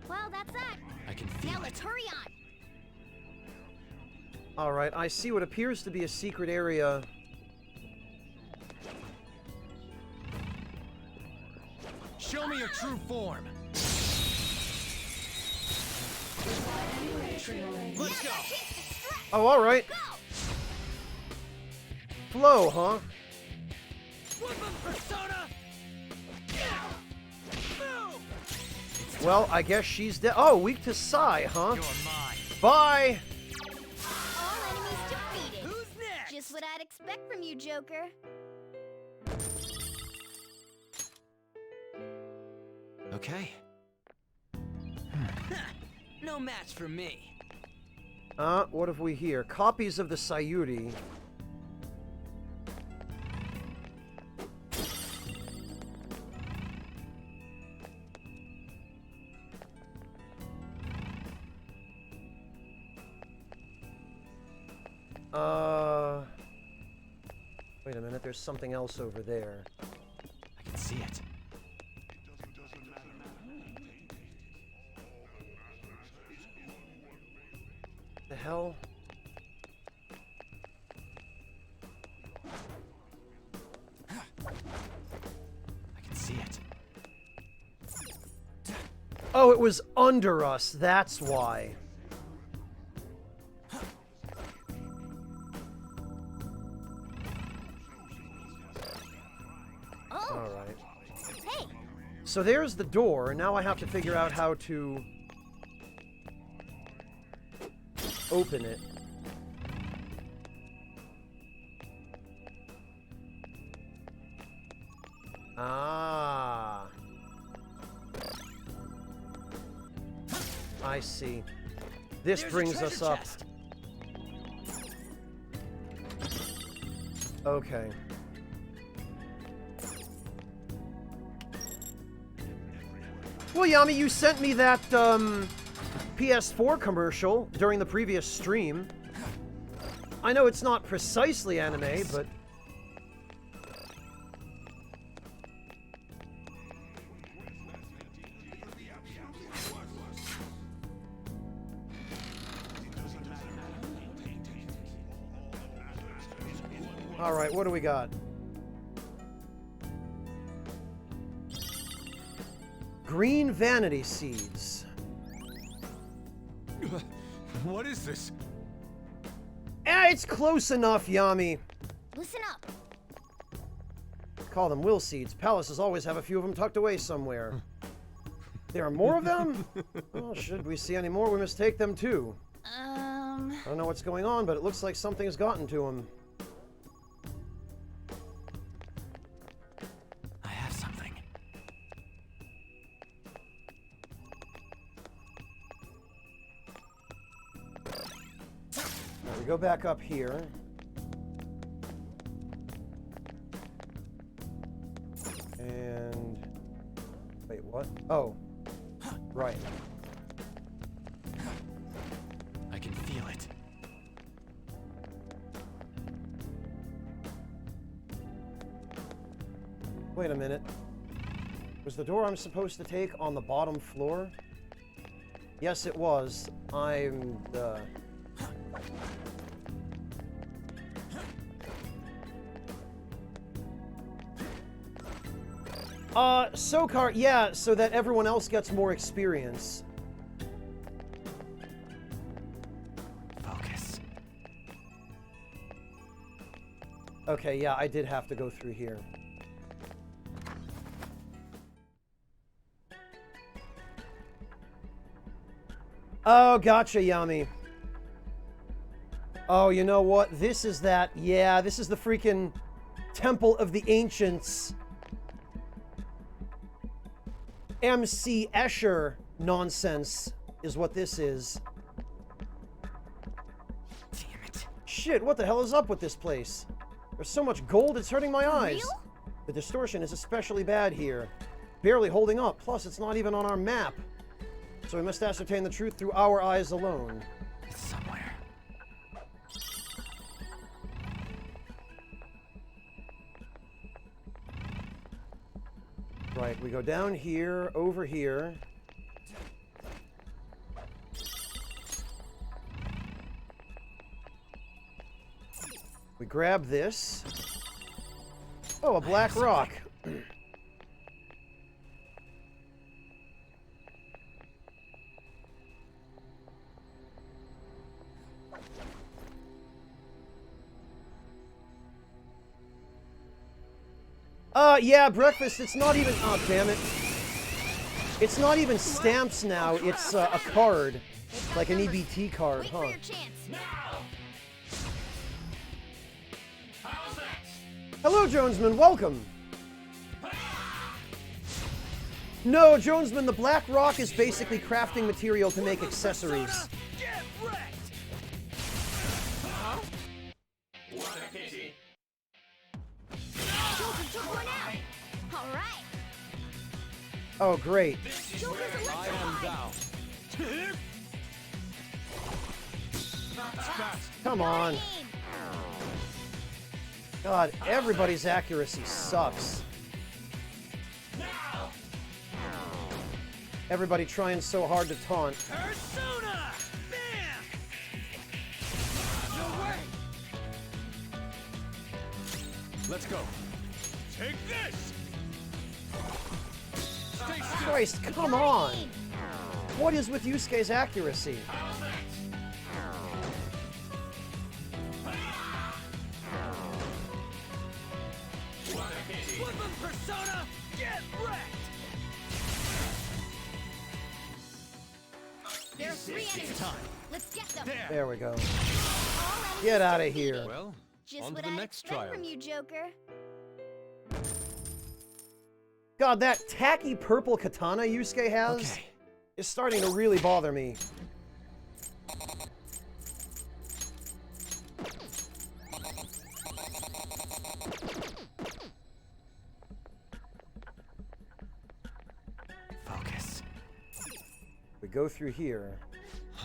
Well, that's that. I can feel now it. let's hurry on. Alright, I see what appears to be a secret area. Show me your true form. Let's go. Oh, alright. Flow, huh? Persona. Well, I guess she's dead. Oh, weak to Sai, huh? You're mine. Bye! All enemies defeated. Who's next? Just what I'd expect from you, Joker. Okay. No match for me. What have we here? Copies of the Sayuri. Wait a minute, there's something else over there. I can see it. The hell? I can see it. Oh, it was under us, that's why. Alright. Hey. So there's the door, now I have to figure out how to open it. Ah. I see. This brings us up. Okay. Well, Yami, you sent me that, PS4 commercial during the previous stream. I know it's not precisely anime, but... Alright, what do we got? Green vanity seeds. What is this? It's close enough, Yami. Listen up. Call them will seeds. Palaces always have a few of them tucked away somewhere. There are more of them? Well, should we see any more, we must take them too. I don't know what's going on, but it looks like something has gotten to them. I have something. We go back up here. And... wait, what? Oh. Right. I can feel it. Wait a minute. Was the door I'm supposed to take on the bottom floor? Yes, it was. I'm the... Sokar, yeah, so that everyone else gets more experience. Focus. Okay, yeah, I did have to go through here. Oh, gotcha, Yami. Oh, you know what? This is that... yeah, this is the freaking Temple of the Ancients... MC Escher nonsense is what this is. Damn it. Shit, what the hell is up with this place? There's so much gold, it's hurting my eyes. Real? The distortion is especially bad here. Barely holding up, plus it's not even on our map. So we must ascertain the truth through our eyes alone. It's somewhere. Right, we go down here, over here. We grab this. Oh, a black rock. Yeah, breakfast, it's not even... oh, damn it. It's not even stamps now, it's a card. Like an EBT card, Wait huh? for your chance. Hello, Jonesman, welcome! No, Jonesman, the black rock is basically crafting material to make accessories. Get wrecked! Huh? What a pity. Joker took one out. All right. Oh, great. Joker's I am thou. Come on. God, everybody's accuracy sucks. Everybody trying so hard to taunt. Persona! Bam! No way! Let's go. Take this! Stay still! Christ, come on! What is with Yusuke's accuracy? Woodland Persona! Get wrecked! There are 3 enemies. Let's get them. There we go. All enemies Get out of defeated. here. Well, Just on to what the I next expect trial. from you, Joker. God, that tacky purple katana Yusuke has Okay. is starting to really bother me. Focus. We go through here.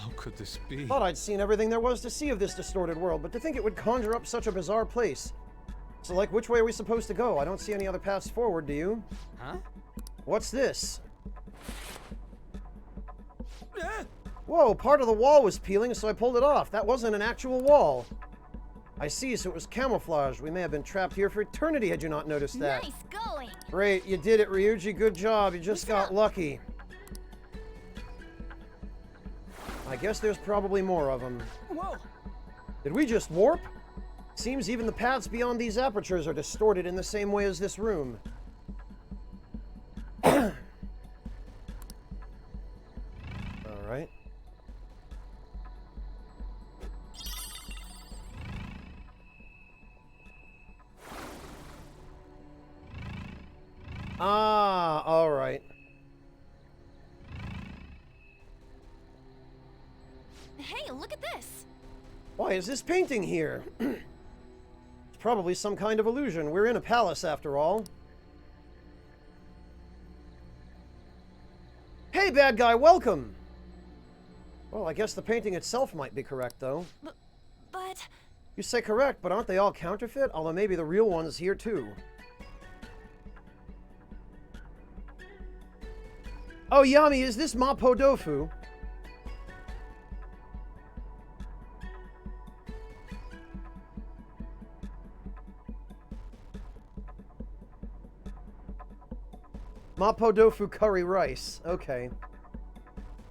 How could this be? Thought I'd seen everything there was to see of this distorted world, but to think it would conjure up such a bizarre place. So, like, which way are we supposed to go? I don't see any other paths forward, do you? Huh? What's this? Whoa, part of the wall was peeling, so I pulled it off. That wasn't an actual wall. I see, so it was camouflage. We may have been trapped here for eternity had you not noticed that. Nice going! Great, you did it, Ryuji. Good job. You just got lucky. I guess there's probably more of them. Whoa! Did we just warp? Seems even the paths beyond these apertures are distorted in the same way as this room. Alright. Ah, alright. Hey, look at this! Why is this painting here? It's probably some kind of illusion. We're in a palace, after all. Hey, bad guy, welcome! Well, I guess the painting itself might be correct, though. But... You say correct, but aren't they all counterfeit? Although maybe the real one's here, too. Oh, Yami, is this Mapo Dofu? Mapo Dofu curry rice. Okay.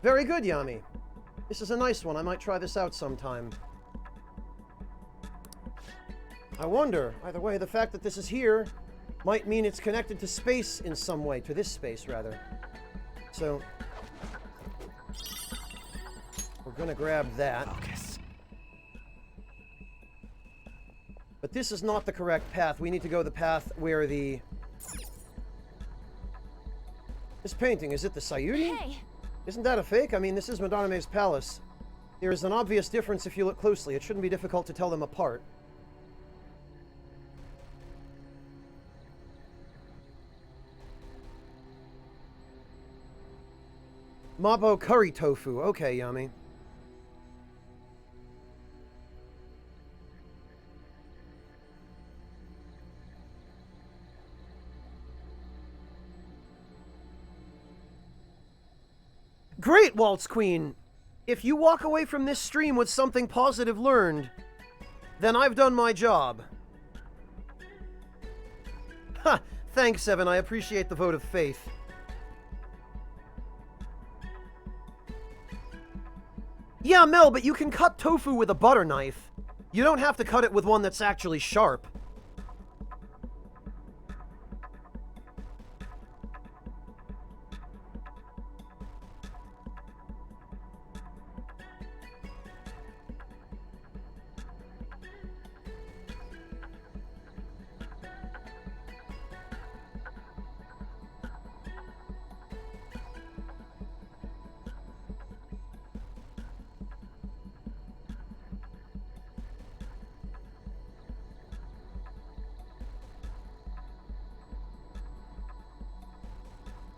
Very good, Yami. This is a nice one. I might try this out sometime. I wonder, either way, the fact that this is here might mean it's connected to space in some way. To this space, rather. So, we're gonna grab that. Focus. But this is not the correct path. We need to go the path where the... This painting, is it the Sayuri? Hey! Isn't that a fake? I mean, this is Madarame's palace. There is an obvious difference if you look closely. It shouldn't be difficult to tell them apart. Mabo curry tofu. Okay, Yami. Great, Waltz Queen! If you walk away from this stream with something positive learned, then I've done my job. Ha! Thanks, Evan. I appreciate the vote of faith. Yeah, Mel, but you can cut tofu with a butter knife. You don't have to cut it with one that's actually sharp.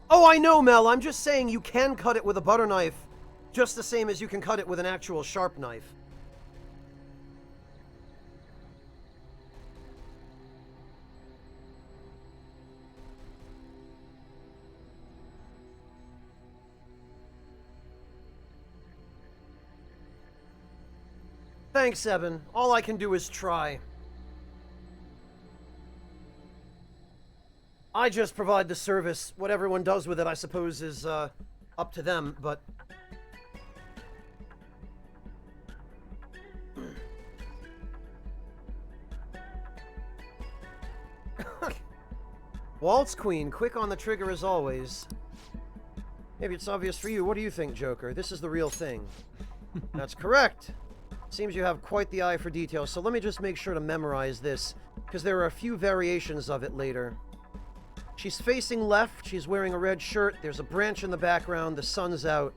Oh, I know, Mel. I'm just saying you can cut it with a butter knife, just the same as you can cut it with an actual sharp knife. Thanks, Evan. All I can do is try. I just provide the service. What everyone does with it, I suppose, is up to them, but... Waltz Queen, quick on the trigger as always. Maybe it's obvious for you. What do you think, Joker? This is the real thing. That's correct. Seems you have quite the eye for detail, so let me just make sure to memorize this, because there are a few variations of it later. She's facing left, she's wearing a red shirt, there's a branch in the background, the sun's out.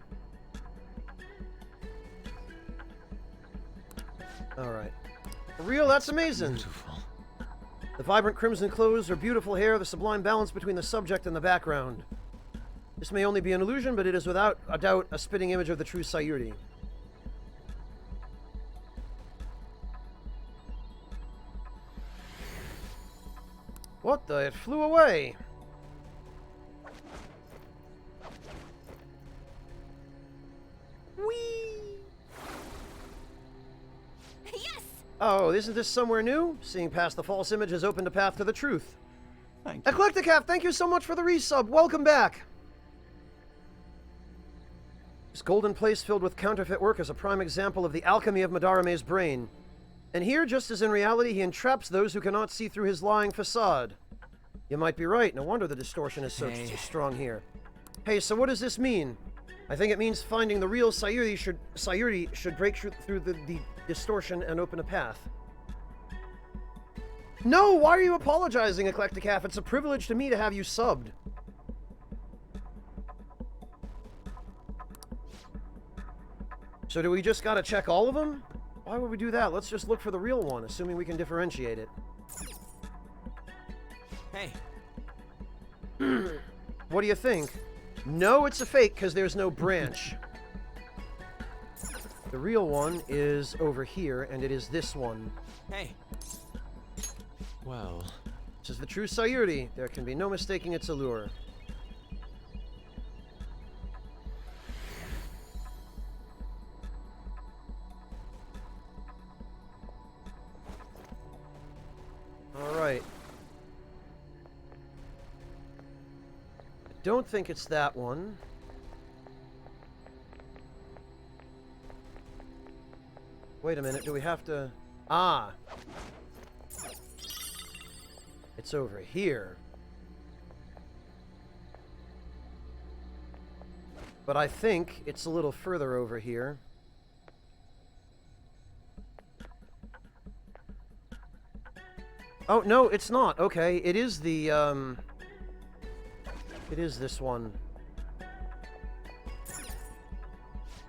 Alright. For real, that's amazing. Beautiful. The vibrant crimson clothes, her beautiful hair, the sublime balance between the subject and the background. This may only be an illusion, but it is without a doubt a spitting image of the true Sayuri. What the? It flew away. Whee! Yes! Oh, isn't this somewhere new? Seeing past the false image has opened a path to the truth. Thank you. Eclecticaf, thank you so much for the resub. Welcome back. This golden place filled with counterfeit work is a prime example of the alchemy of Madarame's brain. And here, just as in reality, he entraps those who cannot see through his lying facade. You might be right. No wonder the distortion is so strong here. Hey, so what does this mean? I think it means finding the real Sayuri should break through the distortion and open a path. No, why are you apologizing, Eclecticaf? It's a privilege to me to have you subbed. So do we just gotta check all of them? Why would we do that? Let's just look for the real one, assuming we can differentiate it. Hey. What do you think? No, it's a fake, because there's no branch. The real one is over here, and it is this one. Hey. Well... This is the true Sayuri. There can be no mistaking its allure. Alright. I don't think it's that one. Wait a minute, do we have to... Ah! It's over here. But I think it's a little further over here. Oh, no, it's not. Okay, it is the, it is this one.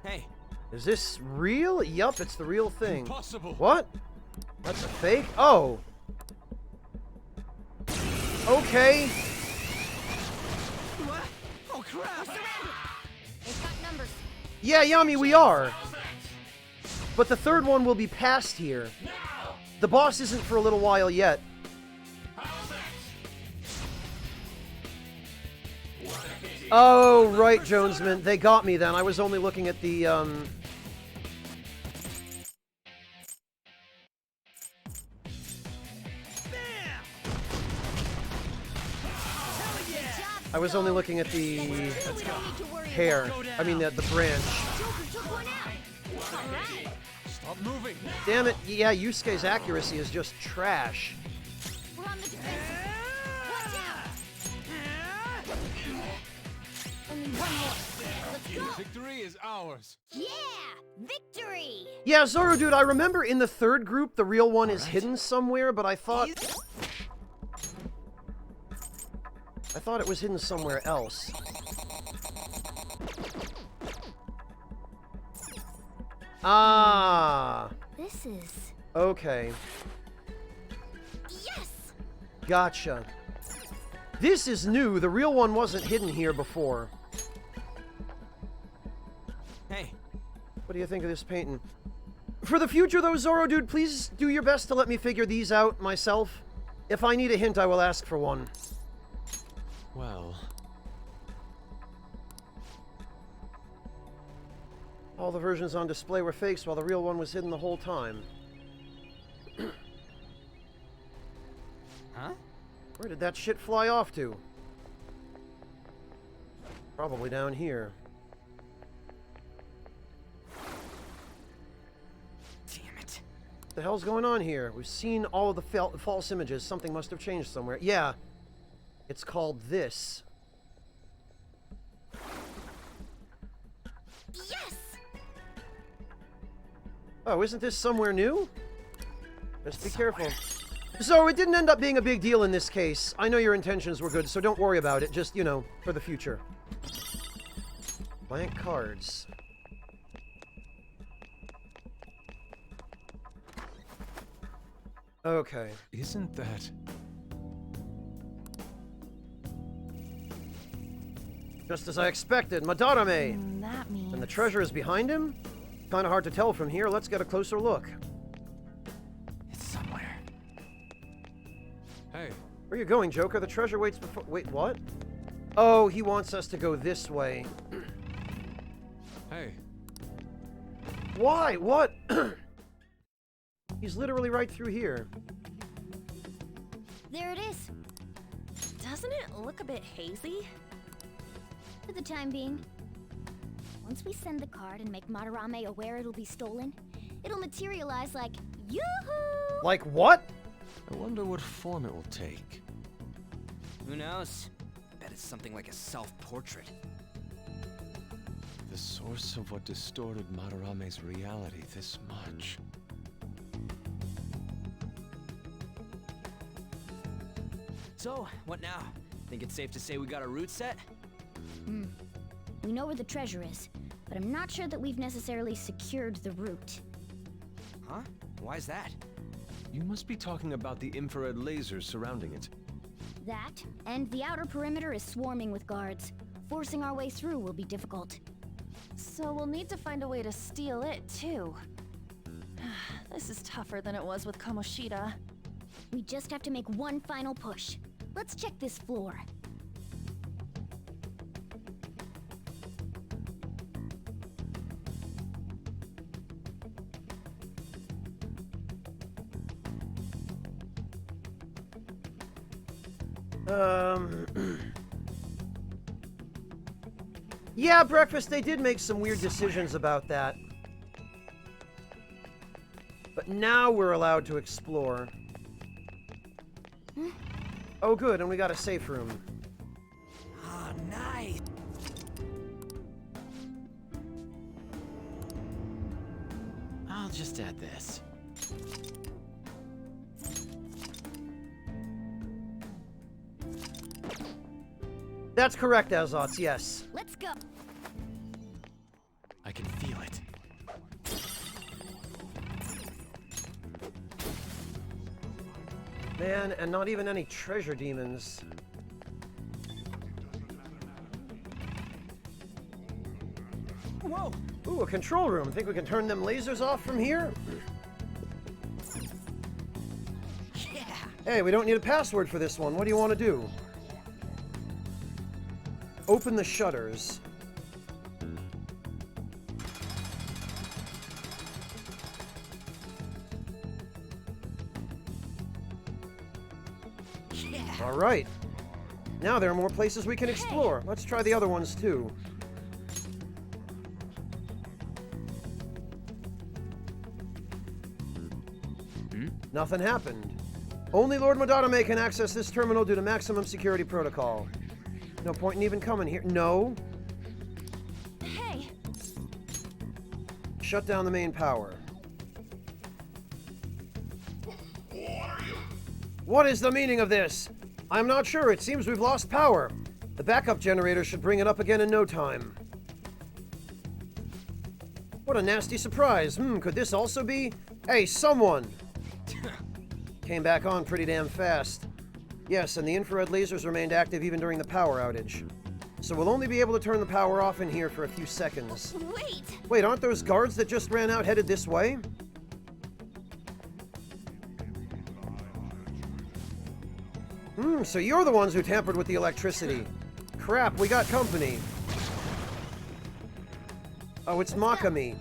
Hey. Is this real? Yup, it's the real thing. Impossible. What? That's a fake? Oh. Okay. What? Oh, crap! They've got numbers. Yeah, Yami, we are. But the third one will be past here. The boss isn't for a little while yet. Oh, right, Jonesman. They got me then. I was only looking at the, I was only looking at the hair. I mean, the branch. Stop moving. Damn it. Yeah, Yusuke's accuracy is just trash. We're on the defensive. Watch out! Only one more. Let's go. Victory is ours. Yeah! Victory! Yeah, Zoro, dude, I remember in the third group, the real one is hidden somewhere, but I thought it was hidden somewhere else. Ah. This is... Okay. Yes! Gotcha. This is new. The real one wasn't hidden here before. Hey. What do you think of this painting? For the future, though, Zoro, dude, please do your best to let me figure these out myself. If I need a hint, I will ask for one. Well... All the versions on display were fakes, while the real one was hidden the whole time. Huh? Where did that shit fly off to? Probably down here. Damn it. What the hell's going on here? We've seen all of the false images. Something must have changed somewhere. Yeah. It's called this. Yes! Oh, isn't this somewhere new? Just be careful. So, it didn't end up being a big deal in this case. I know your intentions were good, so don't worry about it. Just, you know, for the future. Blank cards. Okay. Isn't that... Just as I expected, Madarame! That means... And the treasure is behind him? Kinda hard to tell from here. Let's get a closer look. It's somewhere. Hey, Where are you going, Joker? The treasure waits before... Wait, what? Oh, he wants us to go this way. Hey. Why? What? He's literally right through here. There it is. Doesn't it look a bit hazy? For the time being. Once we send the card and make Madarame aware it'll be stolen, it'll materialize like yoo-hoo! Like what? I wonder what form it will take. Who knows? Bet it's something like a self-portrait. The source of what distorted Madarame's reality this much. So, what now? Think it's safe to say we got a route set? We know where the treasure is, but I'm not sure that we've necessarily secured the route. Huh? Why's that? You must be talking about the infrared lasers surrounding it. That, and the outer perimeter is swarming with guards. Forcing our way through will be difficult. So we'll need to find a way to steal it, too. This is tougher than it was with Kamoshida. We just have to make one final push. Let's check this floor. Yeah, Breakfast, they did make some weird decisions about that. But now we're allowed to explore. Oh, good, and we got a safe room. Oh, nice! I'll just add this. That's correct, Azots, yes. Let's go. I can feel it. Man, and not even any treasure demons. Whoa! Ooh, a control room. Think we can turn them lasers off from here? Yeah! Hey, we don't need a password for this one. What do you want to do? Open the shutters. Yeah! All right. Now there are more places we can explore. Let's try the other ones too. Nothing happened. Only Lord Madarame can access this terminal due to maximum security protocol. No point in even coming here. No. Hey! Shut down the main power. What is the meaning of this? I'm not sure. It seems we've lost power. The backup generator should bring it up again in no time. What a nasty surprise. Could this also be? Hey, someone! Came back on pretty damn fast. Yes, and the infrared lasers remained active even during the power outage. So we'll only be able to turn the power off in here for a few seconds. Wait! Wait, aren't those guards that just ran out headed this way? So you're the ones who tampered with the electricity. Crap, we got company. Oh, it's Makami.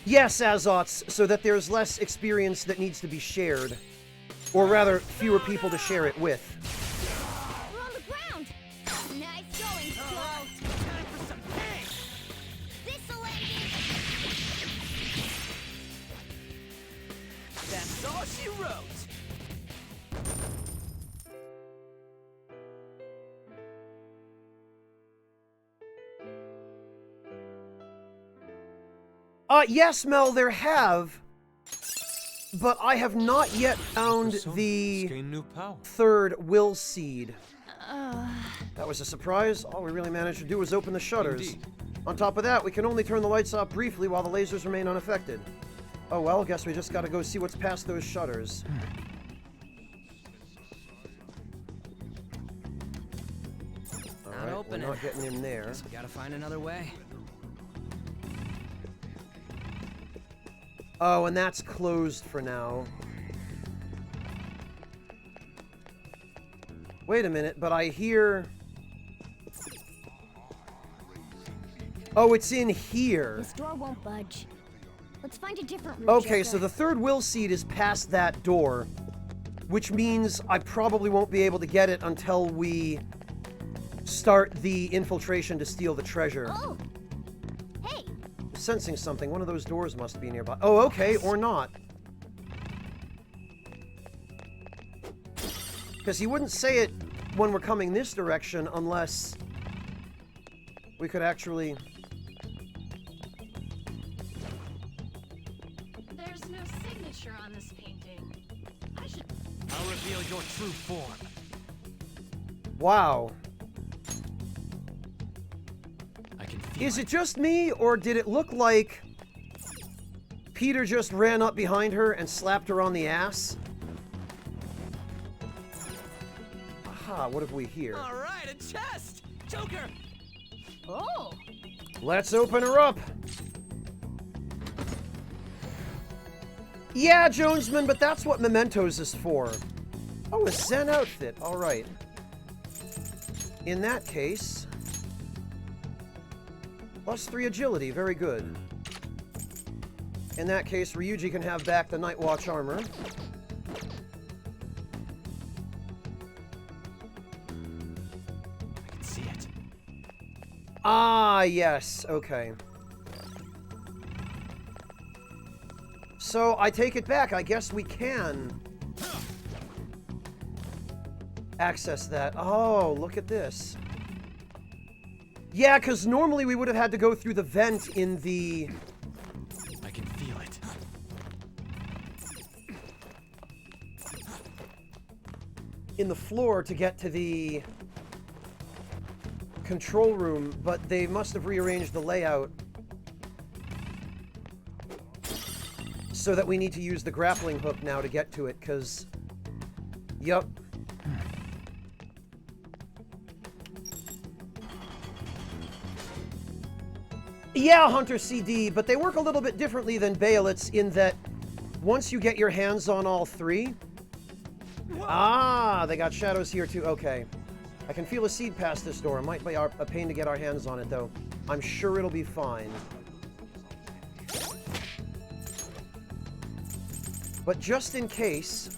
Yes, Azots, so that there's less experience that needs to be shared. Or rather, fewer people to share it with. We're on the ground! Nice going, Skull! Time for some pain! This'll end it! That's all she wrote! Yes, Mel, there have. But I have not yet found the third will seed. That was a surprise. All we really managed to do was open the shutters. Indeed. On top of that, we can only turn the lights off briefly while the lasers remain unaffected. Oh well, guess we just gotta go see what's past those shutters. Alright, we're opening. not getting in there. Guess we gotta find another way. Oh, and that's closed for now. Wait a minute, but I hear... Oh, it's in here. This door won't budge. Let's find a different route. Okay, Joker. so the third will seed is past that door, which means I probably won't be able to get it until we start the infiltration to steal the treasure. Oh! Hey! Sensing something. One of those doors must be nearby. Oh, okay, or not. Because he wouldn't say it when we're coming this direction unless we could actually... There's no signature on this painting. I'll reveal your true form. Wow. I can feel Is it just me, or did it look like Peter just ran up behind her and slapped her on the ass? Aha, what have we here? All right, a chest! Joker! Oh! Let's open her up! Yeah, Jonesman, but that's what Mementos is for. Oh, a Zen outfit. All right. In that case... +3 agility. Very good. In that case, Ryuji can have back the Night Watch armor. I can see it. Ah, yes. Okay. So, I take it back. I guess we can access that. Oh, look at this. Yeah, because normally we would have had to go through the vent in the... I can feel it. in the floor to get to the control room, but they must have rearranged the layout so that we need to use the grappling hook now to get to it, because... Yup. Yeah, Hunter CD, but they work a little bit differently than Baelitz in that once you get your hands on all three... Ah, they got shadows here too. Okay. I can feel a seed past this door. It might be a pain to get our hands on it, though. I'm sure it'll be fine. But just in case...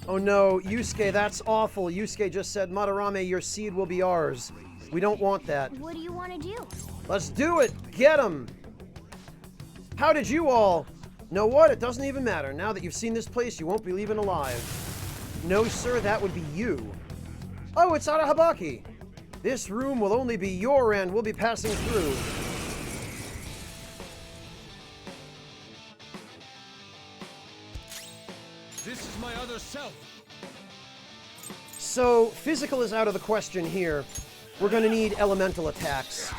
Oh no, Yusuke, that's awful. Yusuke just said, Madarame, your seed will be ours. We don't want that. What do you want to do? Let's do it! Get him! How did you all... Know what? It doesn't even matter. Now that you've seen this place, you won't be leaving alive. No, sir, that would be you. Oh, it's Arahabaki. This room will only be your end. We'll be passing through. This is my other self. So, physical is out of the question here. We're gonna need elemental attacks.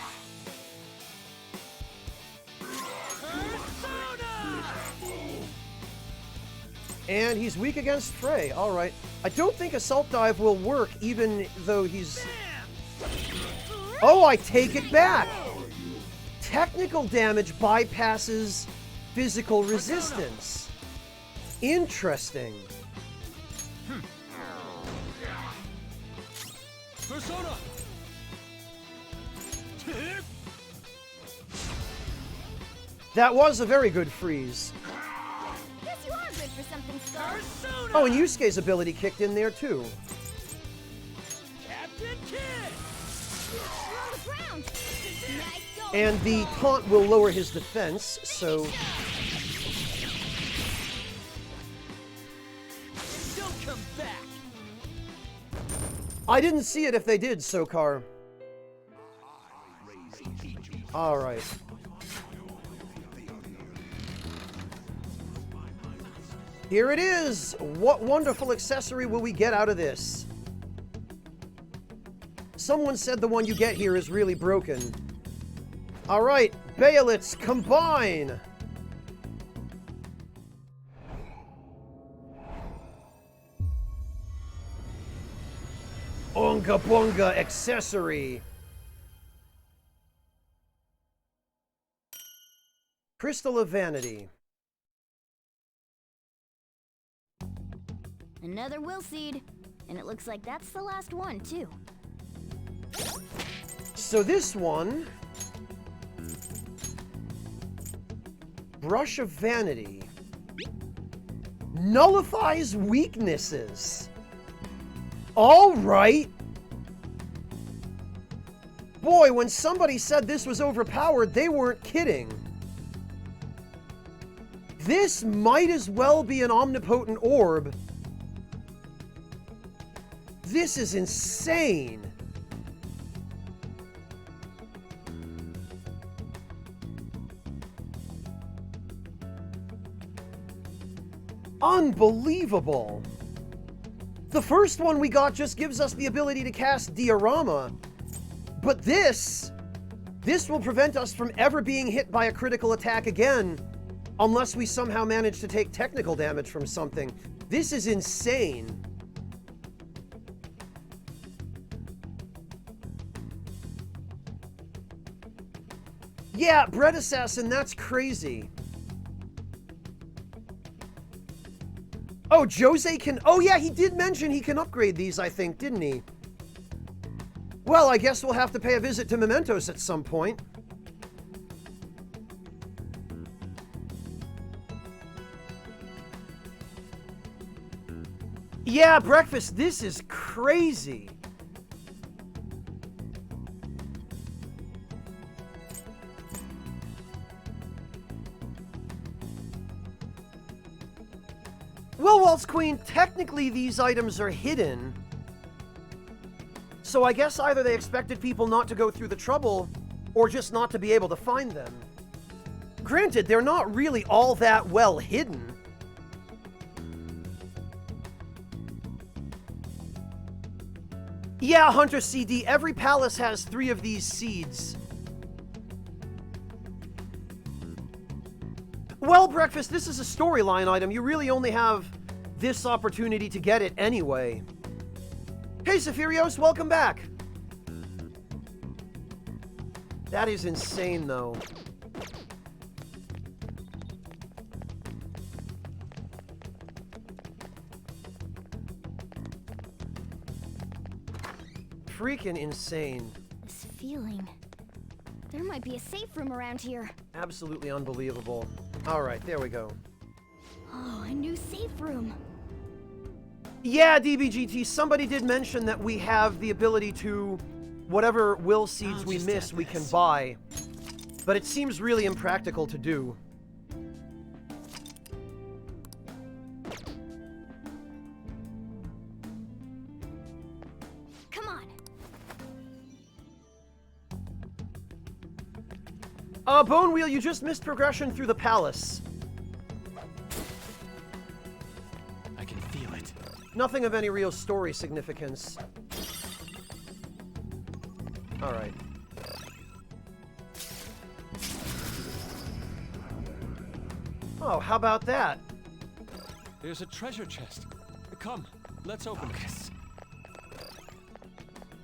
And he's weak against Frey. Alright. I don't think Assault Dive will work, even though he's... Oh, I take it back! Technical damage bypasses physical resistance. Interesting. Persona! That was a very good freeze. Guess you are good for something, Skull. Oh, and Yusuke's ability kicked in there too. Captain Kidd! You're on the ground. Nice going. And the taunt will lower his defense, so... Don't come back! I didn't see it if they did, Sokar. Alright. Here it is! What wonderful accessory will we get out of this? Someone said the one you get here is really broken. Alright, Baelitz, combine! Onga Bonga accessory! Crystal of Vanity. Another will seed. And it looks like that's the last one, too. So this one... Brush of Vanity. Nullifies weaknesses. Alright! Boy, when somebody said this was overpowered, they weren't kidding. This might as well be an omnipotent orb. This is insane. Unbelievable. The first one we got just gives us the ability to cast Diorama. But this will prevent us from ever being hit by a critical attack again, unless we somehow manage to take technical damage from something. This is insane. Yeah, Bread Assassin, that's crazy. Oh, Jose can... Oh, yeah, he did mention he can upgrade these, I think, didn't he? Well, I guess we'll have to pay a visit to Mementos at some point. Yeah, Breakfast, this is crazy. Well, Waltz Queen, technically these items are hidden. So I guess either they expected people not to go through the trouble, or just not to be able to find them. Granted, they're not really all that well hidden. Yeah, Hunter CD, every palace has 3 of these seeds. Well, Breakfast, this is a storyline item. You really only have this opportunity to get it anyway. Hey, Zephirios, welcome back. That is insane, though. Freaking insane. This feeling. There might be a safe room around here. Absolutely unbelievable. Alright, there we go. Oh, a new safe room. Yeah, DBGT, somebody did mention that we have the ability to... Whatever will seeds we miss, we can buy. But it seems really impractical to do. Come on. Bone Wheel, you just missed progression through the palace. I can feel it. Nothing of any real story significance. Alright. Oh, how about that? There's a treasure chest. Come, let's open this.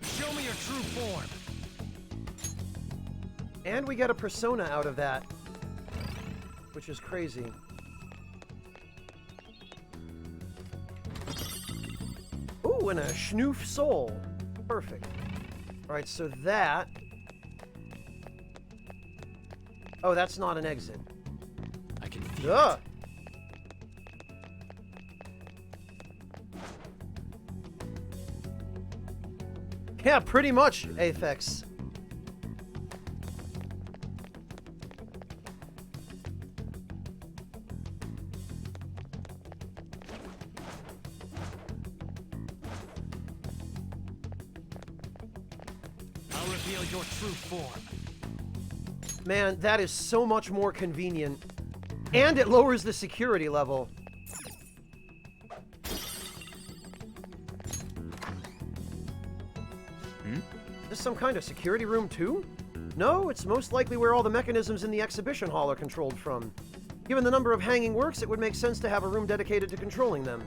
Show me your true form. And we get a persona out of that, which is crazy. Ooh, and a Schnoof soul. Perfect. Alright, so that... Oh, that's not an exit. I can feel it. Yeah, pretty much, Aphex. I'll reveal your true form. Man, that is so much more convenient. And it lowers the security level. Is this some kind of security room too? No, it's most likely where all the mechanisms in the exhibition hall are controlled from. Given the number of hanging works, it would make sense to have a room dedicated to controlling them.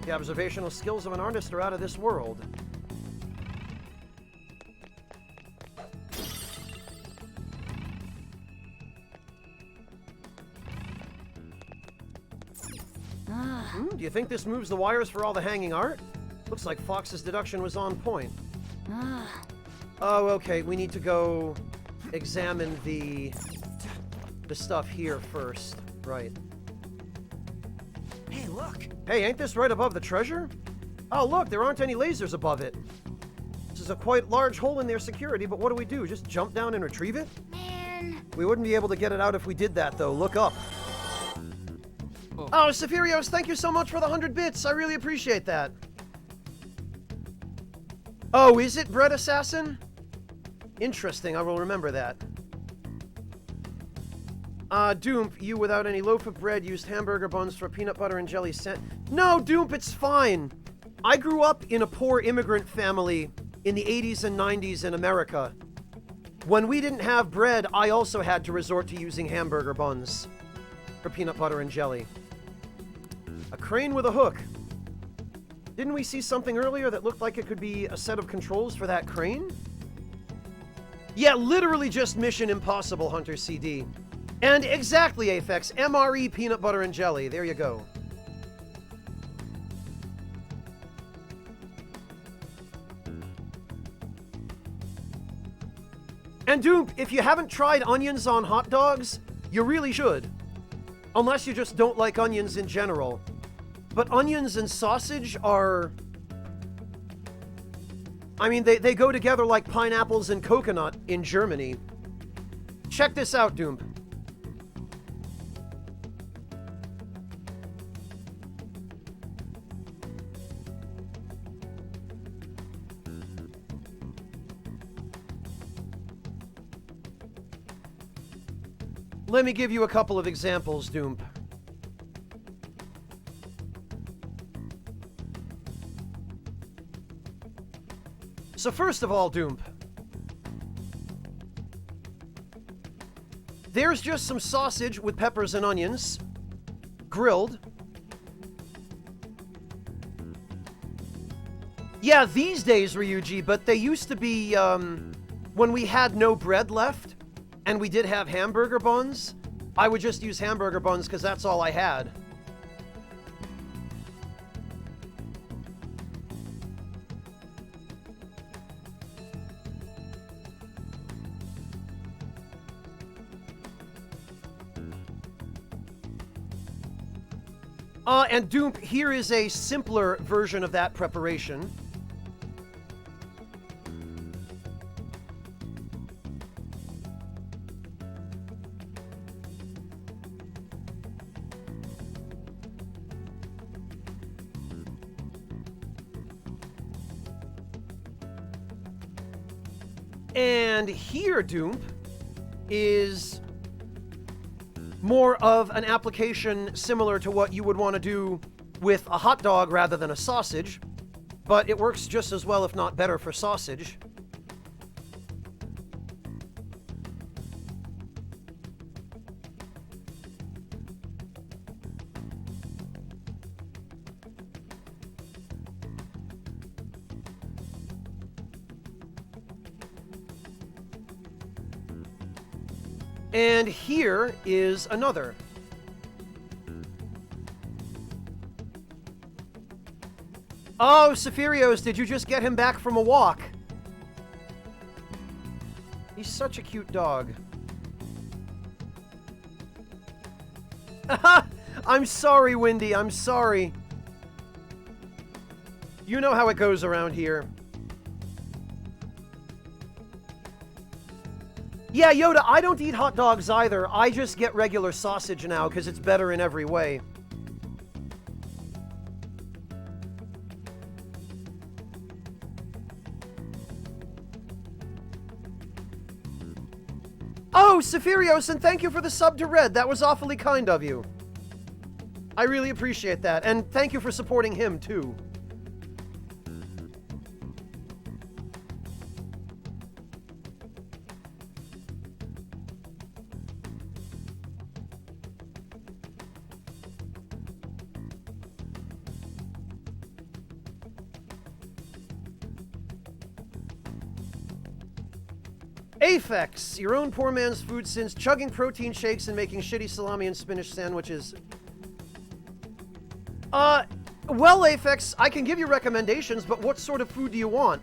The observational skills of an artist are out of this world. Do you think this moves the wires for all the hanging art? Looks like Fox's deduction was on point. Oh, okay, we need to go examine the stuff here first. Right. Hey, look! Hey, ain't this right above the treasure? Oh, look, there aren't any lasers above it. This is a quite large hole in their security, but what do? Just jump down and retrieve it? Man. We wouldn't be able to get it out if we did that, though. Look up. Oh, Saphirios, thank you so much for the 100 bits. I really appreciate that. Oh, is it Bread Assassin? Interesting, I will remember that. Doomp, you without any loaf of bread used hamburger buns for peanut butter and jelly No, Doomp, it's fine. I grew up in a poor immigrant family in the 80s and 90s in America. When we didn't have bread, I also had to resort to using hamburger buns for peanut butter and jelly. A crane with a hook. Didn't we see something earlier that looked like it could be a set of controls for that crane? Yeah, literally just Mission Impossible, Hunter CD. And exactly, Aphex, MRE peanut butter and jelly. There you go. And Doomp, if you haven't tried onions on hot dogs, you really should. Unless you just don't like onions in general. But onions and sausage are... I mean, they go together like pineapples and coconut in Germany. Check this out, Doomp. Let me give you a couple of examples, Doomp. So first of all, Doomp, there's just some sausage with peppers and onions, grilled. Yeah, these days, Ryuji, but they used to be, when we had no bread left, and we did have hamburger buns, I would just use hamburger buns because that's all I had. And Doomp, here is a simpler version of that preparation. And here, Doomp, is more of an application similar to what you would want to do with a hot dog rather than a sausage, but it works just as well, if not better, for sausage. And here is another. Oh, Saphirios, did you just get him back from a walk? He's such a cute dog. I'm sorry, Windy, I'm sorry. You know how it goes around here. Yeah, Yoda, I don't eat hot dogs either. I just get regular sausage now because it's better in every way. Oh, Saphirios, and thank you for the sub to Red. That was awfully kind of you. I really appreciate that, and thank you for supporting him, too. Aphex, your own poor man's food since chugging protein shakes and making shitty salami and spinach sandwiches. Well, Aphex, I can give you recommendations, but what sort of food do you want?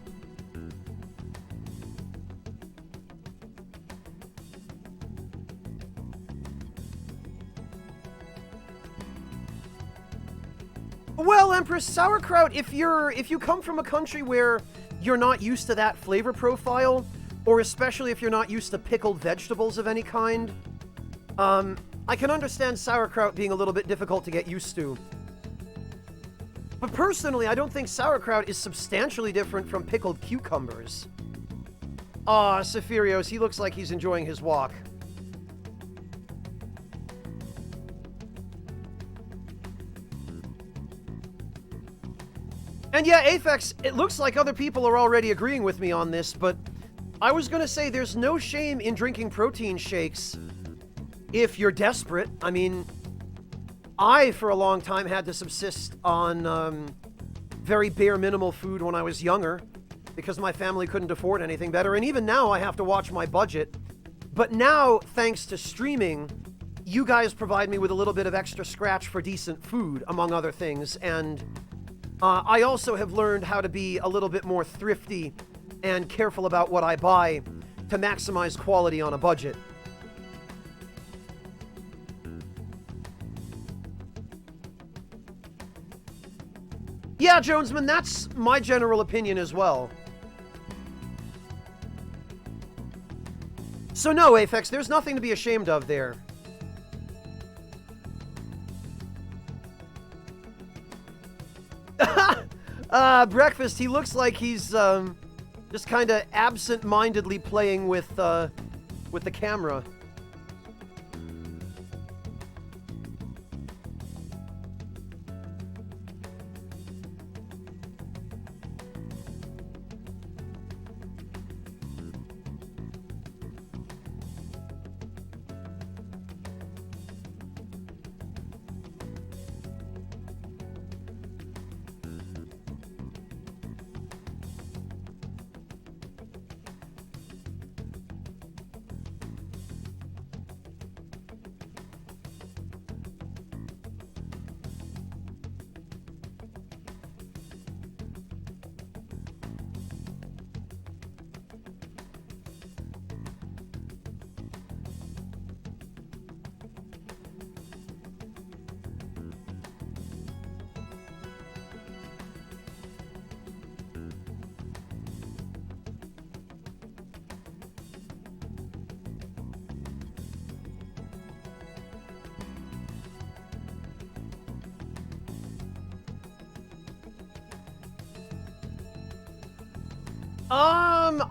Well, Empress, sauerkraut, if you come from a country where you're not used to that flavor profile, or especially if you're not used to pickled vegetables of any kind, I can understand sauerkraut being a little bit difficult to get used to. But personally, I don't think sauerkraut is substantially different from pickled cucumbers. Ah, Sephirios, he looks like he's enjoying his walk. And yeah, Aphex, it looks like other people are already agreeing with me on this, but I was gonna say there's no shame in drinking protein shakes if you're desperate. I mean, I, for a long time, had to subsist on very bare minimal food when I was younger because my family couldn't afford anything better, and even now I have to watch my budget. But now, thanks to streaming, you guys provide me with a little bit of extra scratch for decent food, among other things, and I also have learned how to be a little bit more thrifty and careful about what I buy to maximize quality on a budget. Yeah, Jonesman, that's my general opinion as well. So no, Aphex, there's nothing to be ashamed of there. Breakfast, he looks like he's just kind of absent-mindedly playing with the camera.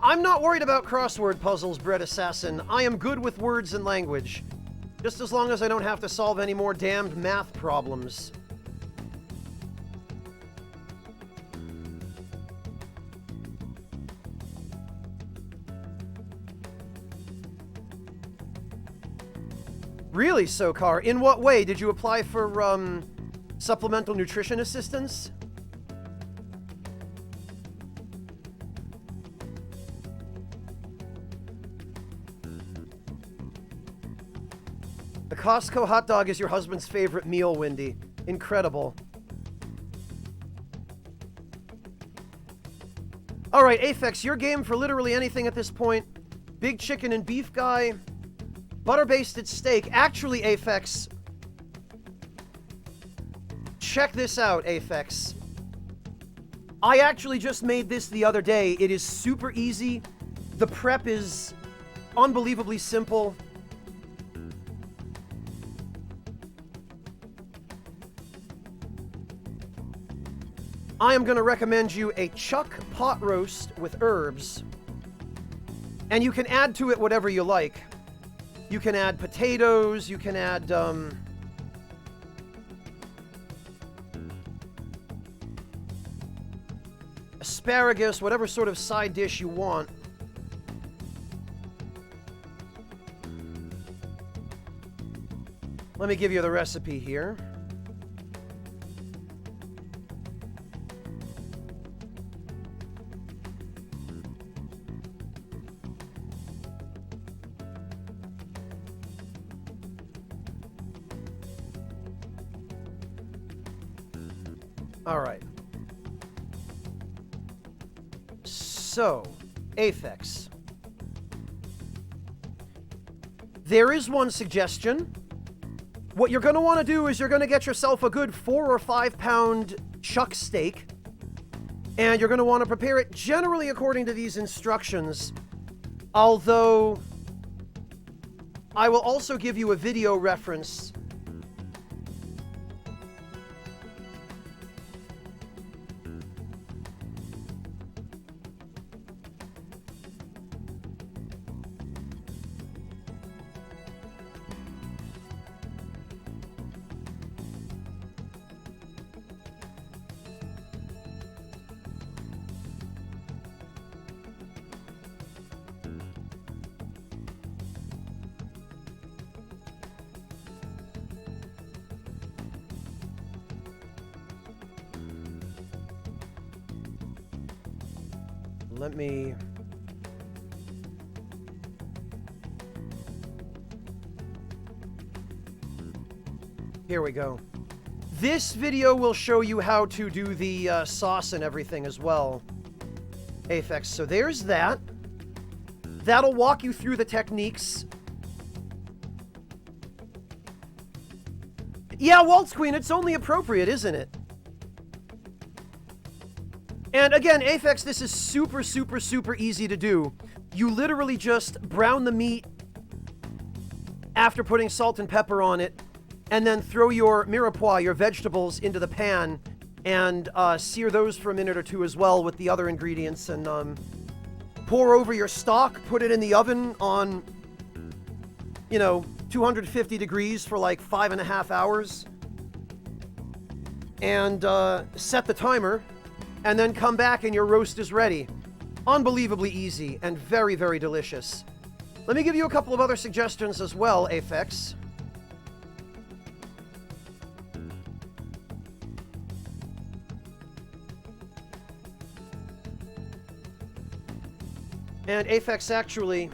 I'm not worried about crossword puzzles, Bread Assassin. I am good with words and language. Just as long as I don't have to solve any more damned math problems. Really, Sokar? In what way? Did you apply for, supplemental nutrition assistance? The Costco hot dog is your husband's favorite meal, Wendy. Incredible. Alright, Aphex, you're game for literally anything at this point. Big chicken and beef guy. Butter-basted steak. Actually, Aphex, check this out, Aphex. I actually just made this the other day. It is super easy. The prep is unbelievably simple. I am going to recommend you a chuck pot roast with herbs. And you can add to it whatever you like. You can add potatoes, you can add, asparagus, whatever sort of side dish you want. Let me give you the recipe here. Alright. So, Aphex. There is one suggestion. What you're going to want to do is you're going to get yourself a good 4 or 5 pound chuck steak. And you're going to want to prepare it generally according to these instructions. Although, I will also give you a video reference. Let me... Here we go. This video will show you how to do the sauce and everything as well, Aphex. So there's that. That'll walk you through the techniques. Yeah, Waltz Queen, it's only appropriate, isn't it? And again, Aphex, this is super, super, super easy to do. You literally just brown the meat after putting salt and pepper on it, and then throw your mirepoix, your vegetables, into the pan, and sear those for a minute or two as well with the other ingredients, and pour over your stock, put it in the oven on, you know, 250 degrees for like 5.5 hours, and set the timer. And then come back and your roast is ready. Unbelievably easy and very, very delicious. Let me give you a couple of other suggestions as well, Aphex. And Aphex, actually,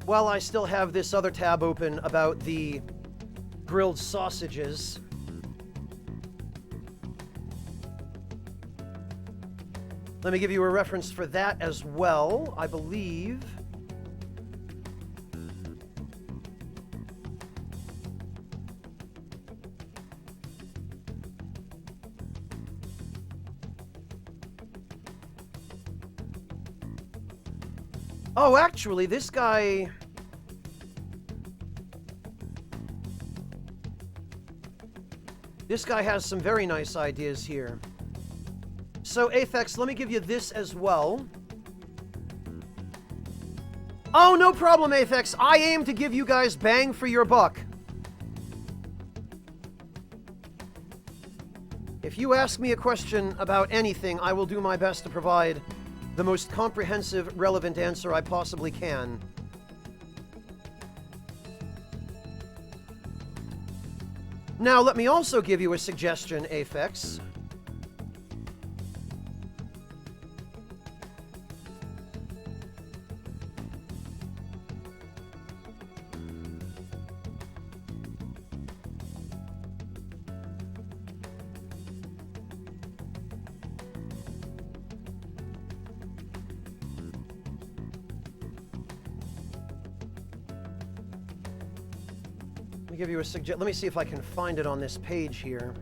while I still have this other tab open about the grilled sausages, let me give you a reference for that as well, I believe. Oh, actually, this guy... This guy has some very nice ideas here. So, Aphex, let me give you this as well. Oh, no problem, Aphex. I aim to give you guys bang for your buck. If you ask me a question about anything, I will do my best to provide the most comprehensive, relevant answer I possibly can. Now, let me also give you a suggestion, Aphex. Let me give you a suggestion. Let me see if I can find it on this page here.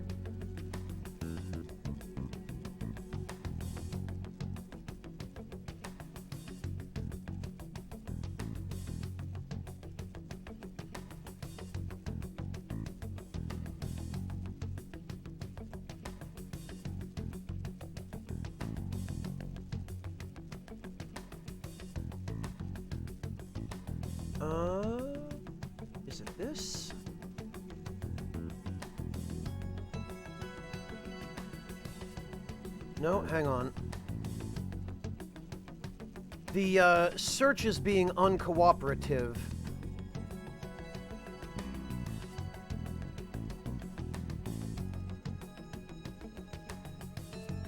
Is it this? No, hang on. The search is being uncooperative.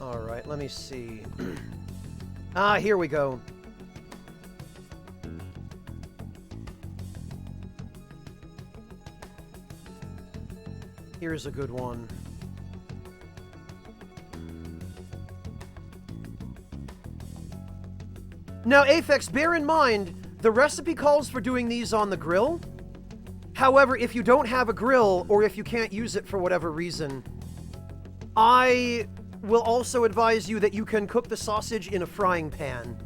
All right, let me see. Ah, here we go. Here's a good one. Now, Aphex, bear in mind, the recipe calls for doing these on the grill. However, if you don't have a grill, or if you can't use it for whatever reason, I will also advise you that you can cook the sausage in a frying pan.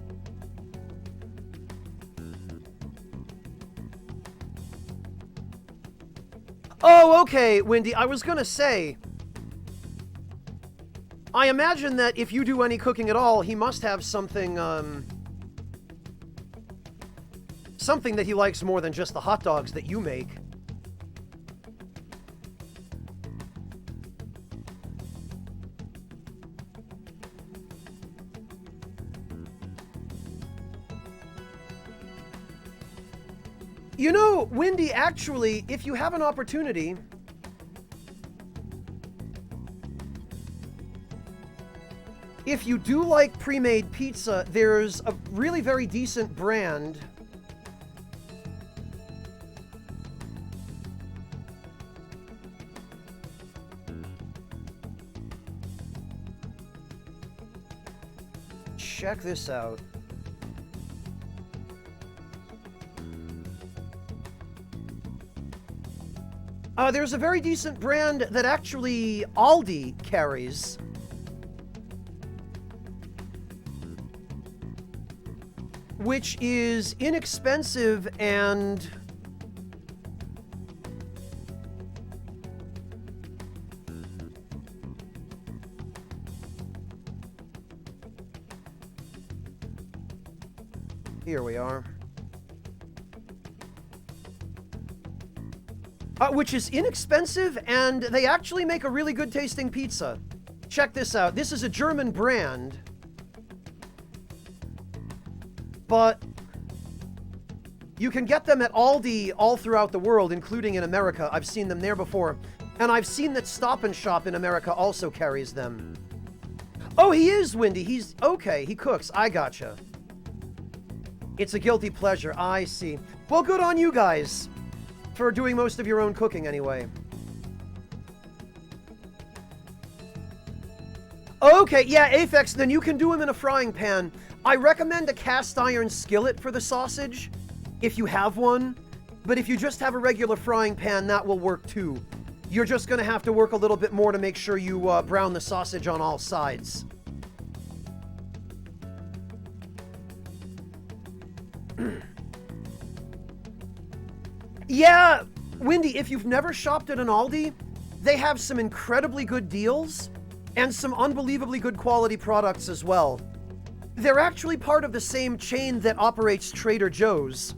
Oh, okay, Wendy, I was gonna say, I imagine that if you do any cooking at all, he must have something, something that he likes more than just the hot dogs that you make. You know, Wendy, actually, if you have an opportunity, if you do like pre-made pizza, there's a really very decent brand. Check this out. There's a very decent brand that actually Aldi carries. Which is inexpensive and here we are. Which is inexpensive, and they actually make a really good tasting pizza. Check this out. This is a German brand, but you can get them at Aldi all throughout the world, including in America. I've seen them there before, and I've seen that Stop and Shop in America also carries them. Oh, he is, Wendy. He's okay. He cooks. I gotcha. It's a guilty pleasure. I see. Well, good on you guys for doing most of your own cooking anyway. Okay, yeah, Aphex, then you can do them in a frying pan. I recommend a cast iron skillet for the sausage, if you have one. But if you just have a regular frying pan, that will work too. You're just gonna have to work a little bit more to make sure you brown the sausage on all sides. Yeah, Wendy, if you've never shopped at an Aldi, they have some incredibly good deals and some unbelievably good quality products as well. They're actually part of the same chain that operates Trader Joe's.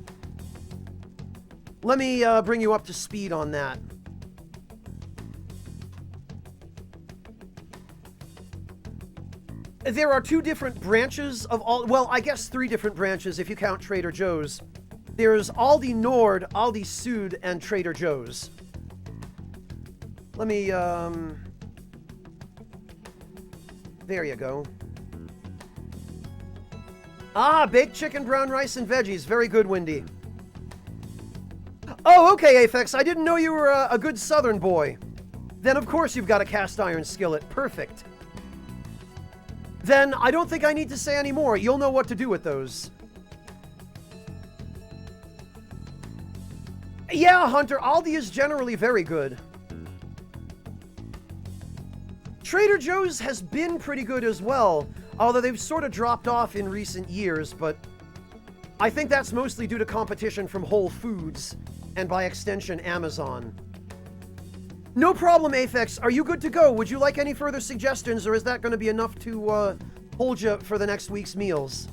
Let me bring you up to speed on that. There are two different branches of Aldi, well, I guess three different branches if you count Trader Joe's. There's Aldi Nord, Aldi Sud, and Trader Joe's. Let me, there you go. Ah, baked chicken, brown rice, and veggies. Very good, Wendy. Oh, okay, Aphex. I didn't know you were a good Southern boy. Then, of course, you've got a cast iron skillet. Perfect. Then, I don't think I need to say any more. You'll know what to do with those. Yeah, Hunter, Aldi is generally very good. Trader Joe's has been pretty good as well, although they've sort of dropped off in recent years, but I think that's mostly due to competition from Whole Foods, and by extension, Amazon. No problem, Aphex. Are you good to go? Would you like any further suggestions, or is that going to be enough to hold you for the next week's meals?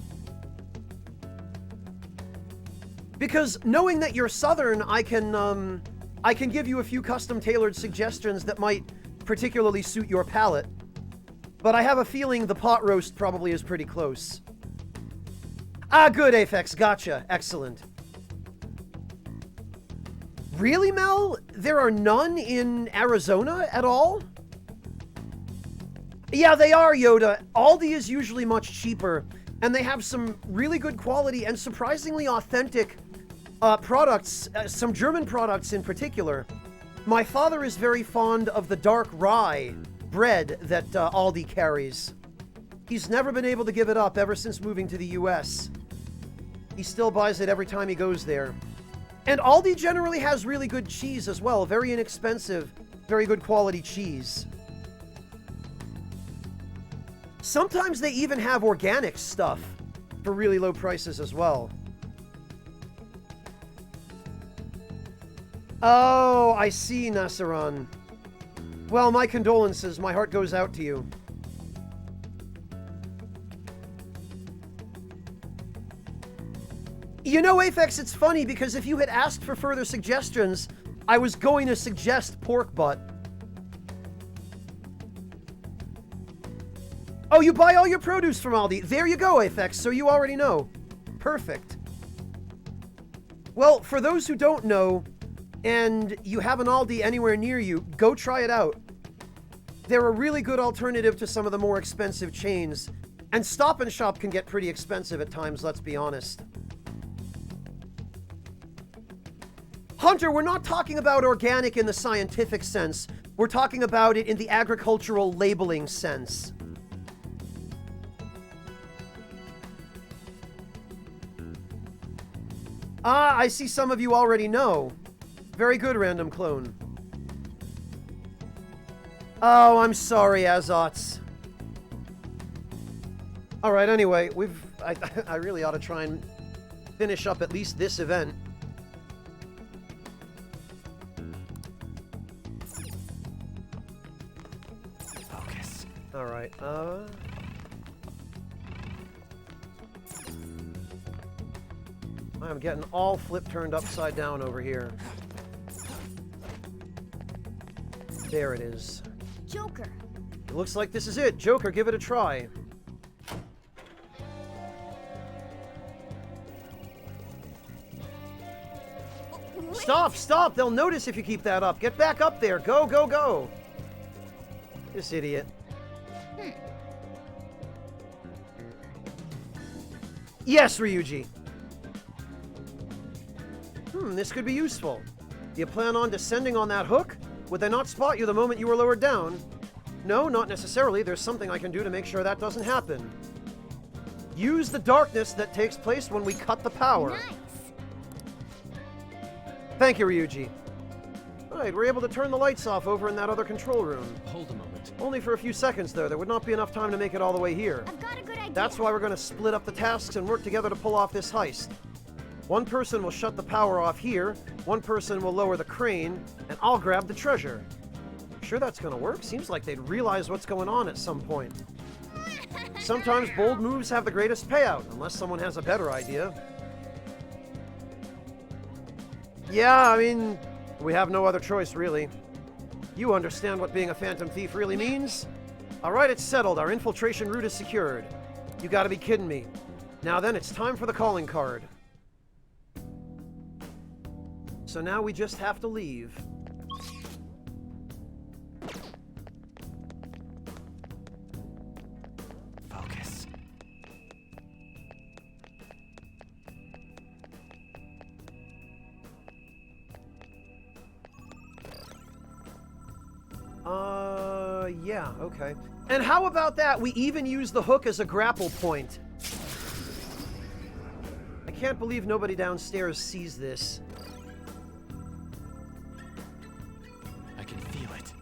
Because knowing that you're Southern, I can give you a few custom-tailored suggestions that might particularly suit your palate. But I have a feeling the pot roast probably is pretty close. Ah, good, Aphex. Gotcha. Excellent. Really, Mel? There are none in Arizona at all? Yeah, they are, Yoda. Aldi is usually much cheaper, and they have some really good quality and surprisingly authentic products, some German products in particular. My father is very fond of the dark rye bread that Aldi carries. He's never been able to give it up ever since moving to the US. He still buys it every time he goes there. And Aldi generally has really good cheese as well. Very inexpensive, very good quality cheese. Sometimes they even have organic stuff for really low prices as well. Oh, I see, Nasseron. Well, my condolences. My heart goes out to you. You know, Aphex, it's funny because if you had asked for further suggestions, I was going to suggest pork butt. Oh, you buy all your produce from Aldi. There you go, Aphex, so you already know. Perfect. Well, for those who don't know, and you have an Aldi anywhere near you, go try it out. They're a really good alternative to some of the more expensive chains. And Stop and Shop can get pretty expensive at times, let's be honest. Hunter, we're not talking about organic in the scientific sense. We're talking about it in the agricultural labeling sense. Ah, I see some of you already know. Very good, Random Clone. Oh, I'm sorry, Azots. Alright, anyway, I really ought to try and finish up at least this event. Focus. Alright, I'm getting all flip turned upside down over here. There it is. Joker. It looks like this is it. Joker, give it a try. Wait. Stop, stop! They'll notice if you keep that up. Get back up there. Go, go, go. This idiot. Yes, Ryuji. This could be useful. Do you plan on descending on that hook? Would they not spot you the moment you were lowered down? No, not necessarily. There's something I can do to make sure that doesn't happen. Use the darkness that takes place when we cut the power. Nice. Thank you, Ryuji. Alright, we're able to turn the lights off over in that other control room. Hold a moment. Only for a few seconds, though. There would not be enough time to make it all the way here. I've got a good idea. That's why we're going to split up the tasks and work together to pull off this heist. One person will shut the power off here, one person will lower the crane, and I'll grab the treasure. Sure that's gonna work? Seems like they'd realize what's going on at some point. Sometimes bold moves have the greatest payout, unless someone has a better idea. Yeah, I mean, we have no other choice, really. You understand what being a Phantom Thief really means? Alright, it's settled. Our infiltration route is secured. You gotta be kidding me. Now then, it's time for the calling card. So now we just have to leave. Focus. Yeah, okay. And how about that? We even use the hook as a grapple point. I can't believe nobody downstairs sees this. I can feel it.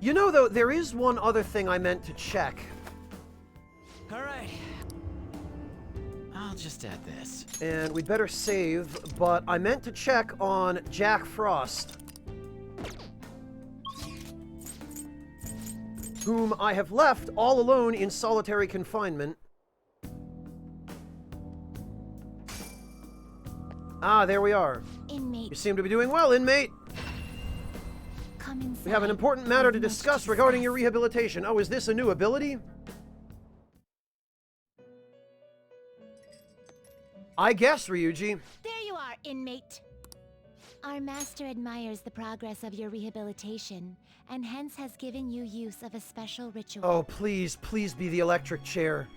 You know, though, there is one other thing I meant to check. All right. I'll just add this. And we'd better save, but I meant to check on Jack Frost, whom I have left all alone in solitary confinement. Ah, there we are. Inmate. You seem to be doing well, inmate. Come inside. We have an important matter to discuss regarding your rehabilitation. Oh, is this a new ability? I guess, Ryuji. There you are, inmate. Our master admires the progress of your rehabilitation, and hence has given you use of a special ritual. Oh, please, please be the electric chair.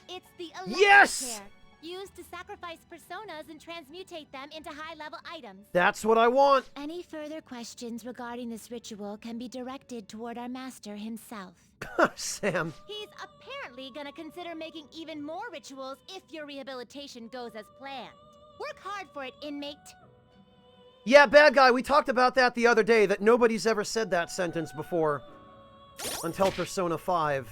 It's the electric Yes! chair, used to sacrifice personas and transmutate them into high-level items. That's what I want. Any further questions regarding this ritual can be directed toward our master himself. Sam. He's apparently gonna consider making even more rituals if your rehabilitation goes as planned. Work hard for it, inmate. Yeah, bad guy, we talked about that the other day, that nobody's ever said that sentence before. Until Persona 5.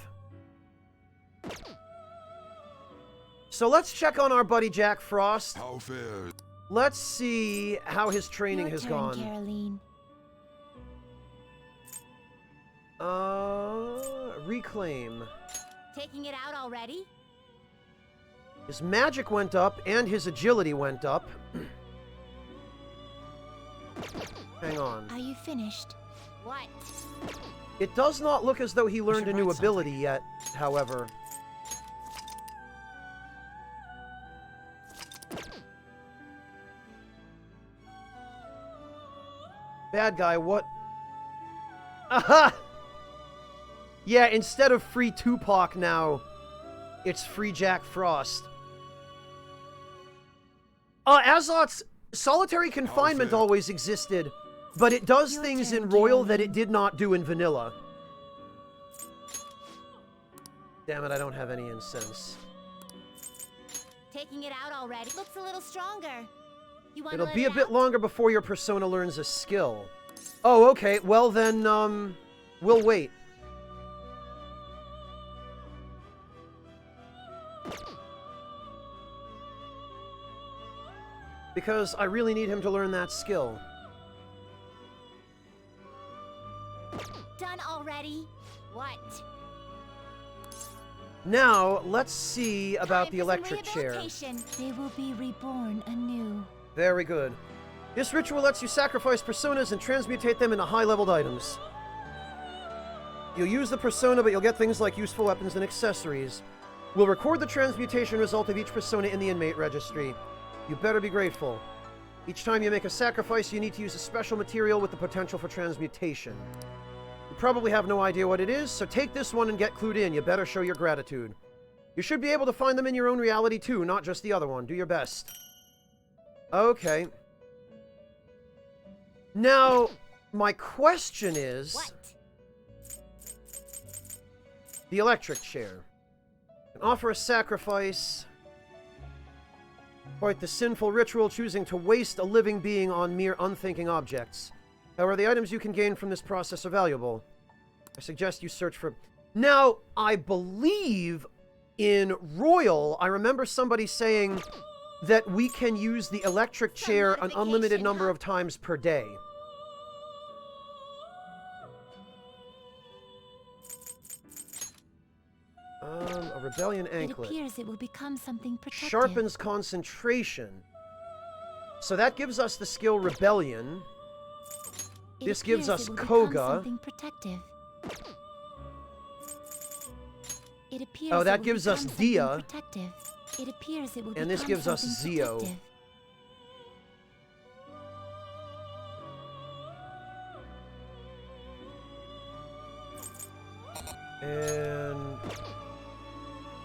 So let's check on our buddy Jack Frost. How fair? Let's see how his training has gone. Caroline. Reclaim. Taking it out already? His magic went up, and his agility went up. Hang on. Are you finished? What? It does not look as though he learned a new ability yet, however. Bad guy, what? Aha! Yeah, instead of free Tupac now, it's free Jack Frost. Azot's solitary confinement always existed, but it does things in Royal that it did not do in Vanilla. Damn it, I don't have any incense. Taking it out already? Looks a little stronger. You want It'll be a bit longer before your persona learns a skill. Oh, okay. Well then, we'll wait. Because I really need him to learn that skill. Done already? What? Now, let's see about the electric chair. They will be reborn anew. Very good. This ritual lets you sacrifice personas and transmutate them into high-leveled items. You'll use the persona, but you'll get things like useful weapons and accessories. We'll record the transmutation result of each persona in the inmate registry. You better be grateful. Each time you make a sacrifice, you need to use a special material with the potential for transmutation. You probably have no idea what it is, so take this one and get clued in. You better show your gratitude. You should be able to find them in your own reality too, not just the other one. Do your best. Okay. Now, my question is... What? The electric chair. Can offer a sacrifice... Quite the sinful ritual, choosing to waste a living being on mere unthinking objects. However, the items you can gain from this process are valuable. I suggest you search for... Now, I believe in Royal, I remember somebody saying that we can use the electric chair an unlimited number of times per day. A rebellion anklet. It appears it will become something protective. Sharpens concentration. So that gives us the skill Rebellion. This gives us Koga. Something protective. It appears oh, that gives us Dia. Protective. It appears it will and this gives us Zio. Protective. And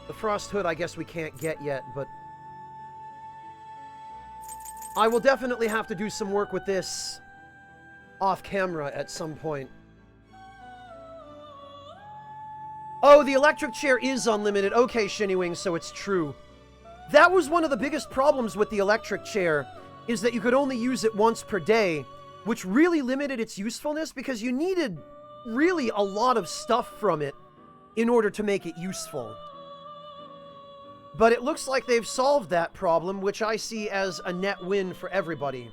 the Frost Hood, I guess we can't get yet, but I will definitely have to do some work with this off camera at some point. Oh, the electric chair is unlimited. Okay, Shinnywing, so it's true. That was one of the biggest problems with the electric chair, is that you could only use it once per day, which really limited its usefulness because you needed really a lot of stuff from it in order to make it useful. But it looks like they've solved that problem, which I see as a net win for everybody.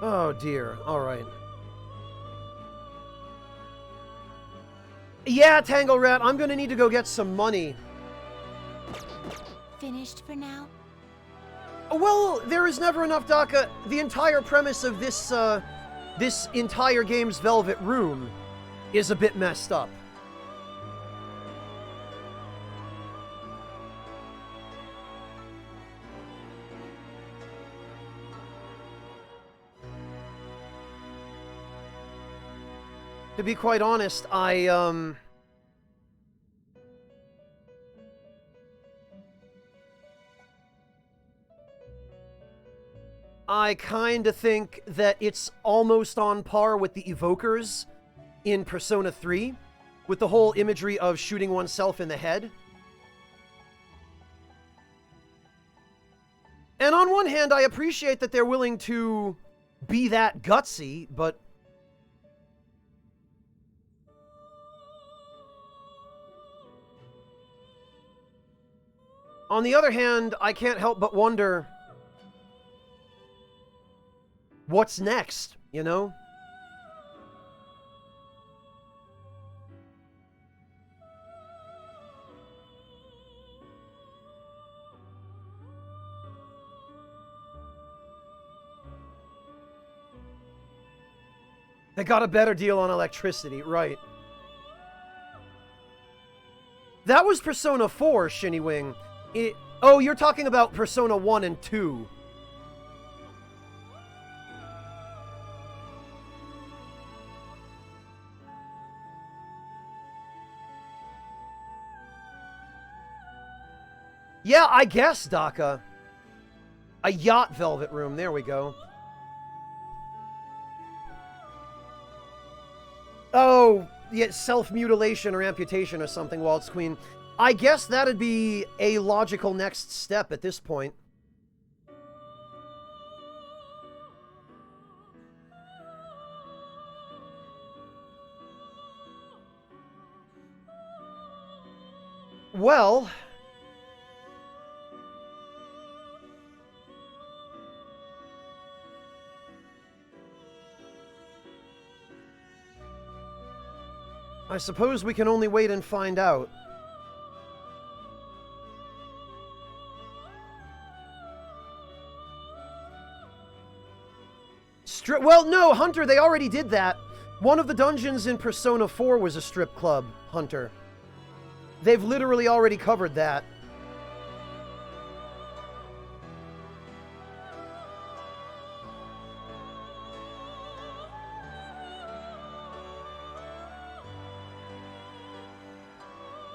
Oh dear, alright. Yeah, Tangle Rat, I'm gonna need to go get some money. Finished for now? Well, there is never enough, Daka. The entire premise of this, this entire game's Velvet Room is a bit messed up. To be quite honest, I kinda think that it's almost on par with the Evokers in Persona 3, with the whole imagery of shooting oneself in the head. And on one hand, I appreciate that they're willing to be that gutsy, but on the other hand, I can't help but wonder what's next, you know? They got a better deal on electricity, right. That was Persona 4, Shinnywing. Oh, you're talking about Persona 1 and 2. Yeah, I guess, Daka. A yacht Velvet Room, there we go. Oh, yeah, self-mutilation or amputation or something, Waltz Queen. I guess that'd be a logical next step at this point. Well, I suppose we can only wait and find out. Well, no, Hunter, they already did that. One of the dungeons in Persona 4 was a strip club, Hunter. They've literally already covered that.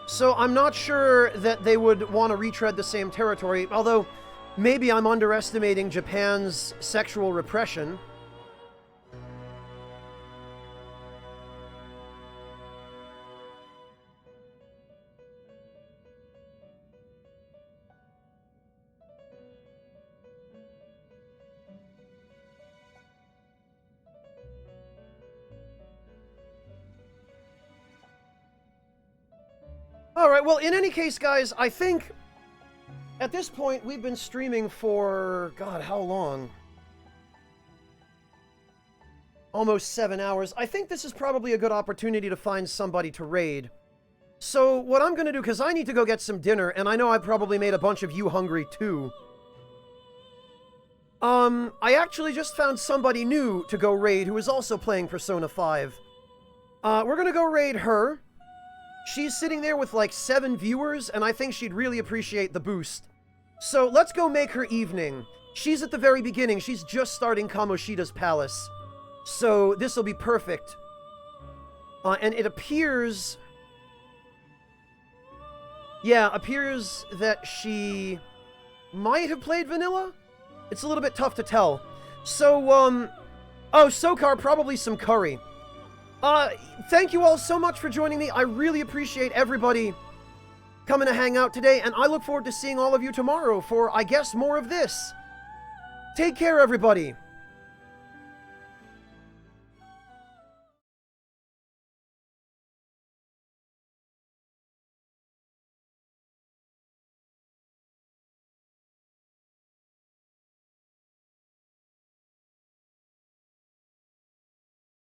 So I'm not sure that they would want to retread the same territory, although maybe I'm underestimating Japan's sexual repression. Alright, well, in any case, guys, I think at this point we've been streaming for, God, how long? Almost 7 hours. I think this is probably a good opportunity to find somebody to raid. So what I'm going to do, because I need to go get some dinner, and I know I probably made a bunch of you hungry too. I actually just found somebody new to go raid who is also playing Persona 5. We're going to go raid her. She's sitting there with like 7 viewers, and I think she'd really appreciate the boost. So let's go make her evening. She's at the very beginning. She's just starting Kamoshida's palace. So this will be perfect. And it appears... Yeah, appears that she might have played vanilla? It's a little bit tough to tell. So, oh, Sokar, probably some curry. Thank you all so much for joining me. I really appreciate everybody coming to hang out today, and I look forward to seeing all of you tomorrow for, I guess, more of this. Take care, everybody.